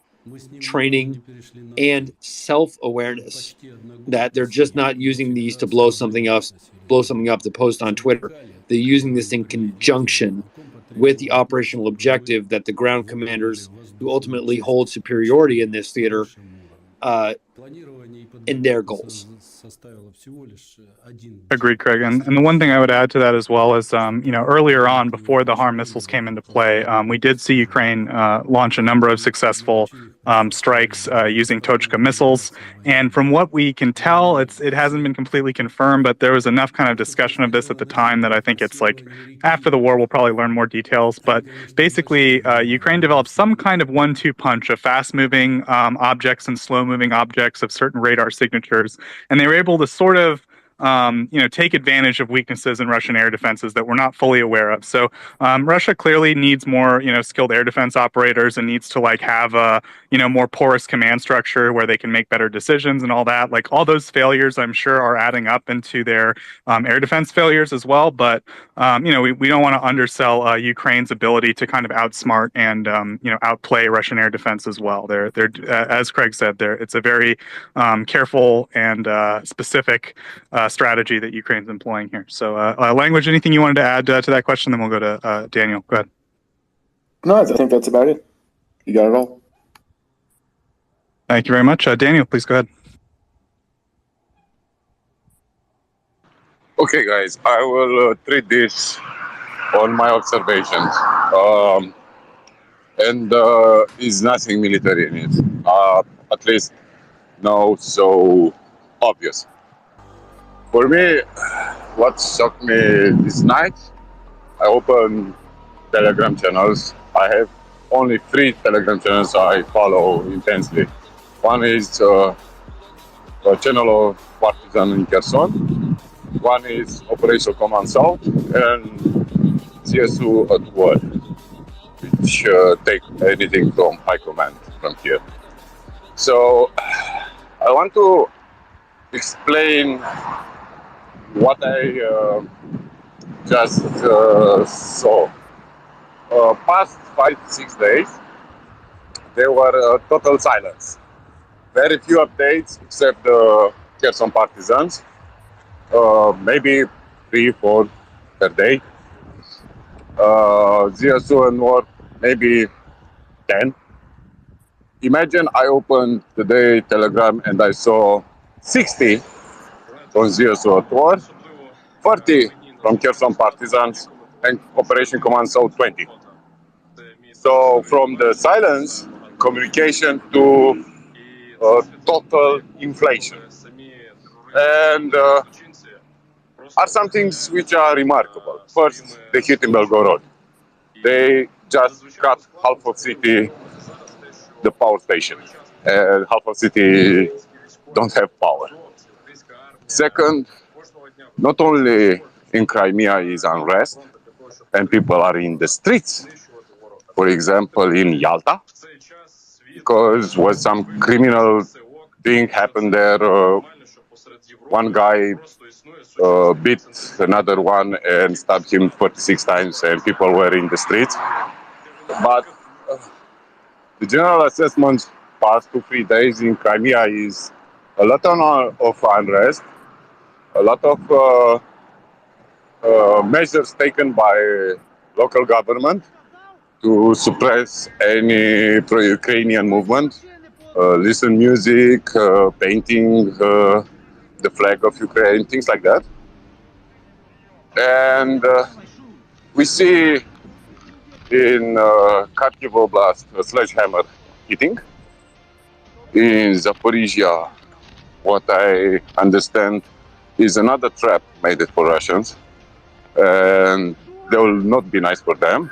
training, and self-awareness, that they're just not using these to blow something up to post on Twitter. They're using this in conjunction with the operational objective that the ground commanders who ultimately hold superiority in this theater in their goals. Agreed, Craig. And the one thing I would add to that as well is, earlier on, before the HARM missiles came into play, we did see Ukraine launch a number of successful strikes using Tochka missiles. And from what we can tell, it hasn't been completely confirmed, but there was enough kind of discussion of this at the time that I think it's like after the war, we'll probably learn more details. But basically, Ukraine developed some kind of 1-2 punch of fast-moving objects and slow-moving objects of certain radar signatures. And they were able to sort of take advantage of weaknesses in Russian air defenses that we're not fully aware of. So Russia clearly needs more, skilled air defense operators and needs to have a, more porous command structure where they can make better decisions and all that. Like all those failures, I'm sure, are adding up into their air defense failures as well. But we don't want to undersell Ukraine's ability to kind of outsmart and outplay Russian air defense as well. They're as Craig said, it's a very careful and specific strategy that Ukraine's employing here. So, Language, anything you wanted to add to that question? Then we'll go to Daniel. Go ahead. No, I think that's about it. You got it all. Thank you very much. Daniel, please go ahead. Okay, guys, I will treat this on my observations. And is nothing military in it. At least no so obvious. For me, what shocked me this night, I opened Telegram channels. I have only 3 Telegram channels I follow intensely. One is a channel of Partisan in Kherson. One is Operation Command South and CSU at War, which take anything from high command from here. So I want to explain what I just saw. Past 5-6 days, there were total silence. Very few updates except the Kherson partisans. Maybe 3-4 per day. ZSU and War, maybe 10. Imagine I opened today Telegram and I saw 60 from ZSU at War, 40 from Kherson partisans, and Operation Command South 20. So from the silence, communication to total inflation. And are some things which are remarkable. First, the hit in Belgorod. They just cut half of city, the power station, and half of city don't have power. Second, not only in Crimea is unrest, and people are in the streets. For example, in Yalta, because was some criminal thing happened there. One guy beat another one and stabbed him 46 times, and people were in the streets. But the general assessment past 2-3 days in Crimea is a lot of unrest, a lot of measures taken by local government to suppress any pro-Ukrainian movement, listen music, painting the flag of Ukraine, things like that. And we see in Kharkiv Oblast a sledgehammer hitting. In Zaporizhia, what I understand is another trap made it for Russians, and they will not be nice for them.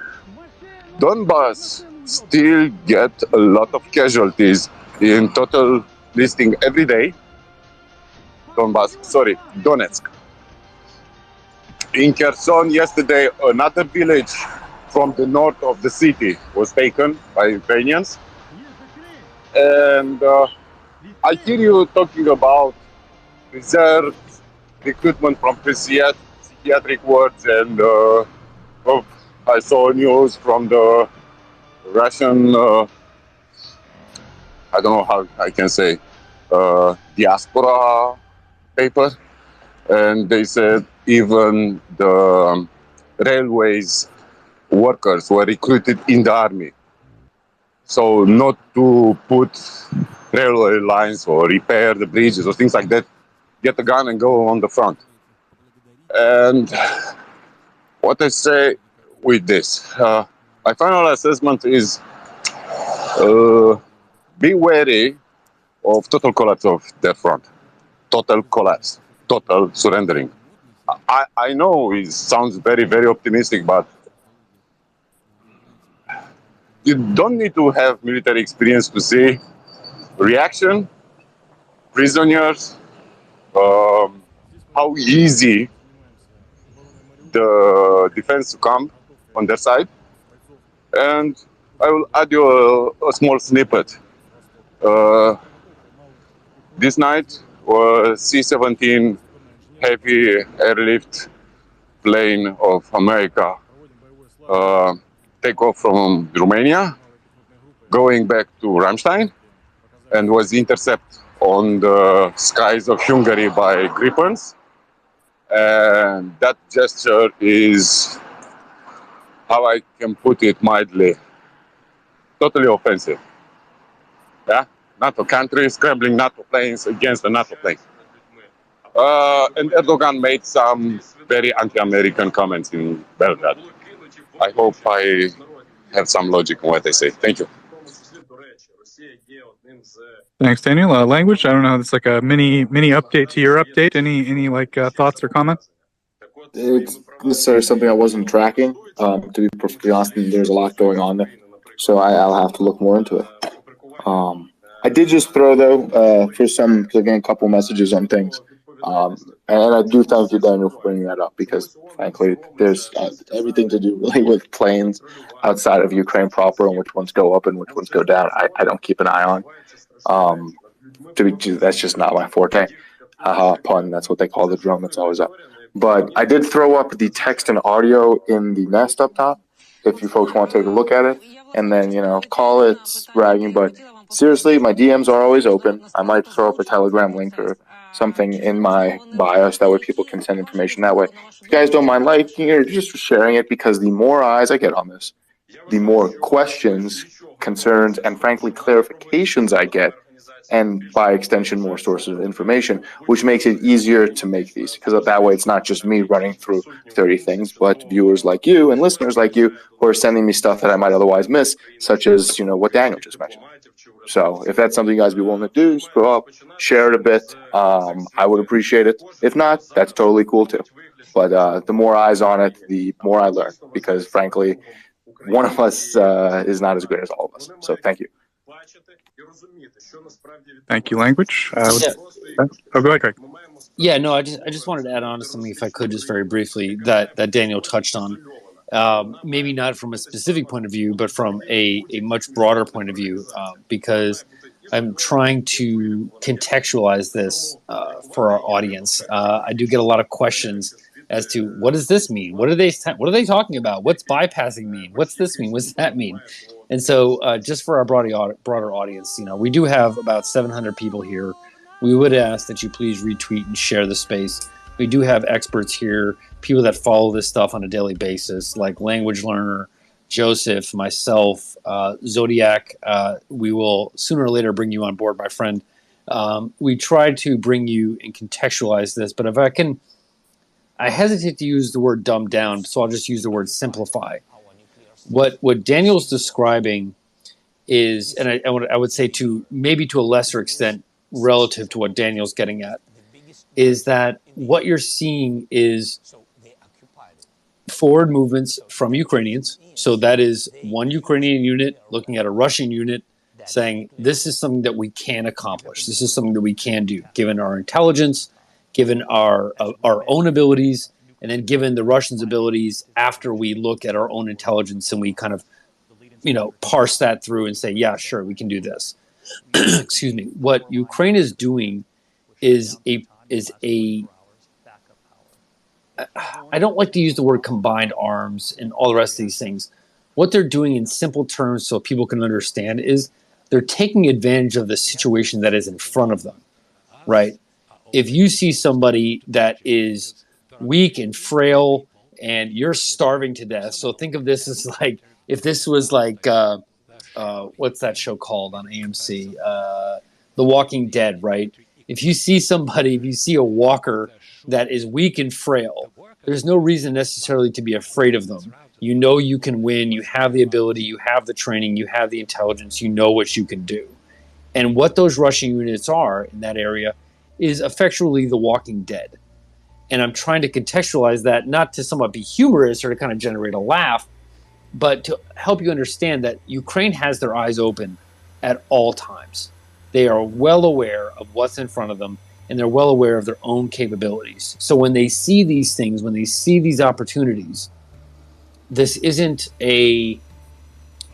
Donbass still get a lot of casualties in total listing every day. Donetsk. In Kherson yesterday, another village from the north of the city was taken by Ukrainians. And I hear you talking about reserve recruitment from psychiatric wards, and I saw news from the Russian, I don't know how I can say, diaspora paper, and they said even the railways workers were recruited in the army. So not to put railway lines or repair the bridges or things like that, get a gun and go on the front. And what I say with this, my final assessment is be wary of total collapse of the front. Total collapse, total surrendering. I know it sounds very, very optimistic, but you don't need to have military experience to see reaction, prisoners, how easy the defense to come on their side. And I will add you a small snippet. This night was C-17 heavy airlift plane of America take off from Romania, going back to Ramstein, and was intercepted on the skies of Hungary by Gripens. And that gesture is, how I can put it mildly, totally offensive. Yeah, NATO countries scrambling NATO planes against the NATO planes. And Erdogan made some very anti-American comments in Belgrade. I hope I have some logic in what I say. Thank you. Thanks, Daniel. Language. I don't know. It's like a mini update to your update. Any like thoughts or comments? It's necessarily something I wasn't tracking. To be perfectly honest, there's a lot going on there, so I'll have to look more into it. I did just throw though for some again a couple messages on things, and I do thank you, Daniel, for bringing that up because frankly, there's everything to do really with planes outside of Ukraine proper and which ones go up and which ones go down. I don't keep an eye on. That's just not my forte. Haha, pun. That's what they call the drum that's always up. But I did throw up the text and audio in the nest up top if you folks want to take a look at it. And then, call it bragging. But seriously, my DMs are always open. I might throw up a Telegram link or something in my bios. That way people can send information that way. If you guys don't mind liking or just sharing it, because the more eyes I get on this, the more questions, concerns, and frankly, clarifications I get. And by extension, more sources of information, which makes it easier to make these. Because that way, it's not just me running through 30 things, but viewers like you and listeners like you who are sending me stuff that I might otherwise miss, such as, what Daniel just mentioned. So if that's something you guys be willing to do, just go up, share it a bit. I would appreciate it. If not, that's totally cool too. But the more eyes on it, the more I learn. Because frankly, one of us is not as great as all of us. So thank you. Thank you, Language. Oh, go ahead, Craig. Yeah, no, I just wanted to add on to something, if I could, just very briefly, that Daniel touched on. Maybe not from a specific point of view, but from a much broader point of view, because I'm trying to contextualize this for our audience. I do get a lot of questions as to what does this mean? What are they talking about? What's bypassing mean? What's this mean? What's that mean? And so just for our broader audience, we do have about 700 people here. we would ask that you please retweet and share the space. We do have experts here, people that follow this stuff on a daily basis, like Language Learner, Joseph, myself, Zodiac. We will sooner or later bring you on board, my friend. We try to bring you and contextualize this, but if I can, I hesitate to use the word dumb down, so I'll just use the word simplify. What Daniel's describing is, and I would say to maybe to a lesser extent relative to what Daniel's getting at, is that what you're seeing is forward movements from Ukrainians. So that is one Ukrainian unit looking at a Russian unit saying, this is something that we can accomplish. This is something that we can do, given our intelligence, given our own abilities, and then given the Russians' abilities after we look at our own intelligence and we kind of, parse that through and say, yeah, sure, we can do this. Excuse me. What Ukraine is doing is I don't like to use the word combined arms and all the rest of these things. What they're doing in simple terms so people can understand is they're taking advantage of the situation that is in front of them, right? If you see somebody that is weak and frail and you're starving to death, so think of this as like, if this was like, what's that show called on AMC? The Walking Dead, right? If you see a walker that is weak and frail, there's no reason necessarily to be afraid of them. You know you can win, you have the ability, you have the training, you have the intelligence, you know what you can do. And what those Russian units are in that area is effectually the Walking Dead. And I'm trying to contextualize that, not to somewhat be humorous or to kind of generate a laugh, but to help you understand that Ukraine has their eyes open at all times. They are well aware of what's in front of them, and they're well aware of their own capabilities. So when they see these things, when they see these opportunities, this isn't a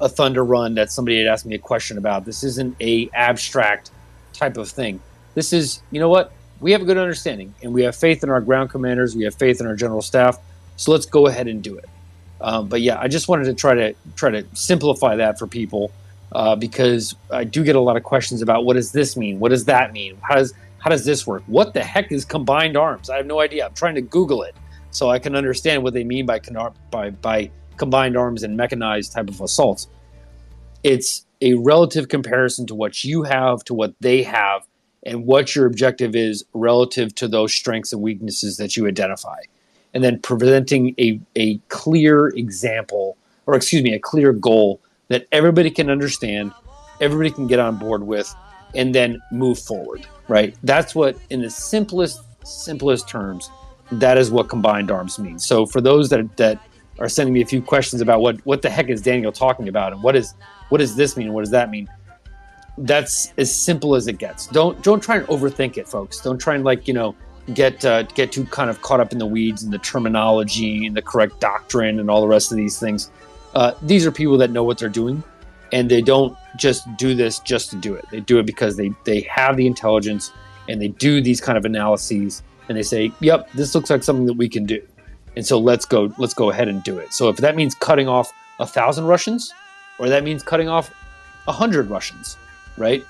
thunder run that somebody had asked me a question about. This isn't a abstract type of thing. This is, you know what? We have a good understanding, and we have faith in our ground commanders. We have faith in our general staff. So let's go ahead and do it. But yeah, I just wanted to try to simplify that for people because I do get a lot of questions about what does this mean? What does that mean? How does this work? What the heck is combined arms? I have no idea. I'm trying to Google it so I can understand what they mean by combined arms and mechanized type of assaults. It's a relative comparison to what you have, to what they have, and what your objective is relative to those strengths and weaknesses that you identify. And then presenting a clear example, or excuse me, a clear goal that everybody can understand, everybody can get on board with, and then move forward, right? That's what, in the simplest terms, that is what combined arms means. So for those that are sending me a few questions about what the heck is Daniel talking about, and what does this mean, and what does that mean? That's as simple as it gets. Don't try and overthink it, folks. Don't try and get too kind of caught up in the weeds and the terminology and the correct doctrine and all the rest of these things. These are people that know what they're doing, and they don't just do this just to do it. They do it because they have the intelligence, and they do these kind of analyses, and they say, yep, this looks like something that we can do. And so let's go ahead and do it. So if that means cutting off 1,000 Russians, or that means cutting off 100 Russians, right?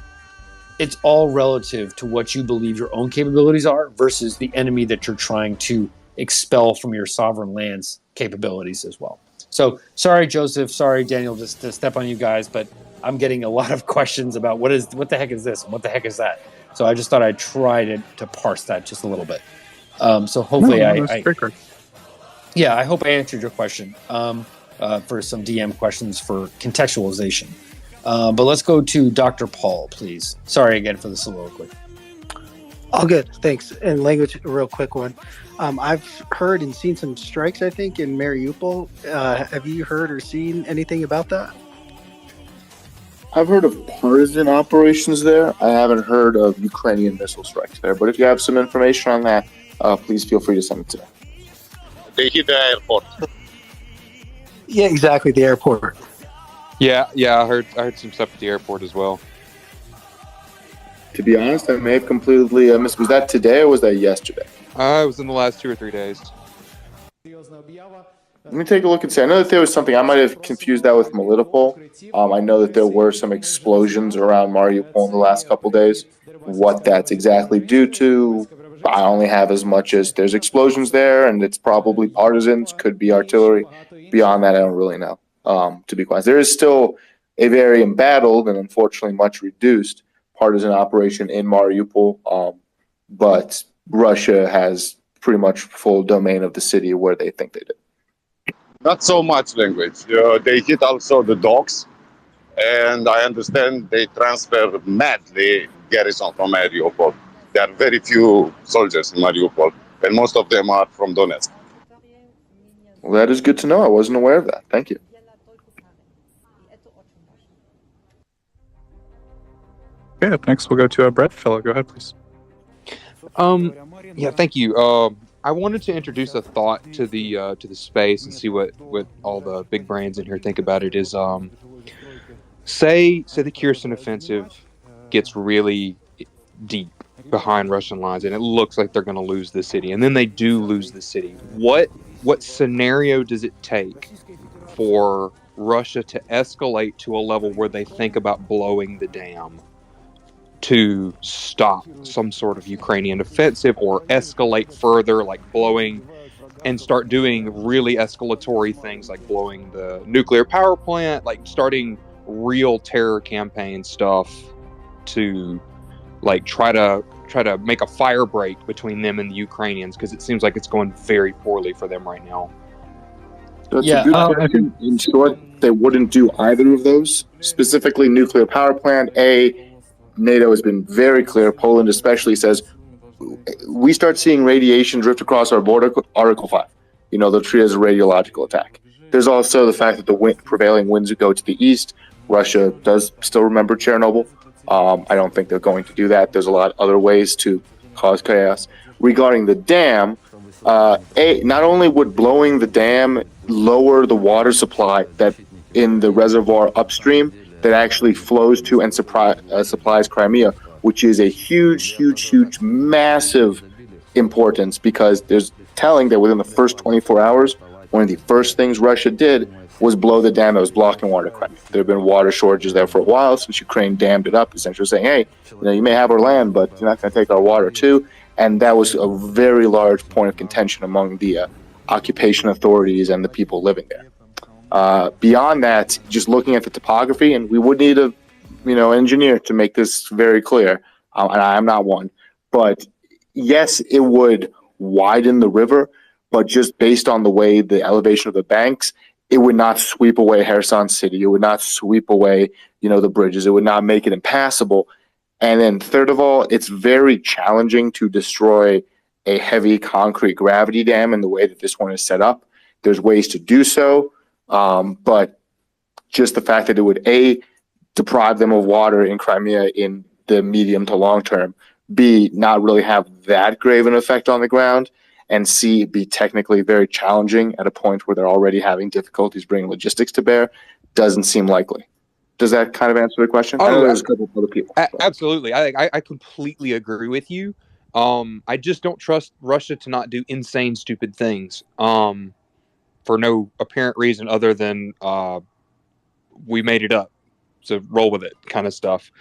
It's all relative to what you believe your own capabilities are versus the enemy that you're trying to expel from your sovereign land's capabilities as well. So sorry, Joseph. Sorry, Daniel, just to step on you guys, but I'm getting a lot of questions about what the heck is this? And what the heck is that? So I just thought I'd try to parse that just a little bit. So hopefully I hope I answered your question for some DM questions for contextualization. But let's go to Dr. Paul, please. Sorry again for the soliloquy. All good, thanks. And language, a real quick one. I've heard and seen some strikes, I think, in Mariupol. Have you heard or seen anything about that? I've heard of partisan operations there. I haven't heard of Ukrainian missile strikes there. But if you have some information on that, please feel free to send it to me. They hit the airport. Yeah, exactly, the airport. Yeah, I heard some stuff at the airport as well. To be honest, I may have completely missed. Was that today or was that yesterday? It was in the last 2 or 3 days. Let me take a look and see. I know that there was something. I might have confused that with Melitopol. I know that there were some explosions around Mariupol in the last couple days. What that's exactly due to, I only have as much as there's explosions there, and it's probably partisans, could be artillery. Beyond that, I don't really know. To be quite honest, there is still a very embattled and unfortunately much reduced partisan operation in Mariupol, but Russia has pretty much full domain of the city where they think they did. Not so much language. They hit also the docks, and I understand they transfer madly garrison from Mariupol. There are very few soldiers in Mariupol, and most of them are from Donetsk. Well, that is good to know. I wasn't aware of that. Thank you. Okay, up next we'll go to Brett. Fellow, go ahead, please. Yeah, thank you. I wanted to introduce a thought to the space and see what all the big brains in here think about it. Is say the Kherson offensive gets really deep behind Russian lines, and it looks like they're going to lose the city, and then they do lose the city. What scenario does it take for Russia to escalate to a level where they think about blowing the dam to stop some sort of Ukrainian offensive, or escalate further, like blowing and start doing really escalatory things like blowing the nuclear power plant, like starting real terror campaign stuff to like try to make a fire break between them and the Ukrainians, because it seems like it's going very poorly for them right now. That's a good question. In short, they wouldn't do either of those. Specifically, nuclear power plant. NATO has been very clear. Poland especially says, we start seeing radiation drift across our border, Article 5. They'll treat it as a radiological attack. There's also the fact that the prevailing winds go to the east. Russia does still remember Chernobyl. I don't think they're going to do that. There's a lot of other ways to cause chaos. Regarding the dam, not only would blowing the dam lower the water supply that in the reservoir upstream that actually flows to and supplies Crimea, which is a huge, massive importance, because there's telling that within the first 24 hours, one of the first things Russia did was blow the dam that was blocking water to Crimea. There have been water shortages there for a while since Ukraine dammed it up, essentially saying, hey, you may have our land, but you're not going to take our water too. And that was a very large point of contention among the occupation authorities and the people living there. Beyond that, just looking at the topography, and we would need a engineer to make this very clear, and I am not one, but yes, it would widen the river, but just based on the way the elevation of the banks, it would not sweep away Kherson city. It would not sweep away, the bridges. It would not make it impassable. And then third of all, it's very challenging to destroy a heavy concrete gravity dam in the way that this one is set up. There's ways to do so, but just the fact that it would, A, deprive them of water in Crimea in the medium to long term, B, not really have that grave an effect on the ground, and C, be technically very challenging at a point where they're already having difficulties bringing logistics to bear, doesn't seem likely. Does that kind of answer the question? I know there's a couple of other people. Absolutely. I completely agree with you. I just don't trust Russia to not do insane, stupid things for no apparent reason other than we made it up, so roll with it kind of stuff.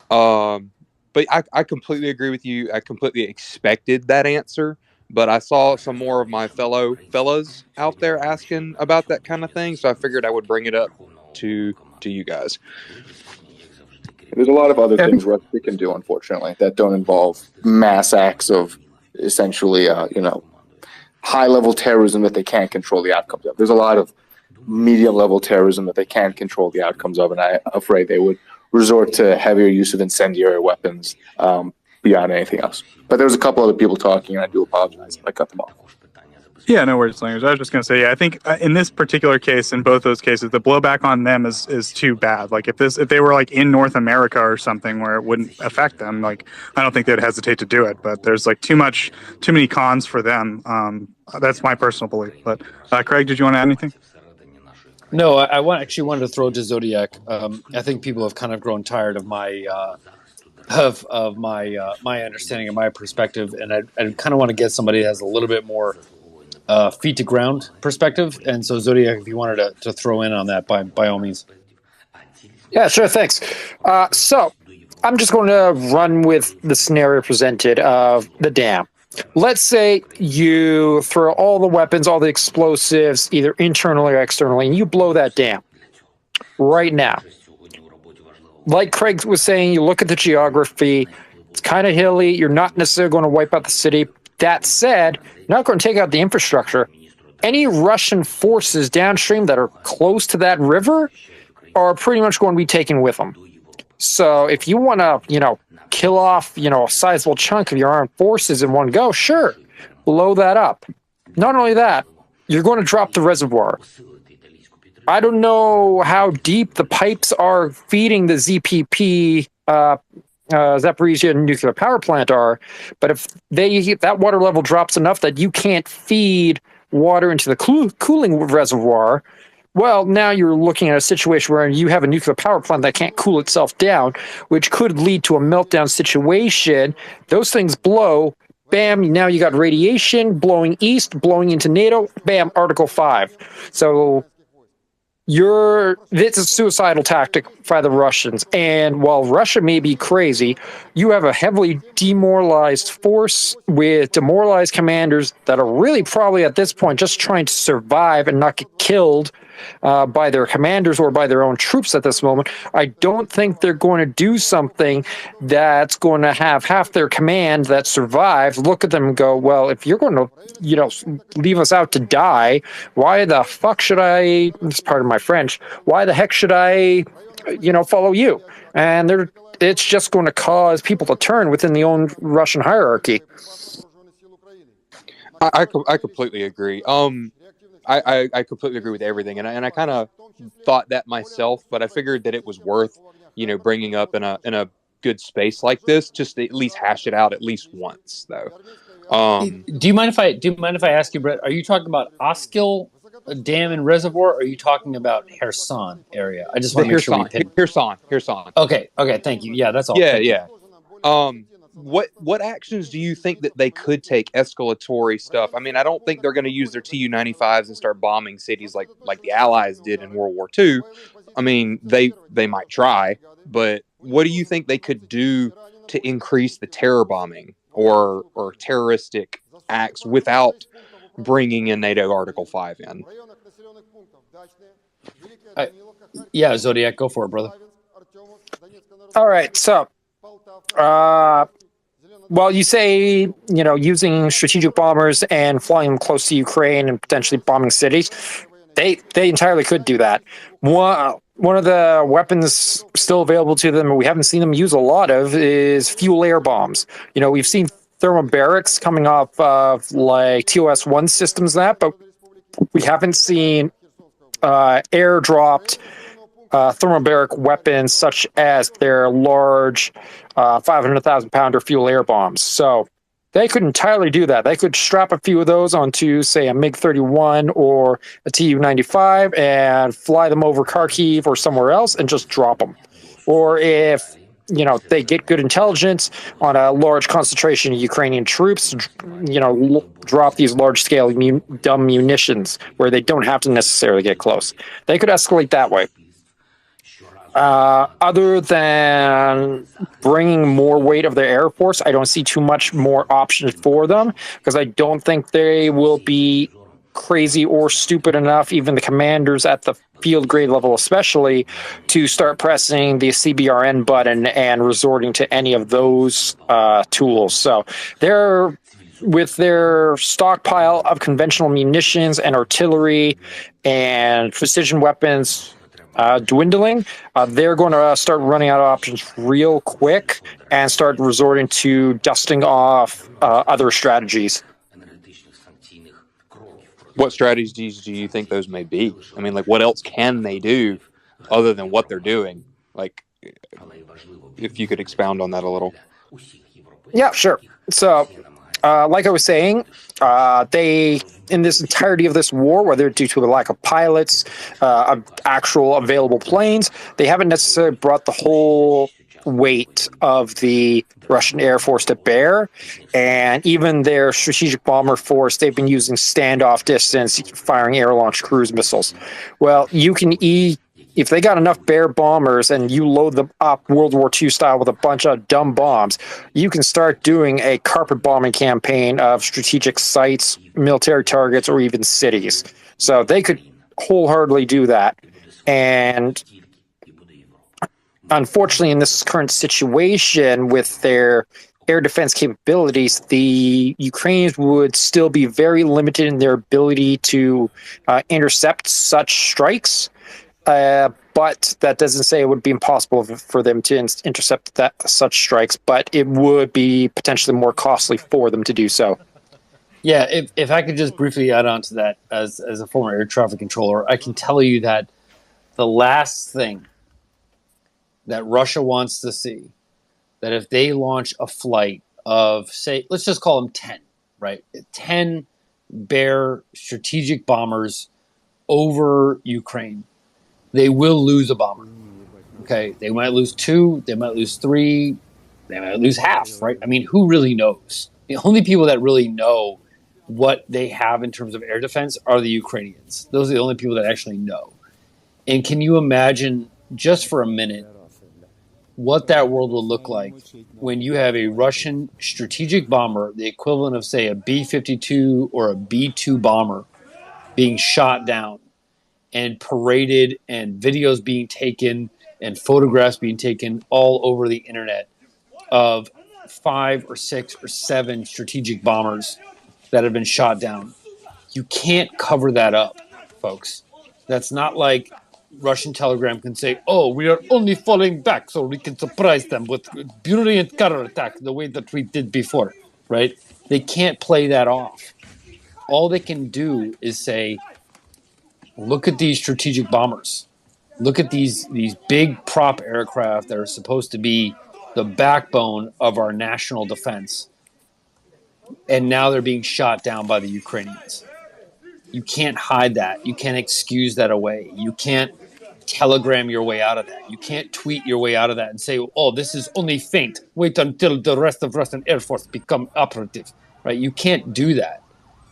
But I completely agree with you. I completely expected that answer, but I saw some more of my fellas out there asking about that kind of thing, so I figured I would bring it up to you guys. There's a lot of other things Russia can do, unfortunately, that don't involve mass acts of essentially, high-level terrorism that they can't control the outcomes of. There's a lot of medium-level terrorism that they can't control the outcomes of, and I'm afraid they would resort to heavier use of incendiary weapons beyond anything else. But there was a couple other people talking, and I do apologize if I cut them off. Yeah, no worries, language. I was just going to say, I think in this particular case, in both those cases, the blowback on them is too bad. Like if they were like in North America or something where it wouldn't affect them, like I don't think they'd hesitate to do it. But there's like too many cons for them. That's my personal belief. But Craig, did you want to add anything? No, I actually wanted to throw to Zodiac. I think people have kind of grown tired of my my understanding and my perspective, and I kind of want to get somebody that has a little bit more feet to ground perspective. And so Zodiac, if you wanted to throw in on that, by all means. Yeah, sure. Thanks. So I'm just going to run with the scenario presented of the dam. Let's say you throw all the weapons, all the explosives, either internally or externally, and you blow that dam right now. Like Craig was saying, you look at the geography, it's kind of hilly, you're not necessarily going to wipe out the city. That said, you're not going to take out the infrastructure. Any Russian forces downstream that are close to that river are pretty much going to be taken with them. So if you want to, kill off, a sizable chunk of your armed forces in one go, sure, blow that up. Not only that, you're going to drop the reservoir. I don't know how deep the pipes are feeding the ZPP, Zaporizhia nuclear power plant are, but if that water level drops enough that you can't feed water into the cooling reservoir, well, now you're looking at a situation where you have a nuclear power plant that can't cool itself down, which could lead to a meltdown situation. Those things blow. Bam, now you got radiation blowing east, blowing into NATO. Bam, Article 5. So it's a suicidal tactic by the Russians. And while Russia may be crazy, you have a heavily demoralized force with demoralized commanders that are really probably at this point just trying to survive and not get killed by their commanders or by their own troops at this moment. I don't think they're going to do something that's going to have half their command that survives look at them and go, well, if you're going to, leave us out to die, why the fuck should I, this is part of my French, why the heck should I, follow you? And it's just going to cause people to turn within the own Russian hierarchy. I completely agree. I completely agree with everything, and I kind of thought that myself, but I figured that it was worth, bringing up in a good space like this, just to at least hash it out at least once, though. Do you mind if I ask you, Brett? Are you talking about Oskil Dam and Reservoir? Or are you talking about Kherson area? I just want to make sure we pick Kherson. Okay, thank you. Yeah, that's all. Yeah. What actions do you think that they could take escalatory stuff? I mean, I don't think they're going to use their Tu-95s and start bombing cities like the Allies did in World War II. I mean, they might try, but what do you think they could do to increase the terror bombing or terroristic acts without bringing in NATO Article 5 in? Yeah, Zodiac, go for it, brother. All right, so well, you say, using strategic bombers and flying them close to Ukraine and potentially bombing cities, they entirely could do that. One of the weapons still available to them, and we haven't seen them use a lot of, is fuel air bombs. We've seen thermobarics coming off of like TOS-1 systems but we haven't seen airdropped thermobaric weapons such as their large 500,000-pounder fuel air bombs. So they could entirely do that. They could strap a few of those onto, say, a MiG-31 or a Tu-95 and fly them over Kharkiv or somewhere else and just drop them. Or if they get good intelligence on a large concentration of Ukrainian troops, drop these large-scale dumb munitions where they don't have to necessarily get close. They could escalate that way. Other than bringing more weight of their Air Force, I don't see too much more options for them because I don't think they will be crazy or stupid enough, even the commanders at the field grade level especially, to start pressing the CBRN button and resorting to any of those tools. So they're, with their stockpile of conventional munitions and artillery and precision weapons dwindling, they're going to start running out of options real quick and start resorting to dusting off other strategies. What strategies do you think those may be? I mean, what else can they do other than what they're doing? If you could expound on that a little. Yeah, sure. So, like I was saying, they, in this entirety of this war, whether due to a lack of pilots, of actual available planes, they haven't necessarily brought the whole weight of the Russian Air Force to bear. And even their strategic bomber force, they've been using standoff distance, firing air-launched cruise missiles. Well, you can if they got enough Bear bombers and you load them up World War II style with a bunch of dumb bombs, you can start doing a carpet bombing campaign of strategic sites, military targets, or even cities. So they could wholeheartedly do that. And unfortunately, in this current situation with their air defense capabilities, the Ukrainians would still be very limited in their ability to intercept such strikes. But that doesn't say it would be impossible for them to intercept such strikes, but it would be potentially more costly for them to do so. Yeah, if I could just briefly add on to that, as a former air traffic controller, I can tell you that the last thing that Russia wants to see, that if they launch a flight of, say, let's just call them 10, right? 10 Bear strategic bombers over Ukraine, they will lose a bomber. Okay, they might lose 2, they might lose 3, they might lose half, right? I mean, who really knows? The only people that really know what they have in terms of air defense are the Ukrainians. Those are the only people that actually know. And can you imagine, just for a minute, what that world will look like when you have a Russian strategic bomber, the equivalent of, say, a B-52 or a B-2 bomber, being shot down and paraded, and videos being taken and photographs being taken all over the internet of 5 or 6 or 7 strategic bombers that have been shot down. You can't cover that up, folks. That's not like Russian Telegram can say, oh, we are only falling back so we can surprise them with brilliant counterattack the way that we did before, right? They can't play that off. All they can do is say, look at these strategic bombers. Look at these big prop aircraft that are supposed to be the backbone of our national defense. And now they're being shot down by the Ukrainians. You can't hide that. You can't excuse that away. You can't telegram your way out of that. You can't tweet your way out of that and say, oh, this is only feint. Wait until the rest of Russian Air Force become operative, right? You can't do that.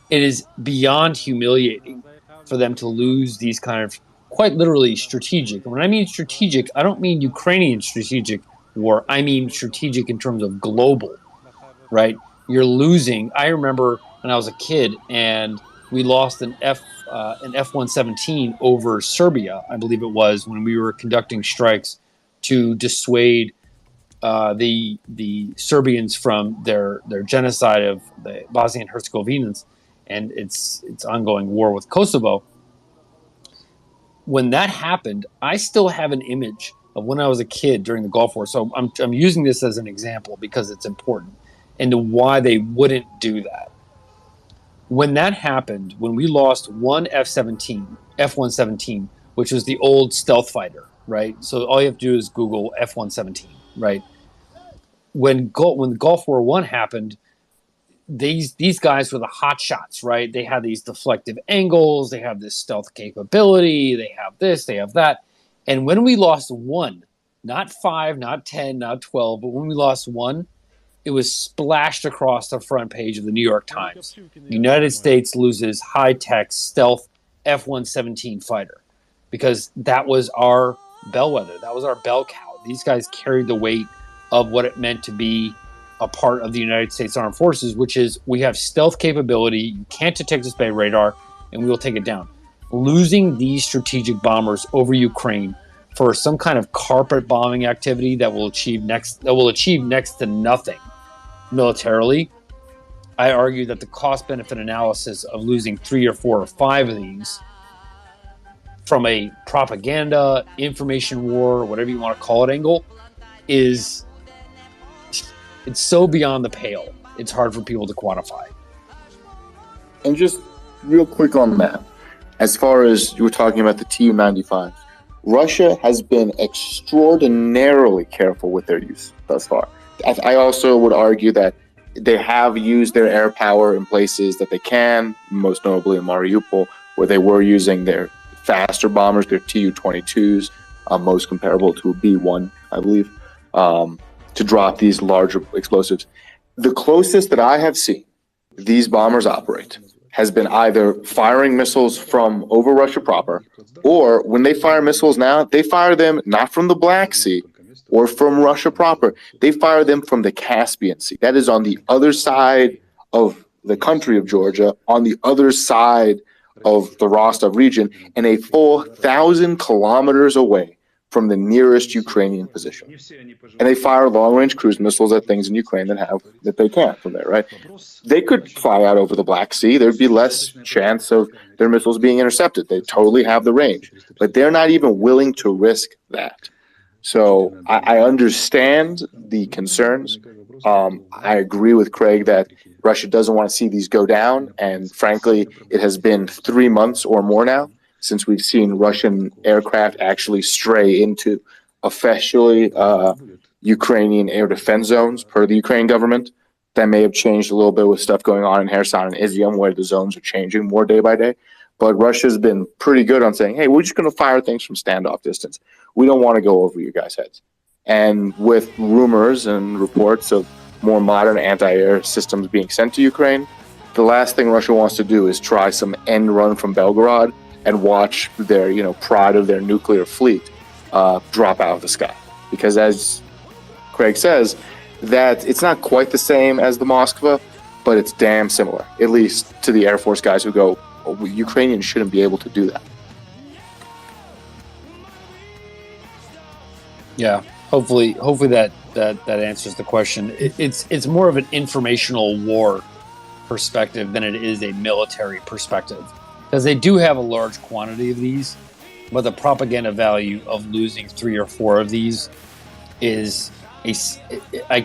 It is beyond humiliating for them to lose these kind of, quite literally, strategic. When I mean strategic, I don't mean Ukrainian strategic war. I mean strategic in terms of global, right? You're losing. I remember when I was a kid and we lost an F-117 over Serbia, I believe it was, when we were conducting strikes to dissuade the Serbians from their genocide of the Bosnian Herzegovinans and its ongoing war with Kosovo. When that happened, I still have an image of when I was a kid during the Gulf War. So I'm using this as an example because it's important and to why they wouldn't do that. When that happened, when we lost one F-117, which was the old stealth fighter, right? So all you have to do is Google F-117, right? When the Gulf War I happened, these guys were the hot shots, right? They had these deflective angles, they have this stealth capability, they have this, they have that. And when we lost one, not 5, not 10, not 12, but when we lost one, it was splashed across the front page of the New York Times. The United States loses high-tech stealth F-117 fighter because that was our bellwether. That was our bell cow. These guys carried the weight of what it meant to be a part of the United States Armed Forces, which is we have stealth capability, you can't detect us by radar, and we will take it down. Losing these strategic bombers over Ukraine for some kind of carpet bombing activity that will achieve next to nothing militarily, I argue that the cost-benefit analysis of losing 3 or 4 or 5 of these from a propaganda, information war, whatever you want to call it, angle, it's so beyond the pale. It's hard for people to quantify. And just real quick on that, as far as you were talking about the Tu-95, Russia has been extraordinarily careful with their use thus far. I also would argue that they have used their air power in places that they can, most notably in Mariupol, where they were using their faster bombers, their Tu-22s, most comparable to a B-1, I believe, to drop these larger explosives. The closest that I have seen these bombers operate has been either firing missiles from over Russia proper, or when they fire missiles now, they fire them not from the Black Sea or from Russia proper. They fire them from the Caspian Sea. That is on the other side of the country of Georgia, on the other side of the Rostov region, and a full 1,000 kilometers away from the nearest Ukrainian position. And they fire long-range cruise missiles at things in Ukraine that they can't from there, right? They could fly out over the Black Sea. There'd be less chance of their missiles being intercepted. They totally have the range, but they're not even willing to risk that. So I understand the concerns. I agree with Craig that Russia doesn't want to see these go down. And frankly, it has been 3 months or more now since we've seen Russian aircraft actually stray into officially Ukrainian air defense zones per the Ukrainian government. That may have changed a little bit with stuff going on in Kherson and Izium, where the zones are changing more day by day. But Russia's been pretty good on saying, hey, we're just going to fire things from standoff distance. We don't want to go over your guys' heads. And with rumors and reports of more modern anti-air systems being sent to Ukraine, the last thing Russia wants to do is try some end run from Belgorod and watch their, pride of their nuclear fleet drop out of the sky. Because as Craig says, that it's not quite the same as the Moskva, but it's damn similar, at least to the Air Force guys who go, Ukrainians shouldn't be able to do that. Yeah, hopefully that answers the question. It's more of an informational war perspective than it is a military perspective, because they do have a large quantity of these, but the propaganda value of losing 3 or 4 of these is I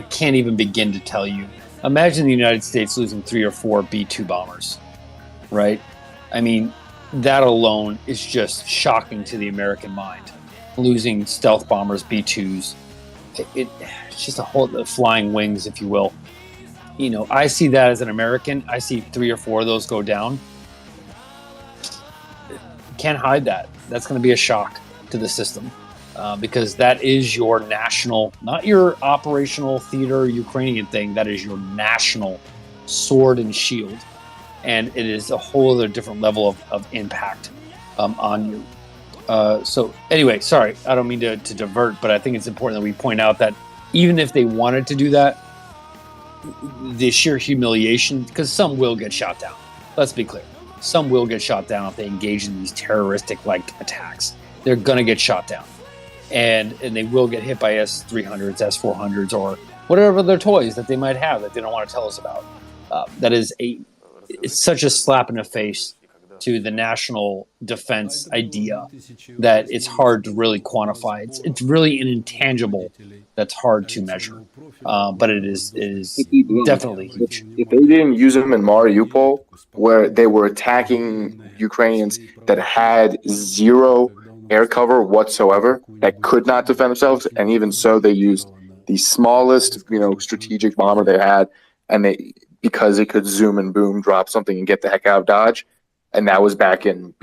can't even begin to tell you. Imagine the United States losing 3 or 4 B-2 bombers, right? I mean, that alone is just shocking to the American mind. Losing stealth bombers, B-2s, it's just a whole flying wings, if you will. I see that as an American. I see 3 or 4 of those go down. Can't hide that. That's going to be a shock to the system. Because that is your national, not your operational theater Ukrainian thing, that is your national sword and shield. And it is a whole other different level of impact on you. So anyway, sorry, I don't mean to divert, but I think it's important that we point out that even if they wanted to do that, the sheer humiliation, because some will get shot down. Let's be clear. Some will get shot down if they engage in these terroristic-like attacks. They're going to get shot down. And they will get hit by S-300s, S-400s, or whatever other toys that they might have that they don't want to tell us about. That is it's such a slap in the face to the national defense idea that it's hard to really quantify. It's really an intangible that's hard to measure, but it is definitely huge. If they didn't use them in Mariupol, where they were attacking Ukrainians that had zero air cover whatsoever, that could not defend themselves, and even so, they used the smallest, strategic bomber they had, and because it could zoom and boom, drop something and get the heck out of Dodge, and that was back in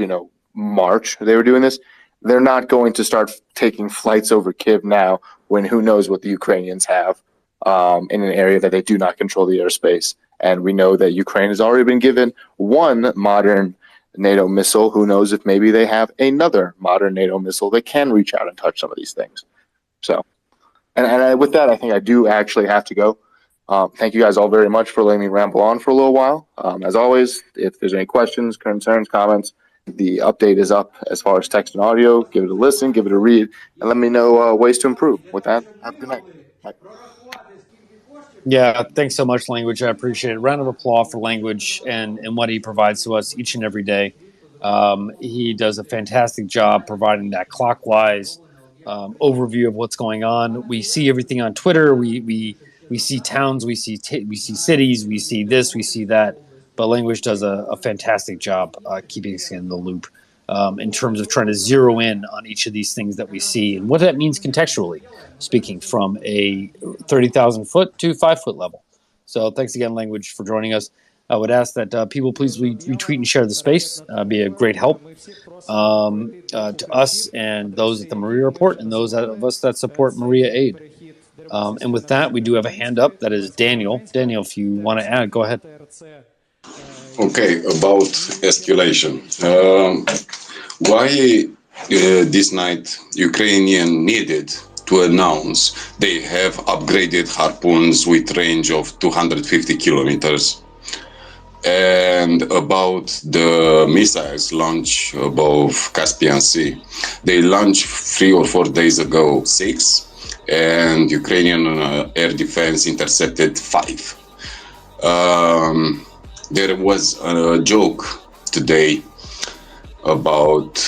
March. They were doing this. They're not going to start taking flights over Kyiv now, when who knows what the Ukrainians have in an area that they do not control the airspace, and we know that Ukraine has already been given one modern NATO missile. Who knows if maybe they have another modern NATO missile that can reach out and touch some of these things. So, and with that, I think I do actually have to go. Thank you guys all very much for letting me ramble on for a little while. As always, if there's any questions, concerns, comments, the update is up as far as text and audio. Give it a listen, give it a read, and let me know ways to improve. With that, have a good night. Bye. Yeah, thanks so much, Language. I appreciate it. Round of applause for Language and what he provides to us each and every day. He does a fantastic job providing that clockwise overview of what's going on. We see everything on Twitter. We see towns. We see cities. We see this. We see that. But Language does a fantastic job keeping us in the loop in terms of trying to zero in on each of these things that we see and what that means contextually, speaking from a 30,000 foot to 5 foot level. So thanks again, Language, for joining us. I would ask that people please retweet and share the space. Be a great help to us and those at the Maria Report and those of us that support Maria Aid. And with that, we do have a hand up. That is Daniel. Daniel, if you want to add, go ahead. Okay, about escalation. Why this night Ukrainian needed to announce they have upgraded harpoons with range of 250 kilometers, and about the missiles launch above Caspian Sea. They launched 3 or 4 days ago 6, and Ukrainian air defense intercepted 5. There was a joke today about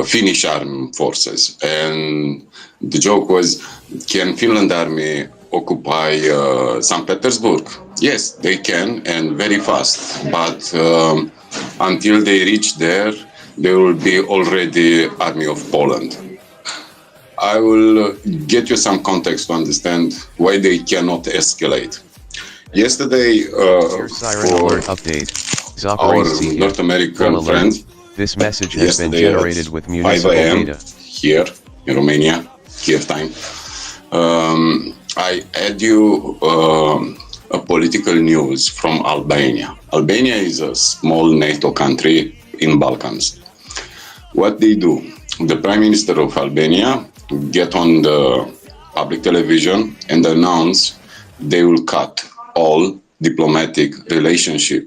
Finnish armed forces, and the joke was, can Finland army occupy St. Petersburg? Yes, they can, and very fast, but until they reach there, there will be already army of Poland. I will get you some context to understand why they cannot escalate. Yesterday, Siren alert update. our Zaporizhzhia. North American Full friend, alert. This message has been yesterday generated at with 5 municipal a.m. data. here in Romania, Kiev time. I add you a political news from Albania. Albania is a small NATO country in Balkans. What they do, the Prime Minister of Albania get on the public television and announce they will cut all diplomatic relationship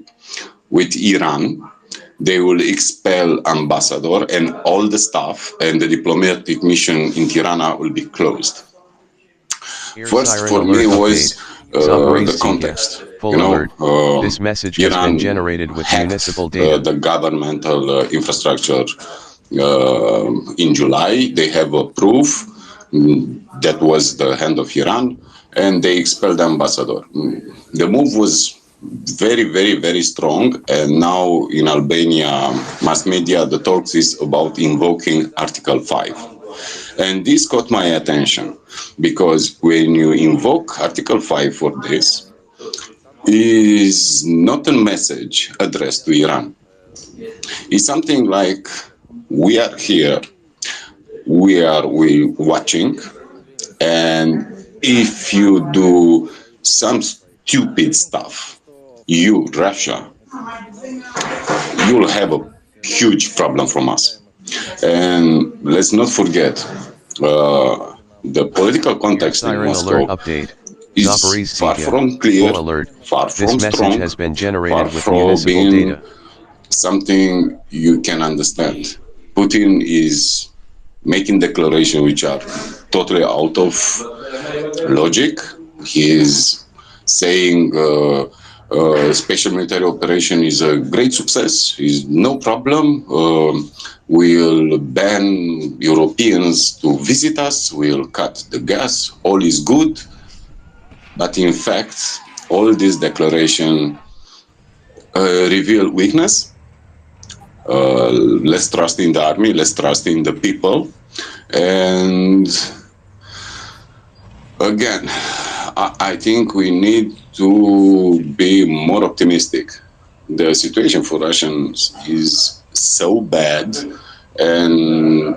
with Iran. They will expel ambassador and all the staff, and the diplomatic mission in Tirana will be closed. First, for me, was the context. Full alert. This message has been generated with municipal data. The governmental infrastructure in July. They have a proof that was the hand of Iran, and they expelled the ambassador. The move was very, very, very strong, and now in Albania mass media, the talks is about invoking Article 5. And this caught my attention, because when you invoke Article 5 for this, is not a message addressed to Iran. It's something like, we are here, we watching, and if you do some stupid stuff, you, Russia, you'll have a huge problem from us. And let's not forget, the political context in Moscow is far from clear, far from strong, has been generated far with from municipal being data. something you can understand. Putin is making declarations which are totally out of logic. He is saying special military operation is a great success, is no problem. We'll ban Europeans to visit us, we'll cut the gas, all is good. But in fact, all this declaration reveal weakness. Less trust in the army, less trust in the people. And again, I think we need to be more optimistic. The situation for Russians is so bad, and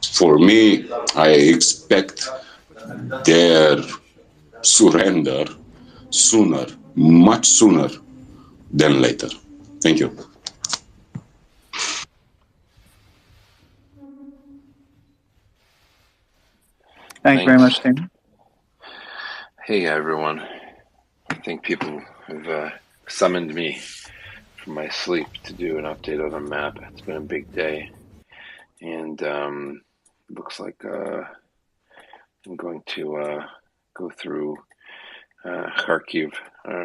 for me, I expect their surrender sooner, much sooner than later. Thank you. Thank you very much, Tim. Hey everyone. I think people have summoned me from my sleep to do an update on the map. It's been a big day, and looks like I'm going to go through Kharkiv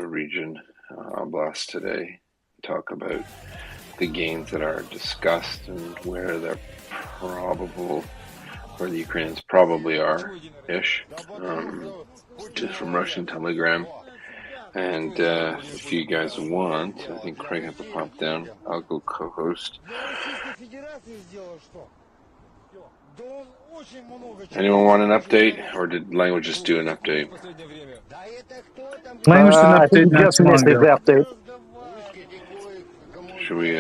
region, Oblast today, talk about the gains that are discussed and where they're probable, where the Ukrainians probably are-ish, just from Russian Telegram. And if you guys want, I think Craig had to pop down. I'll go co-host. Anyone want an update, or did Language just do an update? Language did an update. I think just missed the update. Should we?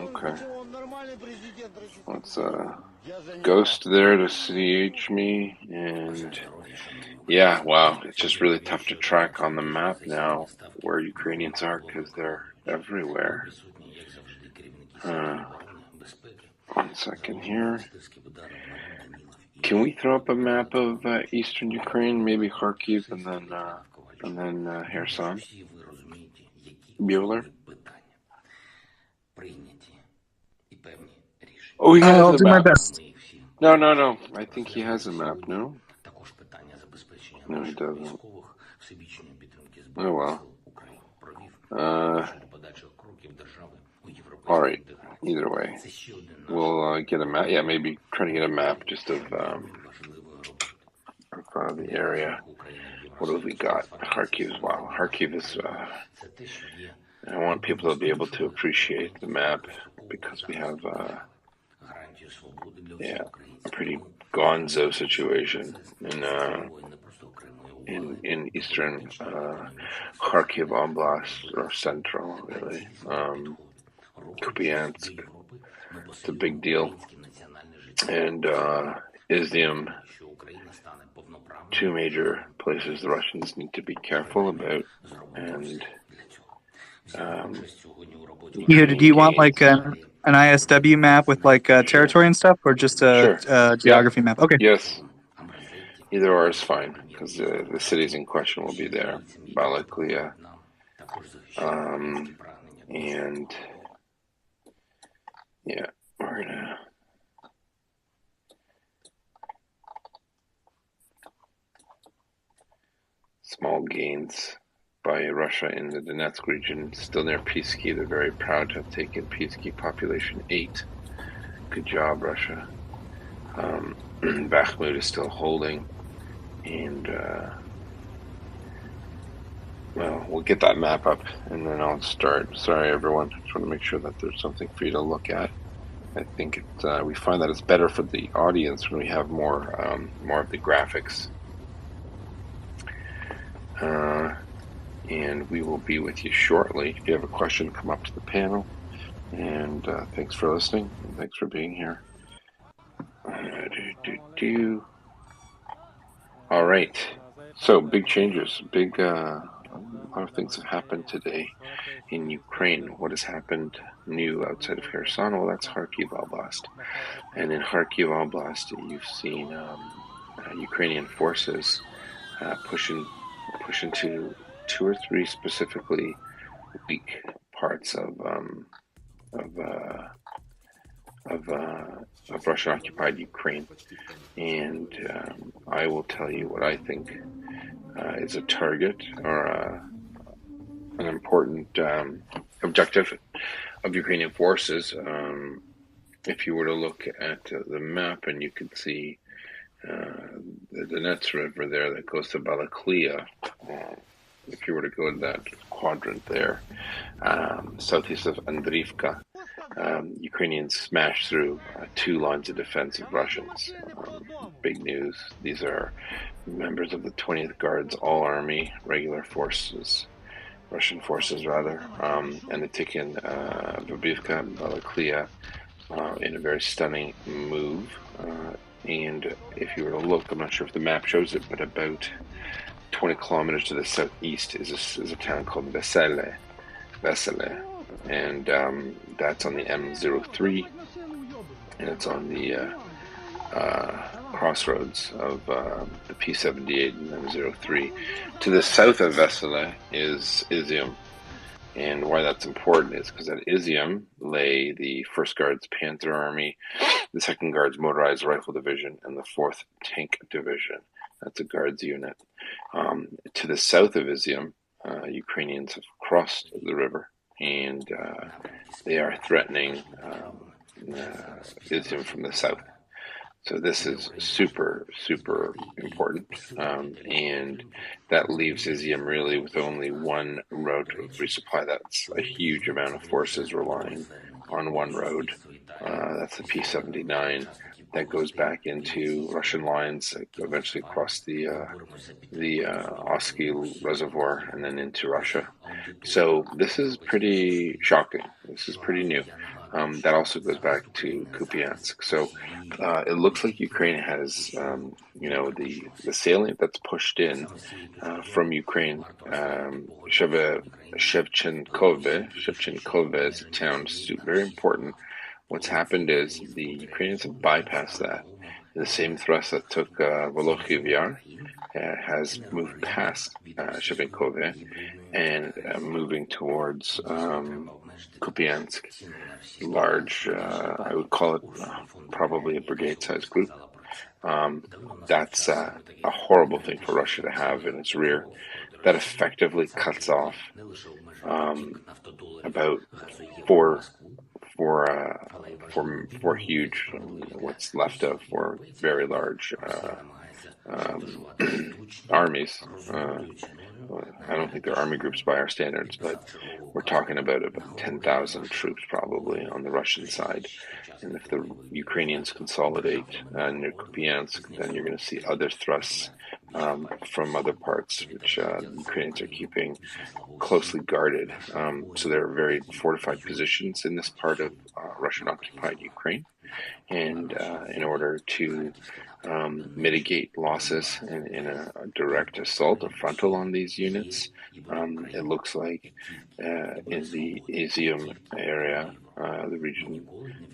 Okay. Let's Ghost there to CH me, and Yeah, wow. It's just really tough to track on the map now where Ukrainians are because they're everywhere. 1 second here. Can we throw up a map of eastern Ukraine, maybe Kharkiv, and then Kherson? Bueller? Oh, he has I'll a do my map. best. No. I think he has a map, no? No, he doesn't. Oh, well. All right. Either way. We'll get a map. Yeah, maybe try to get a map just of the area. What have we got? Kharkiv. Wow. Kharkiv is... I want people to be able to appreciate the map because we have... a pretty gonzo situation in eastern Kharkiv Oblast, or central, really. Kupiansk. It's a big deal. And Izium, two major places the Russians need to be careful about. And Do you want like an ISW map with like territory and stuff, or just a geography map? Okay. Yes. Either or is fine, because the cities in question will be there. Balaklia. And yeah, we're gonna... Small gains by Russia in the Donetsk region, still near Pisky. They're very proud to have taken Pisky, population 8. Good job, Russia. Bakhmut is still holding, and well, we'll get that map up, and then I'll start. Sorry, everyone. I just want to make sure that there's something for you to look at. I think we find that it's better for the audience when we have more of the graphics. And we will be with you shortly. If you have a question, come up to the panel. And thanks for listening, and thanks for being here. All right. So, big changes. A lot of things have happened today in Ukraine. What has happened new outside of Kherson? Well, that's Kharkiv Oblast. And in Kharkiv Oblast, you've seen Ukrainian forces push into 2 or 3 specifically weak parts of Russian-occupied Ukraine, and I will tell you what I think is a target or an important objective of Ukrainian forces. If you were to look at the map, and you could see the Donetsk River there that goes to Balaklia. If you were to go to that quadrant there, southeast of Andriivka, Ukrainians smashed through 2 lines of defense of Russians. Big news. These are members of the 20th Guards All-Army regular forces, Russian forces rather, and they've taken Babivka and Balaklia in a very stunning move. And if you were to look, I'm not sure if the map shows it, but about 20 kilometers to the southeast is a town called Vesele, and that's on the M03, and it's on the crossroads of the P78 and M03. To the south of Vesele is Izium, and why that's important is because at Izium lay the 1st Guards Panther Army, the 2nd Guards Motorized Rifle Division, and the 4th Tank Division. That's a Guards unit. To the south of Izium, Ukrainians have crossed the river, and they are threatening Izium from the south. So this is super, super important, and that leaves Izium really with only one road to resupply. That's a huge amount of forces relying on one road. That's the P79 that goes back into Russian lines, eventually across the Oski Reservoir and then into Russia. So this is pretty shocking. This is pretty new. that also goes back to Kupiansk. So it looks like Ukraine has, the salient that's pushed in from Ukraine. Shevchenkove is a town, very important. What's happened is the Ukrainians have bypassed that. The same thrust that took Volokhiv Yar has moved past Shevchenkove and moving towards Kupiansk. Large, I would call it probably a brigade-sized group. That's a horrible thing for Russia to have in its rear. That effectively cuts off about four huge, what's left of four very large armies. I don't think they're army groups by our standards, but we're talking about 10,000 troops probably on the Russian side. And if the Ukrainians consolidate near Kupiansk, then you're going to see other thrusts from other parts, which the Ukrainians are keeping closely guarded. So there are very fortified positions in this part of Russian-occupied Ukraine. And in order to mitigate losses in a direct assault, a frontal on these units, it looks like in the Izium area, the region,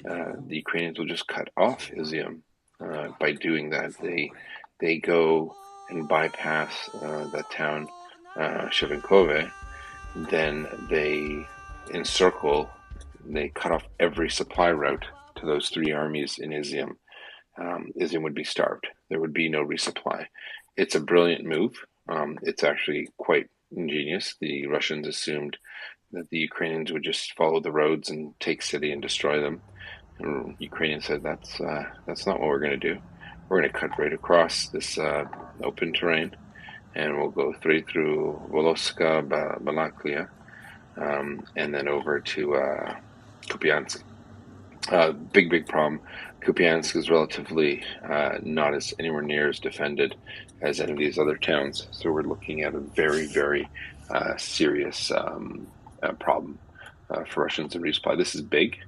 the Ukrainians will just cut off Izium. By doing that, they go and bypass that town, Shevchenkove. Then they encircle, they cut off every supply route to those three armies in Izium. Izium would be starved. There would be no resupply. It's a brilliant move. It's actually quite ingenious. The Russians assumed that the Ukrainians would just follow the roads and take city and destroy them. And Ukrainians said, that's not what we're going to do. We're going to cut right across this open terrain, and we'll go straight through Voloska, Balaklia, and then over to Kupiansk. Big problem. Kupiansk is relatively not as anywhere near as defended as any of these other towns. So we're looking at a very, very serious problem for Russians to resupply. This is big.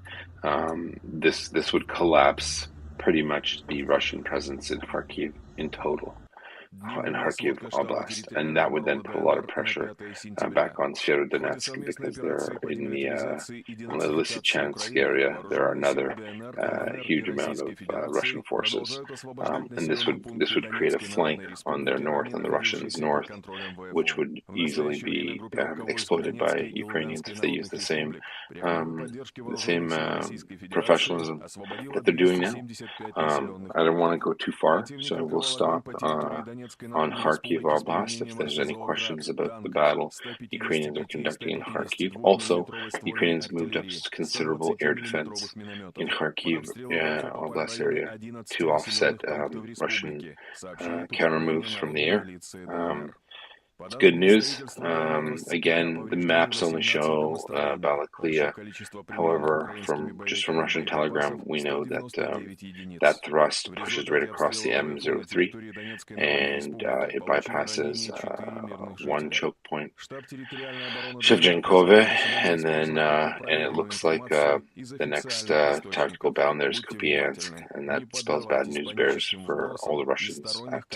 This would collapse pretty much the Russian presence in Kharkiv in total. In Kharkiv Oblast, and that would then put a lot of pressure back on Severodonetsk, because they're in the Lysychansk area. There are another huge amount of Russian forces, and this would create a flank on their north, on the Russians' north, which would easily be exploited by Ukrainians if they use the same professionalism that they're doing now. I don't want to go too far, so I will stop on Kharkiv Oblast. If there's any questions about the battle Ukrainians are conducting in Kharkiv. Also, Ukrainians moved up considerable air defense in Kharkiv Oblast area to offset Russian counter moves from the air. It's good news. Again, the maps only show Balaklia. However, from Russian Telegram, we know that that thrust pushes right across the M03, and it bypasses one choke point, Shevchenkove, and then and it looks like the next tactical bound there is Kupiansk, and that spells bad news bears for all the Russians at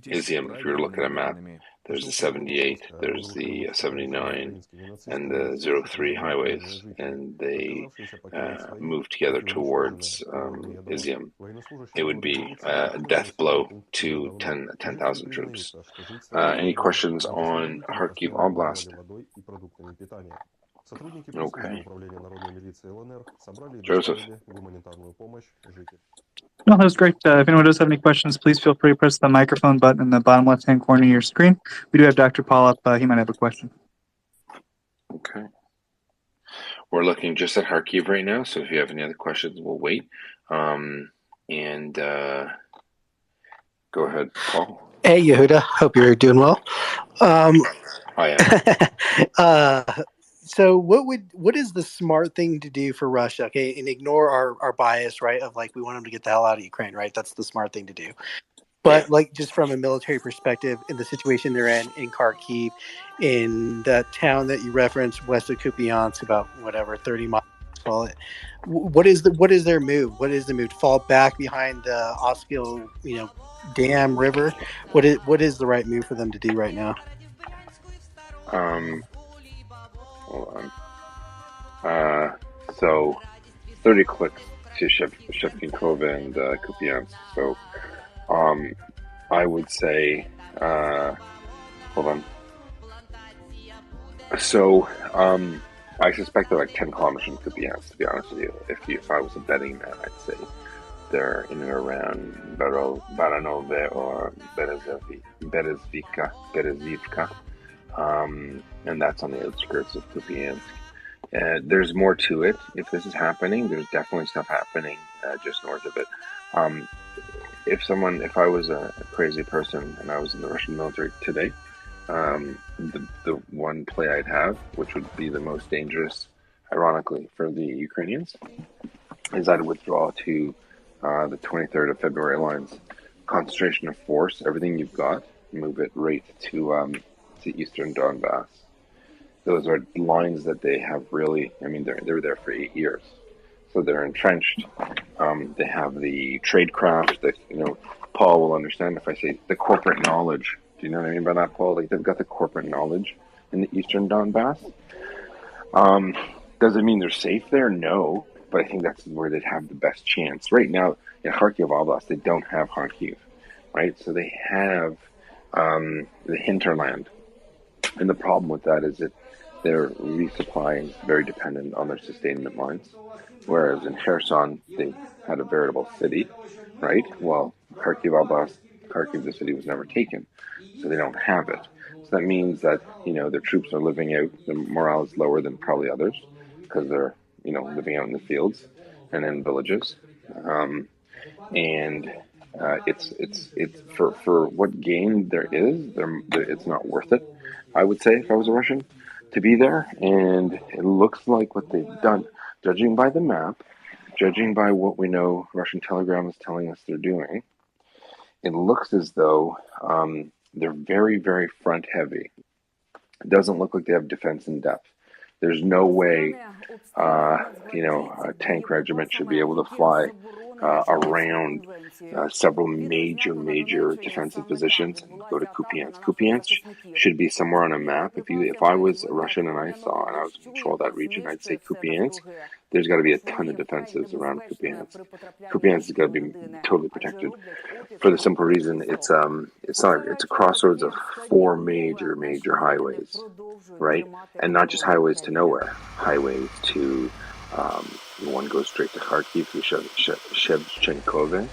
Izium. If you were looking at a map, there's the 78, there's the 79, and the 03 highways, and they move together towards Izium. It would be a death blow to 10,000 troops. Any questions on Kharkiv Oblast? Okay. Joseph. No, that was great. If anyone does have any questions, please feel free to press the microphone button in the bottom left-hand corner of your screen. We do have Dr. Paul up. He might have a question. Okay. We're looking just at Kharkiv right now, so if you have any other questions, we'll wait. Go ahead, Paul. Hey, Yehuda. Hope you're doing well. I am. So what is the smart thing to do for Russia? Okay, and ignore our bias, right? Of like, we want them to get the hell out of Ukraine, right? That's the smart thing to do. But like, just from a military perspective, in the situation they're in Kharkiv, in that town that you referenced, west of Kupiansk, about 30 miles call it. What is their move? What is the move? Fall back behind the Oskil, dam river? What is the right move for them to do right now? Hold on. So 30 clicks to Shevchenkova and Kupiansk. So I would say, hold on. So I suspect they're like 10 kilometers from Kupiansk, to be honest with you. If I was a betting man, I'd say they're in and around Baranove or Berezivka. And that's on the outskirts of Kupiansk. There's more to it. If this is happening, there's definitely stuff happening just north of it. If I was a crazy person and I was in the Russian military today, the one play I'd have, which would be the most dangerous, ironically, for the Ukrainians, is I'd withdraw to the 23rd of February lines. Concentration of force, everything you've got, move it right to eastern Donbass. Those are lines that they have really, they're there for 8 years. So they're entrenched. They have the tradecraft that, Paul will understand if I say the corporate knowledge. Do you know what I mean by that, Paul? Like, they've got the corporate knowledge in the eastern Donbass. Does it mean they're safe there? No. But I think that's where they'd have the best chance. Right now, in Kharkiv Oblast, they don't have Kharkiv, right? So they have the hinterland. And the problem with that is that their resupply is very dependent on their sustainment lines. Whereas in Kherson, they had a veritable city, right? Well, Kharkiv Oblast, Kharkiv, the city, was never taken. So they don't have it. So that means that, their troops are living out, the morale is lower than probably others because they're, living out in the fields and in villages. It's for what gain there is, it's not worth it, I would say, if I was a Russian, to be there. And it looks like what they've done, judging by the map, judging by what we know Russian Telegram is telling us they're doing, it looks as though they're very, very front heavy. It doesn't look like they have defense in depth. There's no way, a tank regiment should be able to fly around several major defensive positions and go to Kupiansk. Kupiansk should be somewhere on a map. If I was a Russian and I was in control of that region, I'd say Kupiansk. There's got to be a ton of defenses around Kupiansk. Kupiansk has got to be totally protected for the simple reason it's a crossroads of 4 major highways, right? And not just highways to nowhere, highways to one goes straight to Kharkiv through Shevchenkova.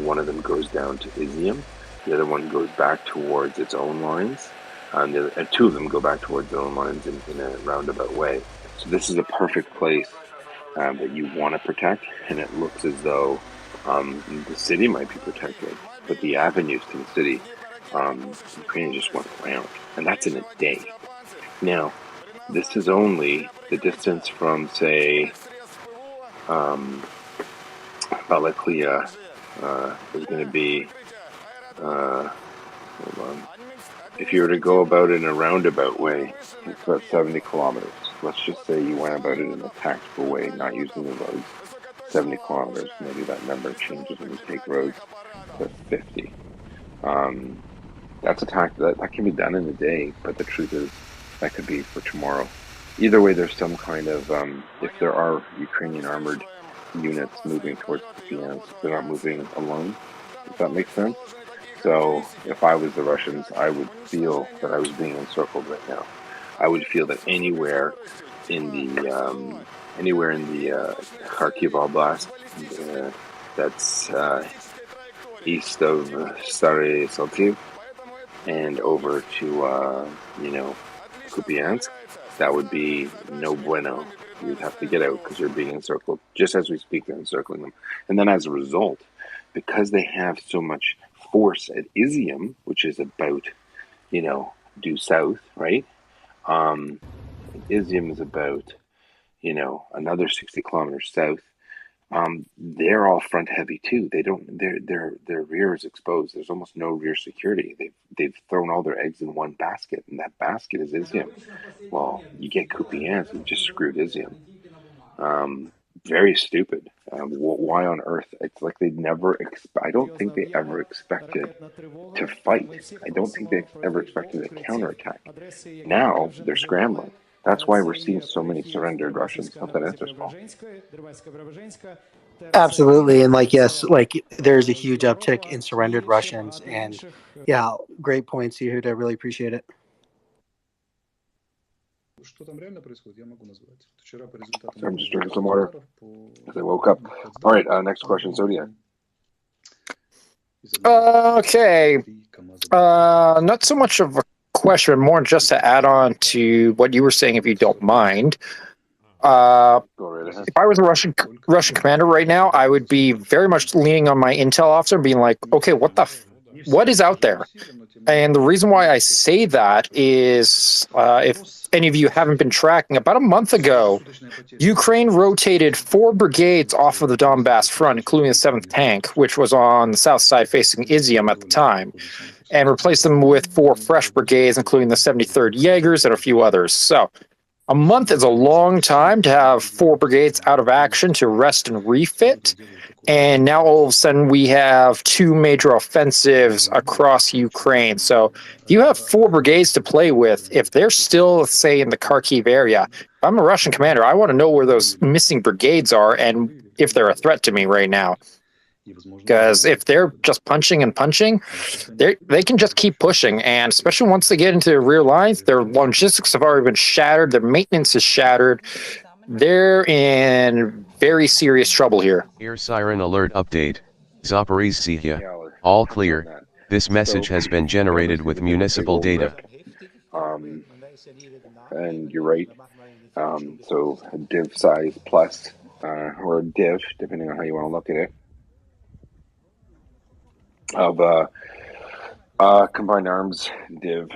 One of them goes down to Izium. The other one goes back towards its own lines. And two of them go back towards their own lines in a roundabout way. So this is a perfect place that you want to protect, and it looks as though the city might be protected, but the avenues to the city, Ukraine just went around, and that's in a day. Now, this is only the distance from, say, Balaklia is going to be, hold on. If you were to go about it in a roundabout way, it's about 70 kilometers. Let's just say you went about it in a tactical way, not using the roads. 70 kilometers, maybe that number changes when you take roads to 50. That's a that can be done in a day, but the truth is that could be for tomorrow. Either way, there's some kind of, if there are Ukrainian armored units moving towards Kupiansk, they're not moving alone, if that makes sense. So if I was the Russians, I would feel that I was being encircled right now. I would feel that anywhere in the Kharkiv Oblast, that's east of Stary Saltiv and over to Kupiansk, that would be no bueno. You'd have to get out because you're being encircled. Just as we speak, they're encircling them. And then as a result, because they have so much force at Izium, which is about, due south, right? Izium is about, another 60 kilometers south. They're all front heavy too. Their rear is exposed. There's almost no rear security. They've thrown all their eggs in one basket, and that basket is Izium. Well, you get Kupiansk, you just screwed Izium. Very stupid. Why on earth? It's like they never. I don't think they ever expected to fight. I don't think they ever expected a counterattack. Now they're scrambling. That's why we're seeing so many surrendered Russians. Hope that answers, Paul. Absolutely, and like yes, like there's a huge uptick in surrendered Russians, and yeah, great points, Yehuda. I really appreciate it. So I'm just drinking some water as I woke up. All right, next question, Zodiac. Okay. Not so much of a question, more just to add on to what you were saying, if you don't mind. If I was a Russian commander right now, I would be very much leaning on my intel officer, being like, okay, what is out there? And the reason why I say that is, if any of you haven't been tracking, about a month ago, Ukraine rotated 4 brigades off of the Donbass front, including the 7th Tank, which was on the south side facing Izium at the time, and replaced them with 4 fresh brigades, including the 73rd Jaegers and a few others. So a month is a long time to have 4 brigades out of action to rest and refit. And now all of a sudden we have 2 major offensives across Ukraine. So if you have 4 brigades to play with, if they're still, say, in the Kharkiv area, if I'm a Russian commander, I want to know where those missing brigades are and if they're a threat to me right now. Because if they're just punching and punching, they can just keep pushing. And especially once they get into the rear lines, their logistics have already been shattered. Their maintenance is shattered. They're in very serious trouble here. Air siren alert update. Zaporizhzhia. All clear. This message has been generated with municipal data. And you're right. So a div size plus, or a div, depending on how you want to look at it, of combined arms div.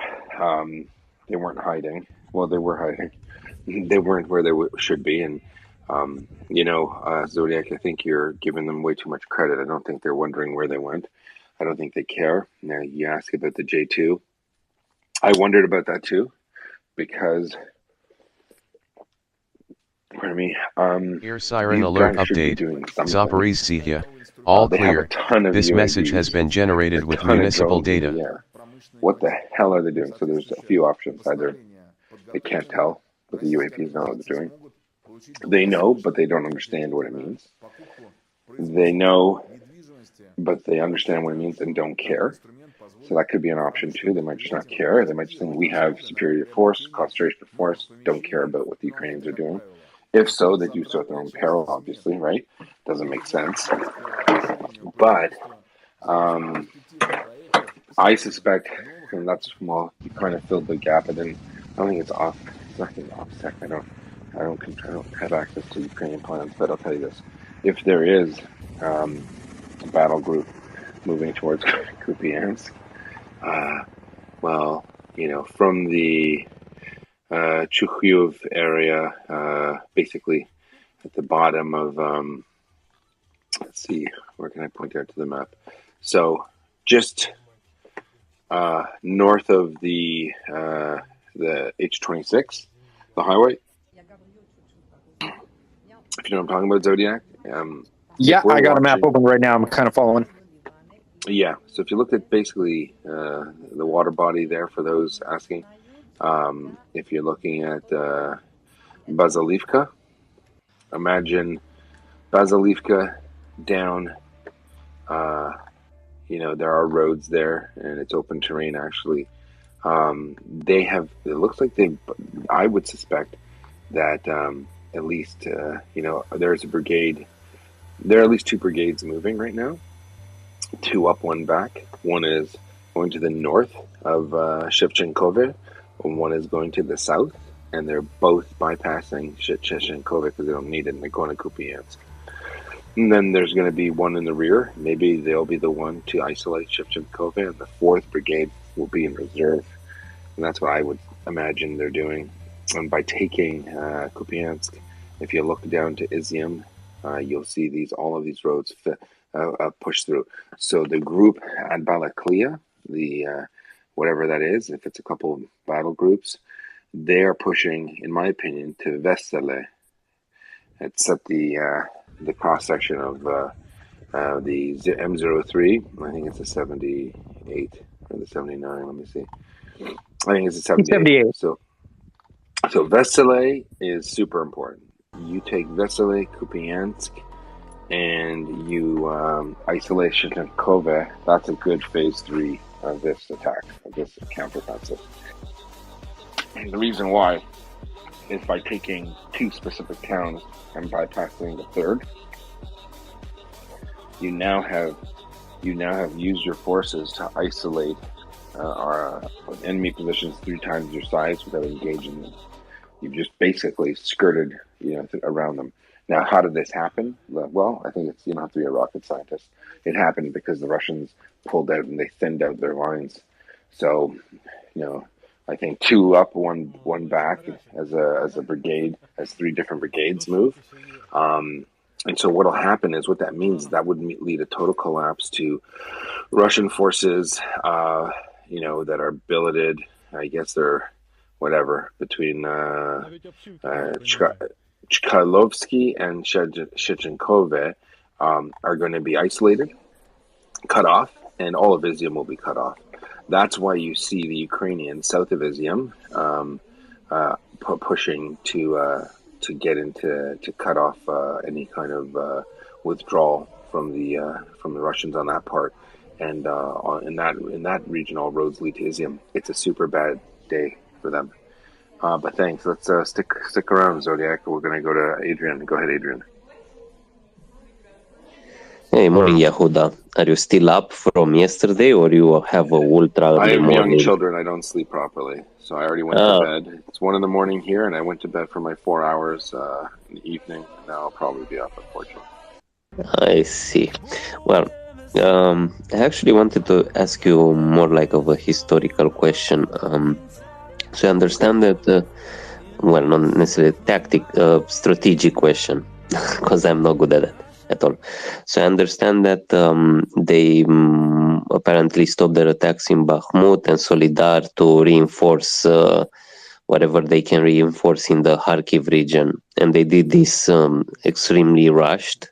They weren't hiding. Well, they were hiding. They weren't where they should be. And, Zodiac, I think you're giving them way too much credit. I don't think they're wondering where they went. I don't think they care. Now, you ask about the J2. I wondered about that too, because, pardon me. Air siren alert update. Zaporizhzhia. All clear. This message has been generated with municipal data. What the hell are they doing? So there's a few options. Either they can't tell, but the UAPs know what they're doing. They know, but they don't understand what it means. They know, but they understand what it means and don't care. So that could be an option too. They might just not care. They might just think we have superior force, concentration of force, don't care about what the Ukrainians are doing. If so, they do so at their own peril, obviously, right? Doesn't make sense. But I suspect, and that's, well, you kind of filled the gap. I don't think it's off. It's not OPSEC. I don't have access to Ukrainian plans, but I'll tell you this: if there is a battle group moving towards Kupiansk, from the Chukhyev area, basically at the bottom of, let's see, where can I point out to the map? So just north of the H26, the highway. If you know what I'm talking about, Zodiac. Yeah, I got a map open right now. I'm kind of following. Yeah, so if you look at basically the water body there, for those asking, if you're looking at Basilivka, imagine Basilivka down, there are roads there, and it's open terrain, actually. It looks like I would suspect that at least, there's a brigade. There are at least 2 brigades moving right now. 2 up, 1 back. One is going to the north of Shevchenkove, and one is going to the south, and they're both bypassing Shevchenkove because they don't need it, and they're going to Kupiansk. And then there's going to be one in the rear. Maybe they'll be the one to isolate Shevchenkove, and the 4th brigade will be in reserve. And that's what I would imagine they're doing. And by taking Kupiansk, if you look down to Izium, you'll see all of these roads push through. So the group at Balaklia, whatever that is, if it's a couple of battle groups, they are pushing, in my opinion, to Vesele. It's at the cross section of the M03. I think it's a 78 or the 79. Let me see. I think it's a 78. So Vesele is super important. You take Vesele, Kupiansk, and you isolate Shchenkove. That's a good phase 3 of this attack, of this counteroffensive. And the reason why is by taking 2 specific towns and bypassing the third. You now have used your forces to isolate our enemy positions 3 times your size without engaging them. You've just basically skirted, around them. Now, how did this happen? Well, I think you don't have to be a rocket scientist. It happened because the Russians pulled out and they thinned out their lines. So, I think 2 up, 1 back as a brigade, as 3 different brigades move. And so what'll happen is, what that means, that would lead a total collapse to Russian forces, that are billeted. I guess they're whatever between Chkalovsky and Shchenkove are going to be isolated, cut off, and all of Izium will be cut off. That's why you see the Ukrainians south of Izium pushing to cut off any kind of withdrawal from the Russians on that part, and in that region, all roads lead to Izium. It's a super bad day for them. But thanks. Let's stick around, Zodiac. We're going to go to Adrian. Go ahead, Adrian. Hey, morning, Yehuda. Are you still up from yesterday, or you have a ultra early I have morning? young children. I don't sleep properly, so I already went to bed. It's 1 a.m. here, and I went to bed for my 4 hours in the evening. Now I'll probably be up, unfortunately. I see. Well, I actually wanted to ask you more like of a historical question. So I understand that, not necessarily strategic question, because I'm not good at it at all. So I understand that they apparently stopped their attacks in Bakhmut and Solidar to reinforce whatever they can reinforce in the Kharkiv region. And they did this extremely rushed,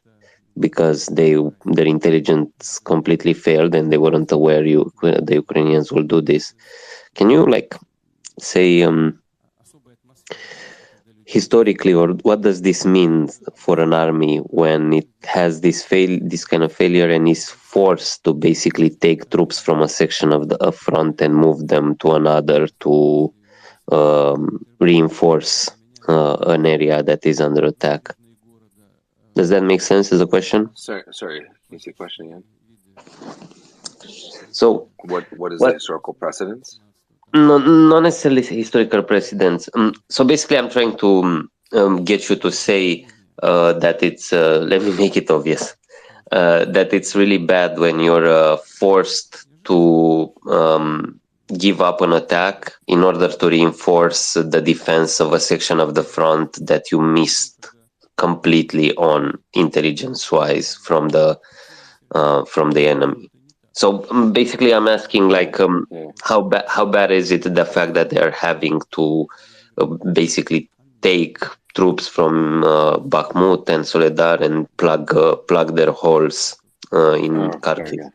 because their intelligence completely failed and they weren't aware the Ukrainians will do this. Can you say historically, or what does this mean for an army when it has this kind of failure and is forced to basically take troops from a section of the front and move them to another to reinforce an area that is under attack? Does that make sense as a question? Sorry. Can you say the question again? So, what is the historical precedence? No, not necessarily historical precedents. So basically, I'm trying to get you to say that it's, let me make it obvious, that it's really bad when you're forced to give up an attack in order to reinforce the defense of a section of the front that you missed completely on intelligence-wise from the enemy. So basically, I'm asking, how bad is it, the fact that they are having to basically take troops from Bakhmut and Soledar and plug their holes in Kharkiv?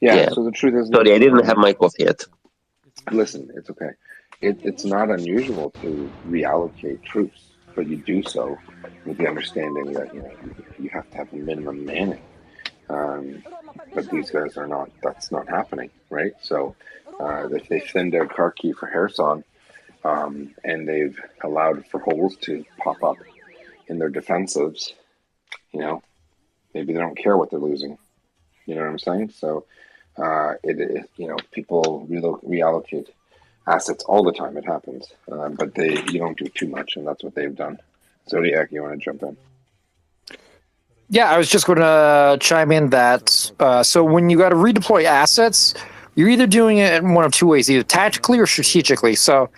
Yeah. So the truth is, sorry, I didn't have my coffee yet. Listen, it's okay. It's not unusual to reallocate troops, but you do so with the understanding that you have to have a minimum manning. But these guys are not. That's not happening, right? So they thinned out Kharkiv for Kherson, and they've allowed for holes to pop up in their defensives. Maybe they don't care what they're losing. You know what I'm saying? So people reallocate assets all the time. It happens, but you don't do too much, and that's what they've done. Zodiac, you want to jump in? Yeah, I was just going to chime in that. So when you got to redeploy assets, you're either doing it in one of 2 ways, either tactically or strategically. So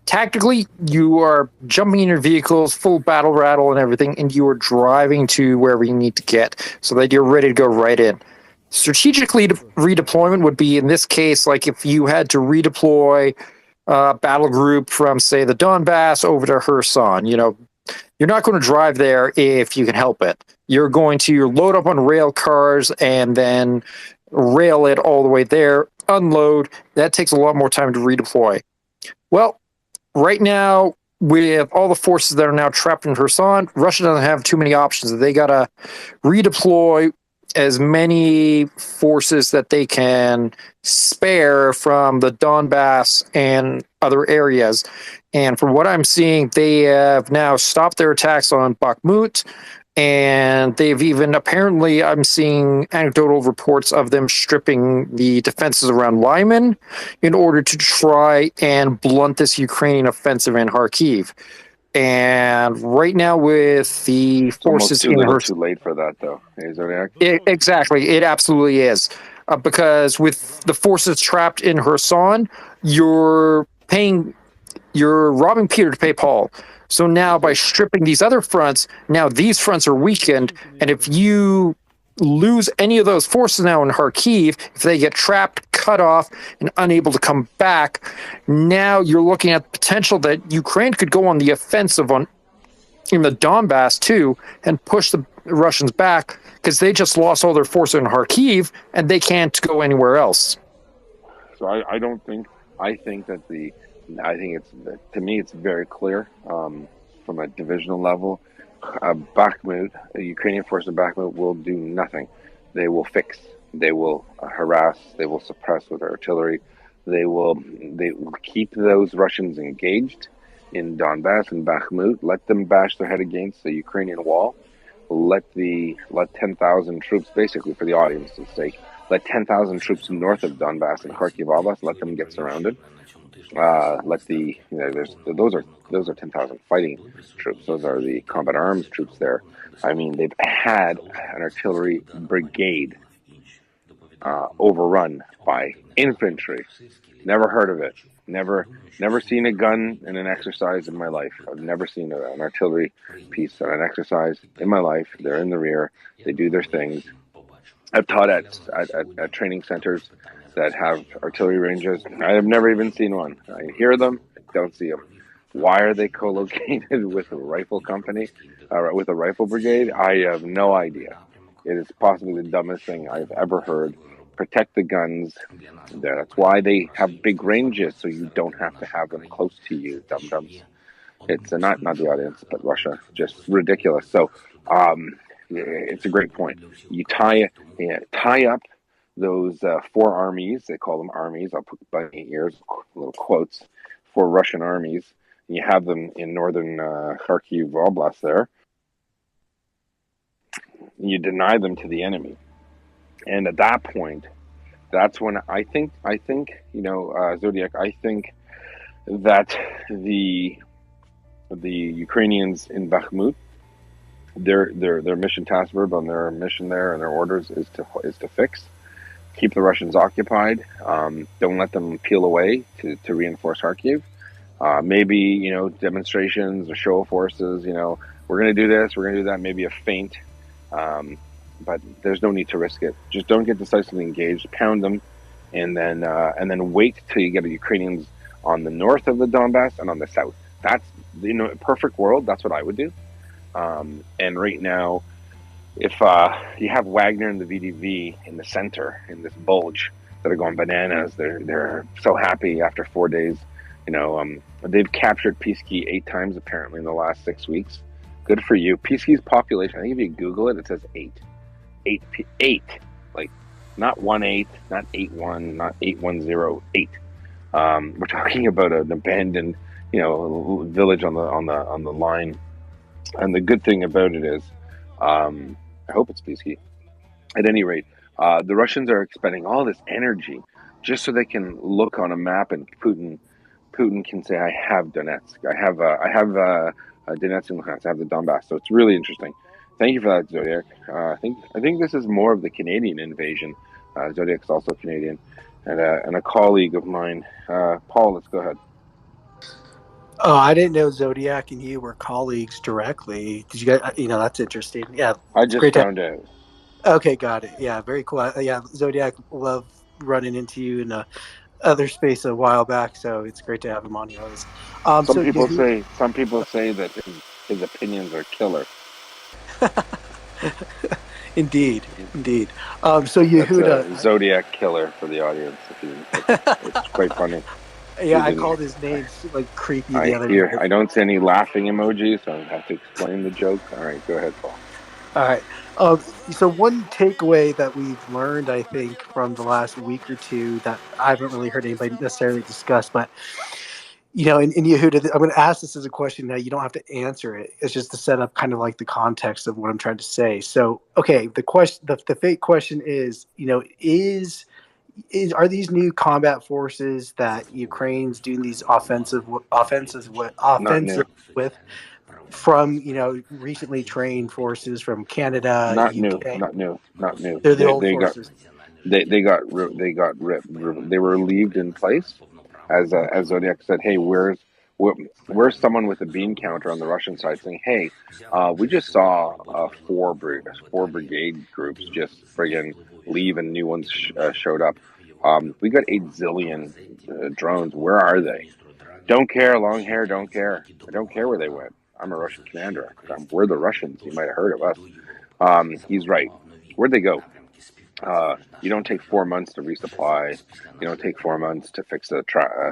tactically, you are jumping in your vehicles, full battle rattle and everything, and you are driving to wherever you need to get so that you're ready to go right in. Strategically, redeployment would be, in this case, like if you had to redeploy a battle group from, say, the Donbass over to Kherson, you're not going to drive there if you can help it. You're going to load up on rail cars and then rail it all the way there, unload. That takes a lot more time to redeploy. Well, right now, with all the forces that are now trapped in Kherson, Russia doesn't have too many options. They got to redeploy as many forces that they can spare from the Donbass and other areas. And from what I'm seeing, they have now stopped their attacks on Bakhmut, and they've even apparently, I'm seeing anecdotal reports of them stripping the defenses around Lyman in order to try and blunt this Ukrainian offensive in Kharkiv. And right now, with the forces too little, too late for that, though. Hey, Zodiac? Exactly, it absolutely is. Because with the forces trapped in Kherson, you're robbing Peter to pay Paul. So now, by stripping these other fronts, now these fronts are weakened, and if you lose any of those forces now in Kharkiv, if they get trapped, cut off, and unable to come back, now you're looking at the potential that Ukraine could go on the offensive in the Donbass too, and push the Russians back, because they just lost all their forces in Kharkiv, and they can't go anywhere else. So I think it's, to me, it's very clear from a divisional level. Bakhmut, the Ukrainian force in Bakhmut will do nothing. They will fix, they will harass, they will suppress with artillery. They will keep those Russians engaged in Donbass and Bakhmut. Let them bash their head against the Ukrainian wall. Let 10,000 troops, basically for the audience's sake, let 10,000 troops north of Donbass and Kharkiv Oblast, let them get surrounded. Those are 10,000 fighting troops. Those are the combat arms troops there. I mean, they've had an artillery brigade overrun by infantry. Never heard of it. Never seen a gun in an exercise in my life. I've never seen an artillery piece in an exercise in my life. They're in the rear. They do their things. I've taught at training centers that have artillery ranges. I have never even seen one. I hear them, don't see them. Why are they co-located with a rifle company, with a rifle brigade? I have no idea. It is possibly the dumbest thing I've ever heard. Protect the guns. That's why they have big ranges, so you don't have to have them close to you, dum-dums. It's not the audience, but Russia. Just ridiculous. So it's a great point. You tie up those four armies. They call them armies. I'll put bunny ears, little quotes, for Russian armies. And you have them in northern Kharkiv Oblast there. You deny them to the enemy. And at that point, that's when I think Zodiac, I think that the Ukrainians in Bakhmut, their mission task verb on their mission there and their orders is to fix, keep the Russians occupied, don't let them peel away to reinforce Kharkiv. Maybe demonstrations or show of forces. We're going to do this, we're going to do that. Maybe a feint. But there's no need to risk it. Just don't get decisively engaged. Pound them, and then wait till you get the Ukrainians on the north of the Donbass and on the south. That's perfect world. That's what I would do. And right now, if you have Wagner and the VDV in the center in this bulge that are going bananas, they're so happy after 4 days. They've captured Peasky 8 times apparently in the last 6 weeks. Good for you. Peasky's population, I think if you Google it, it says 8. 8, like not 1-8, not 8-1, not 8-1-0, 8. We're talking about an abandoned, village on the line. And the good thing about it is, I hope it's Peasky. At any rate, the Russians are expending all this energy just so they can look on a map and Putin can say, "I have Donetsk, I have Donetsk and Luhansk, I have the Donbass." So it's really interesting. Thank you for that, Zodiac. I think this is more of the Canadian invasion. Zodiac's also Canadian, and a colleague of mine. Paul, let's go ahead. Oh, I didn't know Zodiac and you were colleagues directly. Did you guys? That's interesting. Yeah, I just found out. Okay, got it. Yeah, very cool. Yeah, Zodiac, love running into you in other space a while back, so it's great to have him on your list. Some people say that his opinions are killer. Indeed. So That's Yehuda, a Zodiac killer for the audience. It's quite funny. yeah, I called his name like creepy the other day. I don't see any laughing emojis, so I have to explain the joke. All right, go ahead, Paul. All right. So one takeaway that we've learned, I think, from the last week or two that I haven't really heard anybody necessarily discuss, but in Yehuda, I'm going to ask this as a question. Now you don't have to answer it. It's just to set up kind of like the context of what I'm trying to say. So, okay, the fake question is, are these new combat forces that Ukraine's doing these offensive with from recently trained forces from Canada, Not UK? new. They're the old forces. They got ripped. They were relieved in place, as Zodiac said. Hey, where's someone with a bean counter on the Russian side saying, hey, we just saw four brigade groups just friggin' leave and new ones showed up. We got 8 zillion drones. Where are they? Don't care, long hair, don't care. I don't care where they went. I'm a Russian commander. We're the Russians. You might have heard of us. He's right. Where'd they go? You don't take 4 months to resupply. You don't take 4 months to fix a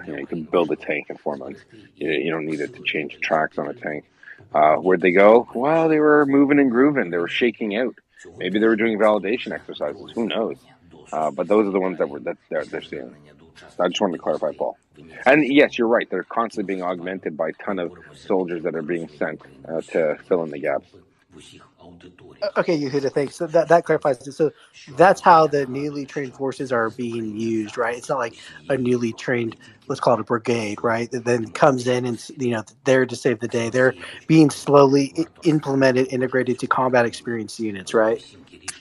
you can build a tank in 4 months. You don't need it to change tracks on a tank. Where'd they go? Well, they were moving and grooving. They were shaking out. Maybe they were doing validation exercises. Who knows? But those are the ones that they're seeing. I just wanted to clarify, Paul. And yes, you're right. They're constantly being augmented by a ton of soldiers that are being sent to fill in the gaps. Okay, Yehuda, thanks. So that clarifies it. So that's how the newly trained forces are being used, right? It's not like a newly trained, let's call it a brigade, right? That then comes in and there to save the day. They're being slowly implemented, integrated to combat experienced units, right?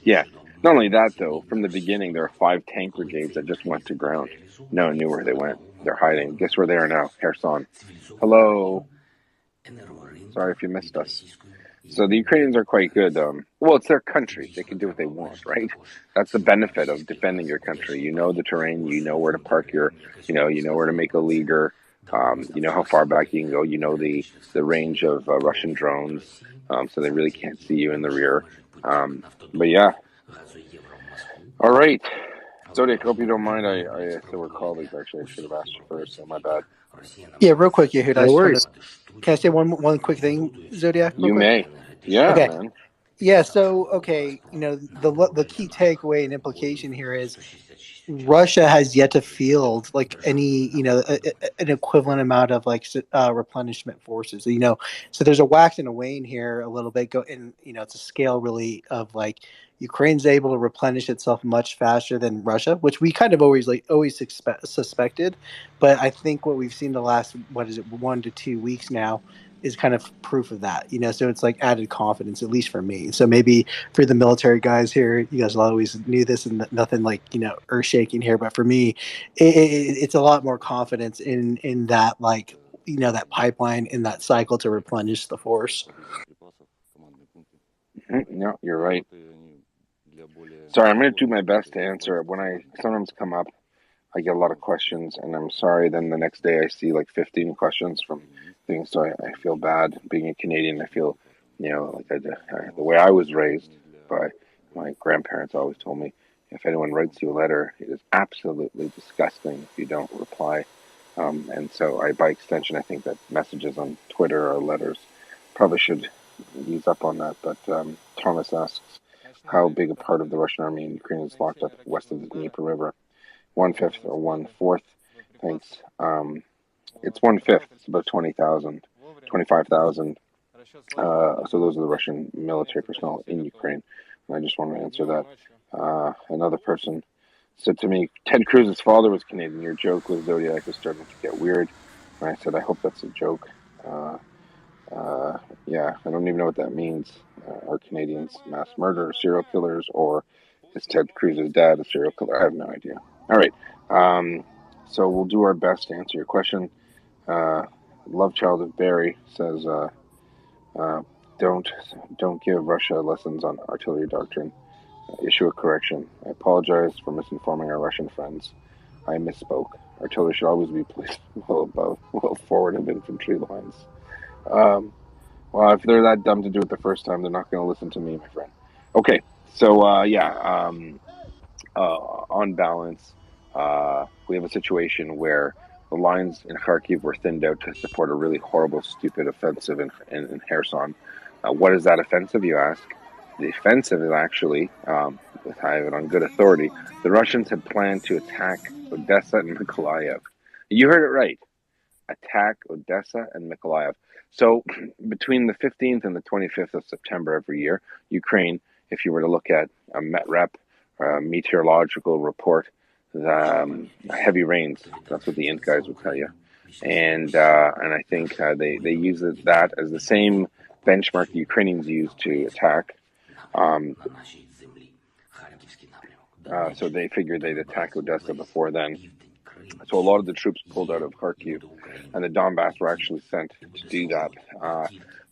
Yeah. Not only that, though, from the beginning, there are 5 tank brigades that just went to ground. No one knew where they went. They're hiding. Guess where they are now? Kherson. Hello. Sorry if you missed us. So the Ukrainians are quite good. Well, it's their country. They can do what they want, right? That's the benefit of defending your country. You know the terrain. You know where to park you know where to make a leader. You know how far back you can go. You know the range of Russian drones, so they really can't see you in the rear. But yeah. All right. Zodiac, hope you don't mind. I still we're colleagues, actually. I should have asked you first, so my bad. Yeah, real quick, Yehuda. No worries. Can I say one quick thing, Zodiac? You may. Yeah, okay. Man. Yeah, so, okay, the key takeaway and implication here is Russia has yet to field like any, an equivalent amount of like replenishment forces. So there's a wax and a wane here a little bit. It's a scale really of like Ukraine's able to replenish itself much faster than Russia, which we kind of always suspected. But I think what we've seen the last 1 to 2 weeks now is kind of proof of that, so it's like added confidence, at least for me. So maybe for the military guys here, you guys always knew this and nothing like, earth shaking here. But for me, it's a lot more confidence in that, like, that pipeline, in that cycle to replenish the force. No, you're right. Sorry, I'm going to do my best to answer. When I sometimes come up, I get a lot of questions, and I'm sorry. Then the next day I see like 15 questions from things, so I feel bad. Being a Canadian, I feel, like the way I was raised by my grandparents always told me, if anyone writes you a letter, it is absolutely disgusting if you don't reply. And so by extension, I think that messages on Twitter or letters probably should ease up on that. But Thomas asks, how big a part of the Russian army in Ukraine is locked up west of the Dnieper River? 1/5 or 1/4? Thanks. It's 1/5. It's about 20,000, 25,000. So those are the Russian military personnel in Ukraine. And I just want to answer that. Another person said to me, Ted Cruz's father was Canadian. Your joke with Zodiac is starting to get weird. And I said, I hope that's a joke. Yeah, I don't even know what that means. Are Canadians mass murderers, serial killers, or is Ted Cruz's dad a serial killer? I have no idea. All right. So we'll do our best to answer your question. Love Child of Barry says, don't give Russia lessons on artillery doctrine. Issue a correction. I apologize for misinforming our Russian friends. I misspoke. Artillery should always be placed well forward of infantry lines. Well, if they're that dumb to do it the first time, they're not going to listen to me, my friend. Okay, so on balance, we have a situation where the lines in Kharkiv were thinned out to support a really horrible, stupid offensive in Kherson. What is that offensive, you ask? The offensive is actually, I have it on good authority, the Russians had planned to attack Odessa and Mykolaiv. You heard it right. Attack Odessa and Mykolaiv. So between the 15th and the 25th of September every year, Ukraine, if you were to look at a METREP, meteorological report, heavy rains. That's what the INT guys would tell you. And I think they use that as the same benchmark the Ukrainians use to attack. So they figured they'd attack Odessa before then. So a lot of the troops pulled out of Kharkiv, and the Donbass were actually sent to do that.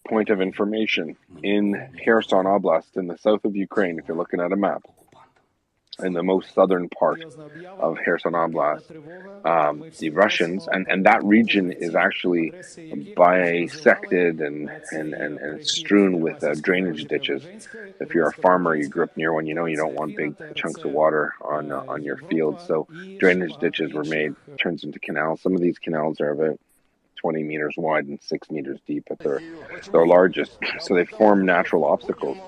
Point of information, in Kherson Oblast, in the south of Ukraine, if you're looking at a map, in the most southern part of Kherson Oblast, the Russians, and that region is actually bisected and strewn with drainage ditches. If you're a farmer, you grew up near one, you know you don't want big chunks of water on your fields. So drainage ditches were made, turns into canals. Some of these canals are about 20 meters wide and 6 meters deep at their largest. So they form natural obstacles.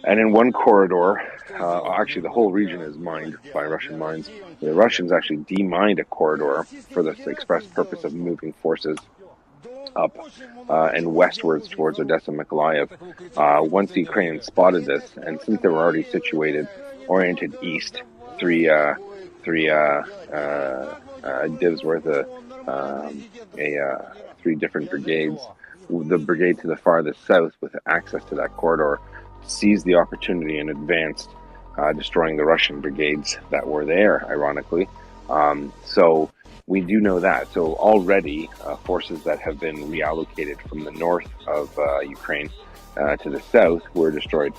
And in one corridor, actually the whole region is mined by Russian mines. The Russians actually demined a corridor for the express purpose of moving forces up and westwards towards Odessa and Mykolaiv. Once the Ukrainians spotted this, and since they were already situated, oriented east, three divs worth of three different brigades. The brigade to the farthest south with access to that corridor seized the opportunity and advanced, destroying the Russian brigades that were there, ironically. So we do know that. So already forces that have been reallocated from the north of Ukraine to the south were destroyed.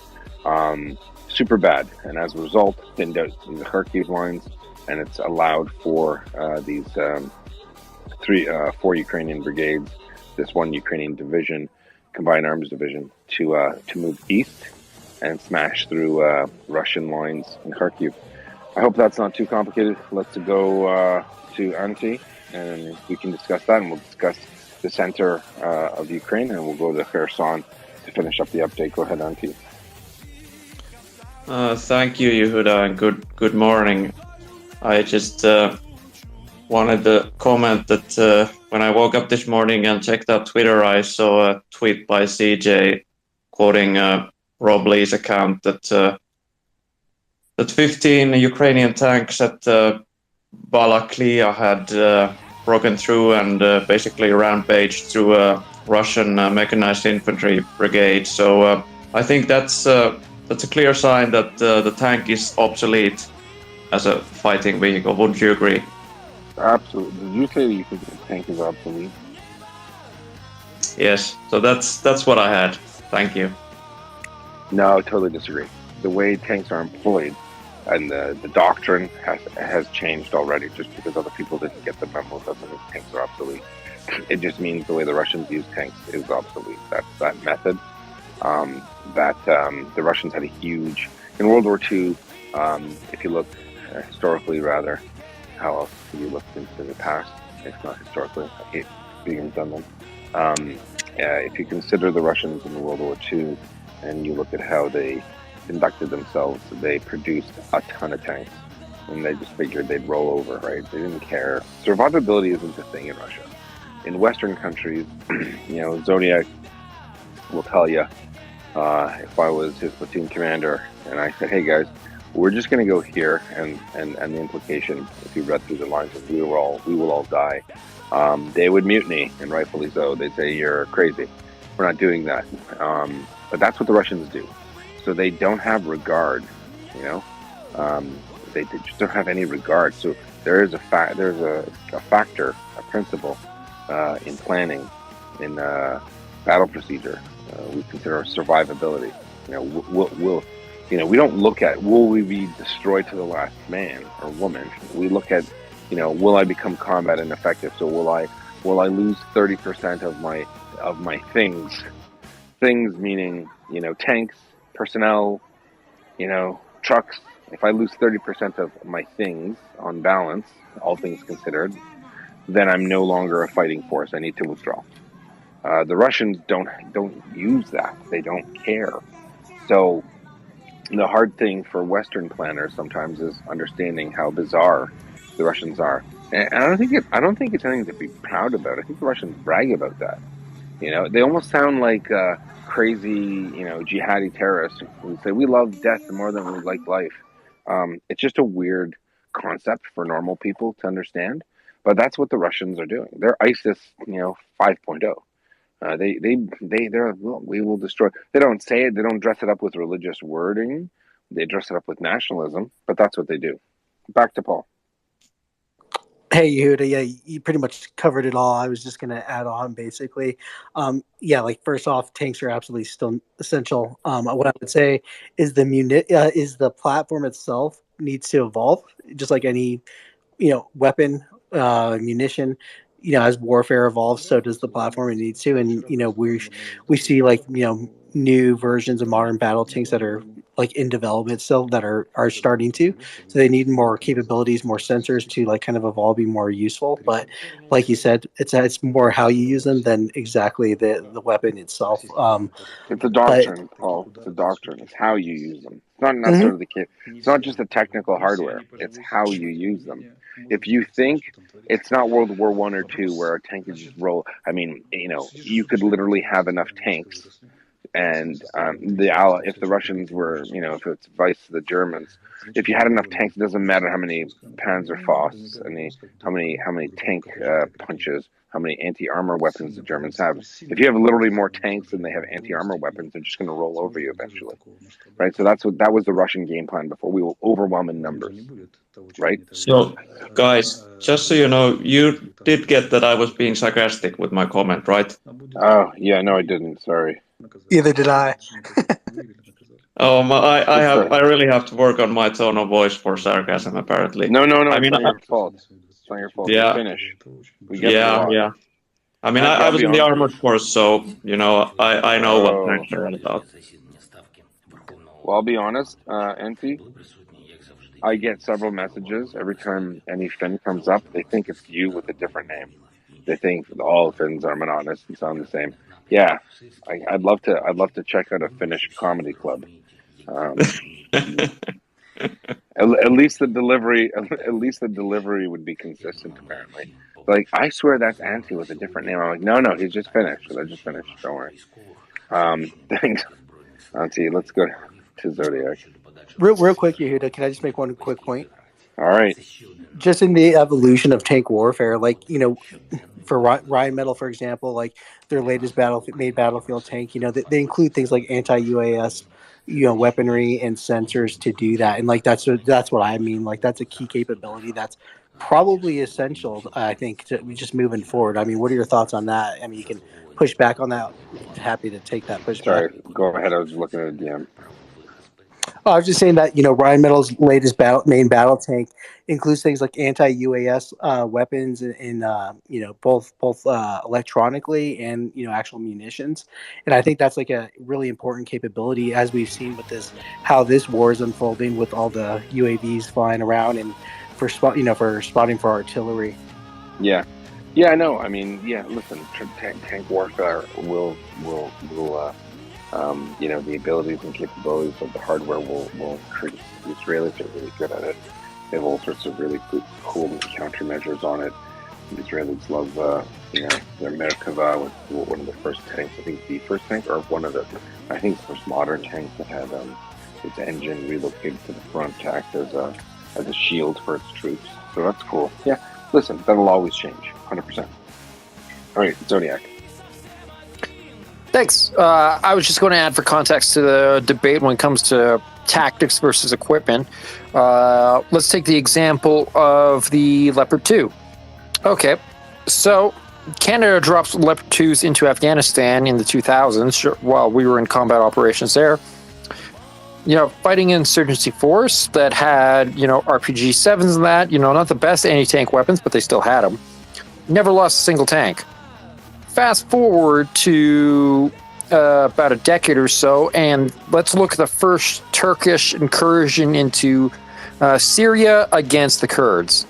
Super bad. And as a result, thinned out the Kharkiv lines, and it's allowed for these four Ukrainian brigades, this one Ukrainian division, combined arms division, to move east and smash through Russian lines in Kharkiv. I hope that's not too complicated. Let's go to Antti, and we can discuss that, and we'll discuss the center of Ukraine, and we'll go to Kherson to finish up the update. Go ahead, Antti. Thank you, Yehuda, and good morning. I just wanted to comment that when I woke up this morning and checked out Twitter, I saw a tweet by CJ quoting Rob Lee's account that 15 Ukrainian tanks at Balaklia had broken through and basically rampaged through a Russian mechanized infantry brigade. So I think that's a clear sign that the tank is obsolete as a fighting vehicle. Wouldn't you agree? Absolutely. Did you say that you think the tank is obsolete? Yes. So that's what I had. Thank you. No, I totally disagree. The way tanks are employed and the doctrine has changed already. Just because other people didn't get the memo doesn't mean tanks are obsolete. It just means the way the Russians use tanks is obsolete. That's that method. The Russians had a huge in World War II. If you look historically, rather, how else do you look into the past? If not historically, I hate being redundant. If you consider the Russians in World War II, and you look at how they conducted themselves, they produced a ton of tanks, and they just figured they'd roll over, right? They didn't care. Survivability isn't a thing in Russia. In Western countries, Zodiac will tell you, if I was his platoon commander and I said, hey guys, we're just going to go here, and the implication, if you read through the lines, is we will all die. They would mutiny, and rightfully so. They'd say, you're crazy. We're not doing that. But that's what the Russians do. So they don't have regard, they just don't have any regard. So there's a factor, a principle in planning, in battle procedure. We consider survivability. We don't look at will we be destroyed to the last man or woman. We look at, will I become combat ineffective? So will I lose 30% of my things things meaning, tanks, personnel, trucks. If I lose 30% of my things on balance, all things considered, then I'm no longer a fighting force. I need to withdraw. The Russians don't use that. They don't care. So the hard thing for Western planners sometimes is understanding how bizarre the Russians are. And I don't think it's anything to be proud about. I think the Russians brag about that. They almost sound like crazy, jihadi terrorists who say we love death more than we like life. It's just a weird concept for normal people to understand, but that's what the Russians are doing. They're ISIS, 5.0. We will destroy. They don't say it. They don't dress it up with religious wording. They dress it up with nationalism, but that's what they do. Back to Paul. Hey, Yehuda, yeah, you pretty much covered it all. I was just going to add on, basically. First off, tanks are absolutely still essential. What I would say is the platform itself needs to evolve, just like any, weapon, munition. As warfare evolves, so does the platform. It needs to, and we see new versions of modern battle tanks that are in development still that are starting to. So they need more capabilities, more sensors to kind of evolve, be more useful. But like you said, it's more how you use them than exactly the weapon itself. It's a doctrine, Paul. It's a doctrine. It's how you use them. It's not necessarily the kit. It's not just the technical hardware. It's how you use them. If you think it's not World War I or II where a tank is just roll. I mean, you could literally have enough tanks. And if the Russians were, if it's vice the Germans, if you had enough tanks, it doesn't matter how many Panzerfausts, how many tank punches, how many anti-armor weapons the Germans have. If you have literally more tanks than they have anti-armor weapons, they're just going to roll over you eventually, right? So that was the Russian game plan before. We will overwhelm in numbers, right? So, guys, just so you know, you did get that I was being sarcastic with my comment, right? Oh, yeah, no, I didn't. Sorry. Either did I. I really have to work on my tone of voice for sarcasm, apparently. No, I mean, it's not your fault. It's not your fault. Yeah. Finish. We get the law. Yeah. I mean, I was in the armored force, so, I know what tanks are all about. Well, I'll be honest, NT, I get several messages every time any Finn comes up. They think it's you with a different name. They think all Finns are monotonous and sound the same. Yeah, I'd love to check out a Finnish comedy club. At least the delivery would be consistent. Apparently, I swear that's Antti with a different name. I'm like, no, he's just Finnish. So I just finished. Don't worry. Thanks, Antti. Let's go to Zodiac. Real quick, Yehuda, can I just make one quick point? All right. Just in the evolution of tank warfare, for Rheinmetall, for example, their latest battlefield tank, they include things like anti-UAS, weaponry and sensors to do that. And that's what I mean. That's a key capability that's probably essential, I think, to just moving forward. I mean, what are your thoughts on that? I mean, you can push back on that. Happy to take that pushback. Sorry, go ahead. I was looking at a DM. Oh, I was just saying that Rheinmetall's latest main battle tank includes things like anti-UAS weapons and both electronically and actual munitions, and I think that's a really important capability as we've seen with how this war is unfolding with all the UAVs flying around and for spotting for artillery. Yeah, I know. I mean, listen, tank warfare will the abilities and capabilities of the hardware will increase. The Israelis are really good at it. They have all sorts of really good, cool countermeasures on it. The Israelis love, their Merkava was one of the first tanks. I think the first tank, or the first modern tank that had its engine relocated to the front to act as a shield for its troops. So that's cool. Yeah, listen, that'll always change, 100%. All right, Zodiac. Thanks. I was just going to add for context to the debate when it comes to tactics versus equipment. Let's take the example of the Leopard 2. Okay, so Canada drops Leopard 2s into Afghanistan in the 2000s while we were in combat operations there. Fighting insurgency force that had, RPG-7s and that, not the best anti-tank weapons, but they still had them. Never lost a single tank. Fast forward to about a decade or so, and let's look at the first Turkish incursion into Syria against the Kurds.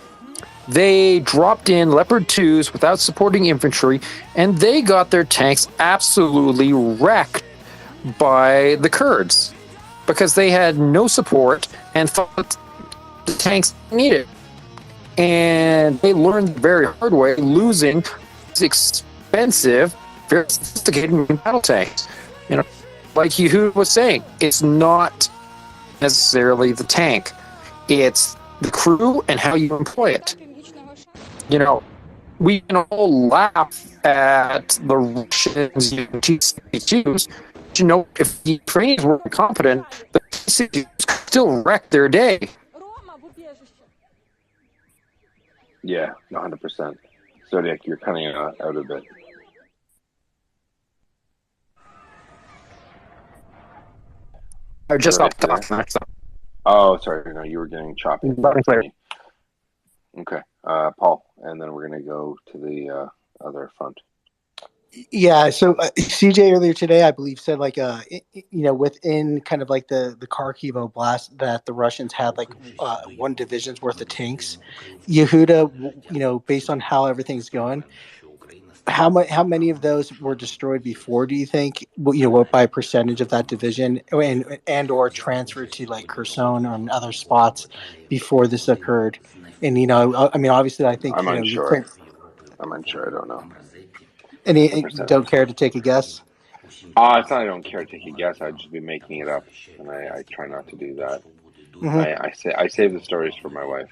They dropped in Leopard 2s without supporting infantry, and they got their tanks absolutely wrecked by the Kurds because they had no support and thought the tanks needed. And they learned the very hard way, losing these expensive, very sophisticated battle tanks. You know, like Yehuda was saying, it's not necessarily the tank, it's the crew and how you employ it. You know, we can all laugh at the Russians using T-62s, but you know, if the Ukrainians were competent, the T-62s could still wreck their day. Yeah, 100%. Zodiac, you're cutting out a bit. I just Zodiac, stopped there? talking. Oh, sorry. No, you were getting choppy. Loud and clear. Okay. Paul, and then we're going to go to the other front. Yeah, so CJ earlier today, I believe, said like within kind of like the Kharkiv Oblast that the Russians had like one division's worth of tanks. Yehuda, based on how everything's going, how many of those were destroyed before? Do you think? What by percentage of that division and or transferred to like Kherson or other spots before this occurred? And I mean, obviously, I think I'm unsure. Ukraine. I'm unsure. I don't know. Any don't care to take a guess? It's not I don't care to take a guess. I'd just be making it up, and I try not to do that. Mm-hmm. I save the stories for my wife.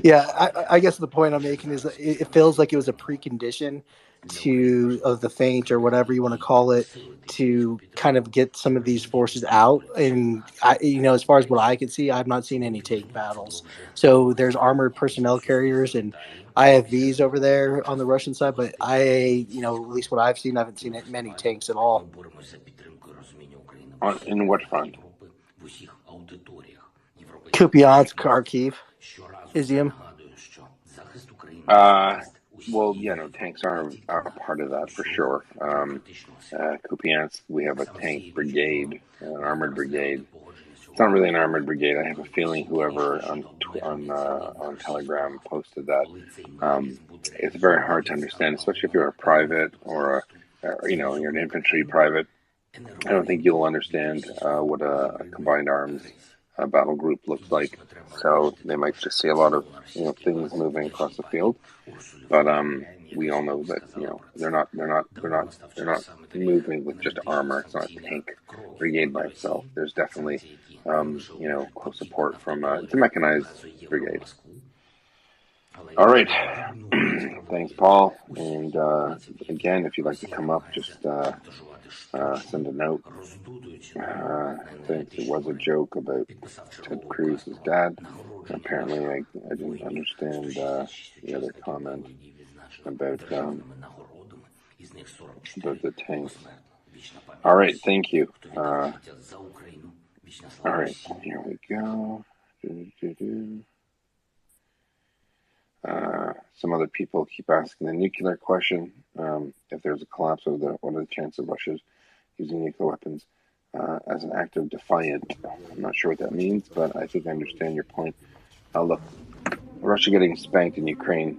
Yeah, I guess the point I'm making is that it feels like it was a precondition of the feint or whatever you want to call it to kind of get some of these forces out. And as far as what I can see, I've not seen any tank battles. So there's armored personnel carriers and IFVs over there on the Russian side, but at least what I've seen, I haven't seen many tanks at all. In what front? Kupiansk, Kharkiv, Izium. Well, tanks are a part of that for sure. Kupiansk, we have a tank brigade, an armored brigade. It's not really an armored brigade. I have a feeling whoever on Telegram posted that. It's very hard to understand, especially if you're a private or you're an infantry private. I don't think you'll understand what a combined arms battle group looks like. So they might just see a lot of things moving across the field. But we all know that they're not moving with just armor. It's not a tank brigade by itself. There's definitely close support from it's a mechanized brigade. All right, thanks, Paul. And again, if you'd like to come up, just send a note. I think it was a joke about Ted Cruz's dad. Apparently, I didn't understand the other comment about the tanks. All right, thank you. All right, here we go. Some other people keep asking the nuclear question. If there's a collapse of what are the chances of Russia using nuclear weapons as an act of defiance? I'm not sure what that means, but I think I understand your point. Look, Russia getting spanked in Ukraine,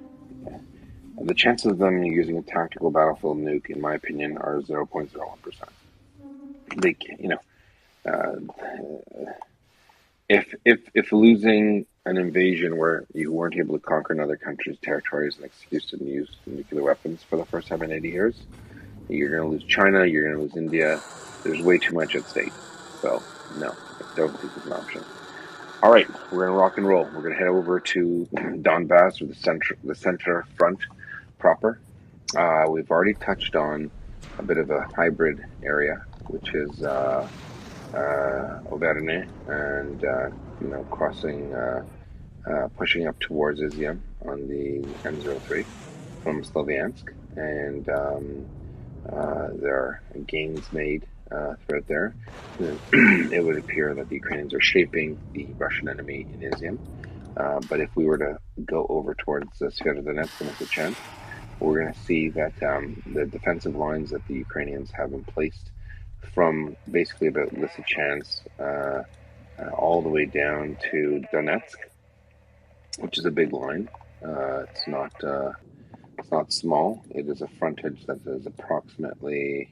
the chances of them using a tactical battlefield nuke, in my opinion, are 0.01%. They, if losing an invasion where you weren't able to conquer another country's territory is an excuse to use nuclear weapons for the first time in 80 years, you're going to lose China, you're going to lose India. There's way too much at stake. So, no, I don't think it's an option. All right, we're going to rock and roll. We're going to head over to Donbass, or the center front proper. We've already touched on a bit of a hybrid area, which is Auvergne and crossing, pushing up towards Izium on the M03 from Sloviansk, and there are gains made throughout there. It would appear that the Ukrainians are shaping the Russian enemy in Izium, but if we were to go over towards Sverdlovsk and Lysychansk, we're going to see that the defensive lines that the Ukrainians have in place from basically about Lysychansk all the way down to Donetsk, which is a big line. It's not small. It is a frontage that is approximately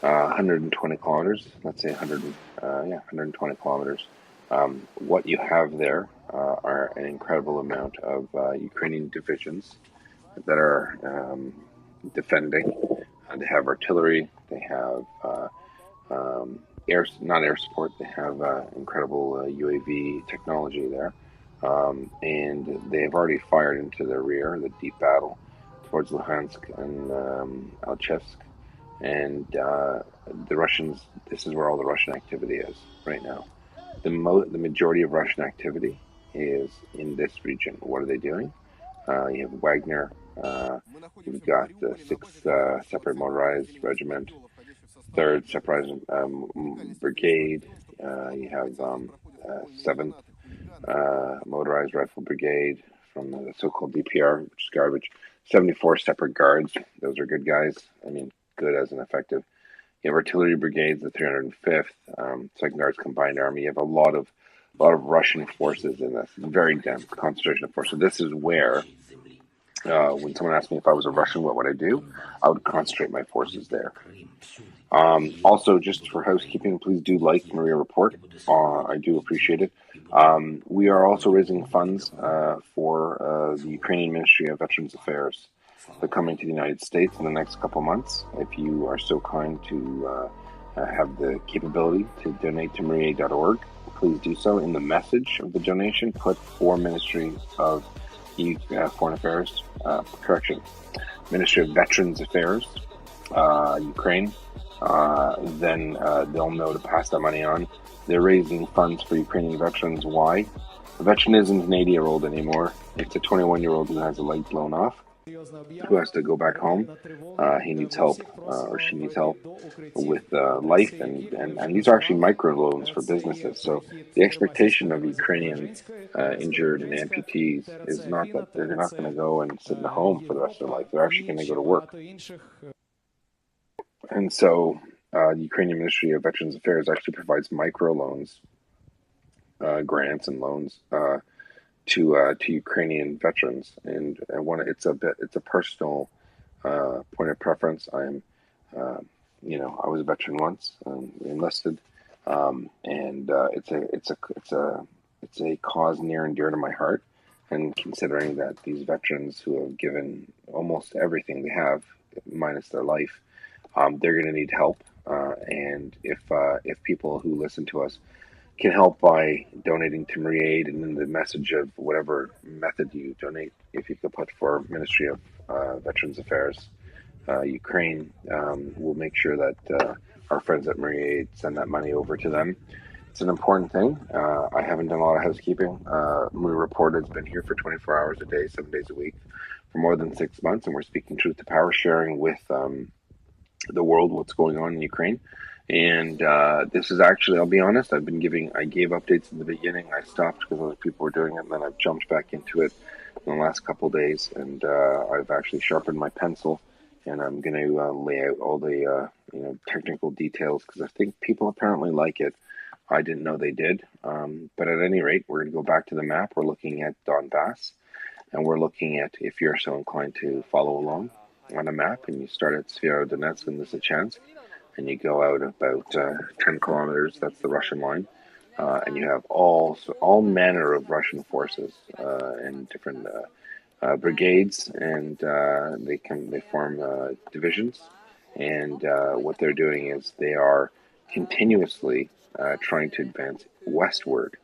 120 kilometers. Let's say 120 kilometers. What you have there are an incredible amount of Ukrainian divisions that are defending. They have artillery. They have not air support. They have incredible UAV technology there. And they have already fired into the rear, the deep battle towards Luhansk and Alchevsk. And the Russians, this is where all the Russian activity is right now. The majority of Russian activity is in this region. What are they doing? You have Wagner. You've got the 6th Separate Motorized Regiment, 3rd Separate Brigade. You have 7th Motorized Rifle Brigade from the so-called DPR, which is garbage. 74 Separate Guards. Those are good guys. I mean, good as an effective. You have artillery brigades, the 305th, Second Guards Combined Army. You have a lot of Russian forces in this. Very dense concentration of force. So this is where, when someone asks me if I was a Russian, what would I do? I would concentrate my forces there. Also, just for housekeeping, please do like Maria Report. I do appreciate it. We are also raising funds for the Ukrainian Ministry of Veterans Affairs. They're coming to the United States in the next couple months. If you are so kind to have the capability to donate to maria.org, please do so. In the message of the donation, put for Ministry of Foreign Affairs, Ministry of Veterans Affairs, Ukraine. Then they'll know to pass that money on. They're raising funds for Ukrainian veterans. Why? A veteran isn't an 80-year-old anymore. It's a 21-year-old who has a leg blown off, who has to go back home. He needs help, or she needs help with life, and these are actually microloans for businesses. So the expectation of Ukrainian injured and amputees is not that they're not going to go and sit in a home for the rest of their life. They're actually going to go to work. And so the Ukrainian Ministry of Veterans Affairs actually provides microloans, grants and loans to Ukrainian veterans, and it's a personal point of preference. I was a veteran once, enlisted, and it's a cause near and dear to my heart. And considering that these veterans who have given almost everything they have, minus their life, they're going to need help. And if people who listen to us can help by donating to Marie Aid, and in the message of whatever method you donate, if you could put for Ministry of Veterans Affairs, Ukraine, we'll make sure that our friends at Marie Aid send that money over to them. It's an important thing. I haven't done a lot of housekeeping. Marie Report has been here for 24 hours a day, 7 days a week, for more than 6 months, and we're speaking truth to power, sharing with the world what's going on in Ukraine. And this is actually, I'll be honest, I gave updates in the beginning. I stopped because other people were doing it, and then I've jumped back into it in the last couple of days, and I've actually sharpened my pencil, and I'm going to lay out all the technical details, because I think people apparently like it. I didn't know they did, but at any rate, we're going to go back to the map. We're looking at Donbass, and we're looking at, if you're so inclined to follow along on a map, and you start at Severodonetsk and Lysychansk, and you go out about 10 kilometers, that's the Russian line, and you have all manner of Russian forces and different brigades, and they form divisions, and what they're doing is they are continuously trying to advance westward.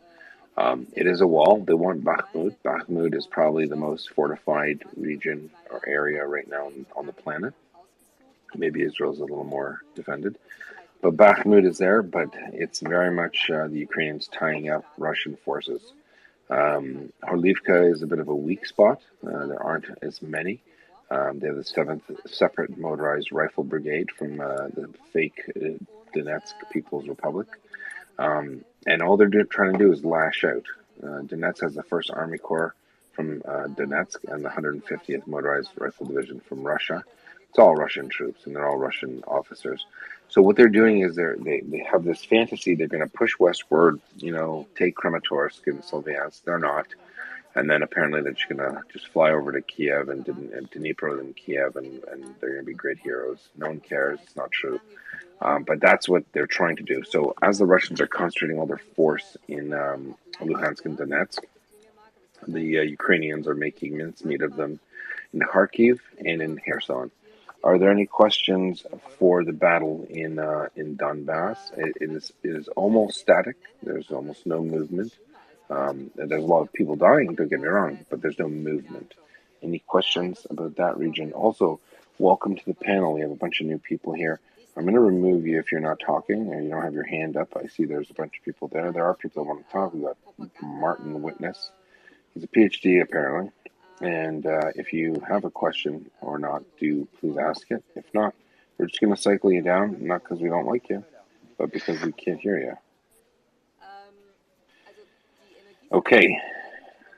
It is a wall. They want Bakhmut. Bakhmut is probably the most fortified region or area right now on the planet. Maybe Israel's a little more defended. But Bakhmut is there, but it's very much the Ukrainians tying up Russian forces. Horlivka is a bit of a weak spot. There aren't as many. They have the 7th Separate Motorized Rifle Brigade from the fake Donetsk People's Republic. And all they're trying to do is lash out. Donetsk has the 1st Army Corps, from Donetsk and the 150th Motorized Rifle Division from Russia. It's all Russian troops, and they're all Russian officers. So what they're doing is they have this fantasy they're going to push westward, take Kramatorsk and Sloviansk. They're not. And then apparently they're just going to just fly over to Kiev and Dnipro and Kiev, and they're going to be great heroes. No one cares. It's not true. But that's what they're trying to do. So as the Russians are concentrating all their force in Luhansk and Donetsk, the Ukrainians are making mincemeat of them in Kharkiv and in Kherson. Are there any questions for the battle in Donbass? It is almost static. There's almost no movement. There's a lot of people dying, don't get me wrong, but there's no movement. Any questions about that region? Also, welcome to the panel. We have a bunch of new people here. I'm going to remove you if you're not talking or you don't have your hand up. I see there's a bunch of people there. There are people that want to talk. We've got Martin the Witness. He's a PhD, apparently. And if you have a question or not, do please ask it. If not, we're just going to cycle you down, not because we don't like you, but because we can't hear you. Okay,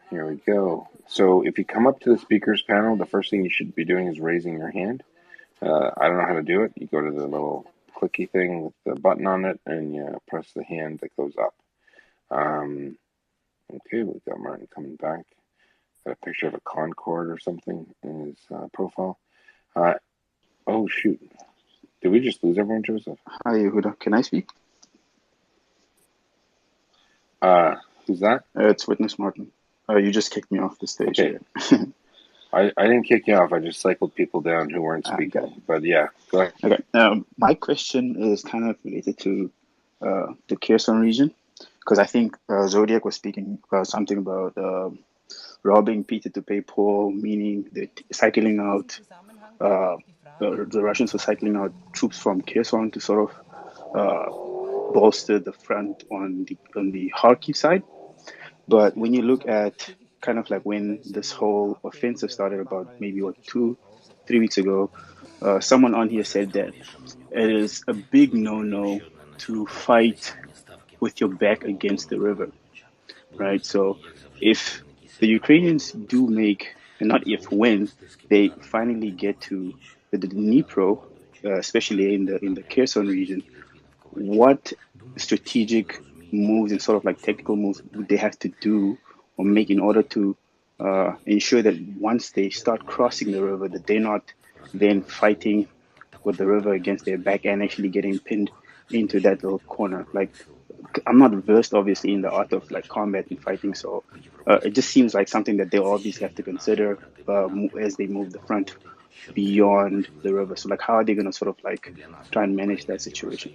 here we go. So if you come up to the speakers panel, the first thing you should be doing is raising your hand. I don't know how to do it. You go to the little clicky thing with the button on it, and you press the hand that goes up. Okay, we've got Martin coming back. Got a picture of a Concorde or something in his profile. Oh, shoot. Did we just lose everyone, Joseph? Hi, Yehuda. Can I speak? Who's that? It's Witness Martin. You just kicked me off the stage. Okay. I didn't kick you off. I just cycled people down who weren't speaking. Okay. But yeah, go ahead. Okay. My question is kind of related to the Kherson region, because I think Zodiac was speaking about something about robbing Peter to pay Paul, meaning they're cycling out, the Russians were cycling out troops from Kherson to sort of bolster the front on the Kharkiv side. But when you look at kind of like when this whole offensive started about maybe 2-3 weeks ago, someone on here said that it is a big no-no to fight with your back against the river, right? So if the Ukrainians do make, and not if, when they finally get to the Dnipro, especially in the Kherson region, what strategic moves and sort of like technical moves would they have to do or make in order to ensure that once they start crossing the river, that they're not then fighting with the river against their back and actually getting pinned into that little corner? Like, I'm not versed obviously in the art of like combat and fighting, so it just seems like something that they obviously have to consider as they move the front beyond the river. So like, how are they going to sort of like try and manage that situation?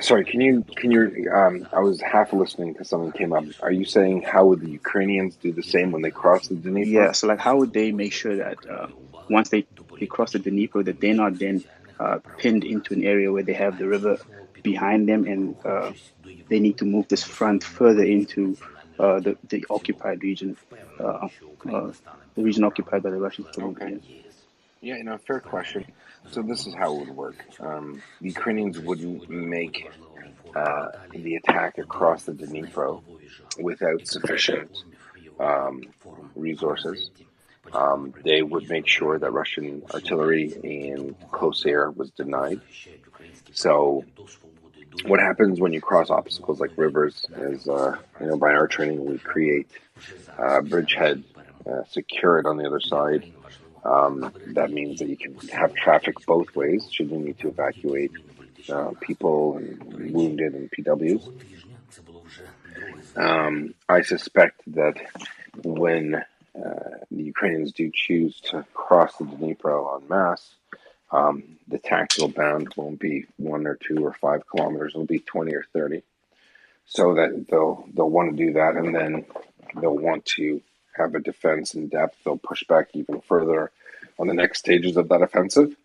Sorry, can you I was half listening because something came up. Are you saying how would the Ukrainians do the same when they cross the Dnipro? Yeah, so like how would they make sure that once they cross the Dnipro, that they're not then pinned into an area where they have the river behind them and they need to move this front further into the occupied region, the region occupied by the Russians. Okay. Yeah, fair question. So this is how it would work. The Ukrainians wouldn't make the attack across the Dnipro without sufficient resources. They would make sure that Russian artillery and close air was denied. So what happens when you cross obstacles like rivers is, by our training, we create a bridgehead, secure it on the other side. That means that you can have traffic both ways should you need to evacuate people and wounded and PWs. I suspect that when the Ukrainians do choose to cross the Dnipro en masse, the tactical bound won't be 1 or 2 or 5 kilometers; it'll be 20 or 30. So that they'll want to do that, and then they'll want to have a defense in depth. They'll push back even further on the next stages of that offensive.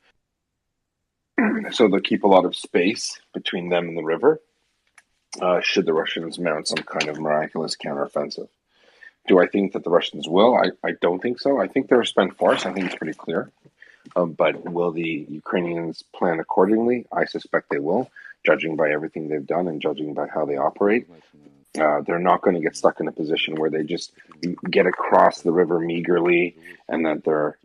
So they'll keep a lot of space between them and the river, should the Russians mount some kind of miraculous counteroffensive. Do I think that the Russians will? I don't think so. I think they're a spent force. I think it's pretty clear. But will the Ukrainians plan accordingly? I suspect they will. judging by everything they've done and judging by how they operate. They're not going to get stuck in a position where they just get across the river meagerly and that there are,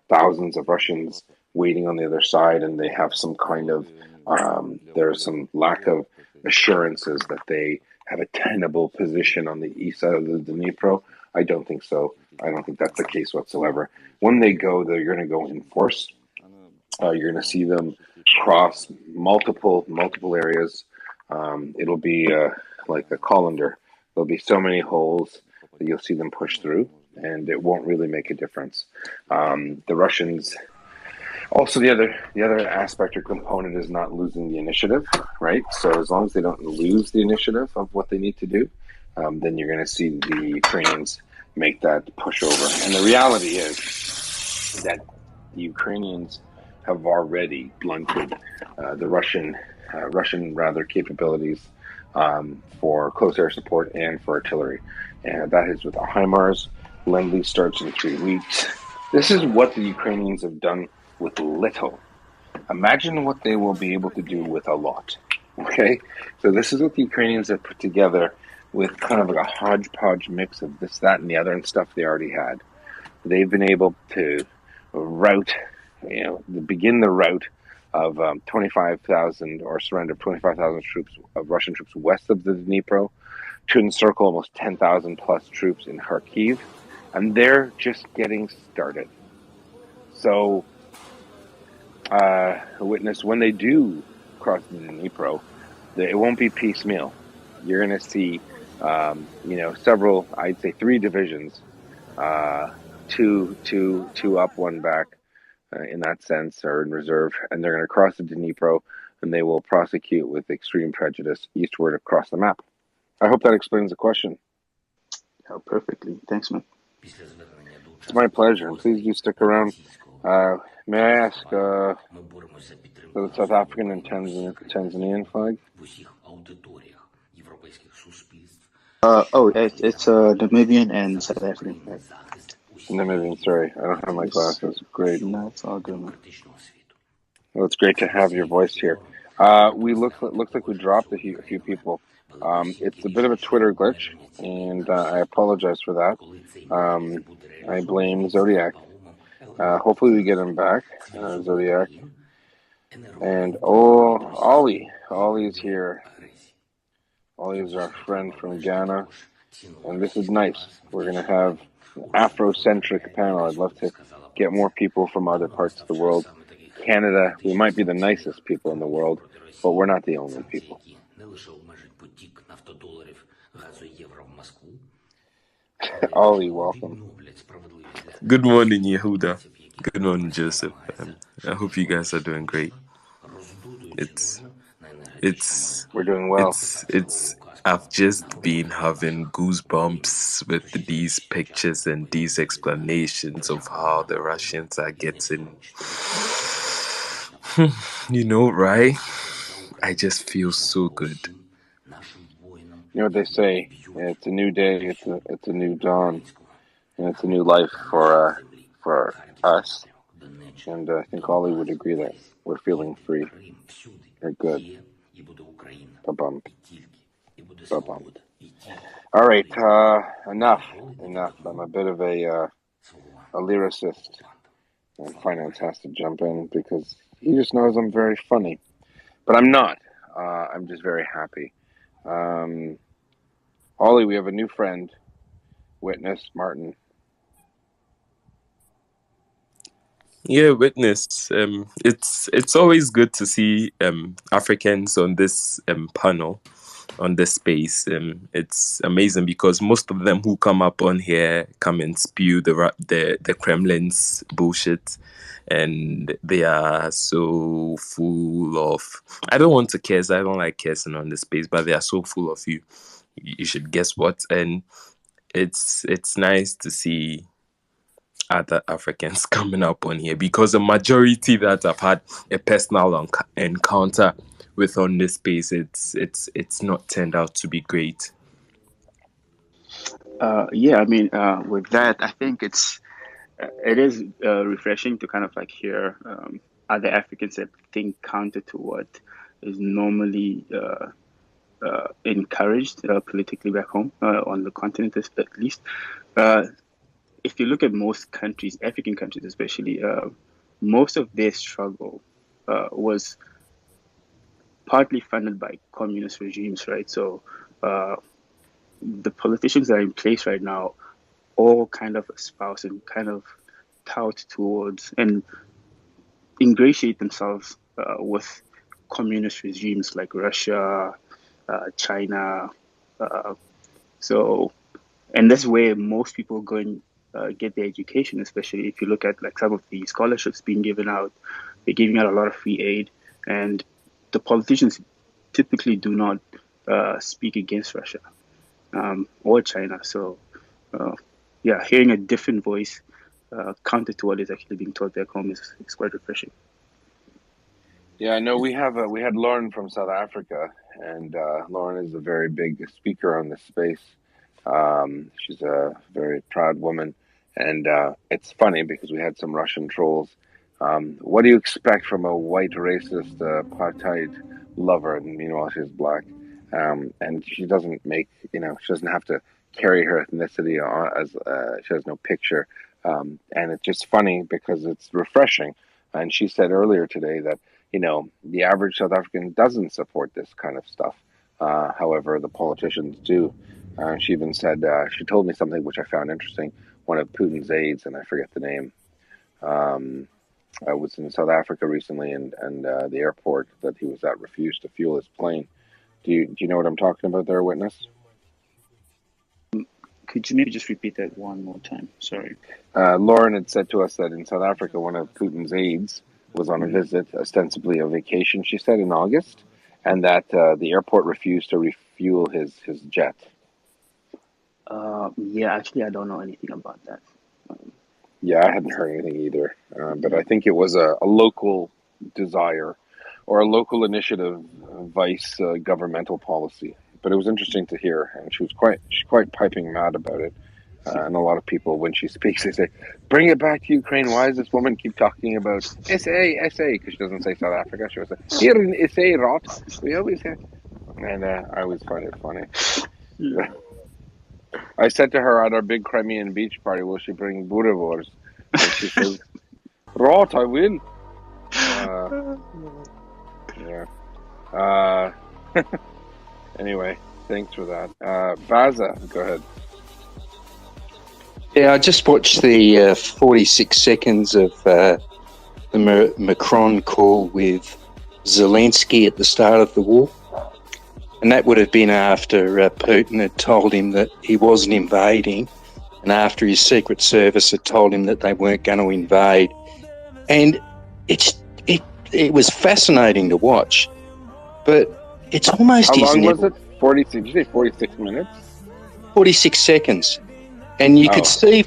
thousands of Russians waiting on the other side and they have some kind of, there's some lack of assurances that they have a tenable position on the east side of the Dnipro. I don't think so. I don't think that's the case whatsoever. When they go, they're going to go in force. You're going to see them cross multiple areas. It'll be like a colander. There'll be so many holes that you'll see them push through, and it won't really make a difference. The Russians, also the other aspect or component is not losing the initiative, right? So as long as they don't lose the initiative of what they need to do, then you're going to see the Ukrainians make that push over. And the reality is that the Ukrainians have already blunted the Russian capabilities for close air support and for artillery. And that is with the HIMARS. Lend-Lease starts in 3 weeks. This is what the Ukrainians have done with little. Imagine what they will be able to do with a lot. Okay? So this is what the Ukrainians have put together with kind of like a hodgepodge mix of this, that, and the other and stuff they already had. They've been able to begin the route of 25,000 or surrender of 25,000 troops of Russian troops west of the Dnipro, to encircle almost 10,000 plus troops in Kharkiv, and they're just getting started. So, witness when they do cross the Dnipro, it won't be piecemeal. You're going to see, several, I'd say 3 divisions, two up, 1 back, in that sense, or in reserve, and they're going to cross the Dnipro, and they will prosecute with extreme prejudice eastward across the map. I hope that explains the question. Oh, perfectly. Thanks, man. It's my pleasure, and please do stick around. May I ask for the South African and Tanzanian flag? It's Namibian and South African. Namibian, sorry. I don't have my glasses. Great. No, it's all good, man. Well, it's great to have your voice here. Looks like we dropped a few people. It's a bit of a Twitter glitch, and I apologize for that. I blame Zodiac. Hopefully we get him back, Zodiac. And Ollie. Ollie's here. Ollie's our friend from Ghana. And this is nice. We're going to have an Afrocentric panel. I'd love to get more people from other parts of the world. Canada, we might be the nicest people in the world, but we're not the only people. Ollie, welcome. Good morning, Yehuda. Good morning, Joseph. I hope you guys are doing great. We're doing well. I've just been having goosebumps with these pictures and these explanations of how the Russians are getting, right? I just feel so good. You know what they say? It's a new day. It's a new dawn, and it's a new life for us. And I think Ollie would agree that we're feeling free. We're good. Ba-bum. Ba-bum. All right. Enough. I'm a bit of a lyricist, and Finance has to jump in because he just knows I'm very funny, but I'm not. I'm just very happy. Ollie, we have a new friend, Witness Martin. Yeah, Witness. It's always good to see Africans on this panel, on this space. It's amazing because most of them who come up on here come and spew the Kremlin's bullshit, and they are so full of. I don't want to curse. I don't like cursing on this space, but they are so full of you. You should guess what, and it's nice to see other Africans coming up on here because the majority that I've had a personal encounter with on this space, it's not turned out to be great. With that, I think it is refreshing to kind of like hear other Africans that think counter to what is normally encouraged politically back home on the continent, at least. If you look at most countries, African countries especially, most of their struggle was partly funded by communist regimes, right? So the politicians that are in place right now all kind of espouse and kind of tout towards and ingratiate themselves with communist regimes like Russia, China. So, and that's where most people go and get their education, especially if you look at like some of the scholarships being given out. They're giving out a lot of free aid, and the politicians typically do not speak against Russia or China. So, yeah, hearing a different voice counter to what is actually being taught back home is quite refreshing. Yeah, no, we had Lauren from South Africa, and Lauren is a very big speaker on this space. She's a very proud woman, and it's funny because we had some Russian trolls. What do you expect from a white racist apartheid lover? And meanwhile, she's black, and she doesn't make she doesn't have to carry her ethnicity as she has no picture, and it's just funny because it's refreshing. And she said earlier today that the average South African doesn't support this kind of stuff. However, the politicians do. She even said, she told me something which I found interesting. One of Putin's aides, and I forget the name, I was in South Africa recently, and the airport that he was at refused to fuel his plane. Do you know what I'm talking about there, Witness? Could you maybe just repeat that one more time? Sorry. Lauren had said to us that in South Africa, one of Putin's aides was on a visit, ostensibly a vacation, she said, in August, and that the airport refused to refuel his jet. Yeah, actually, I don't know anything about that. Yeah, I hadn't heard anything either, but I think it was a local desire or a local initiative, vice governmental policy. But it was interesting to hear, and she's quite piping mad about it. And a lot of people, when she speaks, they say, "Bring it back to Ukraine. Why does this woman keep talking about SA, because she doesn't say South Africa. She was like, here in SA, rot. We always have." And I always find it funny. I said to her at our big Crimean beach party, "Will she bring boerewors?" And she says, "Rot, I win." Yeah. Anyway, thanks for that. Baza, go ahead. Yeah, I just watched the 46 seconds of the Macron call with Zelensky at the start of the war. And that would have been after Putin had told him that he wasn't invading, and after his Secret Service had told him that they weren't going to invade. And it was fascinating to watch, but it's almost How long was it? 46? Did you say 46 minutes? 46 seconds. And you could see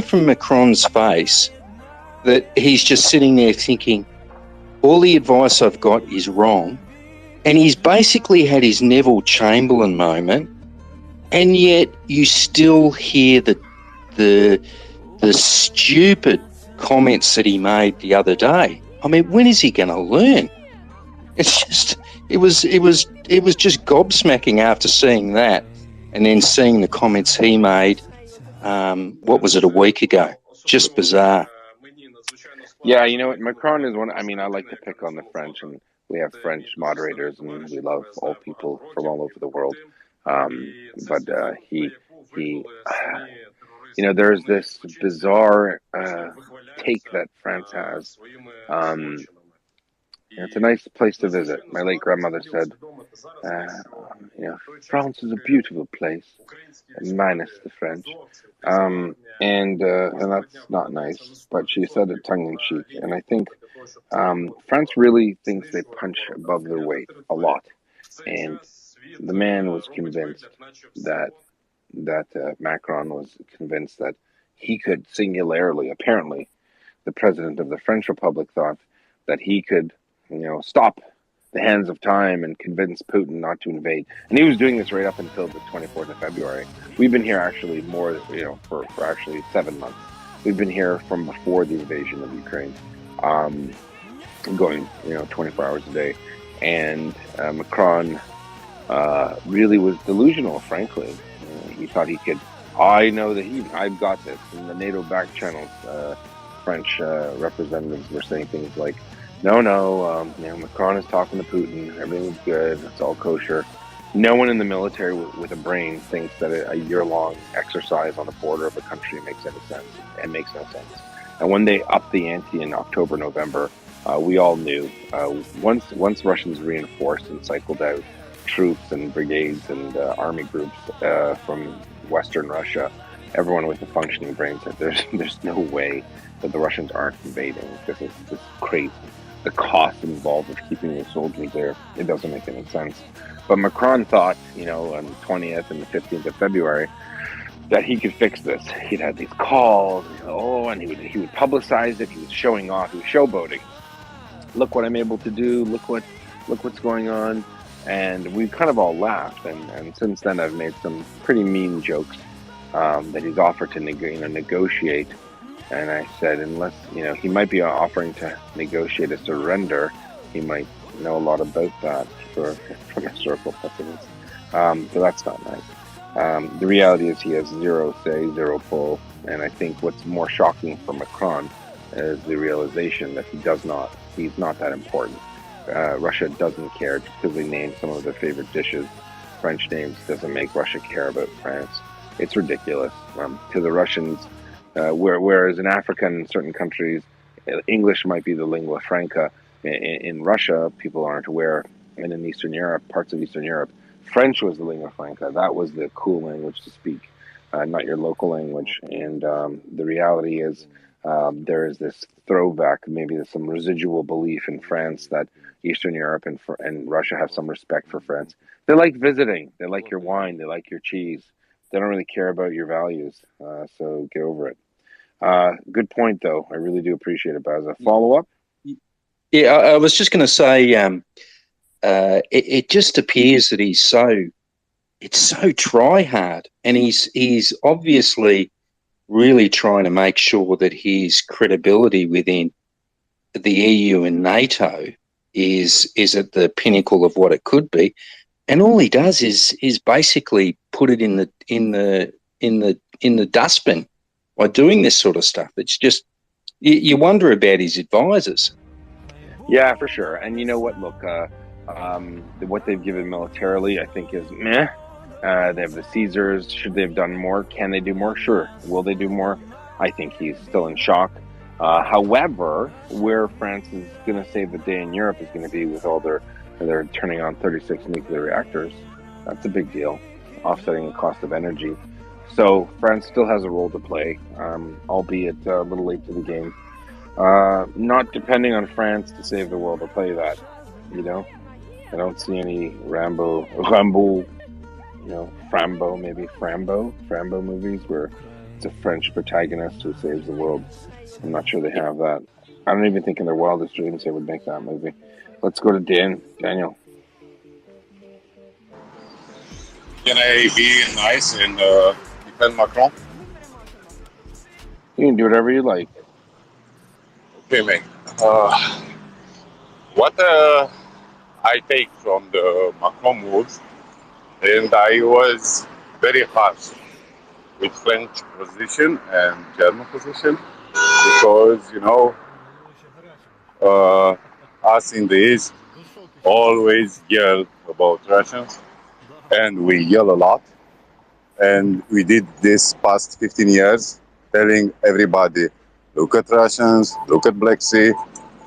from Macron's face that he's just sitting there thinking, all the advice I've got is wrong. And he's basically had his Neville Chamberlain moment, and yet you still hear the stupid comments that he made the other day. I mean, when is he going to learn? It's just it was just gobsmacking after seeing that, and then seeing the comments he made. What was it, a week ago? Just bizarre. Yeah, you know what? Macron is one. I mean, I like to pick on the French, and we have French moderators, and we love all people from all over the world. But he, there's this bizarre take that France has. It's a nice place to visit. My late grandmother said, France is a beautiful place, minus the French. And that's not nice, but she said it tongue-in-cheek. And I think France really thinks they punch above their weight a lot. And the man was convinced that Macron was convinced that he could singularly, apparently, the president of the French Republic thought that he could stop the hands of time and convince Putin not to invade. And he was doing this right up until the 24th of February. We've been here actually more, for actually 7 months. We've been here from before the invasion of Ukraine, going, 24 hours a day. and Macron really was delusional, frankly. He thought he could, I've got this. In the NATO back channels, French representatives were saying things like, no, Macron is talking to Putin, everything's good, it's all kosher. No one in the military with a brain thinks that a year-long exercise on the border of a country makes any sense. It makes no sense. And when they upped the ante in October, November, we all knew. Once Russians reinforced and cycled out troops and brigades and army groups from Western Russia, everyone with a functioning brain said, "There's no way that the Russians aren't invading. This is crazy. The cost involved with keeping the soldiers there, it doesn't make any sense." But Macron thought, on the 20th and the 15th of February, that he could fix this. He'd had these calls, and he would publicize it. He was showing off. He was showboating. Look what I'm able to do. Look what's going on. And we kind of all laughed. And since then, I've made some pretty mean jokes that he's offered to negotiate. And I said, unless he might be offering to negotiate a surrender, he might know a lot about that from historical precedents. So that's not nice. The reality is he has zero say, zero pull, and I think what's more shocking for Macron is the realization that he's not that important. Russia doesn't care just because they name some of their favorite dishes. French names doesn't make Russia care about France. It's ridiculous. To the Russians, whereas in Africa and in certain countries, English might be the lingua franca. In Russia, people aren't aware, and in Eastern Europe, parts of Eastern Europe, French was the lingua franca. That was the cool language to speak, not your local language. And the reality is there is this throwback, maybe there's some residual belief in France that Eastern Europe and Russia have some respect for France. They like visiting. They like your wine. They like your cheese. They don't really care about your values. So get over it. Good point, though. I really do appreciate it, Baz. A follow-up? Yeah, I was just going to say, it just appears that it's so try-hard, and he's obviously really trying to make sure that his credibility within the EU and NATO is at the pinnacle of what it could be, and all he does is basically put it in the dustbin by doing this sort of stuff. It's just you wonder about his advisors. Yeah, for sure. And you know what? Look, what they've given militarily, I think, is meh. They have the Caesars. Should they have done more? Can they do more? Sure. Will they do more? I think he's still in shock. However, where France is going to save the day in Europe is going to be with all they're turning on 36 nuclear reactors. That's a big deal, offsetting the cost of energy. So France still has a role to play, albeit a little late to the game. Not depending on France to save the world. I'll tell you that. I don't see any Frambo movies where it's a French protagonist who saves the world. I'm not sure they have that. I don't even think in their wildest dreams they would make that movie. Let's go to Daniel. Can I be nice and defend Macron? You can do whatever you like. Okay, mate. What I take from the Macron moves, and I was very harsh with French position and German position because, us in the East always yell about Russians, and we yell a lot. And we did this past 15 years, telling everybody, look at Russians, look at Black Sea,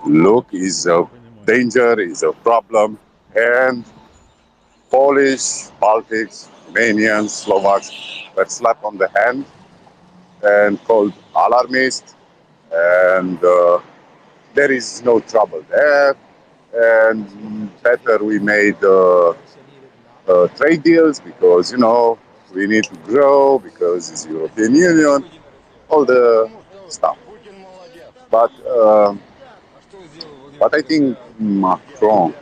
look, is a danger, is a problem. And Polish, Baltics, Romanians, Slovaks were slapped on the hand and called alarmist. And there is no trouble there. And better we made trade deals because, we need to grow because it's European Union, all the stuff. But what I think Macron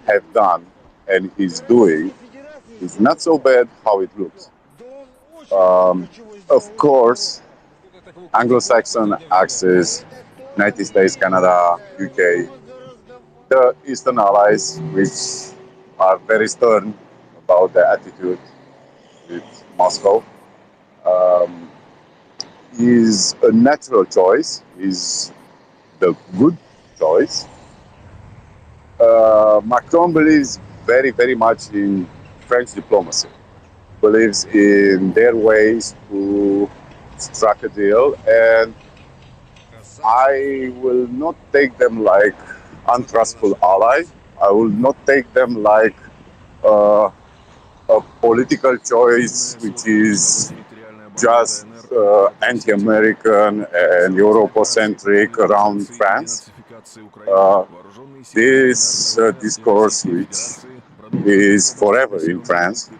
have done and is doing is not so bad how it looks. Of course, Anglo-Saxon axis, United States, Canada, UK, the Eastern allies, which are very stern about their attitude with Moscow, is a natural choice, is the good choice. Macron believes very, very much in French diplomacy, believes in their ways to strike a deal, and I will not take them like untrustful ally. I will not take them like a political choice which is just anti-American and Eurocentric around France. This discourse, which is forever in France,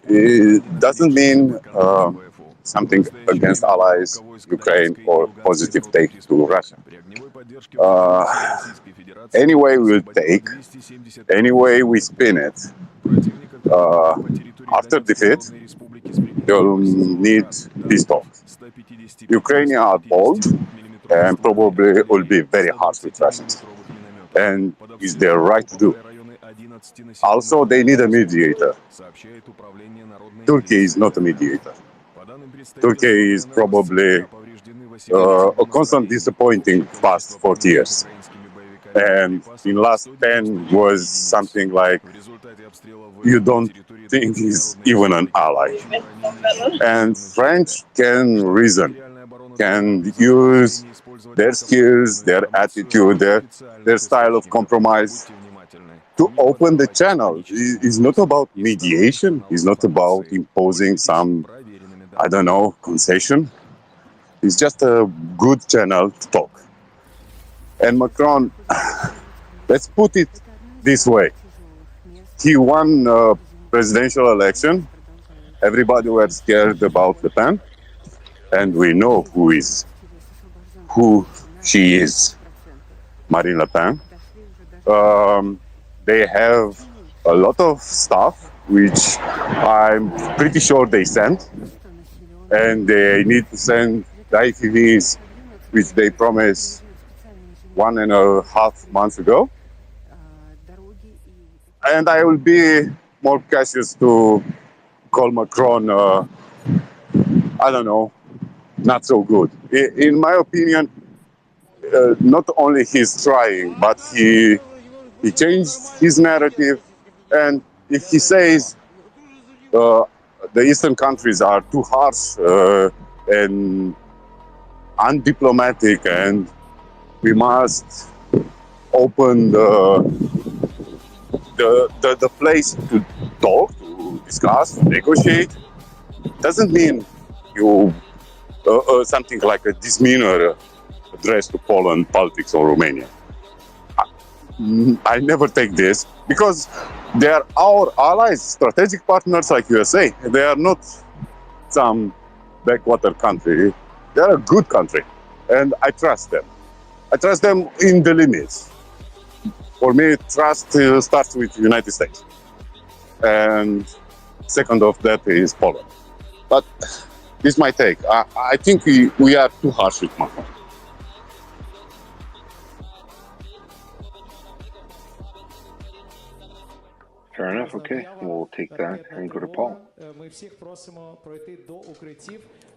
it doesn't mean something against allies, Ukraine, or positive take to Russia. Anyway we'll take, anyway we spin it, after defeat, you'll need peace talks. Ukrainians are bold and probably will be very harsh with Russians. And it's their right to do. Also, they need a mediator. Turkey is not a mediator. Turkey is probably a constant disappointing past 40 years. And in last 10 was something like you don't think he's even an ally. And French can reason, can use their skills, their attitude, their style of compromise to open the channel. It's not about mediation. It's not about imposing some, I don't know, concession. It's just a good channel to talk. And Macron, let's put it this way. He won a presidential election. Everybody was scared about Le Pen. And we know who she is, Marine Le Pen. They have a lot of stuff, which I'm pretty sure they sent. And they need to send the IFVs, which they promised 1.5 months ago. And I will be more cautious to call Macron, I don't know, not so good. In my opinion, not only he's trying, but he changed his narrative. And if he says the Eastern countries are too harsh and undiplomatic, and we must open the place to talk, to discuss, to negotiate, doesn't mean you something like a demeanor addressed to Poland, Baltics, or Romania. I never take this because they are our allies, strategic partners like USA. They are not some backwater country. They are a good country, and I trust them. I trust them in the limits. For me, trust starts with the United States, and second of that is Poland. But this is my take. I think we are too harsh with Macron. Fair enough. Okay, we'll take that and go to Paul.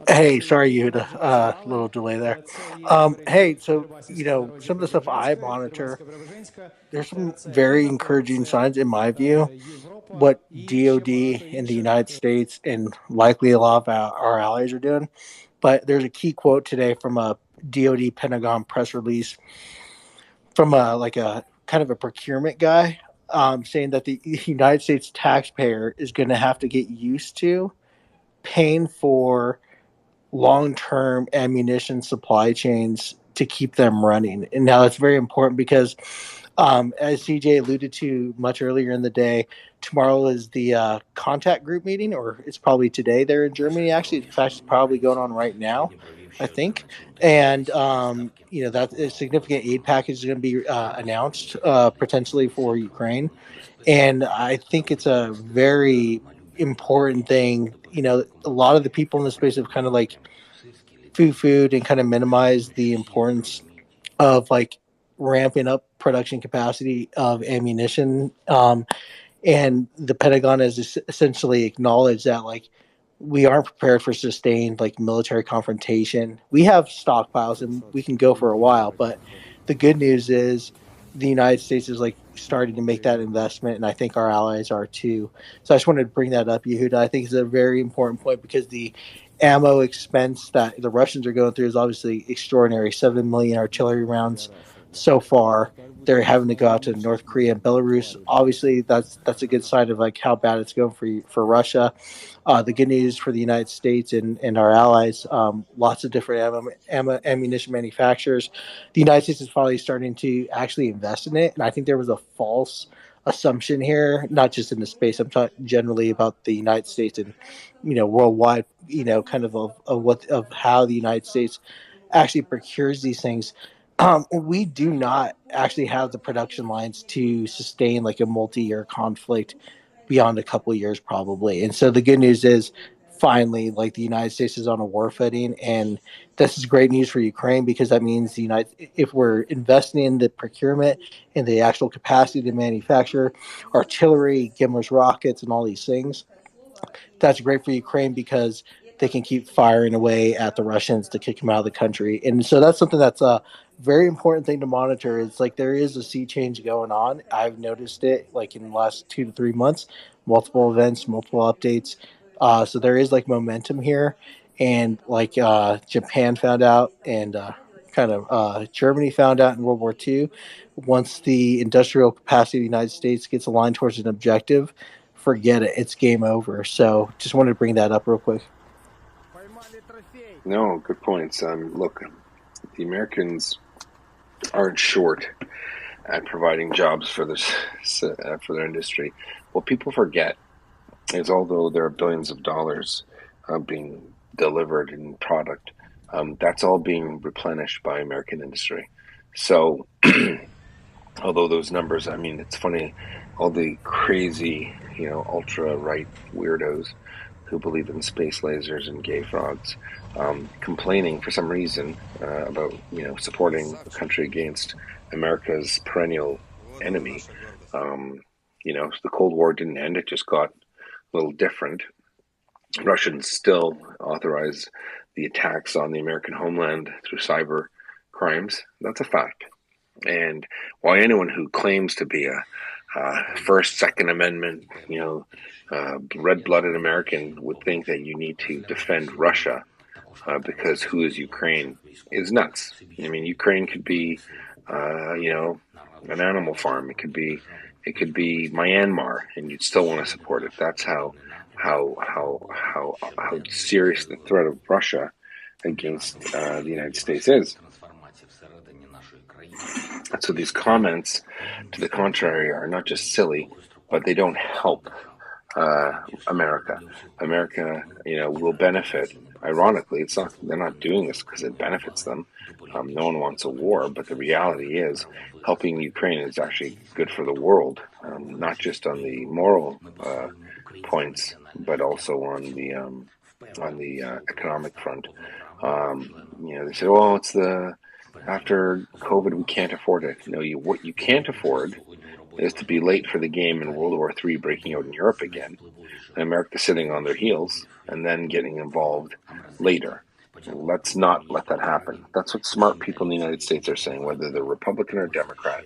Hey, sorry, Yehuda. A little delay there. Hey, so, some of the stuff I monitor, there's some very encouraging signs in my view. What DOD in the United States and likely a lot of our allies are doing. But there's a key quote today from a DOD Pentagon press release from a kind of a procurement guy saying that the United States taxpayer is going to have to get used to paying for long-term ammunition supply chains to keep them running. And now that's very important because, as CJ alluded to much earlier in the day, tomorrow is the contact group meeting, or it's probably today there in Germany. Actually, in fact, it's probably going on right now, I think. And, that a significant aid package is going to be announced potentially for Ukraine. And I think it's a very important thing. A lot of the people in the space have kind of like food and kind of minimize the importance of ramping up production capacity of ammunition. And the Pentagon has essentially acknowledged that, like, we aren't prepared for sustained, like, military confrontation. We have stockpiles and we can go for a while, but the good news is the United States is, like, starting to make that investment, and I think our allies are too. So I just wanted to bring that up, Yehuda. I think it's a very important point because the ammo expense that the Russians are going through is obviously extraordinary. 7 million artillery rounds so far. They're having to go out to North Korea and Belarus. Obviously, that's a good sign of, like, how bad it's going for Russia. The good news for the United States and our allies, lots of different ammunition manufacturers. The United States is finally starting to actually invest in it, and I think there was a false assumption here, not just in the space. I'm talking generally about the United States and, worldwide. Kind of how the United States actually procures these things. We do not actually have the production lines to sustain, like, a multi-year conflict beyond a couple of years probably. And so the good news is finally, like, the United States is on a war footing, and this is great news for Ukraine because that means if we're investing in the procurement and the actual capacity to manufacture artillery, GMLRS rockets, and all these things, that's great for Ukraine because they can keep firing away at the Russians to kick them out of the country. And so that's something that's a very important thing to monitor. It's like there is a sea change going on. I've noticed it, like, in the last 2 to 3 months, multiple events, multiple updates. So there is, like, momentum here. And, like, Japan found out and Germany found out in World War II. Once the industrial capacity of the United States gets aligned towards an objective, forget it. It's game over. So just wanted to bring that up real quick. No, good points. Look, the Americans aren't short at providing jobs for this for their industry. What people forget is, although there are billions of dollars being delivered in product, that's all being replenished by American industry. So, although those numbers, I mean, it's funny, all the crazy, ultra-right weirdos who believe in space lasers and gay frogs, complaining for some reason about, supporting a country against America's perennial enemy. The Cold War didn't end, it just got a little different. Russians still authorize the attacks on the American homeland through cyber crimes. That's a fact. And while anyone who claims to be a First, Second Amendment, red-blooded American would think that you need to defend Russia because who is Ukraine is nuts. I mean, Ukraine could be, an animal farm. It could be Myanmar, and you'd still want to support it. That's how serious the threat of Russia against the United States is. So these comments to the contrary are not just silly, but they don't help America. America, will benefit. Ironically, they're not doing this because it benefits them. No one wants a war, but the reality is helping Ukraine is actually good for the world, not just on the moral points, but also on the economic front. They say, "Oh, it's after COVID, we can't afford it." No, what you can't afford is to be late for the game in World War III breaking out in Europe again, and America sitting on their heels, and then getting involved later. Let's not let that happen. That's what smart people in the United States are saying, whether they're Republican or Democrat.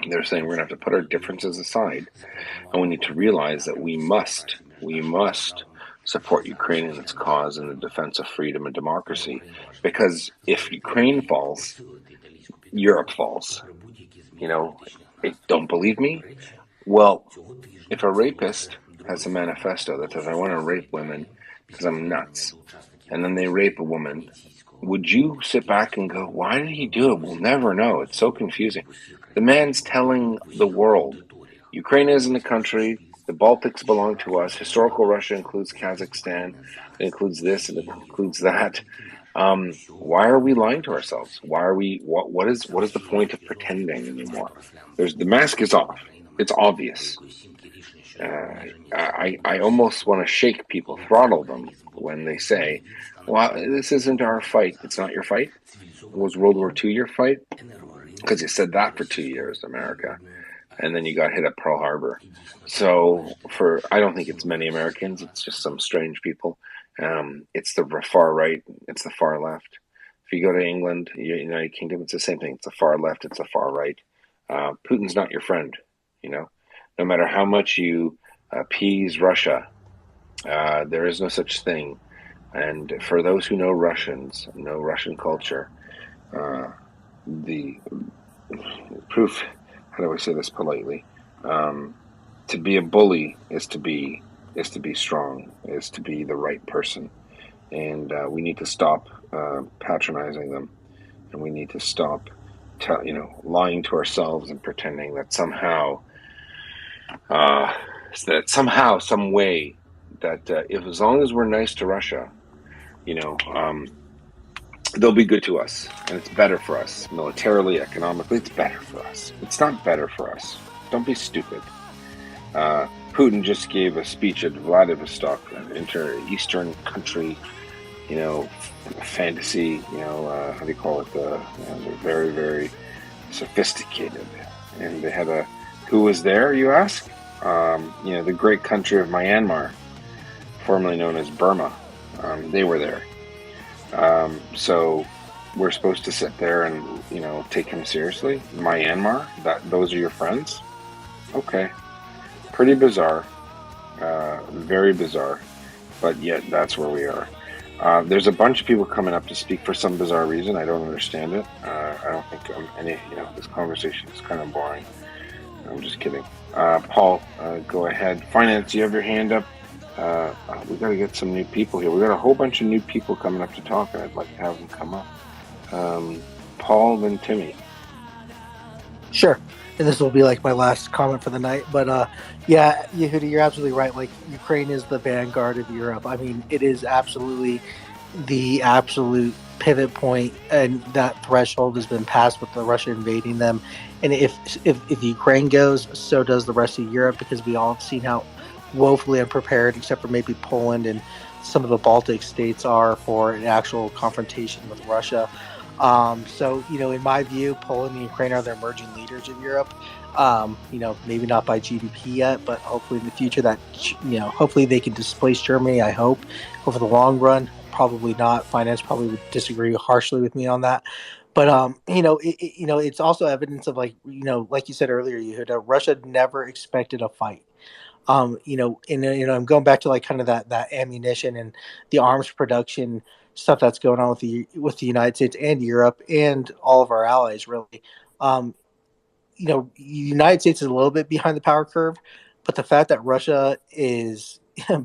They're saying we're going to have to put our differences aside, and we need to realize that we must support Ukraine in its cause in the defense of freedom and democracy. Because if Ukraine falls, Europe falls. Don't believe me? Well, if a rapist has a manifesto that says, "I want to rape women because I'm nuts," and then they rape a woman, would you sit back and go, "Why did he do it? We'll never know. It's so confusing." The man's telling the world, Ukraine isn't a country. The Baltics belong to us. Historical Russia includes Kazakhstan. It includes this. It includes that. Why are we lying to ourselves? Why are we? What is the point of pretending anymore? The mask is off. It's obvious. I almost want to shake people, throttle them when they say, "Well, this isn't our fight." It's not your fight. Was World War II your fight? because you said that for 2 years, America, and then you got hit at Pearl Harbor. So I don't think it's many Americans. It's just some strange people. It's the far right. It's the far left. If you go to England, United Kingdom, it's the same thing. It's the far left. It's the far right. Putin's not your friend. No matter how much you appease Russia, there is no such thing. And for those who know Russians, know Russian culture, the proof, how do I say this politely? To be a bully is to be strong, is to be the right person. And we need to stop patronizing them. And we need to stop lying to ourselves and pretending that somehow, some way, that if as long as we're nice to Russia, they'll be good to us, and it's better for us militarily, economically. It's better for us. It's not better for us. Don't be stupid. Putin just gave a speech at Vladivostok, an eastern country, fantasy. How do you call it? They're very, very sophisticated, and they had who was there? You ask? The great country of Myanmar, formerly known as Burma. They were there. So we're supposed to sit there and, take him seriously? Myanmar? Those are your friends? Okay. Pretty bizarre. Very bizarre. But yet that's where we are. There's a bunch of people coming up to speak for some bizarre reason. I don't understand it. I don't think this conversation is kind of boring. I'm just kidding. Paul, go ahead. Finance, you have your hand up. We got to get some new people here. We got a whole bunch of new people coming up to talk, and I'd like to have them come up. Paul, then Timmy. Sure. And this will be like my last comment for the night. But yeah, Yehuda, you're absolutely right. Like, Ukraine is the vanguard of Europe. I mean, it is absolutely the absolute pivot point, and that threshold has been passed with the Russia invading them. And if Ukraine goes, so does the rest of Europe, because we all have seen how woefully unprepared, except for maybe Poland and some of the Baltic states, are for an actual confrontation with Russia. So, in my view, Poland and Ukraine are the emerging leaders in Europe. Maybe not by GDP yet, but hopefully in the future that, hopefully they can displace Germany, I hope. Over the long run, probably not. Finance probably would disagree harshly with me on that. But, it's also evidence of, like you said earlier, Yehuda, Russia never expected a fight. I'm going back to like kind of that ammunition and the arms production stuff that's going on with the United States and Europe and all of our allies, really. The United States is a little bit behind the power curve, but the fact that Russia is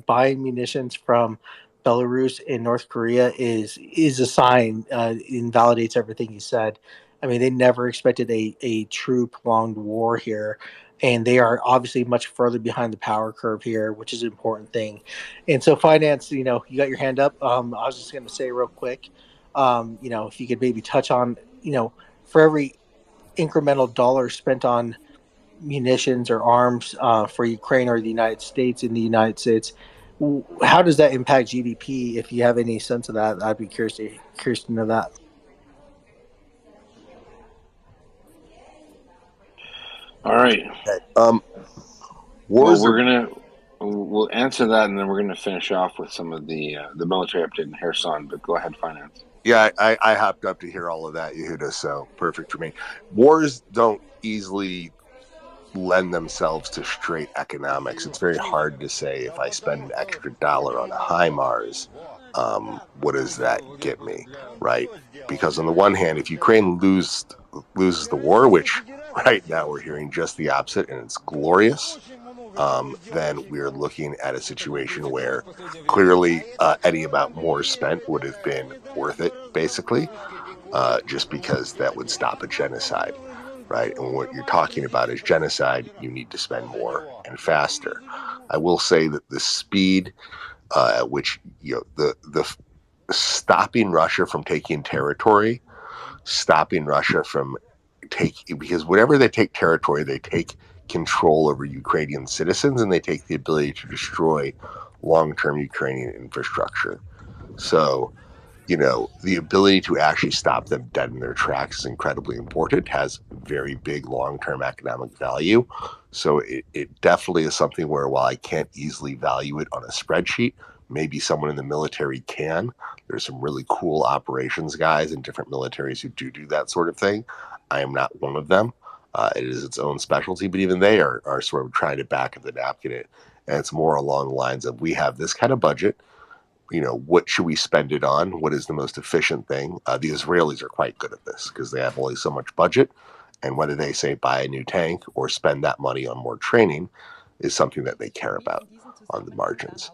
buying munitions from Belarus and North Korea is a sign. Invalidates everything you said. I mean, they never expected a true prolonged war here. And they are obviously much further behind the power curve here, which is an important thing. And so, Finance, you got your hand up. I was just going to say real quick, if you could maybe touch on, for every incremental dollar spent on munitions or arms for Ukraine or the United States, in the United States, how does that impact GDP? If you have any sense of that, I'd be curious to know that. All right. We'll answer that, and then we're gonna finish off with some of the military update in Kherson. But go ahead, Finance. Yeah, I hopped up to hear all of that, Yehuda, so perfect for me. Wars don't easily lend themselves to straight economics. It's very hard to say, if I spend an extra dollar on HIMARS, what does that get me, right? Because on the one hand, if Ukraine loses the war, which right now we're hearing just the opposite, and it's glorious, then we're looking at a situation where clearly any amount more spent would have been worth it, basically, just because that would stop a genocide, right? And what you're talking about is genocide. You need to spend more and faster. I will say that the speed at which the stopping Russia from taking territory, stopping Russia from because whenever they take territory, they take control over Ukrainian citizens, and they take the ability to destroy long-term Ukrainian infrastructure. So the ability to actually stop them dead in their tracks is incredibly important, has very big long-term economic value. So it definitely is something where, while I can't easily value it on a spreadsheet, maybe someone in the military can. There's some really cool operations guys in different militaries who do that sort of thing. I am not one of them. It is its own specialty, but even they are sort of trying to back of the napkin it. And it's more along the lines of, we have this kind of budget. What should we spend it on? What is the most efficient thing? The Israelis are quite good at this because they have only so much budget. And whether they say buy a new tank or spend that money on more training is something that they care about on the margins.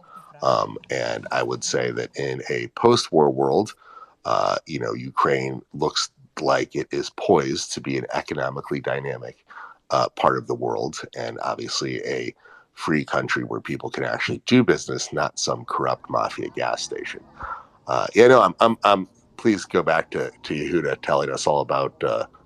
And I would say that in a post-war world, Ukraine looks like it is poised to be an economically dynamic part of the world, and obviously a free country where people can actually do business, not some corrupt mafia gas station. I'm please go back to Yehuda telling us all about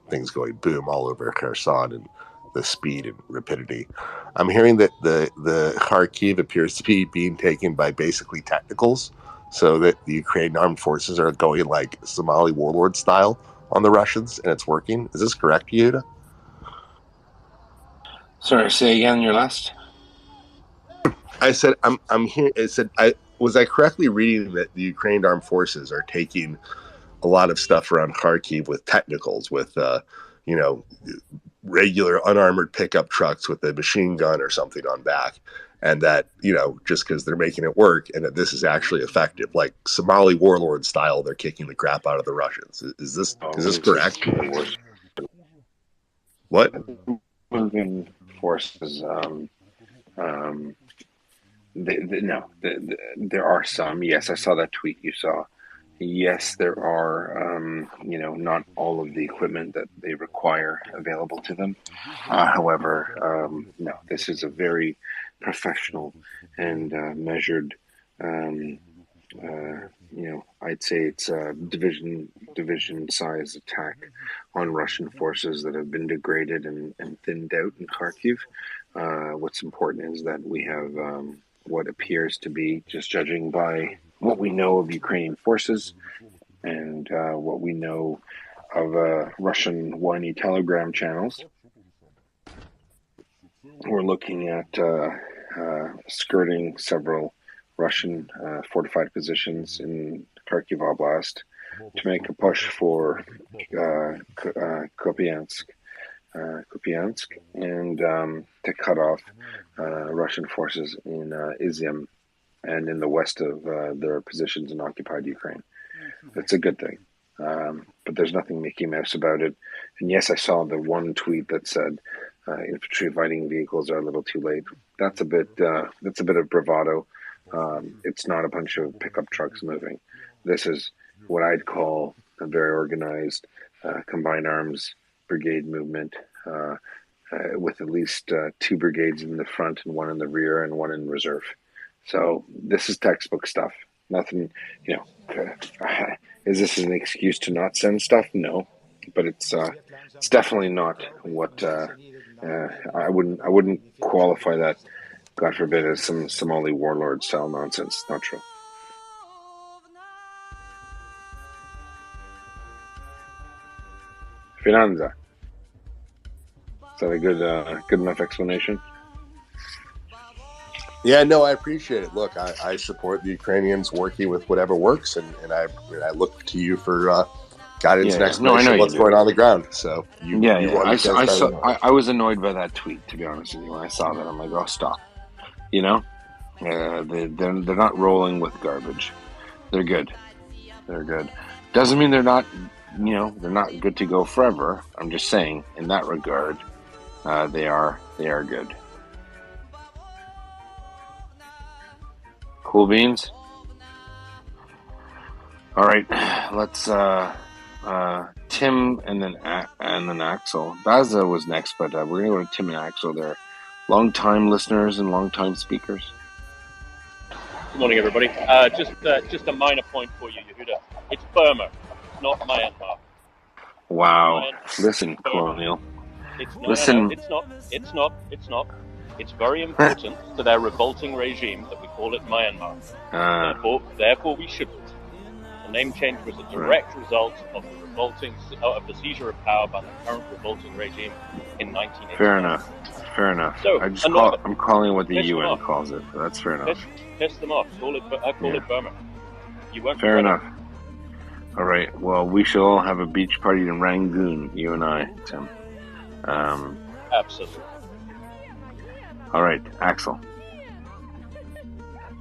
things going boom all over Kherson and the speed and rapidity. I'm hearing that the Kharkiv appears to be being taken by basically technicals, so that the Ukrainian armed forces are going like Somali warlord style on the Russians, and it's working. Is this correct, Yehuda? Sorry, say again your last. I said I'm here. I said I correctly reading that the Ukrainian armed forces are taking a lot of stuff around Kharkiv with technicals, with regular unarmored pickup trucks with a machine gun or something on back, and that just because they're making it work, and that this is actually effective, like Somali warlord style, they're kicking the crap out of the Russians. Is this correct? What? Moving forces. There are some. Yes, I saw that tweet you saw. Yes, there are, not all of the equipment that they require available to them. However, no, this is a very professional and measured, I'd say it's a division size attack on Russian forces that have been degraded and thinned out in Kharkiv. What's important is that we have what appears to be, just judging by what we know of Ukrainian forces and what we know of Russian whiny telegram channels, we're looking at skirting several Russian fortified positions in Kharkiv Oblast to make a push for Kupiansk, and to cut off Russian forces in Izium and in the west of their positions in occupied Ukraine. That's a good thing, but there's nothing Mickey Mouse about it. And yes, I saw the one tweet that said infantry fighting vehicles are a little too late. That's a bit of bravado. It's not a bunch of pickup trucks moving. This is what I'd call a very organized combined arms brigade movement, with at least 2 brigades in the front and 1 in the rear and 1 in reserve. So this is textbook stuff. Nothing, is this an excuse to not send stuff? No, but it's definitely not what I wouldn't qualify that, God forbid, as some Somali warlord style nonsense. Not true. Finanza. Is that a good enough explanation? Yeah, no, I appreciate it. Look, I support the Ukrainians working with whatever works, and I look to you for guidance and explanation of what's going on the ground. So I was annoyed by that tweet, to be honest with you. When I saw that, I'm like, oh, stop. They're not rolling with garbage. They're good. They're good. Doesn't mean they're not. They're not good to go forever. I'm just saying, in that regard, they are good. Cool beans. All right, let's Tim and then Axel. Baza was next, but we're gonna go to Tim and Axel. They're long-time listeners and long-time speakers. Good morning, everybody. Just a minor point for you, Yehuda. It's Burma, not Myanmar. Wow. Listen, Colonial. Listen. No, it's not. It's very important to their revolting regime that we call it Myanmar. Therefore, we shouldn't. And name change was a direct result of the seizure of power by the current revolting regime in 1989. Fair enough. So, I'm calling what the piss them UN off. calls it. So that's fair enough. Piss them off. I call it Burma. You won't Fair regret enough. All right. Well, we shall all have a beach party in Rangoon, you and I, Tim. Absolutely. All right, Axel.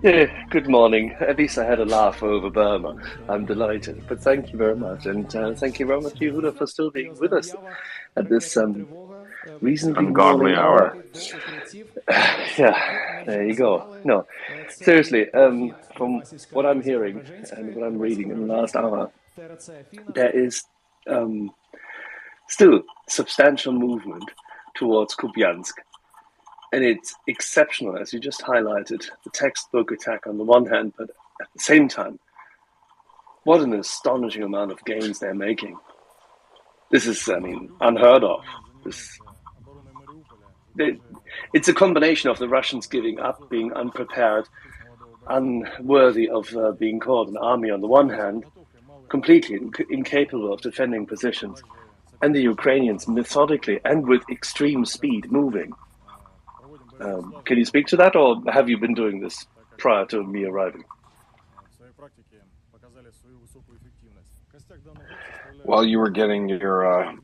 Yeah, good morning. At least I had a laugh over Burma. I'm delighted. But thank you very much. And thank you very much, Yehuda, for still being with us at this reasonably Ungodly morning hour. Yeah, there you go. No, seriously, from what I'm hearing and what I'm reading in the last hour, there is still substantial movement towards Kupiansk. And it's exceptional, as you just highlighted, the textbook attack on the one hand, but at the same time, what an astonishing amount of gains they're making. This is, unheard of. It's a combination of the Russians giving up, being unprepared, unworthy of being called an army on the one hand, completely incapable of defending positions, and the Ukrainians methodically and with extreme speed moving. Can you speak to that, or have you been doing this prior to me arriving? While you were getting your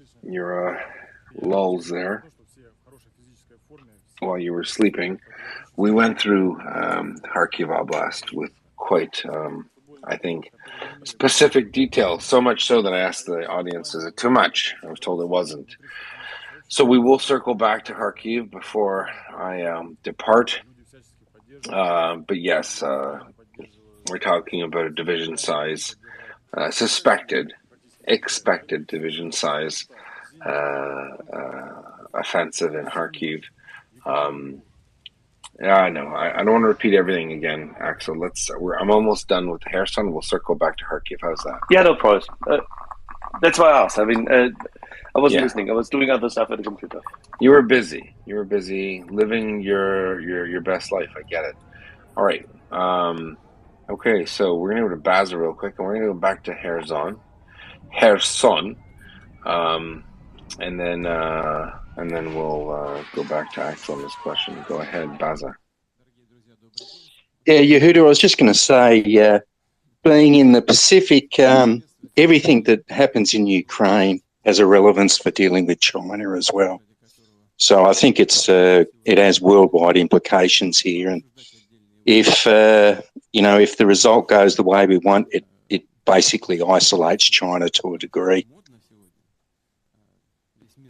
lulls there, while you were sleeping, we went through Kharkiv Oblast with quite, I think, specific detail. So much so that I asked the audience, is it too much? I was told it wasn't. So we will circle back to Kharkiv before I depart. But yes, we're talking about a division size, expected division size offensive in Kharkiv. Yeah, I know. I don't want to repeat everything again, Axel. I'm almost done with Kherson. We'll circle back to Kharkiv. How's that? Yeah, no problem. That's why I asked. I wasn't listening. I was doing other stuff at the computer. You were busy. Living your best life. I get it. All right. Okay, so we're gonna go to Baza real quick, and we're gonna go back to Kherson, and then we'll go back to Axel on this question. Go ahead, Baza. Yeah, Yehuda, I was just going to say, being in the Pacific, everything that happens in Ukraine has a relevance for dealing with China as well. So I think it has worldwide implications here, and if the result goes the way we want, it basically isolates China to a degree.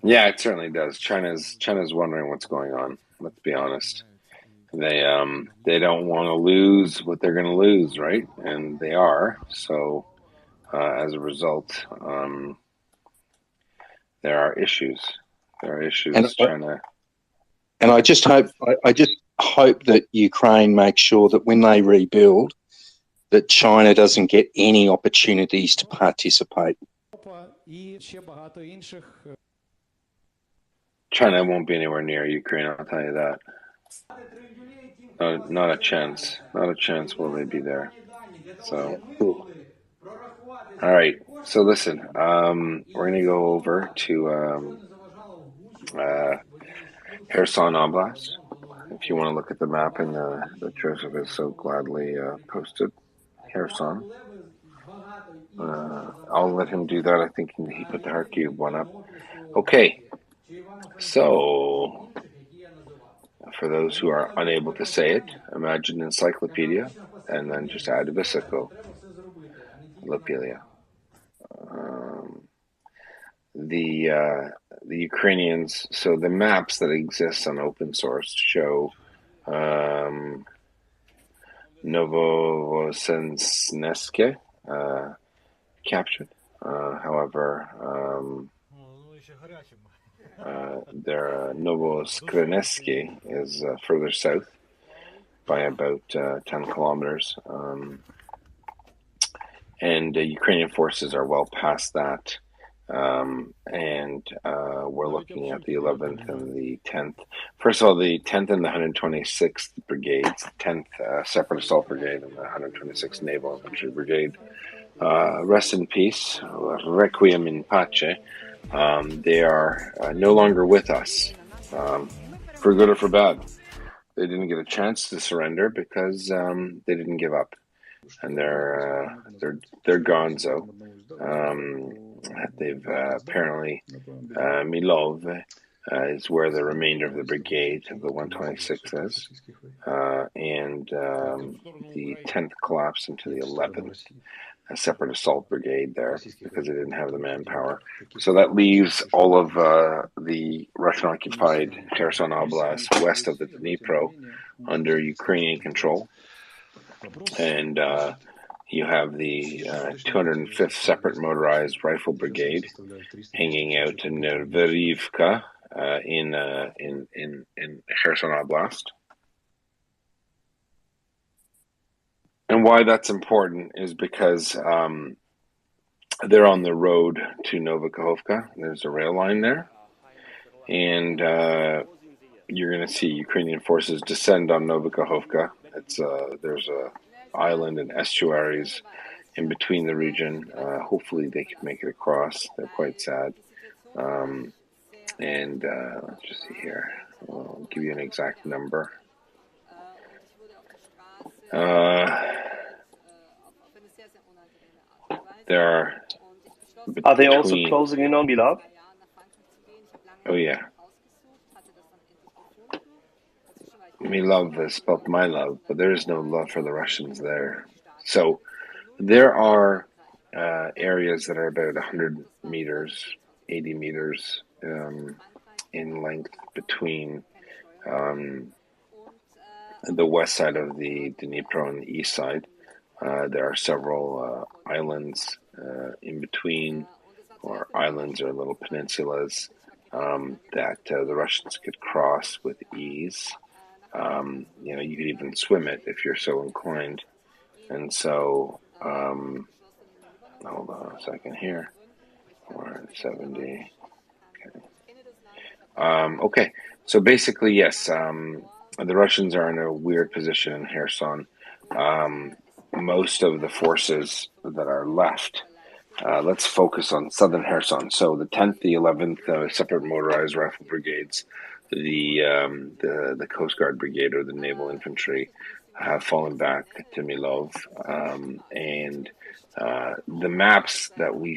Yeah, it certainly does. China's wondering what's going on. Let's be honest. They don't want to lose what they're going to lose, right? And they are. So as a result, there are issues. And I just hope that Ukraine makes sure that when they rebuild, that China doesn't get any opportunities to participate. China won't be anywhere near Ukraine, I'll tell you that. Not a chance. Not a chance will they be there. So, all right. So listen, we're going to go over to Kherson Oblast. If you want to look at the map in that Joseph has so gladly posted, Kherson. I'll let him do that. I think he put the Kharkiv one up. Okay. So, for those who are unable to say it, imagine an encyclopedia and then just add a vesicle. Lopelia. The Ukrainians, so the maps that exist on open source show Novosensneske captured. However, Novoskreneski is further south by about 10 kilometers. And Ukrainian forces are well past that. And we're looking at the 11th and the 10th. First of all, the 10th and the 126th Brigades, 10th Separate Assault Brigade and the 126th Naval Infantry Brigade, rest in peace, requiem in pace. They are no longer with us, for good or for bad. They didn't get a chance to surrender because they didn't give up, and they're gonzo. They've apparently Milov is where the remainder of the brigade of the 126 is, and the 10th collapsed into the 11th, a separate assault brigade there because they didn't have the manpower. So that leaves all of the Russian-occupied Kherson Oblast west of the Dnipro under Ukrainian control. And you have the 205th Separate Motorized Rifle Brigade hanging out in Verivka in Kherson Oblast. And why that's important is because they're on the road to Novokhovka. There's a rail line there. And you're going to see Ukrainian forces descend on Novokhovka. There's a island and estuaries in between the region. Hopefully they can make it across. They're quite sad. And let's just see here. I'll give you an exact number. Are they also closing in on Milov? Oh yeah. Milov is spelled my love, but there is no love for the Russians there. So there are areas that are about 100 meters, 80 meters in length between the west side of the Dnipro and the east side. There are several islands in between, or islands or little peninsulas that the Russians could cross with ease. You could even swim it if you're so inclined. And so, hold on a second here. 470. Okay. So basically, yes, the Russians are in a weird position in Kherson. Most of the forces that are left, let's focus on southern Kherson. So the 10th, the 11th, separate motorized rifle brigades, the Coast Guard Brigade or the Naval Infantry have fallen back to Milov. And the maps that I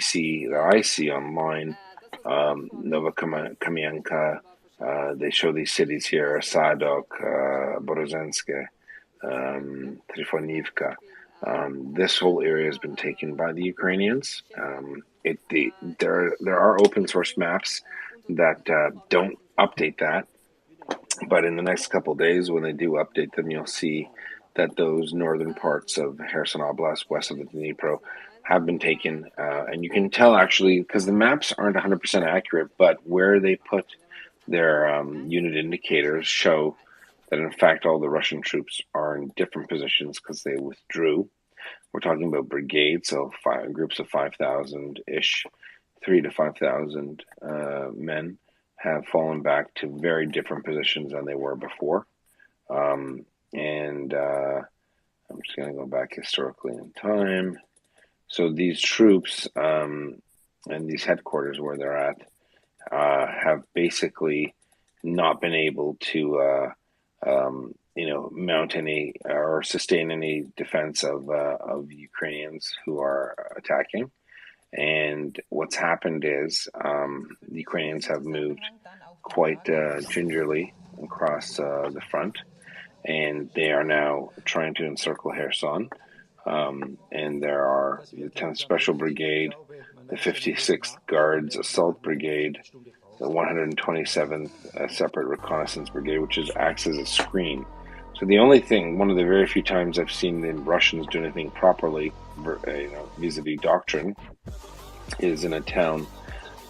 see online, Novokamianka, they show these cities here, Sadok, Borozenske, Trifonivka. This whole area has been taken by the Ukrainians. There are open source maps that don't update that, but in the next couple of days, when they do update them, you'll see that those northern parts of Kherson Oblast, west of the Dnipro, have been taken. And you can tell actually, because the maps aren't 100% accurate, but where they put their unit indicators show that in fact all the Russian troops are in different positions because they withdrew. We're talking about brigades, so groups of 5,000-ish, 3,000 to 5,000 men have fallen back to very different positions than they were before. I'm just going to go back historically in time. So these troops and these headquarters where they're at have basically not been able to mount any or sustain any defense of Ukrainians who are attacking. And what's happened is the Ukrainians have moved quite gingerly across the front, and they are now trying to encircle Kherson. And there are the 10th Special Brigade, the 56th Guards Assault Brigade, the 127th Separate Reconnaissance Brigade, which acts as a screen. So the only thing, one of the very few times I've seen the Russians do anything properly, vis-a-vis doctrine, is in a town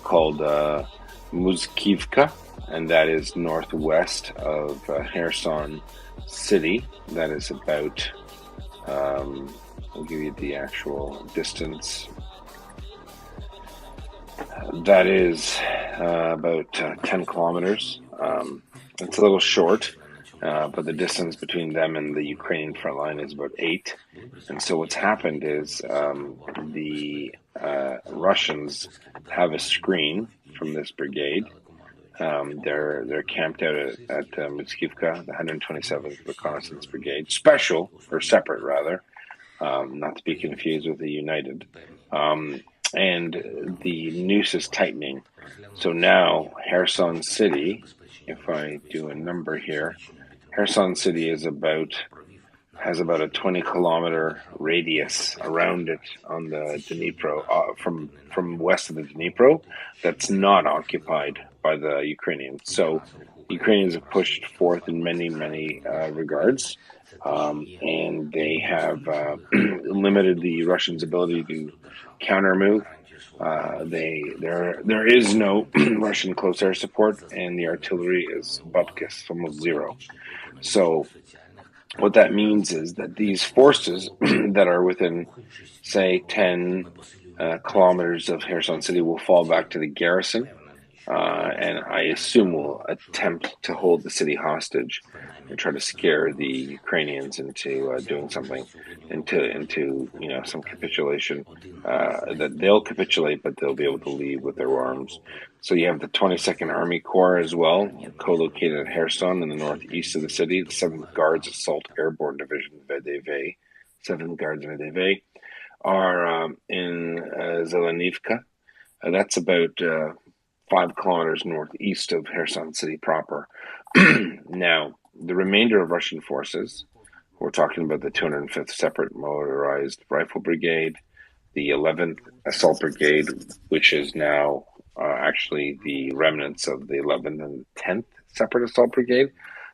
called Muzkivka, and that is northwest of Kherson City. That is about, I'll give you the actual distance. That is about 10 kilometers. It's a little short, but the distance between them and the Ukrainian front line is about 8. And so what's happened is the Russians have a screen from this brigade. They're camped out at Mitskivka, the 127th Reconnaissance Brigade, special, or separate rather, not to be confused with the United. And the noose is tightening. So now Kherson City, if I do a number here, Kherson City has about a 20-kilometer radius around it on the Dnipro, from west of the Dnipro, that's not occupied by the Ukrainians. So the Ukrainians have pushed forth in many regards, and they have limited the Russians' ability to counter move. There is no Russian close air support, and the artillery is bupkis, almost zero. So what that means is that these forces that are within, say, 10 kilometers of Kherson City will fall back to the garrison, and I assume will attempt to hold the city hostage and try to scare the Ukrainians into doing something, into some capitulation. That they'll capitulate, but they'll be able to leave with their arms. So you have the 22nd Army Corps as well, co-located at Kherson in the northeast of the city. The 7th Guards Assault Airborne Division, VDV, 7th Guards VDV, are in Zelenivka. That's about 5 kilometers northeast of Kherson City proper. Now, the remainder of Russian forces, we're talking about the 205th Separate Motorized Rifle Brigade, the 11th Assault Brigade, which is now actually the remnants of the 11th and 10th Separate Assault Brigade.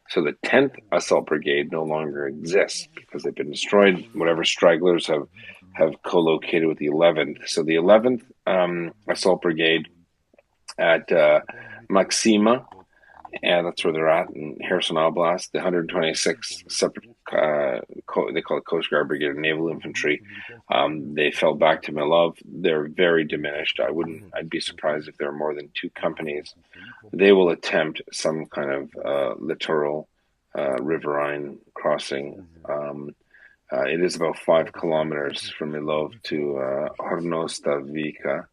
So the 10th Assault Brigade no longer exists because they've been destroyed. Whatever stragglers have co-located with the 11th. So the 11th Assault Brigade at Maxima, and that's where they're at in Kherson Oblast. The 126th Separate, they call it Coast Guard Brigade of Naval Infantry. They fell back to Milov. They're very diminished. I'd be surprised if there are more than 2 companies. They will attempt some kind of littoral riverine crossing. It is about 5 kilometers from Milov to Hornostaivka,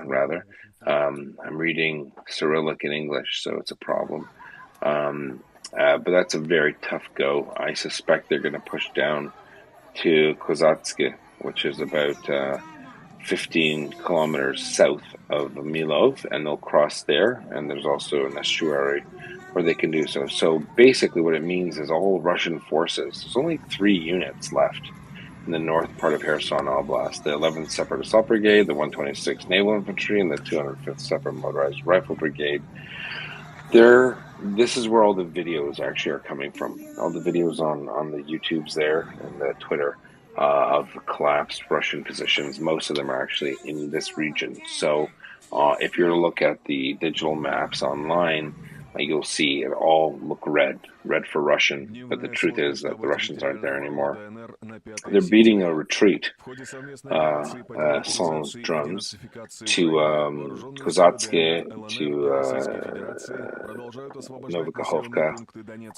rather. I'm reading Cyrillic in English, so it's a problem. But that's a very tough go. I suspect they're going to push down to Kozatske, which is about 15 kilometers south of Milov, and they'll cross there. And there's also an estuary where they can do so. So basically what it means is all Russian forces, there's only 3 units left in the north part of Kherson Oblast, the 11th Separate Assault Brigade, the 126th Naval Infantry, and the 205th Separate Motorized Rifle Brigade. This is where all the videos actually are coming from. All the videos on the YouTubes there and the Twitter of collapsed Russian positions. Most of them are actually in this region. So if you're to look at the digital maps online, you'll see it all look red for Russian, but the truth is that the Russians aren't there anymore. They're beating a retreat, sans drums, to Kozatske, to Novokhovka,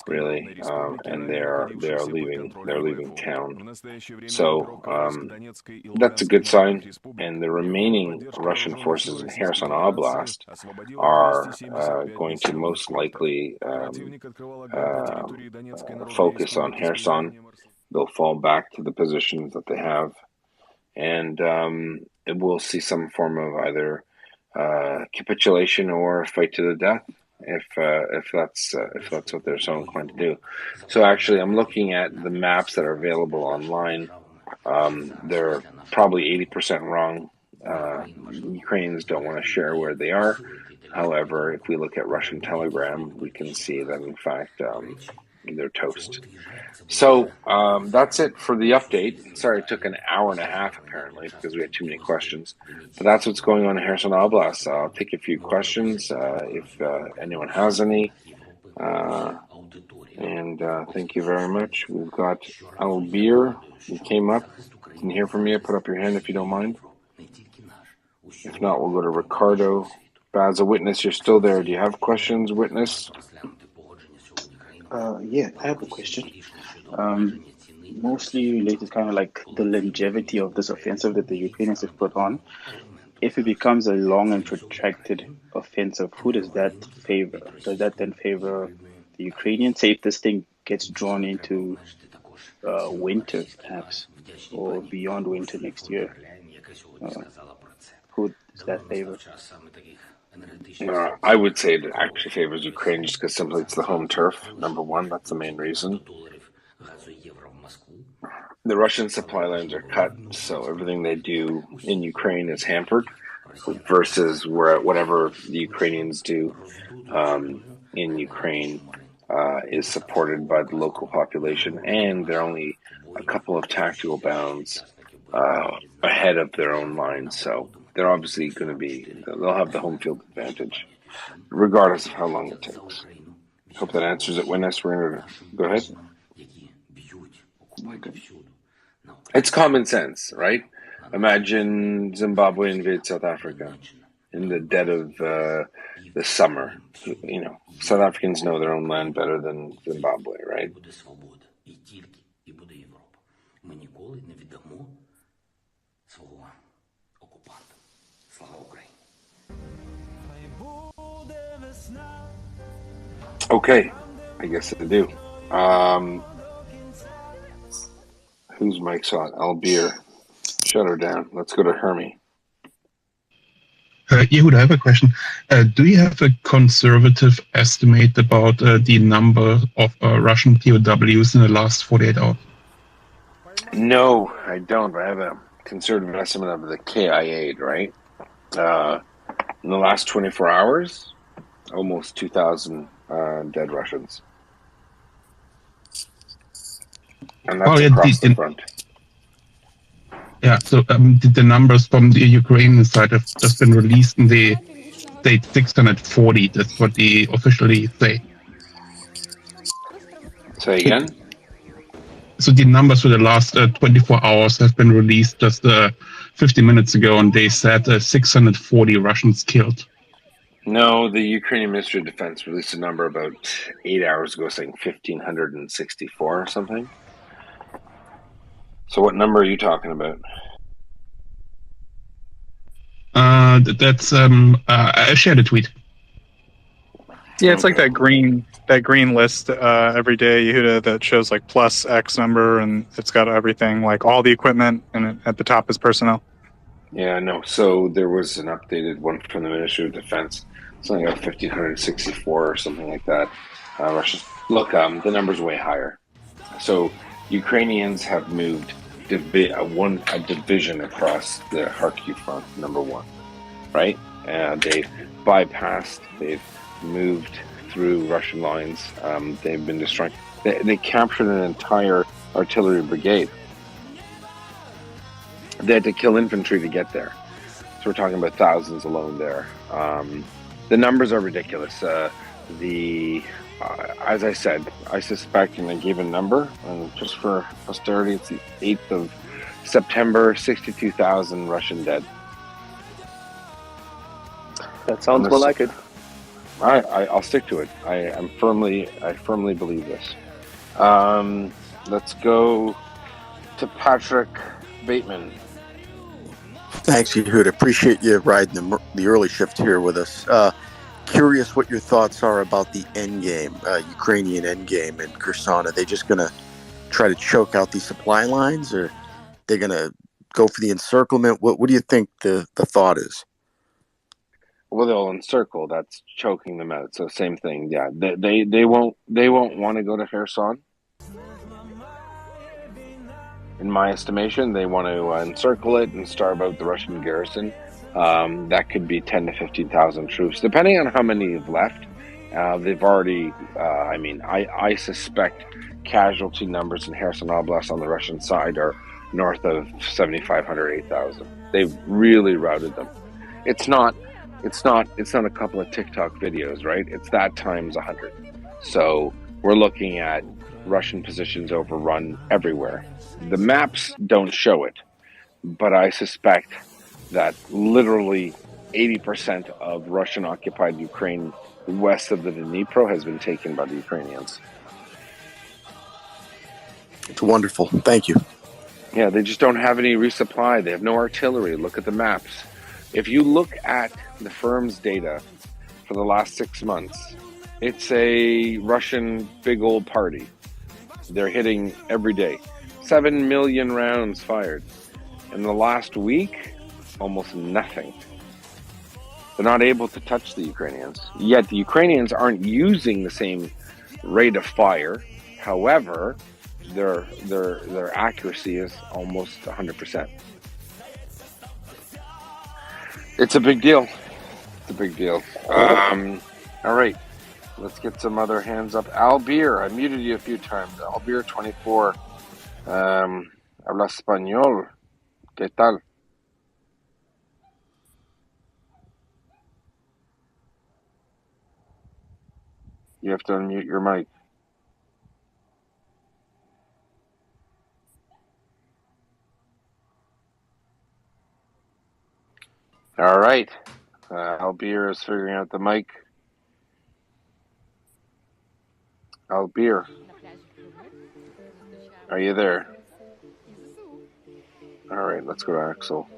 really, and they're leaving town. So that's a good sign. And the remaining Russian forces in Kherson Oblast are going to most likely focus on Kherson. They'll fall back to the positions that they have, and we'll see some form of either capitulation or fight to the death, if that's what they're so inclined to do. So actually, I'm looking at the maps that are available online. They're probably 80% wrong. Ukrainians don't want to share where they are. However, if we look at Russian Telegram, we can see that, in fact, they're toast. So that's it for the update. Sorry, it took an hour and a half, apparently, because we had too many questions. But that's what's going on in Kherson Oblast. I'll take a few questions if anyone has any. And thank you very much. We've got Albir, who came up. Can you hear from you? Put up your hand if you don't mind. If not, we'll go to Ricardo. Baz, a Witness, you're still there. Do you have questions, Witness? Yeah, I have a question. Mostly related kind of like the longevity of this offensive that the Ukrainians have put on. If it becomes a long and protracted offensive, who does that favor? Does that then favor the Ukrainians? Say if this thing gets drawn into winter, perhaps, or beyond winter next year, who does that favor? I would say it actually favors Ukraine just because simply it's the home turf. Number one, that's the main reason. The Russian supply lines are cut, so everything they do in Ukraine is hampered versus whatever the Ukrainians do in Ukraine is supported by the local population, and they're only a couple of tactical bounds ahead of their own lines. So they're obviously going to they'll have the home field advantage, regardless of how long it takes. Hope that answers it. Witness, we're going to go ahead. It's common sense, right? Imagine Zimbabwe invade South Africa in the dead of the summer. You know, South Africans know their own land better than Zimbabwe, right? Okay, I guess I do. Whose mic's on? Albir. Shut her down. Let's go to Hermie. Yehuda, I have a question. Do you have a conservative estimate about the number of Russian POWs in the last 48 hours? No, I don't. I have a conservative estimate of the KI-8, right? In the last 24 hours, almost 2,000 dead Russians. And that's across the front. Yeah, so the numbers from the Ukrainian side have just been released, and they state 640. That's what they officially say. Say again? So the numbers for the last 24 hours have been released just 50 minutes ago, and they said 640 Russians killed. No, the Ukrainian Ministry of Defense released a number about 8 hours ago saying 1,564 or something. So what number are you talking about? That's I shared a tweet. Yeah, it's like that green list every day, Yehuda, that shows like plus X number, and it's got everything, like all the equipment, and at the top is personnel. Yeah, no. So there was an updated one from the Ministry of Defense, something like 1,564 or something like that. Russians. Look, the number's way higher. So Ukrainians have moved a division across the Kharkiv front, number one, right? They've bypassed, they've moved through Russian lines. They've been destroying. They captured an entire artillery brigade. They had to kill infantry to get there. So we're talking about thousands alone there. The numbers are ridiculous. As I said, I suspect, and I gave a number, and just for posterity, it's the 8th of September, 62,000 Russian dead. That sounds more like it. I'll stick to it. I firmly believe this. Let's go to Patrick Bateman. Thanks, Yehuda. Appreciate you riding the early shift here with us. Curious what your thoughts are about the end game, Ukrainian end game in Kherson. Are they just going to try to choke out these supply lines, or they're going to go for the encirclement? What do you think the thought is? Well, they'll encircle. That's choking them out. So same thing. Yeah, they won't want to go to Kherson. In my estimation, they want to encircle it and starve out the Russian garrison. That could be 10 to 15,000 troops, depending on how many have left. They've already, I suspect casualty numbers in Kherson Oblast on the Russian side are north of 7,500, 8,000. They've really routed them. It's not a couple of TikTok videos, right? It's that times 100. So we're looking at Russian positions overrun everywhere. The maps don't show it, but I suspect that literally 80% of Russian-occupied Ukraine west of the Dnipro has been taken by the Ukrainians. It's wonderful. Thank you. Yeah, they just don't have any resupply. They have no artillery. Look at the maps. If you look at the firm's data for the last 6 months, it's a Russian big old party. They're hitting every day. 7 million rounds fired. In the last week, almost nothing. They're not able to touch the Ukrainians. Yet the Ukrainians aren't using the same rate of fire. However, their accuracy is almost 100%. It's a big deal. It's a big deal. All right. Let's get some other hands up. Albir, I muted you a few times. Albir 24. Habla español. ¿Qué tal? You have to unmute your mic. All right. Albir is figuring out the mic. Albir, are you there? All right, let's go to Axel.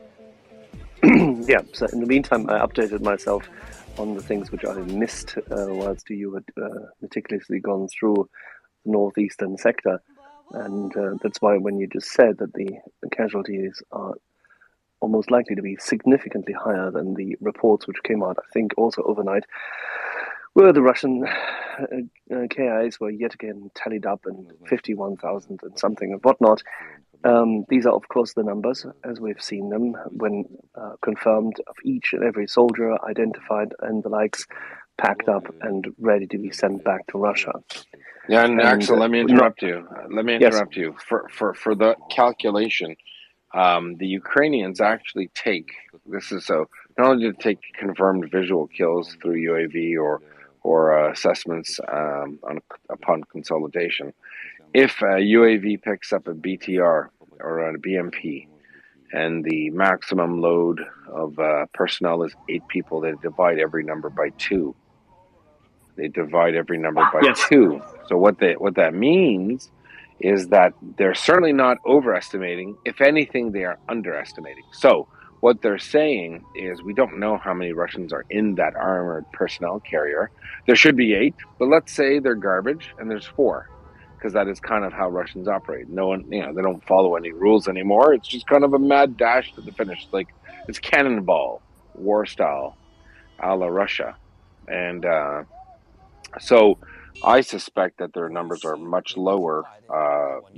Yeah, so in the meantime, I updated myself on the things which I missed whilst you had meticulously gone through the northeastern sector. And that's why when you just said that the casualties are almost likely to be significantly higher than the reports which came out, I think, also overnight, where the Russian KIAs were yet again tallied up in 51,000 and something and whatnot. These are, of course, the numbers as we've seen them when confirmed of each and every soldier identified and the likes packed up and ready to be sent back to Russia. Yeah, and Axel, let me interrupt you. Yes. You. For the calculation, the Ukrainians actually take, this is so, not only do they take confirmed visual kills through UAV or assessments upon consolidation, if a UAV picks up a BTR or a BMP and the maximum load of personnel is 8 people, they divide every number by 2. Yes. 2. So what that means is that they're certainly not overestimating. If anything, they are underestimating. So what they're saying is we don't know how many Russians are in that armored personnel carrier. There should be 8, but let's say they're garbage and there's 4, because that is kind of how Russians operate. No one, they don't follow any rules anymore. It's just kind of a mad dash to the finish. Like it's cannonball, war style, a la Russia. And so I suspect that their numbers are much lower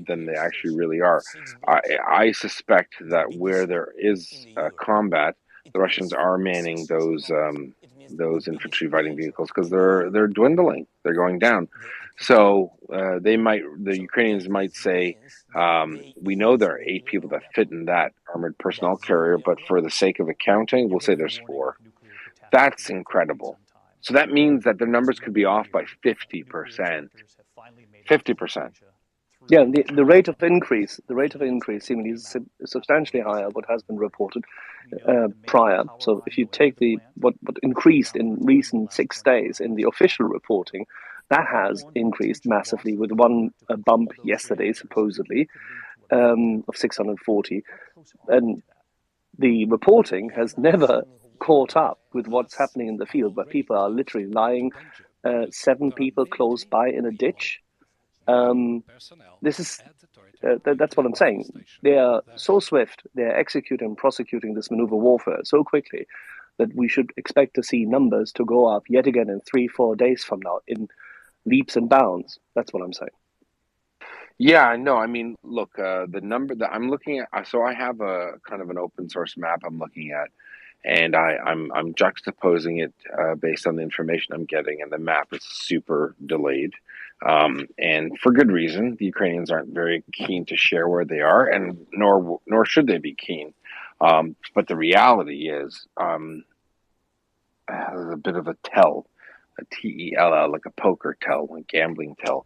than they actually really are. I suspect that where there is combat, the Russians are manning those infantry fighting vehicles because they're dwindling. They're going down. So the Ukrainians might say, we know there are 8 people that fit in that armored personnel carrier, but for the sake of accounting, we'll say there's 4. That's incredible. So that means that the numbers could be off by 50%. 50%. Yeah, the rate of increase seemingly is substantially higher what has been reported prior. So if you take what increased in recent 6 days in the official reporting, that has increased massively with one bump yesterday, supposedly, of 640. And the reporting has never caught up with what's happening in the field, where people are literally lying 7 people close by in a ditch. This is that's what I'm saying. They are so swift. They're executing and prosecuting this maneuver warfare so quickly that we should expect to see numbers to go up yet again in 3-4 days from now in leaps and bounds. That's what I'm saying. Yeah, no, I mean, look, the number that I'm looking at, so I have a kind of an open source map I'm looking at, and I'm juxtaposing it based on the information I'm getting, and the map is super delayed, and for good reason. The Ukrainians aren't very keen to share where they are, and nor should they be keen. But the reality is, there's a bit of a tell, a TELL, like a poker tell, a gambling tell.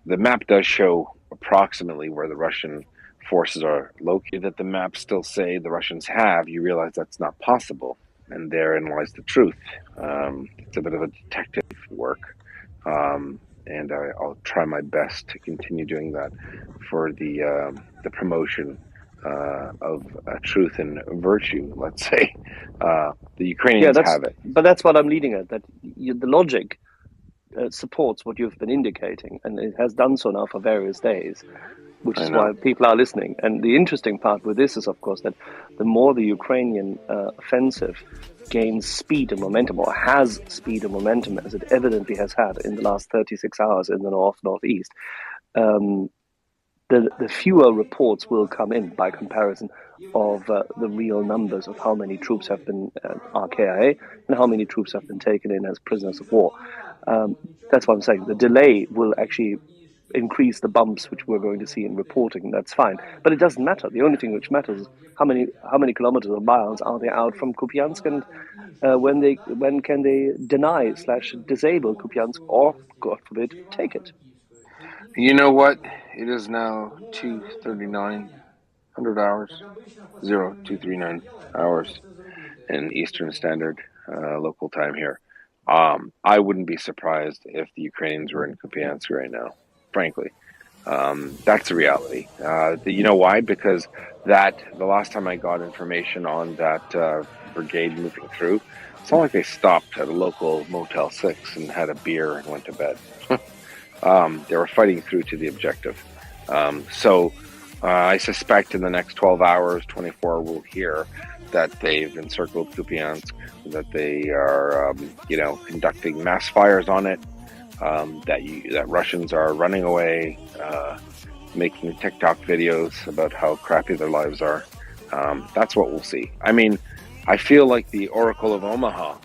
The map does show approximately where the Russian forces are located. That the maps still say the Russians have, you realize that's not possible. And therein lies the truth. It's a bit of a detective work. and I'll try my best to continue doing that for the promotion of truth and virtue. Let's say the Ukrainians have it. But that's what I'm leading at. That the logic supports what you've been indicating, and it has done so now for various days, which is why people are listening. And the interesting part with this is, of course, that the more the Ukrainian offensive gains speed and momentum, or has speed and momentum, as it evidently has had in the last 36 hours in the northeast, the fewer reports will come in by comparison of the real numbers of how many troops have been RKIA and how many troops have been taken in as prisoners of war. That's what I'm saying. The delay will actually increase the bumps which we're going to see in reporting. That's fine, but it doesn't matter. The only thing which matters is how many kilometers or miles are they out from Kupiansk, and when can they deny/disable Kupiansk, or God forbid, take it. You know what? It is now 2:39, 100 hours, 0239 hours in Eastern Standard local time here. I wouldn't be surprised if the Ukrainians were in Kupiansk right now, frankly. That's the reality. You know why? Because the last time I got information on that brigade moving through, it's not like they stopped at a local Motel 6 and had a beer and went to bed. They were fighting through to the objective. So I suspect in the next 12 hours, 24, we'll hear that they've encircled Kupiansk, that they are, conducting mass fires on it, that Russians are running away, making TikTok videos about how crappy their lives are. That's what we'll see. I mean, I feel like the Oracle of Omaha.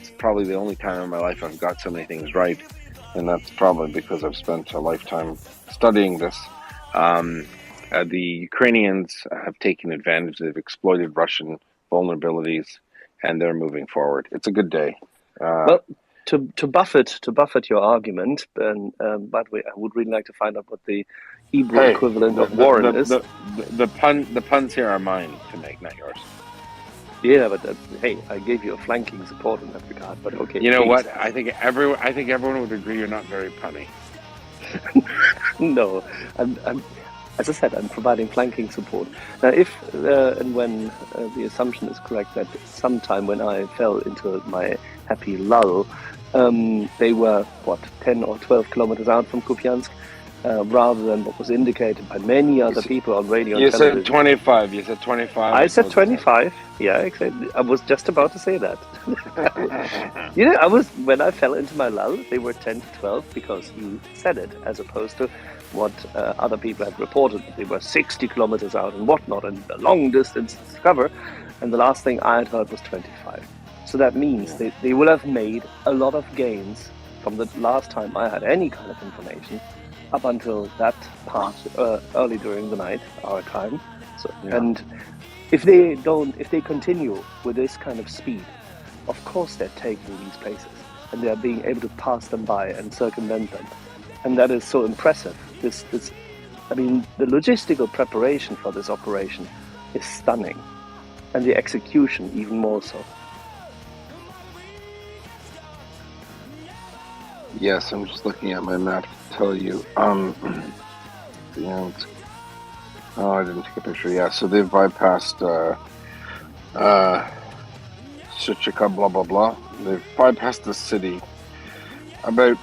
It's probably the only time in my life I've got so many things right. And that's probably because I've spent a lifetime studying this. The Ukrainians have taken advantage. They've exploited Russian vulnerabilities, and they're moving forward. It's a good day. Well, to buffet your argument, and by the way, I would really like to find out what the Hebrew equivalent of Warren is. The puns here are mine to make, not yours. Yeah, but hey, I gave you a flanking support in that regard. But okay, you know what? I think everyone would agree you're not very punny. No, I'm as I said, I'm providing flanking support. Now, if and when the assumption is correct that sometime when I fell into my happy lull, they were 10 or 12 kilometers out from Kupiansk. Rather than what was indicated by many other people on radio and television. You said 25. You said 25. I said 25. Yeah, exactly. I was just about to say that. When I fell into my lull, they were 10 to 12 because you said it, as opposed to what other people had reported. They were 60 kilometers out and whatnot, and a long distance to cover. And the last thing I had heard was 25. So that means they will have made a lot of gains from the last time I had any kind of information up until that part early during the night, our time. And if they continue with this kind of speed, of course they're taking these places and they're being able to pass them by and circumvent them, and that is so impressive. The logistical preparation for this operation is stunning, and the execution even more so. Yes, I'm just looking at my map to tell you. I didn't take a picture. Yeah, so they've bypassed Shichika, blah, blah, blah. They've bypassed the city about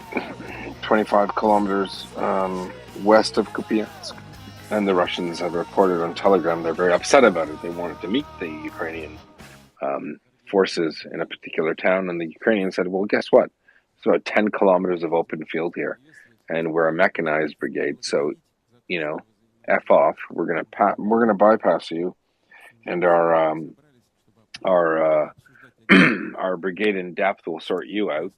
25 kilometers west of Kupiansk. And the Russians have reported on Telegram they're very upset about it. They wanted to meet the Ukrainian forces in a particular town, and the Ukrainians said, well, guess what? It's about 10 kilometers of open field here, and we're a mechanized brigade. So, F off. We're gonna bypass you, and our our brigade in depth will sort you out,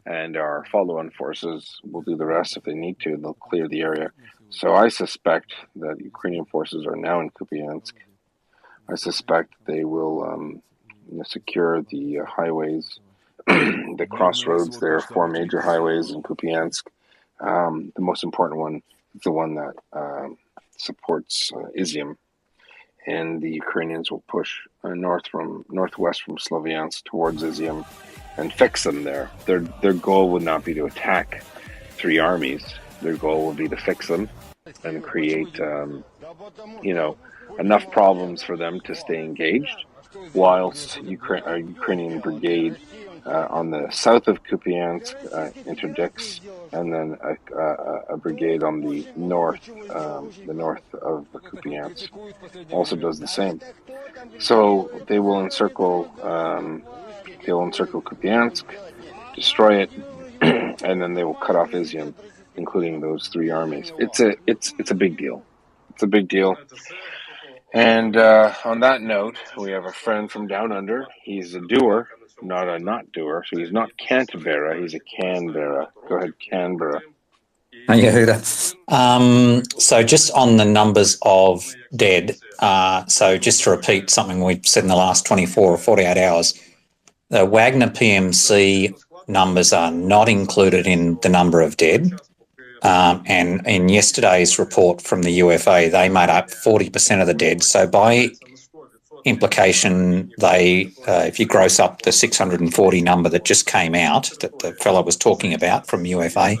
and our follow-on forces will do the rest if they need to. They'll clear the area. So I suspect that Ukrainian forces are now in Kupiansk. I suspect they will secure the highways. The crossroads. There are 4 major highways in Kupiansk. The most important one is the one that supports Izium, and the Ukrainians will push northwest from Sloviansk towards Izium and fix them there. Their goal would not be to attack three armies. Their goal will be to fix them and create, enough problems for them to stay engaged, whilst a Ukrainian brigade on the south of Kupiansk interdicts, and then a brigade on the north of Kupiansk also does the same. So they will encircle Kupiansk, destroy it, and then they will cut off Izium, including those three armies. It's a big deal. It's a big deal. And on that note, we have a friend from down under. He's a doer, not a not doer. So he's not Canberra, he's a Canberra. Go ahead, Canberra. Yehuda. So just on the numbers of dead, so just to repeat something we've said in the last 24 or 48 hours, the Wagner PMC numbers are not included in the number of dead. And in yesterday's report from the UFA, they made up 40% of the dead. So by implication, if you gross up the 640 number that just came out, that the fellow was talking about from UFA,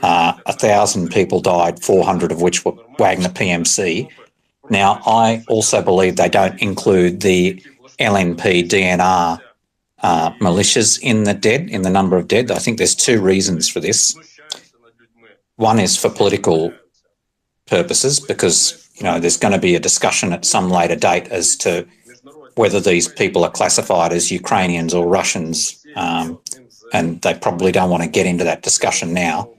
1,000 people died, 400 of which were Wagner PMC. Now, I also believe they don't include the LNP DNR militias in the number of dead. I think there's two reasons for this. One is for political purposes, because there's going to be a discussion at some later date as to whether these people are classified as Ukrainians or Russians, and they probably don't want to get into that discussion now.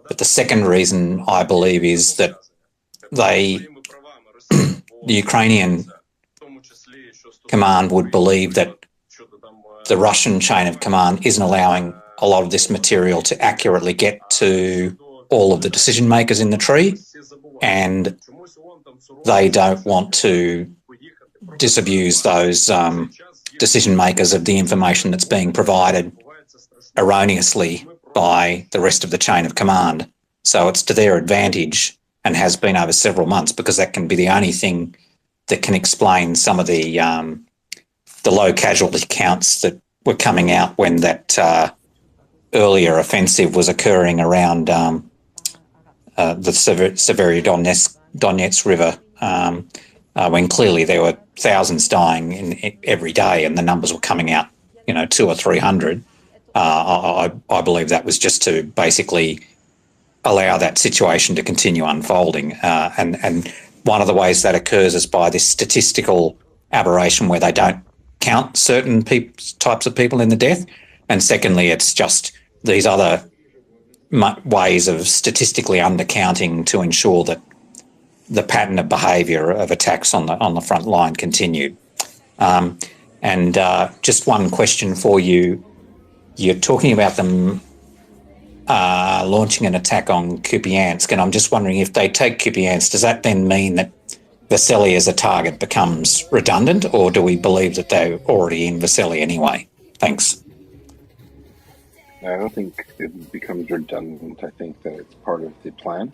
But the second reason, I believe, is that the Ukrainian command would believe that the Russian chain of command isn't allowing a lot of this material to accurately get to all of the decision makers in the tree, and they don't want to disabuse those decision makers of the information that's being provided erroneously by the rest of the chain of command. So it's to their advantage, and has been over several months, because that can be the only thing that can explain some of the low casualty counts that were coming out when that earlier offensive was occurring around the Severodonetsk River, when clearly there were thousands dying every day, and the numbers were coming out, 200 or 300. I believe that was just to basically allow that situation to continue unfolding. And one of the ways that occurs is by this statistical aberration where they don't count certain types of people in the death. And secondly, it's just these other ways of statistically undercounting to ensure that the pattern of behaviour of attacks on the front line continued. And just one question for you. You're talking about them launching an attack on Kupiansk, and I'm just wondering, if they take Kupiansk, does that then mean that Vasily as a target becomes redundant, or do we believe that they're already in Vasily anyway? Thanks. I don't think it becomes redundant. I think that it's part of the plan.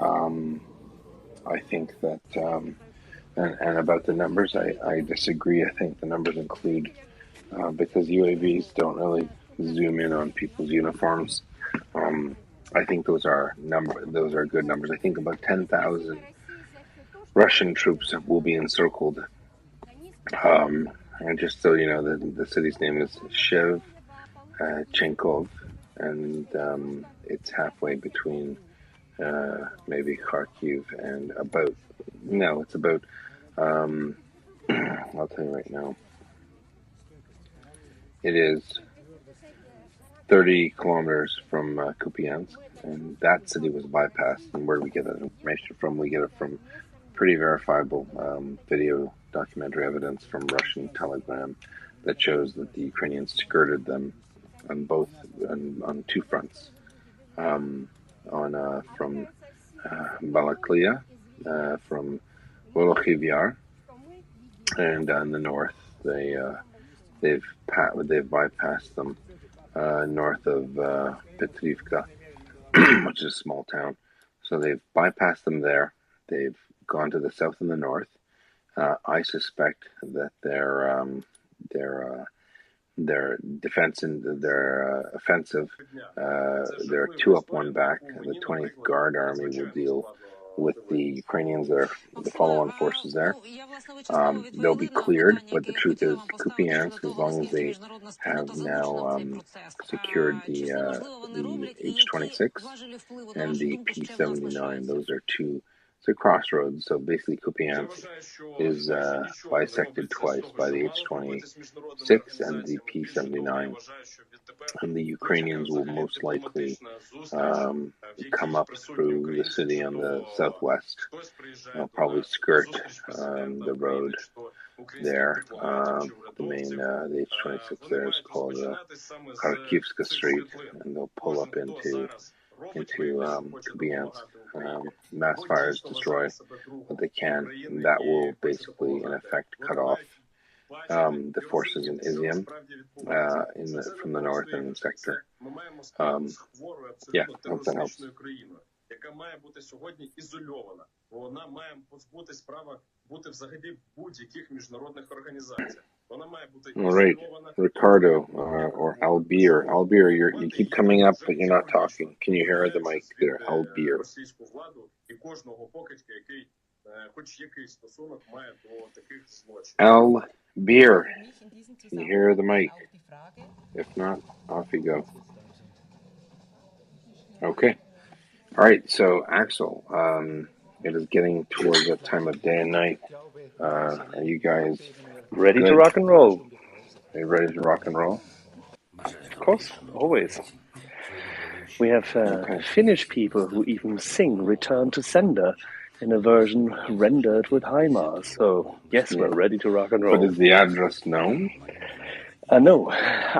I think that, and about the numbers, I disagree. I think the numbers include, because UAVs don't really zoom in on people's uniforms. I think those are good numbers. I think about 10,000 Russian troops will be encircled. And just so you know, the city's name is Shevchenkov, and it's halfway between maybe Kharkiv and it's about, I'll tell you right now, it is 30 kilometers from Kupiansk, and that city was bypassed. And where do we get that information from? We get it from pretty verifiable video documentary evidence from Russian Telegram that shows that the Ukrainians skirted them on two fronts. From Balaklia, from Volokhiv Yar, and in the north, they've bypassed them north of Petrivka, which is a small town. So they've bypassed them there. They've gone to the south and the north. I suspect that they're their defense and their offensive. They're 2 up, 1 back. The 20th Guard Army will deal with the Ukrainians that are the follow-on forces there. They'll be cleared, but the truth is, Kupiansk, as long as they have now secured the H-26 and the P-79, those are two. It's a crossroads. So basically, Kupiansk is bisected twice by the H-26 and the P-79, and the Ukrainians will most likely come up through the city on the southwest. They'll probably skirt the road there. The main the H-26 there is called Kharkivska Street, and they'll pull up into Kupiansk. Mass fires, destroy what they can, and that will basically, in effect, cut off the forces in Izium from the northern sector. Yeah, I hope that helps. Яка має бути сьогодні ізольована. Вона має позбутись права бути взагалі в будь-яких міжнародних організаціях. Вона має бути ізольована. Ricardo or Albir. Albir, you keep coming up, but you're not talking. Can you hear the mic there? Albir. Російську владу і кожного покидька, який хоч якийсь стосунок має до таких злочинів. Albir, can you hear the mic? If not, off you go. Okay. All right, so Axel, it is getting towards that time of day and night. Are you guys ready to rock and roll? Are you ready to rock and roll? Of course, always. We have Finnish people who even sing "Return to Sender" in a version rendered with HIMARS. So yes, we're ready to rock and roll. But is the address known? No,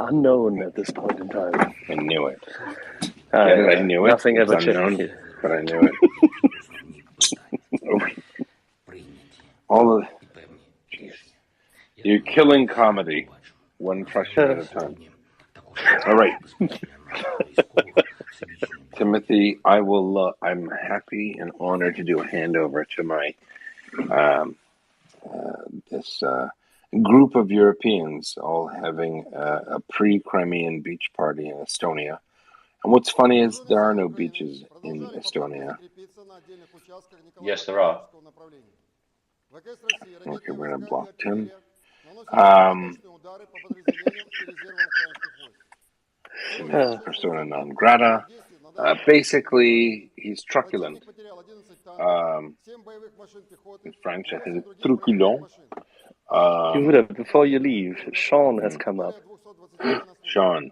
unknown at this point in time. I knew it. I knew it. Nothing ever changed. But I knew it. All of you're killing comedy, one question at a time. All right, Timothy. I'm happy and honored to do a handover to my this group of Europeans, all having a pre-Crimean beach party in Estonia. And what's funny is there are no beaches in Estonia. Yes, there are. Okay, we're going to block Tim. Persona non grata. Basically, he's truculent. In French, I think it's truculent. Before you leave, Sean has come up. Sean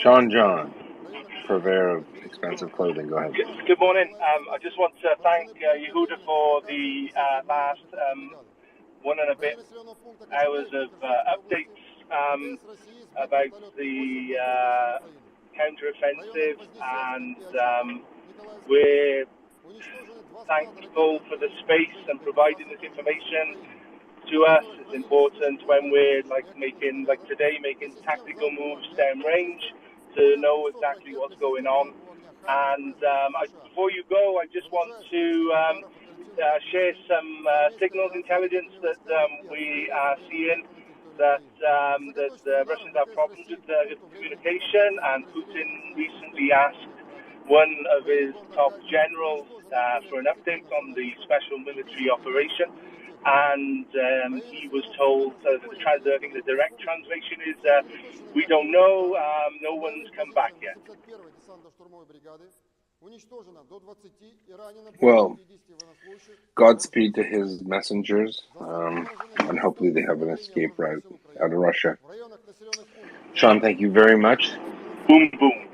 John, purveyor of expensive clothing. Go ahead. Good morning. I just want to thank Yehuda for the last 1 and a bit hours of updates about the counter-offensive, and we're thankful for the space and providing this information to us. It's important when we're making tactical moves downrange to know exactly what's going on. And before you go, I just want to share some signals intelligence that we are seeing that the Russians have problems with communication, and Putin recently asked one of his top generals for an update on the special military operation. And he was told, I think the direct translation is, we don't know, no one's come back yet. Well, Godspeed to his messengers, and hopefully they have an escape route out of Russia. Sean, thank you very much. Boom, boom.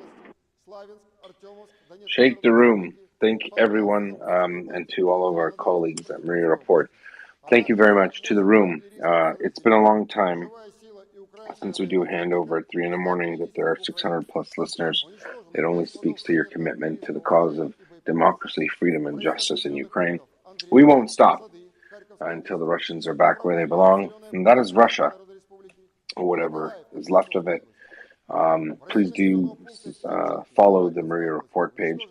Shake the room. Thank everyone, and to all of our colleagues at Maria Report. Thank you very much to the room. It's been a long time since we do a handover at 3 in the morning that there are 600 plus listeners. It only speaks to your commitment to the cause of democracy, freedom, and justice in Ukraine. We won't stop until the Russians are back where they belong, and that is Russia, or whatever is left of it. Please do follow the Maria Report page.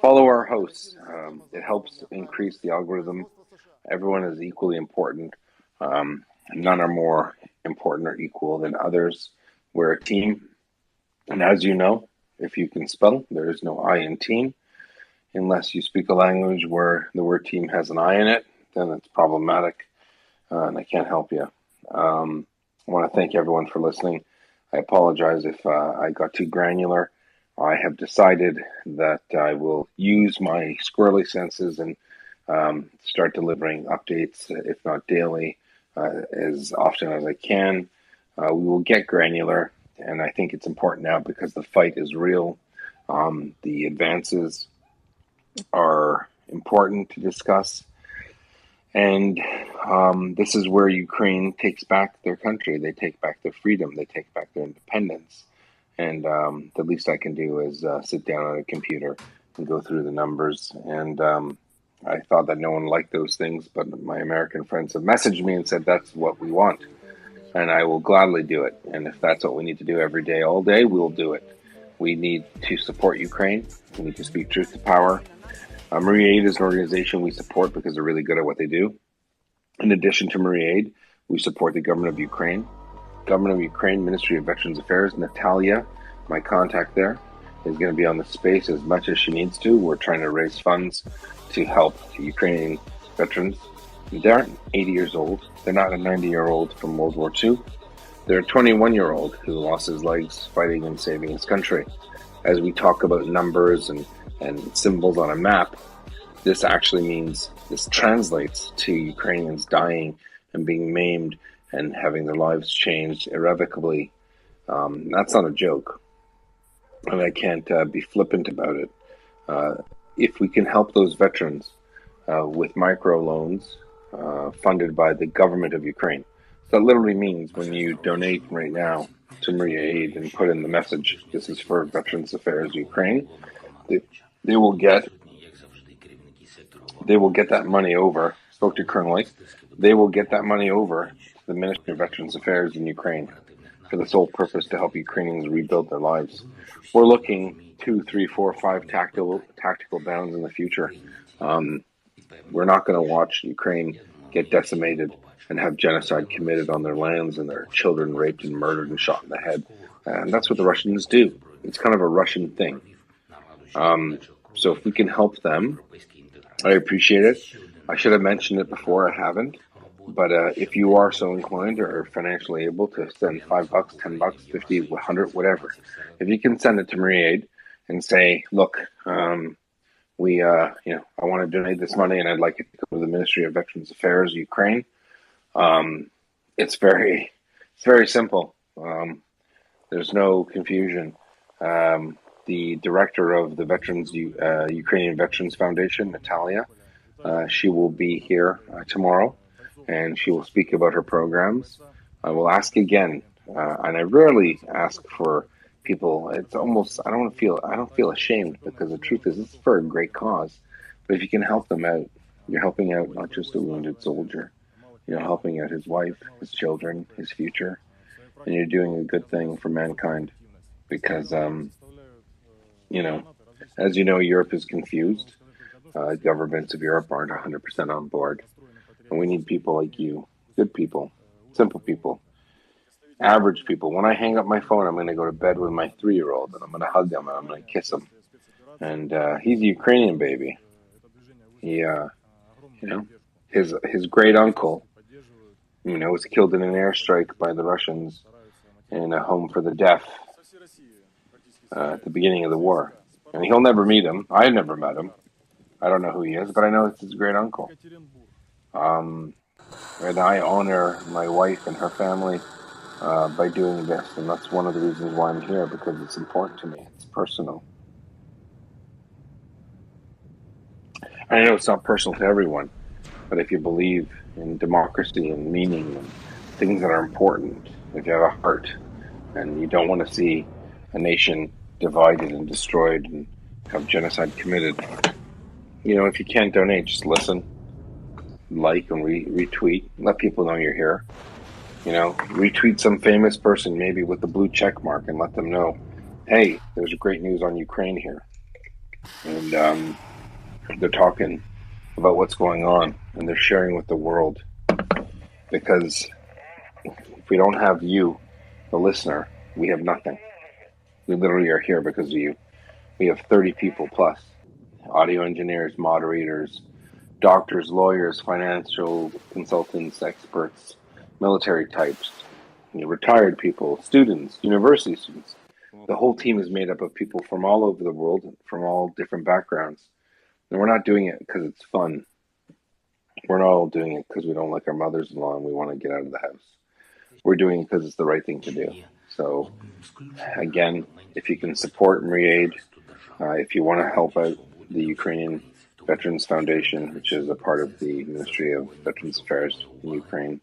Follow our hosts. It helps increase the algorithm. Everyone is equally important. None are more important or equal than others. We're a team. And as you know, if you can spell, there is no I in team. Unless you speak a language where the word team has an I in it, then it's problematic, and I can't help you. I want to thank everyone for listening. I apologize if I got too granular. I have decided that I will use my squirrely senses and start delivering updates, if not daily, as often as I can. We will get granular, and I think it's important now because the fight is real. The advances are important to discuss. And this is where Ukraine takes back their country. They take back their freedom. They take back their independence. And the least I can do is sit down on a computer and go through the numbers. And I thought that no one liked those things, but my American friends have messaged me and said that's what we want. And I will gladly do it. And if that's what we need to do every day, all day, we'll do it. We need to support Ukraine. We need to speak truth to power. Marie Aid is an organization we support because they're really good at what they do. In addition to Marie Aid, we support the government of Ukraine. Government of Ukraine, Ministry of Veterans Affairs, Natalia, my contact there, is going to be on the space as much as she needs to. We're trying to raise funds to help the Ukrainian veterans. They aren't 80 years old. They're not a 90-year-old from World War II. They're a 21-year-old who lost his legs fighting and saving his country. As we talk about numbers and symbols on a map, this actually means, this translates to Ukrainians dying and being maimed and having their lives changed irrevocably. That's not a joke. And I can't be flippant about it. If we can help those veterans with microloans funded by the government of Ukraine, that literally means when you donate right now to Maria Aid and put in the message, this is for Veterans Affairs Ukraine, they will get that money over. Spoke to Colonel, they will get that money over to the Ministry of Veterans Affairs in Ukraine for the sole purpose to help Ukrainians rebuild their lives. We're looking 2, 3, 4, 5 tactical downs in the future. We're not going to watch Ukraine get decimated and have genocide committed on their lands and their children raped and murdered and shot in the head. And that's what the Russians do. It's kind of a Russian thing. So if we can help them, I appreciate it. I should have mentioned it before, I haven't. But if you are so inclined or financially able to send $5, $10, 50, 100, whatever, if you can send it to Marie Aid and say, look, I want to donate this money and I'd like it to go to the Ministry of Veterans Affairs Ukraine. It's very simple. There's no confusion. The director of the Ukrainian Veterans Foundation, Natalia, she will be here tomorrow, and she will speak about her programs. I will ask again, and I rarely ask for people. It's almost I don't feel ashamed, because the truth is it's for a great cause. But if you can help them out, you're helping out not just a wounded soldier. You're helping out his wife, his children, his future, and you're doing a good thing for mankind. Because as you know, Europe is confused. Governments of Europe aren't 100% on board. And we need people like you, good people, simple people, average people. When I hang up my phone, I'm going to go to bed with my 3-year-old, and I'm going to hug him, and I'm going to kiss him. And he's a Ukrainian baby. He, his great uncle, was killed in an airstrike by the Russians in a home for the deaf at the beginning of the war. And he'll never meet him. I never met him. I don't know who he is, but I know it's his great uncle. And I honor my wife and her family by doing this, and that's one of the reasons why I'm here, because it's important to me. It's personal. I know it's not personal to everyone, but if you believe in democracy and meaning and things that are important, if you have a heart and you don't want to see a nation divided and destroyed and have genocide committed, if you can't donate, just listen, like and retweet, let people know you're here. Retweet some famous person, maybe with the blue check mark, and let them know, hey, there's great news on Ukraine here. And they're talking about what's going on, and they're sharing with the world, because If we don't have you, the listener, we have nothing. We literally are here because of you. We have 30 people plus, audio engineers, moderators, doctors, lawyers, financial consultants, experts, military types, retired people, students, university students. The whole team is made up of people from all over the world, from all different backgrounds. And we're not doing it because it's fun. We're not all doing it because we don't like our mothers-in-law and we want to get out of the house. We're doing it because it's the right thing to do. So, again, if you can support and re-aid, if you want to help out the Ukrainian Veterans Foundation, which is a part of the Ministry of Veterans Affairs in Ukraine,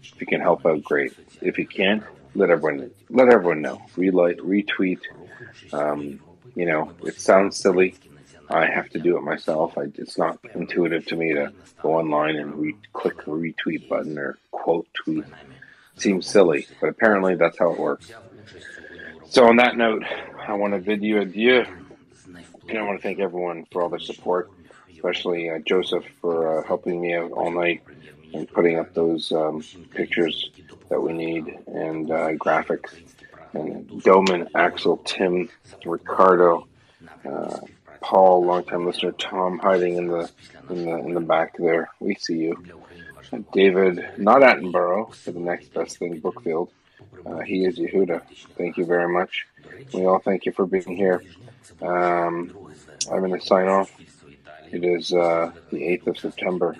if you can help out, great. If you can't, let everyone know. Relight, retweet. It sounds silly. I have to do it myself. It's not intuitive to me to go online and click the retweet button or quote tweet. It seems silly, but apparently that's how it works. So on that note, I want to bid you adieu. And I want to thank everyone for all their support, especially Joseph for helping me out all night and putting up those pictures that we need and graphics. And Doman, Axel, Tim, Ricardo, Paul, longtime listener, Tom, hiding in the back there. We see you. David, not Attenborough, for the next best thing, Brookfield. He is Yehuda. Thank you very much. We all thank you for being here. I'm going to sign off. It is the 8th of September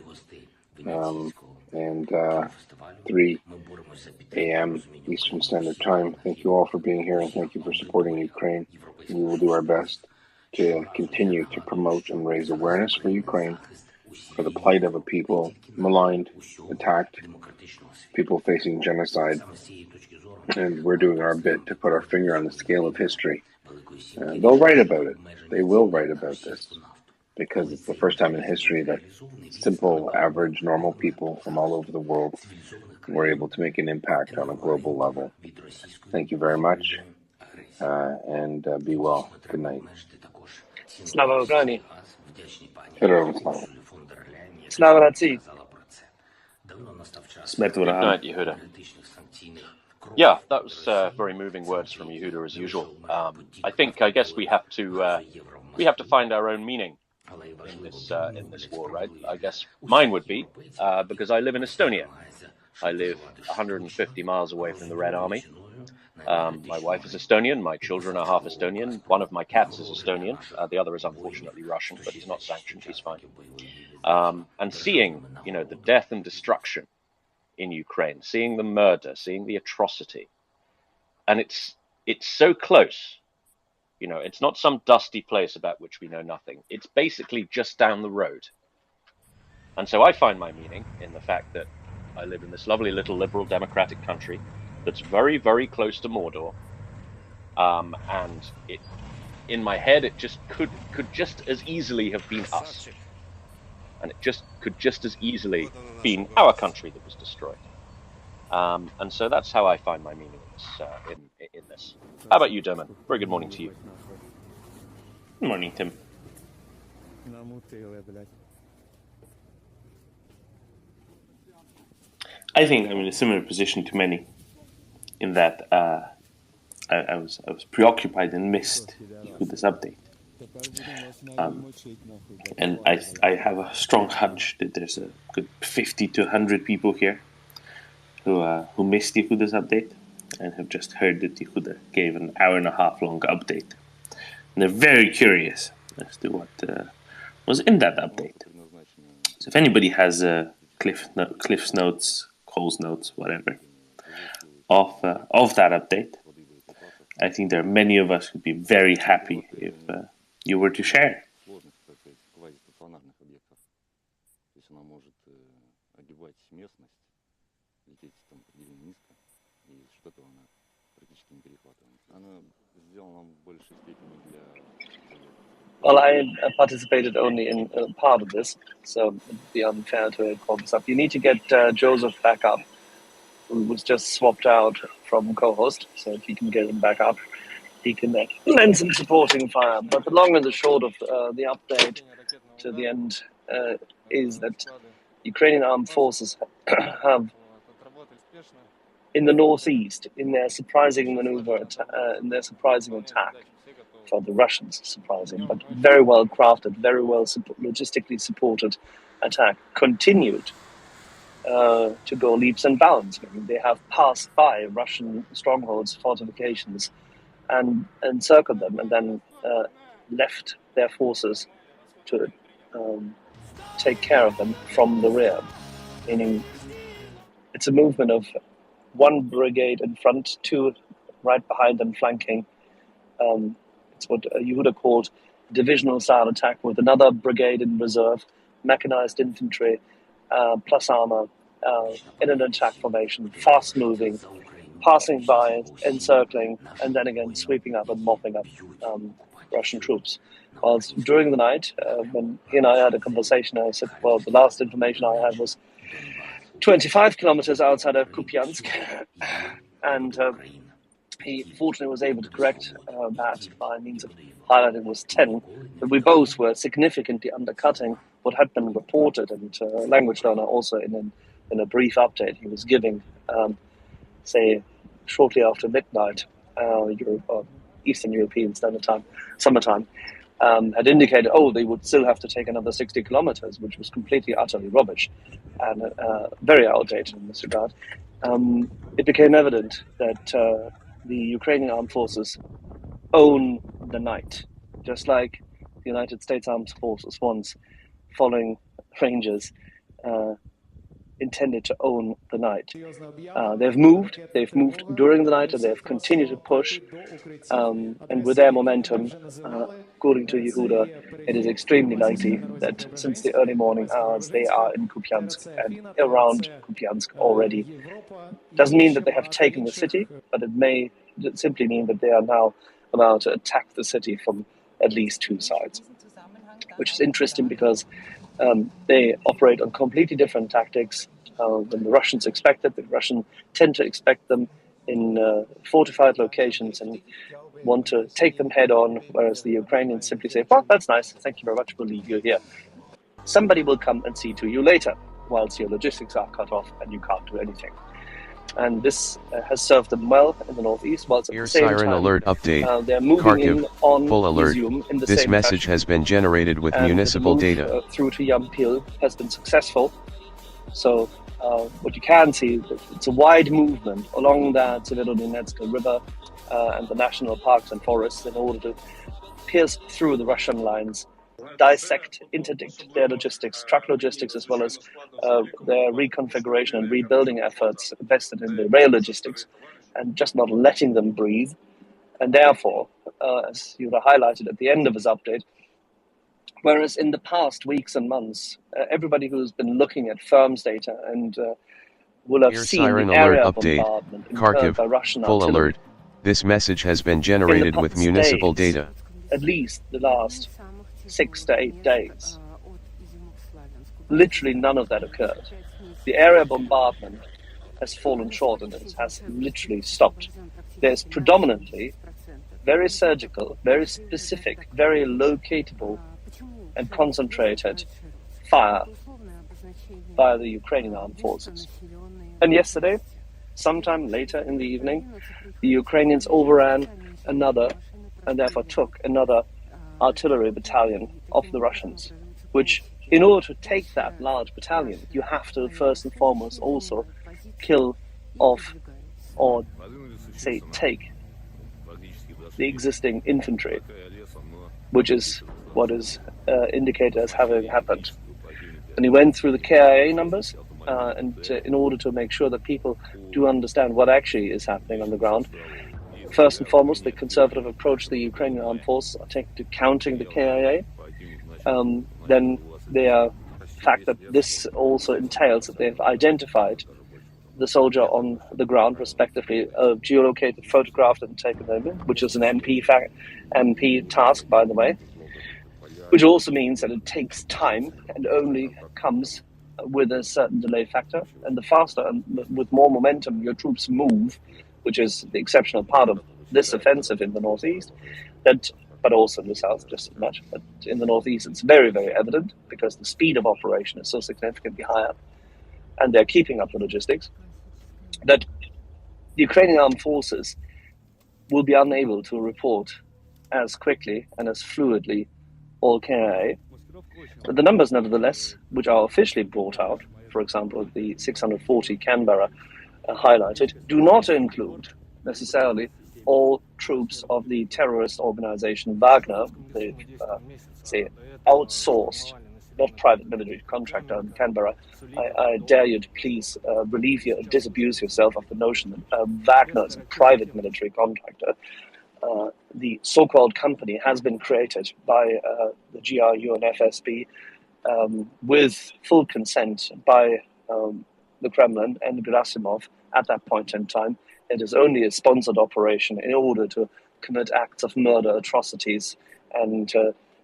and 3 a.m. Eastern Standard Time. Thank you all for being here and thank you for supporting Ukraine. We will do our best to continue to promote and raise awareness for Ukraine, for the plight of a people maligned, attacked, people facing genocide. And we're doing our bit to put our finger on the scale of history. They'll write about it. They will write about this because it's the first time in history that simple, average, normal people from all over the world were able to make an impact on a global level. Thank you very much, and be well. Good night. Slava Ukraini. Heroes slava. Slava Nazi. Good night, Yehuda. Yeah, that was very moving words from Yehuda as usual. I guess we have to find our own meaning in this war, right? I guess mine would be because I live in Estonia. I live 150 miles away from the Red Army. My wife is Estonian. My children are half Estonian. One of my cats is Estonian. The other is unfortunately Russian, but he's not sanctioned. He's fine. And seeing, the death and destruction in Ukraine, seeing the murder, seeing the atrocity, and it's so close. It's not some dusty place about which we know nothing. It's basically just down the road. And so I find my meaning in the fact that I live in this lovely little liberal democratic country that's very, very close to Mordor. And in my head, it just could just as easily have been us. And it could just as easily been our country that was destroyed. And so that's how I find my meaning in this. How about you, Dermot? Very good morning to you. Good morning, Tim. I think I'm in a similar position to many, in that I was preoccupied and missed with this update. And I have a strong hunch that there's a good 50 to 100 people here who missed Yehuda's update and have just heard that Yehuda gave an hour-and-a-half long update. And they're very curious as to what was in that update. So if anybody has Cliff's notes, Cole's notes, whatever, of that update, I think there are many of us who'd be very happy if you were to share. Well, I participated only in part of this, so it'd be unfair to call this up. You need to get Joseph back up, who was just swapped out from co-host, so if you can get him back up, he can lend some supporting fire. But the long and the short of the update to the end is that Ukrainian armed forces have in the northeast, in their surprising maneuver, in their surprising attack, for the Russians, surprising, but very well crafted, very well logistically supported attack, continued to go leaps and bounds. I mean, they have passed by Russian strongholds, fortifications, and encircled them, and then left their forces to take care of them from the rear. Meaning, it's a movement of one brigade in front, two right behind them flanking. It's what Yehuda called divisional style attack, with another brigade in reserve, mechanized infantry, plus armor, in an attack formation, fast moving, passing by, encircling, and then again sweeping up and mopping up Russian troops. Whilst during the night, when he and I had a conversation, I said, well, the last information I had was 25 kilometers outside of Kupiansk, and he fortunately was able to correct that by means of highlighting was 10, but we both were significantly undercutting what had been reported, and Language Learner also in a brief update he was giving, say, shortly after midnight, Eastern European Standard Time, summertime, had indicated, they would still have to take another 60 kilometers, which was completely, utterly rubbish and very outdated in this regard. It became evident that the Ukrainian armed forces own the night, just like the United States Armed Forces once, following Rangers, intended to own the night. They've moved during the night, and they've continued to push, and with their momentum, according to Yehuda, it is extremely likely that since the early morning hours they are in Kupiansk and around Kupiansk already. Doesn't mean that they have taken the city, but it may simply mean that they are now about to attack the city from at least two sides, which is interesting because they operate on completely different tactics than the Russians expected. The Russians tend to expect them in fortified locations and want to take them head on, whereas the Ukrainians simply say, well, that's nice, thank you very much, we'll leave you here. Somebody will come and see to you later, whilst your logistics are cut off and you can't do anything. And this has served them well in the northeast, whilst at the same siren time, alert update. they're moving Kharkiv, in on full alert. Izium in the This same message fashion. has been generated with And municipal the move, data. through to Yampil has been successful. So what you can see, it's a wide movement along that Severodonetsk river and the national parks and forests in order to pierce through the Russian lines, dissect, interdict their logistics, truck logistics, as well as their reconfiguration and rebuilding efforts invested in the rail logistics, and just not letting them breathe. And therefore, as you highlighted at the end of his update, whereas in the past weeks and months, everybody who's been looking at firms data and will have seen Siren the alert area update. bombardment incurred by Russian Kharkiv, full artillery. alert. This message has been In the generated with past municipal days, data. at least the last 6 to 8 days, literally none of that occurred. The area bombardment has fallen short and it has literally stopped. There's predominantly very surgical, very specific, very locatable and concentrated fire by the Ukrainian armed forces. And yesterday, sometime later in the evening, the Ukrainians overran another, and therefore took another artillery battalion of the Russians, which, in order to take that large battalion, you have to first and foremost also kill off, or say take, the existing infantry, which is what is indicated as having happened. And he went through the KIA numbers, and in order to make sure that people do understand what actually is happening on the ground. First and foremost, the conservative approach the Ukrainian armed forces are taking to counting the KIA. Then the fact that this also entails that they've identified the soldier on the ground, respectively, geolocated, photographed, and taken over, which is an MP task, by the way, which also means that it takes time and only comes with a certain delay factor. And the faster and with more momentum your troops move, which is the exceptional part of this offensive in the northeast, but also in the south just as much. But in the northeast, it's very, very evident because the speed of operation is so significantly higher, and they're keeping up the logistics, that the Ukrainian armed forces will be unable to report as quickly and as fluidly all KIA. But the numbers, nevertheless, which are officially brought out, for example, the 640 Canberra highlighted, do not include necessarily all troops of the terrorist organization Wagner. They've, say, outsourced, not private military contractor in Canberra. I dare you to please disabuse yourself of the notion that Wagner is a private military contractor. The so-called company has been created by the GRU and FSB with full consent by the Kremlin and Gerasimov at that point in time. It is only a sponsored operation in order to commit acts of murder, atrocities, and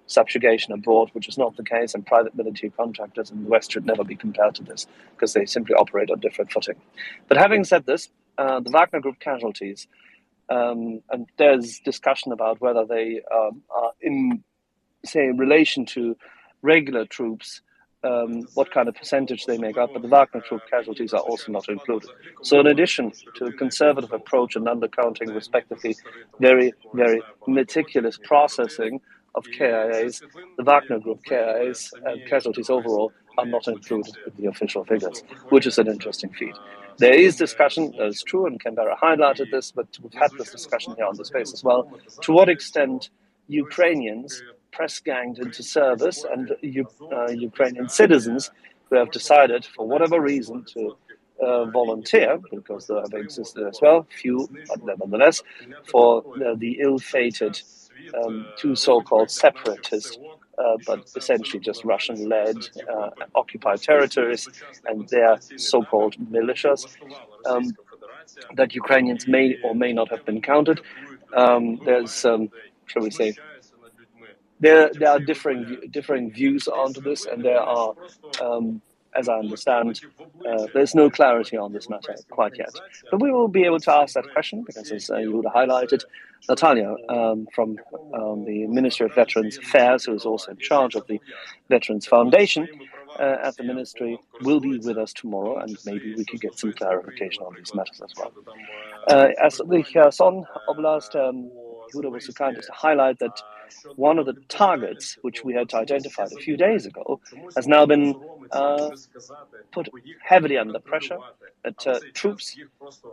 subjugation abroad, which is not the case, and private military contractors in the West should never be compared to this, because they simply operate on different footing. But having said this, the Wagner Group casualties, and there's discussion about whether they are in, say, relation to regular troops, what kind of percentage they make up, but the Wagner troop casualties are also not included. So in addition to a conservative approach and undercounting, respectively, very, very meticulous processing of KIAs, the Wagner group KIAs and casualties overall are not included in the official figures, which is an interesting feat. There is discussion, that is true, and Canberra highlighted this, but we've had this discussion here on the space as well, to what extent Ukrainians press-ganged into service and Ukrainian citizens who have decided, for whatever reason, to volunteer, because there have existed as well, few, but nevertheless, for the ill-fated two so-called separatist, but essentially just Russian-led occupied territories and their so-called militias, that Ukrainians may or may not have been counted. There's, shall we say, there are differing views onto this, and there are, as I understand, there's no clarity on this matter quite yet. But we will be able to ask that question because, as you would have highlighted, Natalia from the Ministry of Veterans Affairs, who is also in charge of the Veterans Foundation at the Ministry, will be with us tomorrow, and maybe we could get some clarification on these matters as well. As the Kherson Oblast, Huda was so kind as to highlight that one of the targets which we had identified a few days ago has now been put heavily under pressure, that troops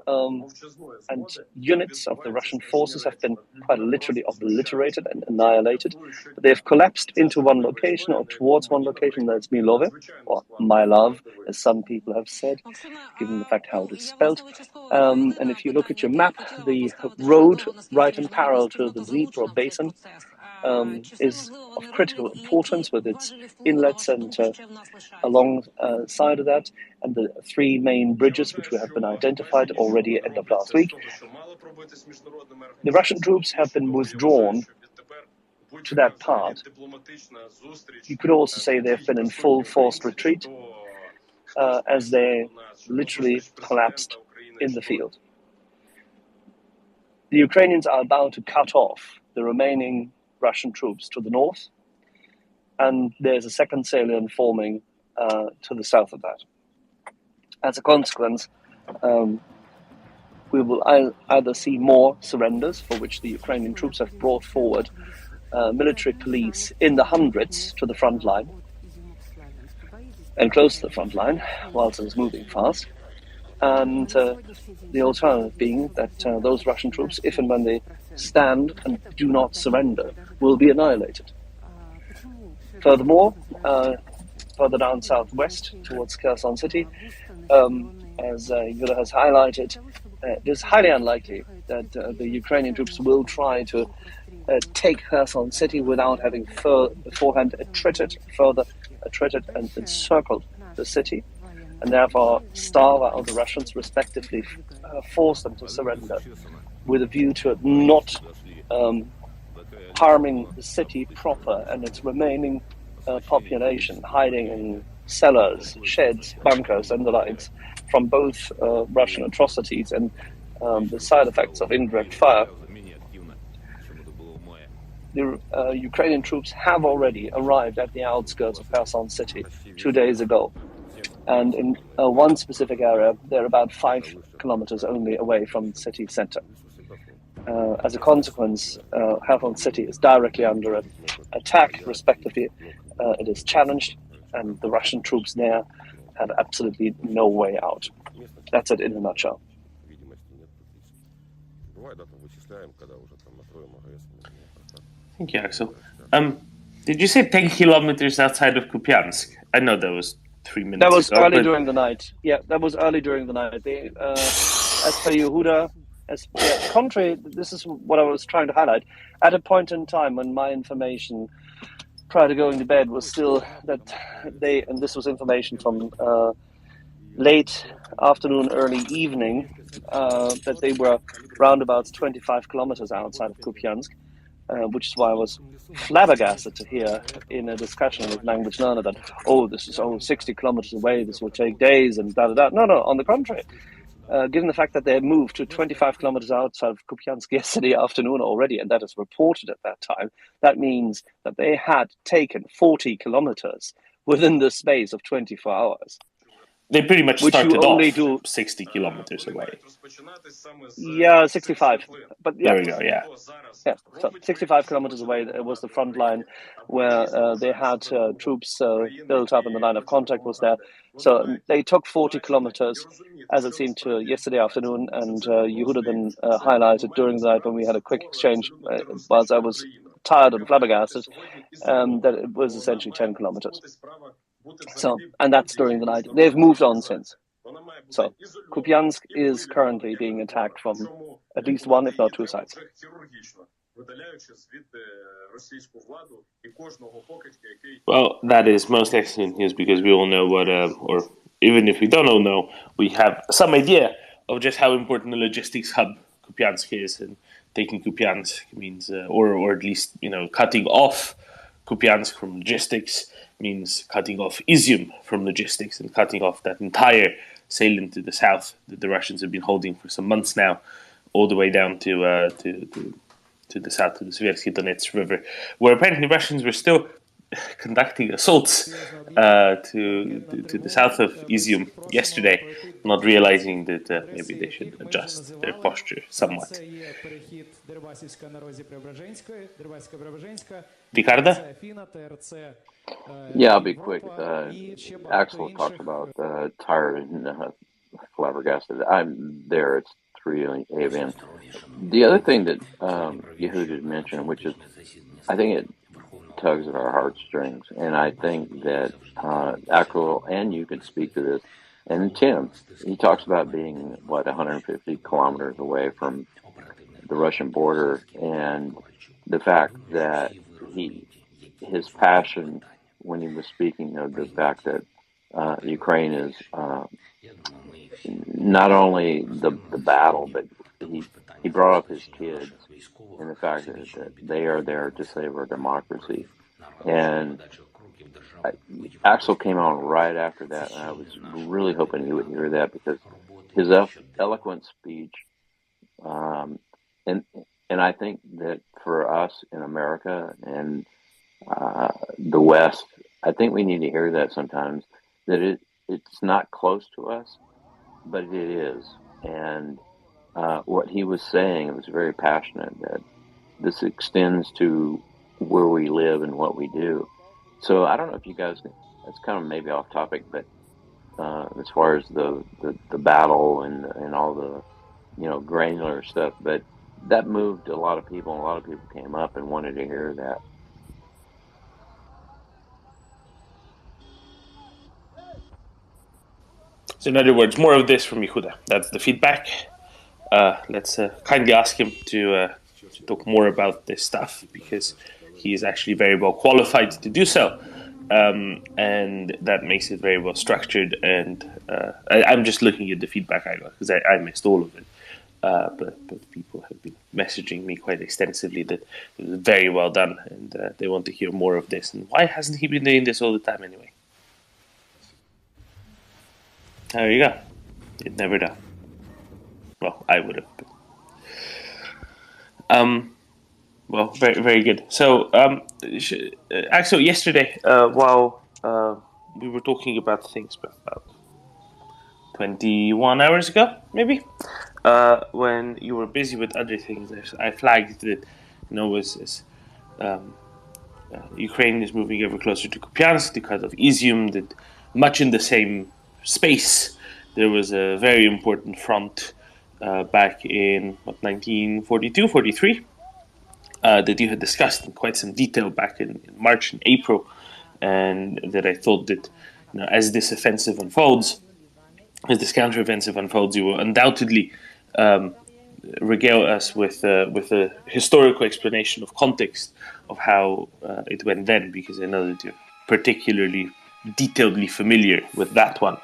and units of the Russian forces have been quite literally obliterated and annihilated. They've collapsed into one location or towards one location, that's Milove, or my love, as some people have said, given the fact how it is spelled. And if you look at your map, the road right in parallel to the Dnipro basin is of critical importance with its inlets and alongside of that, and the three main bridges which have been identified already end of last week. The Russian troops have been withdrawn to that part. You could also say they've been in full forced retreat as they literally collapsed in the field. The Ukrainians are about to cut off the remaining Russian troops to the north, and there's a second salient forming to the south of that. As a consequence, we will either see more surrenders, for which the Ukrainian troops have brought forward military police in the hundreds to the front line and close to the front line whilst it is moving fast. And the alternative being that those Russian troops, if and when they stand and do not surrender, will be annihilated. Furthermore, further down southwest towards Kherson city, as Yulia has highlighted, it is highly unlikely that the Ukrainian troops will try to take Kherson city without having beforehand further attrited and encircled the city, and therefore starve out the Russians, respectively force them to surrender, with a view to not harming the city proper and its remaining population, hiding in cellars, sheds, bunkers, and the likes, from both Russian atrocities and the side effects of indirect fire. The Ukrainian troops have already arrived at the outskirts of Kherson city 2 days ago. And in one specific area, they're about 5 kilometers only away from the city center. As a consequence, Kherson city is directly under attack, respectively. It is challenged, and the Russian troops there have absolutely no way out. That's it in a nutshell. Thank you, Axel. Did you say 10 kilometers outside of Kupiansk? I know that was 3 minutes That was ago, early but during the night. Yeah, that was early during the night. They, as per Yehuda, contrary, this is what I was trying to highlight. At a point in time when my information prior to going to bed was still that they, and this was information from late afternoon, early evening, that they were roundabouts 25 kilometers outside of Kupiansk, which is why I was flabbergasted to hear in a discussion with language learner that, this is 60 kilometers away, this will take days, and da-da-da. No, on the contrary. Given the fact that they had moved to 25 kilometers outside of Kupiansk yesterday afternoon already, and that is reported at that time, that means that they had taken 40 kilometers within the space of 24 hours. They pretty much which started you only off do 60 kilometers away. Yeah, 65. But yeah, There we go, yeah. So 65 kilometers away was the front line where they had troops built up and the line of contact was there. So they took 40 kilometers, as it seemed to yesterday afternoon, and Yehuda then highlighted during the night when we had a quick exchange, whilst I was tired and flabbergasted, that it was essentially 10 kilometers. So, and that's during the night. They've moved on since. So, Kupiansk is currently being attacked from at least one, if not two sides. Well, that is most excellent news because we all know what, or even if we don't all know, we have some idea of just how important the logistics hub Kupiansk is, and taking Kupiansk means, or at least cutting off Kupiansk from logistics means cutting off Izium from logistics and cutting off that entire salient to the south that the Russians have been holding for some months now, all the way down to the south, to the Sversky Donets River, where apparently Russians were still conducting assaults to the south of Izium yesterday, not realizing that maybe they should adjust their posture somewhat. Ricardo? Yeah, I'll be quick. Axel talked about tired and flabbergasted. I'm there. It's 3 a.m. The other thing that Yehuda mentioned, which is, I think it tugs at our heartstrings, and I think that Axel and you can speak to this. And Tim, he talks about being 150 kilometers away from the Russian border, and the fact that his passion when he was speaking of the fact that Ukraine is not only the battle, but he brought up his kids and the fact that they are there to save our democracy. And Axel came on right after that, and I was really hoping he would hear that because his eloquent speech, and I think that for us in America and the West, I think we need to hear that sometimes, that it's not close to us, but it is. And what he was saying, it was very passionate, that this extends to where we live and what we do. So I don't know if you guys, it's kind of maybe off topic, but as far as the battle and all the granular stuff, but that moved a lot of people, and a lot of people came up and wanted to hear that. So in other words, more of this from Yehuda. That's the feedback. Let's kindly ask him to talk more about this stuff, because he is actually very well qualified to do so. And that makes it very well structured. And I'm just looking at the feedback I got, because I missed all of it. But people have been messaging me quite extensively that it was very well done, and they want to hear more of this. And why hasn't he been doing this all the time anyway? There you go. You'd never know. Well, I would have. Well, very, very good. So, Axel, yesterday, while we were talking about things about 21 hours ago, maybe, when you were busy with other things. I flagged that, Ukraine is moving ever closer to Kupiansk because of Izium, that much in the same space there was a very important front back in 1942, 43, that you had discussed in quite some detail back in March and April, and that I thought that as this offensive unfolds, as this counteroffensive unfolds, you will undoubtedly regale us with a historical explanation of context of how it went then, because I know that you're particularly detailedly familiar with that one.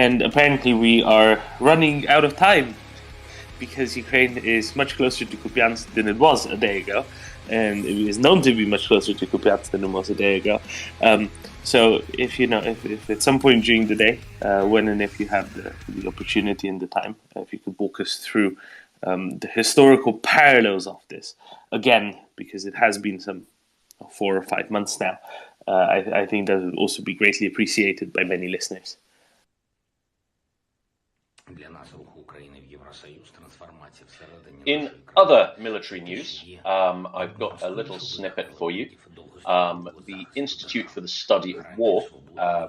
And apparently we are running out of time, because Ukraine is much closer to Kupiansk than it was a day ago, and it is known to be much closer to Kupiansk than it was a day ago. So if at some point during the day, when and if you have the opportunity and the time, if you could walk us through the historical parallels of this, again, because it has been some 4 or 5 months now, I think that would also be greatly appreciated by many listeners. In other military news, I've got a little snippet for you. The Institute for the Study of War,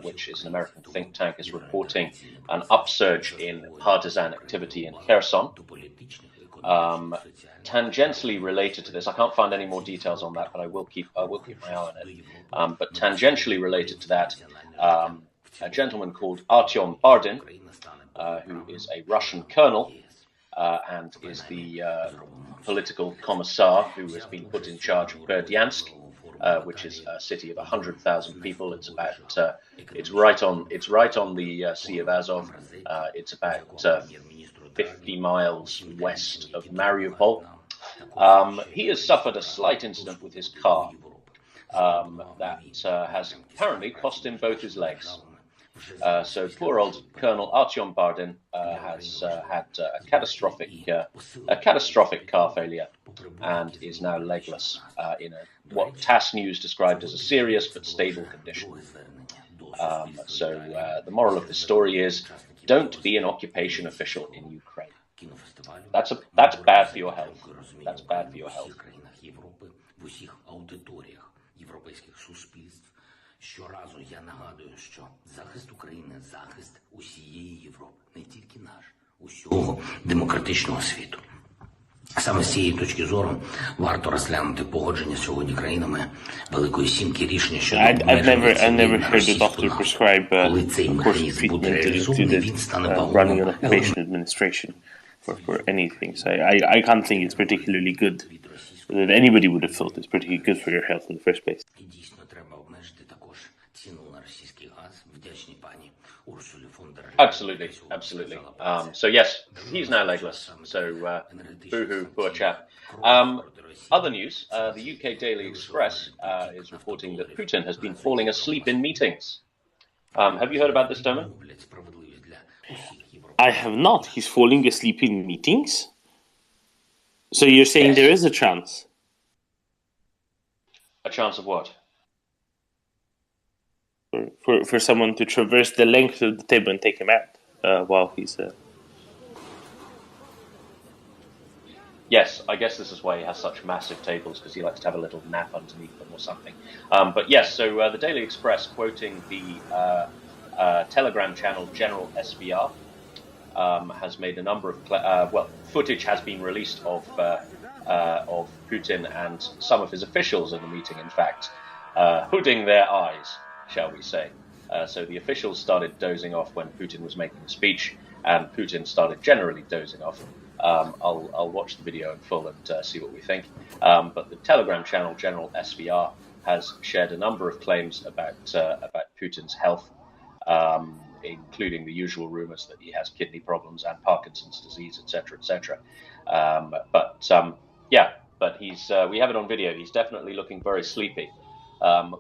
which is an American think tank, is reporting an upsurge in partisan activity in Kherson. Tangentially related to this, I can't find any more details on that, but I will keep my eye on it. But tangentially related to that, a gentleman called Artyom Bardin, who is a Russian colonel, and is the political commissar who has been put in charge of Berdyansk, which is a city of 100,000 people. It's about it's right on the Sea of Azov. It's about 50 miles west of Mariupol. He has suffered a slight incident with his car that has apparently cost him both his legs. So poor old Colonel Artyom Bardin has had a catastrophic car failure and is now legless in what TASS News described as a serious but stable condition. So the moral of the story is, don't be an occupation official in Ukraine. That's bad for your health. That's bad for your health. Щоразу я нагадую, що захист України – захист усієї Європи, не тільки наш, усього демократичного світу. Саме з цієї точки зору варто розглянути погодження сьогодні країнами Великої Сімки рішення щодо обмеження цієї на російську нафту. Коли цей механізм буде реалізований, він стане вагомим елементом. For anything. So I can't think it's particularly good that anybody would have thought it's particularly good for your health in the first place. Absolutely. So yes, he's now legless. So boo-hoo, poor chap. Other news, the UK Daily Express is reporting that Putin has been falling asleep in meetings. Have you heard about this, Toman? I have not. He's falling asleep in meetings? So you're saying there is a chance? A chance of what? For someone to traverse the length of the table and take him out while he's... Yes, I guess this is why he has such massive tables, because he likes to have a little nap underneath them or something. But yes, so the Daily Express, quoting the Telegram channel General SVR, has made a number of footage has been released of Putin and some of his officials in the meeting, in fact, hooding their eyes, shall we say. So the officials started dozing off when Putin was making a speech, and Putin started generally dozing off. I'll watch the video in full and see what we think. But the Telegram channel General SVR has shared a number of claims about Putin's health, including the usual rumors that he has kidney problems and Parkinson's disease, etc., etc. But he's we have it on video. He's definitely looking very sleepy.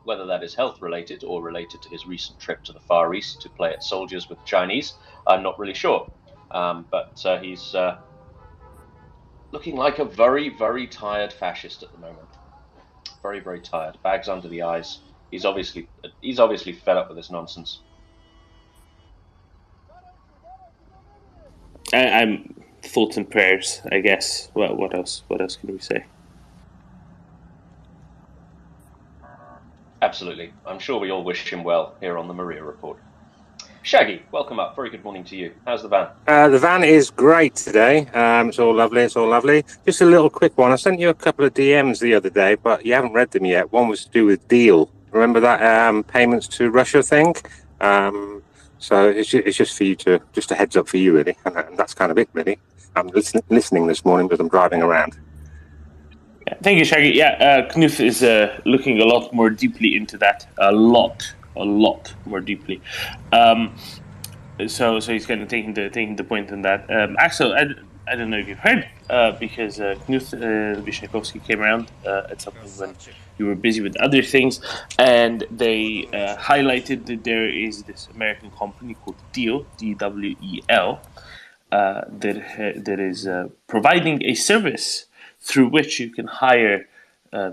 Whether that is health related or related to his recent trip to the Far East to play at soldiers with the Chinese, I'm not really sure. But he's looking like a very, very tired fascist at the moment. Very, very tired. Bags under the eyes. He's obviously fed up with this nonsense. I'm thoughts and prayers, I guess. Well, what else? What else can we say? Absolutely. I'm sure we all wish him well here on the Maria Report. Shaggy, welcome up. Very good morning to you. How's the van? The van is great today. It's all lovely. It's all lovely. Just a little quick one. I sent you a couple of DMs the other day, but you haven't read them yet. One was to do with Deal. Remember that payments to Russia thing? So it's just for you to, just a heads up for you, really. And that's kind of it, really. I'm listening this morning because I'm driving around. Yeah, thank you, Shaggy. Yeah, Knut is looking a lot more deeply into that. A lot more deeply. So he's kind of taking the point on that. Axel, I don't know if you've heard, because Knut Wyszakowski came around at some point when you were busy with other things, and they highlighted that there is this American company called Deal, DWEL, that is providing a service through which you can hire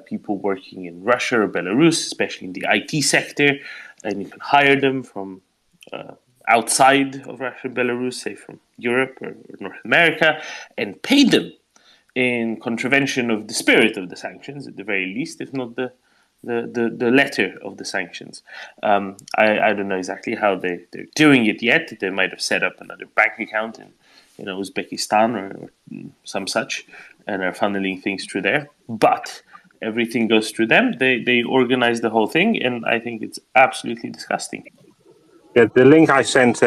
people working in Russia or Belarus, especially in the IT sector, and you can hire them from outside of Russia and Belarus, say from Europe or North America, and pay them in contravention of the spirit of the sanctions, at the very least, if not the letter of the sanctions. I don't know exactly how they're doing it yet. They might have set up another bank account in Uzbekistan or some such, and are funneling things through there. But everything goes through them. They organize the whole thing, and I think it's absolutely disgusting. Yeah, the link I sent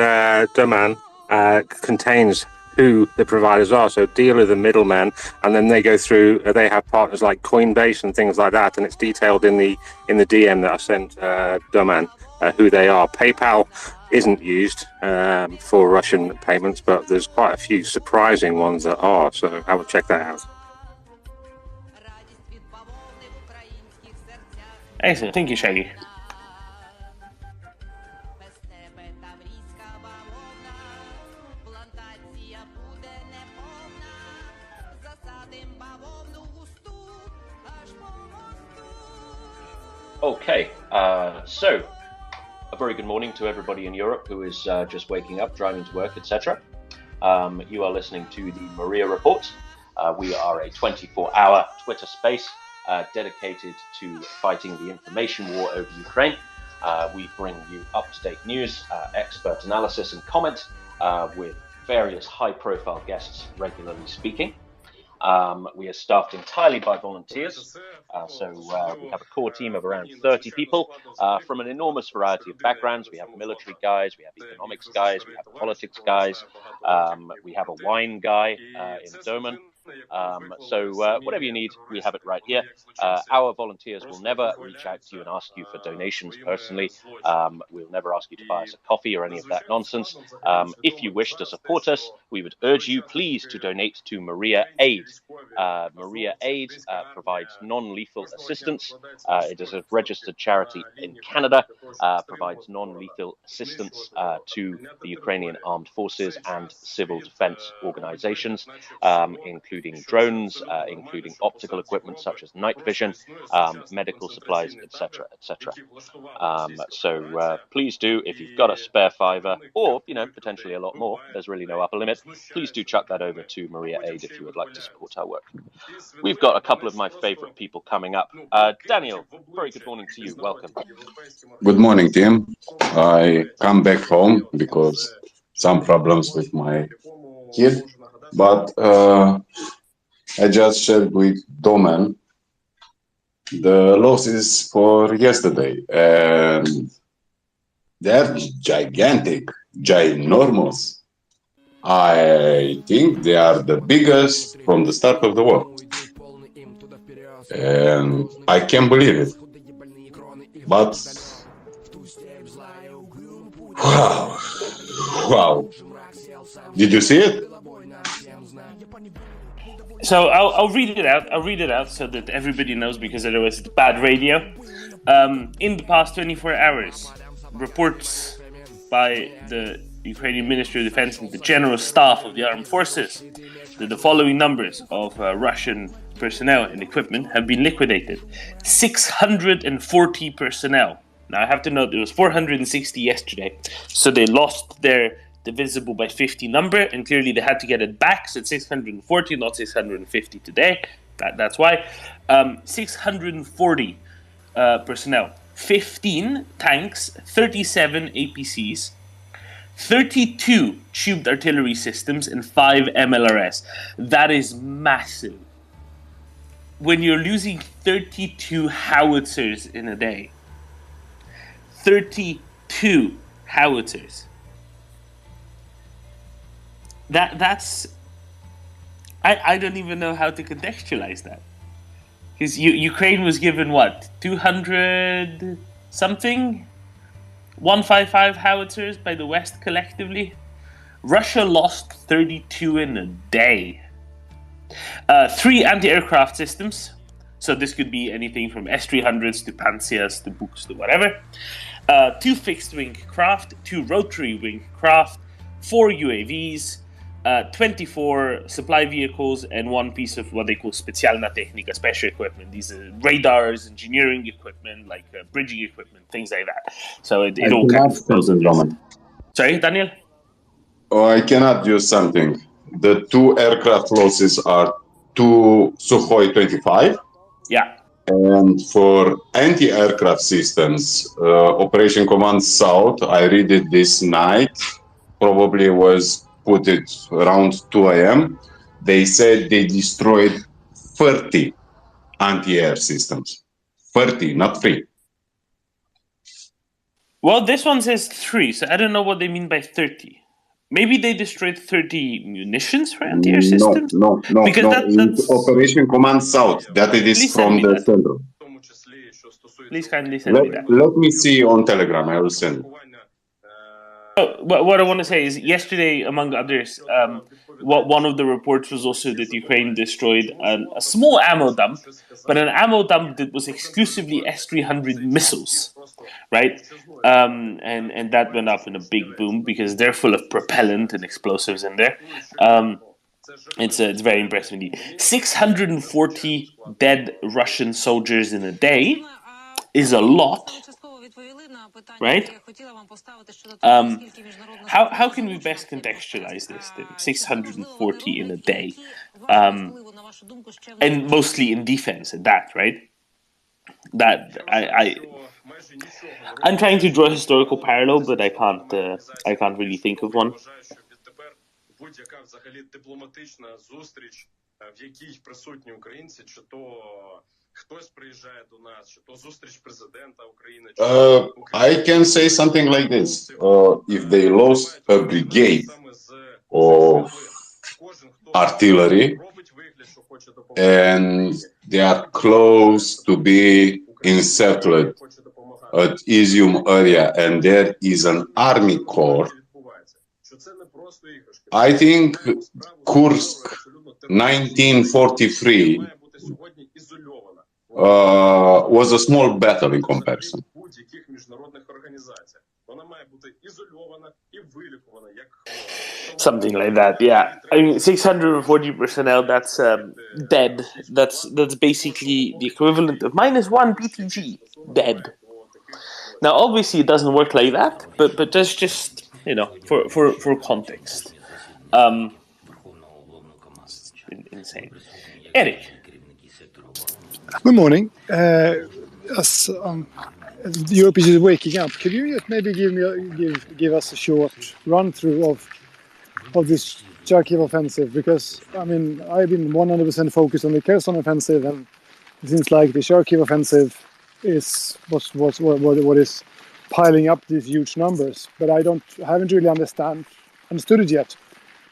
Doman contains who the providers are. So Deal are the middleman, and then they go through. They have partners like Coinbase and things like that, and it's detailed in the DM that I sent Doman who they are. PayPal isn't used for Russian payments, but there's quite a few surprising ones that are. So I will check that out. Excellent, thank you, Shaggy. Okay, so a very good morning to everybody in Europe who is just waking up, driving to work, etc. You are listening to the Maria Report. We are a 24-hour Twitter space dedicated to fighting the information war over Ukraine. We bring you up-to-date news, expert analysis and comment with various high-profile guests regularly speaking. We are staffed entirely by volunteers, so we have a core team of around 30 people from an enormous variety of backgrounds. We have military guys, we have economics guys, we have politics guys, we have a wine guy in Doman. So whatever you need, we have it right here. Our volunteers will never reach out to you and ask you for donations personally. We'll never ask you to buy us a coffee or any of that nonsense. If you wish to support us, we would urge you please to donate to Maria Aid. Maria Aid provides non-lethal assistance. It is a registered charity in Canada, provides non-lethal assistance to the Ukrainian armed forces and civil defense organizations, including drones, including optical equipment such as night vision, medical supplies, etc., etc. So please do, if you've got a spare $5 or potentially a lot more, there's really no upper limit, please do chuck that over to Maria Aid if you would like to support our work. We've got a couple of my favorite people coming up. Daniel, very good morning to you. Welcome. Good morning, team. I come back home because some problems with my kid, but I just shared with Doman the losses for yesterday, and they're gigantic, ginormous. I think they are the biggest from the start of the war, and I can't believe it. But wow, did you see it? So I'll read it out. I'll read it out so that everybody knows, because otherwise it's bad radio. In the past 24 hours, reports by the Ukrainian Ministry of Defense and the General Staff of the Armed Forces that the following numbers of Russian personnel and equipment have been liquidated. 640 personnel. Now I have to note there was 460 yesterday, so they lost their divisible by 50 number, and clearly they had to get it back, so it's 640, not 650 today. That's why. 640 personnel, 15 tanks, 37 APCs, 32 tubed artillery systems, and 5 MLRS. That is massive. When you're losing 32 howitzers in a day, 32 howitzers. That's I don't even know how to contextualize that. Because Ukraine was given what, 200 something, 155 howitzers by the West collectively. Russia lost 32 in a day. 3 anti-aircraft systems. So this could be anything from S-300s to Pantsers to Buks to whatever. 2 fixed-wing craft, 2 rotary-wing craft, 4 UAVs, 24 supply vehicles, and 1 piece of what they call specjalna technika, special equipment. These are radars, engineering equipment, like bridging equipment, things like that. So it all kind of... Sorry, Daniel? I cannot do something. The 2 aircraft losses are 2 Sukhoi 25. Yeah. And for anti-aircraft systems, Operation Command South, I read it this night, probably was put it around 2 a.m. They said they destroyed 30 anti-air systems. 30, not 3. Well, this one says 3, so I don't know what they mean by 30. Maybe they destroyed 30 munitions for anti-air systems? No. Because that's... Operation Command South, that it is from the center. Please kindly send me that. Let me see on Telegram, I will send it. What I want to say is, yesterday, among others, one of the reports was also that Ukraine destroyed a small ammo dump, but an ammo dump that was exclusively S-300 missiles, right? And that went up in a big boom because they're full of propellant and explosives in there. It's very impressive indeed. 640 dead Russian soldiers in a day is a lot, right? How can we best contextualize this then? 640 in a day, and mostly in defense at that, right? I'm trying to draw a historical parallel, but I can't really think of one. Будь-яка взагалі дипломатична зустріч, в якій присутні українці, чи то хтось приїжджає до нас, чи то зустріч президента України. I can say something like this. If they lost a brigade of artillery and they are close to be encircled at Izium area and there is an army corps, I think Kursk 1943 was a small battle in comparison. Something like that, yeah. I mean, 640 personnel, that's dead. That's basically the equivalent of -1 BTG, dead. Now, obviously, it doesn't work like that, but that's just, for context. Insane. Eric. Good morning. As Europe is just waking up, could you just maybe give us a short run through of this Kharkiv offensive? Because I mean, I've been 100% focused on the Kherson offensive, and it seems like the Kharkiv offensive is what is piling up these huge numbers. But I haven't really understood it yet.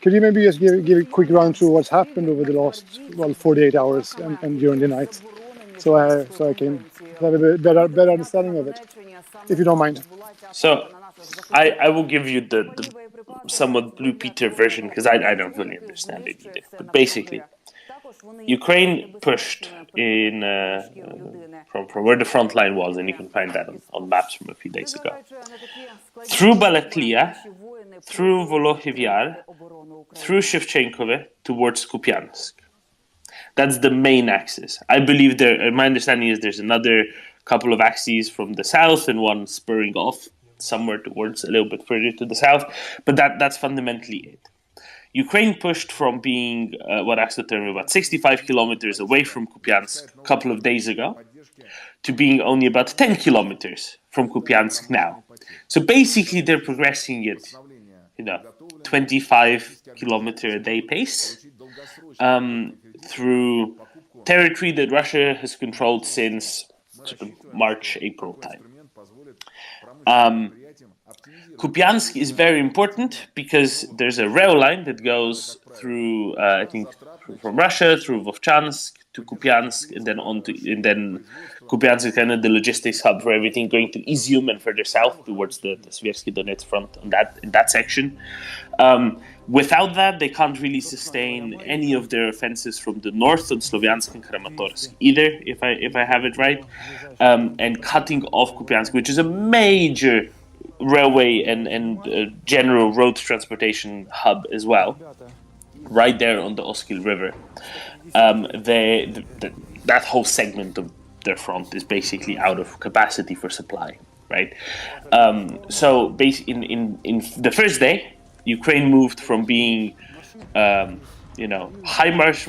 Could you maybe just give a quick run through what's happened over the last 48 hours and during the night, so I can have a better understanding of it, if you don't mind. So I will give you the somewhat Blue Peter version because I don't really understand it either. But basically, Ukraine pushed in from where the front line was, and you can find that on maps from a few days ago, through Balaklia, through Volokhiv Yar, through Shevchenkove towards Kupiansk. That's the main axis. I believe my understanding is there's another couple of axes from the south and one spurring off somewhere towards a little bit further to the south, but that's fundamentally it. Ukraine pushed from being what Axel told me about 65 kilometers away from Kupiansk a couple of days ago to being only about 10 kilometers from Kupiansk now. So basically they're progressing at 25 kilometer a day pace through territory that Russia has controlled since sort of March, April time. Kupiansk is very important because there's a rail line that goes through, I think, from Russia through Vovchansk to Kupiansk, and then then Kupiansk is kind of the logistics hub for everything going to Izium and further south towards the Sversky Donetsk front in that section. Without that, they can't really sustain any of their offensives from the north on Sloviansk and Kramatorsk either, if I have it right. And cutting off Kupiansk, which is a major railway and general road transportation hub as well, right there on the Oskil River. That whole segment of their front is basically out of capacity for supply, right? So in the first day, Ukraine moved from being, high march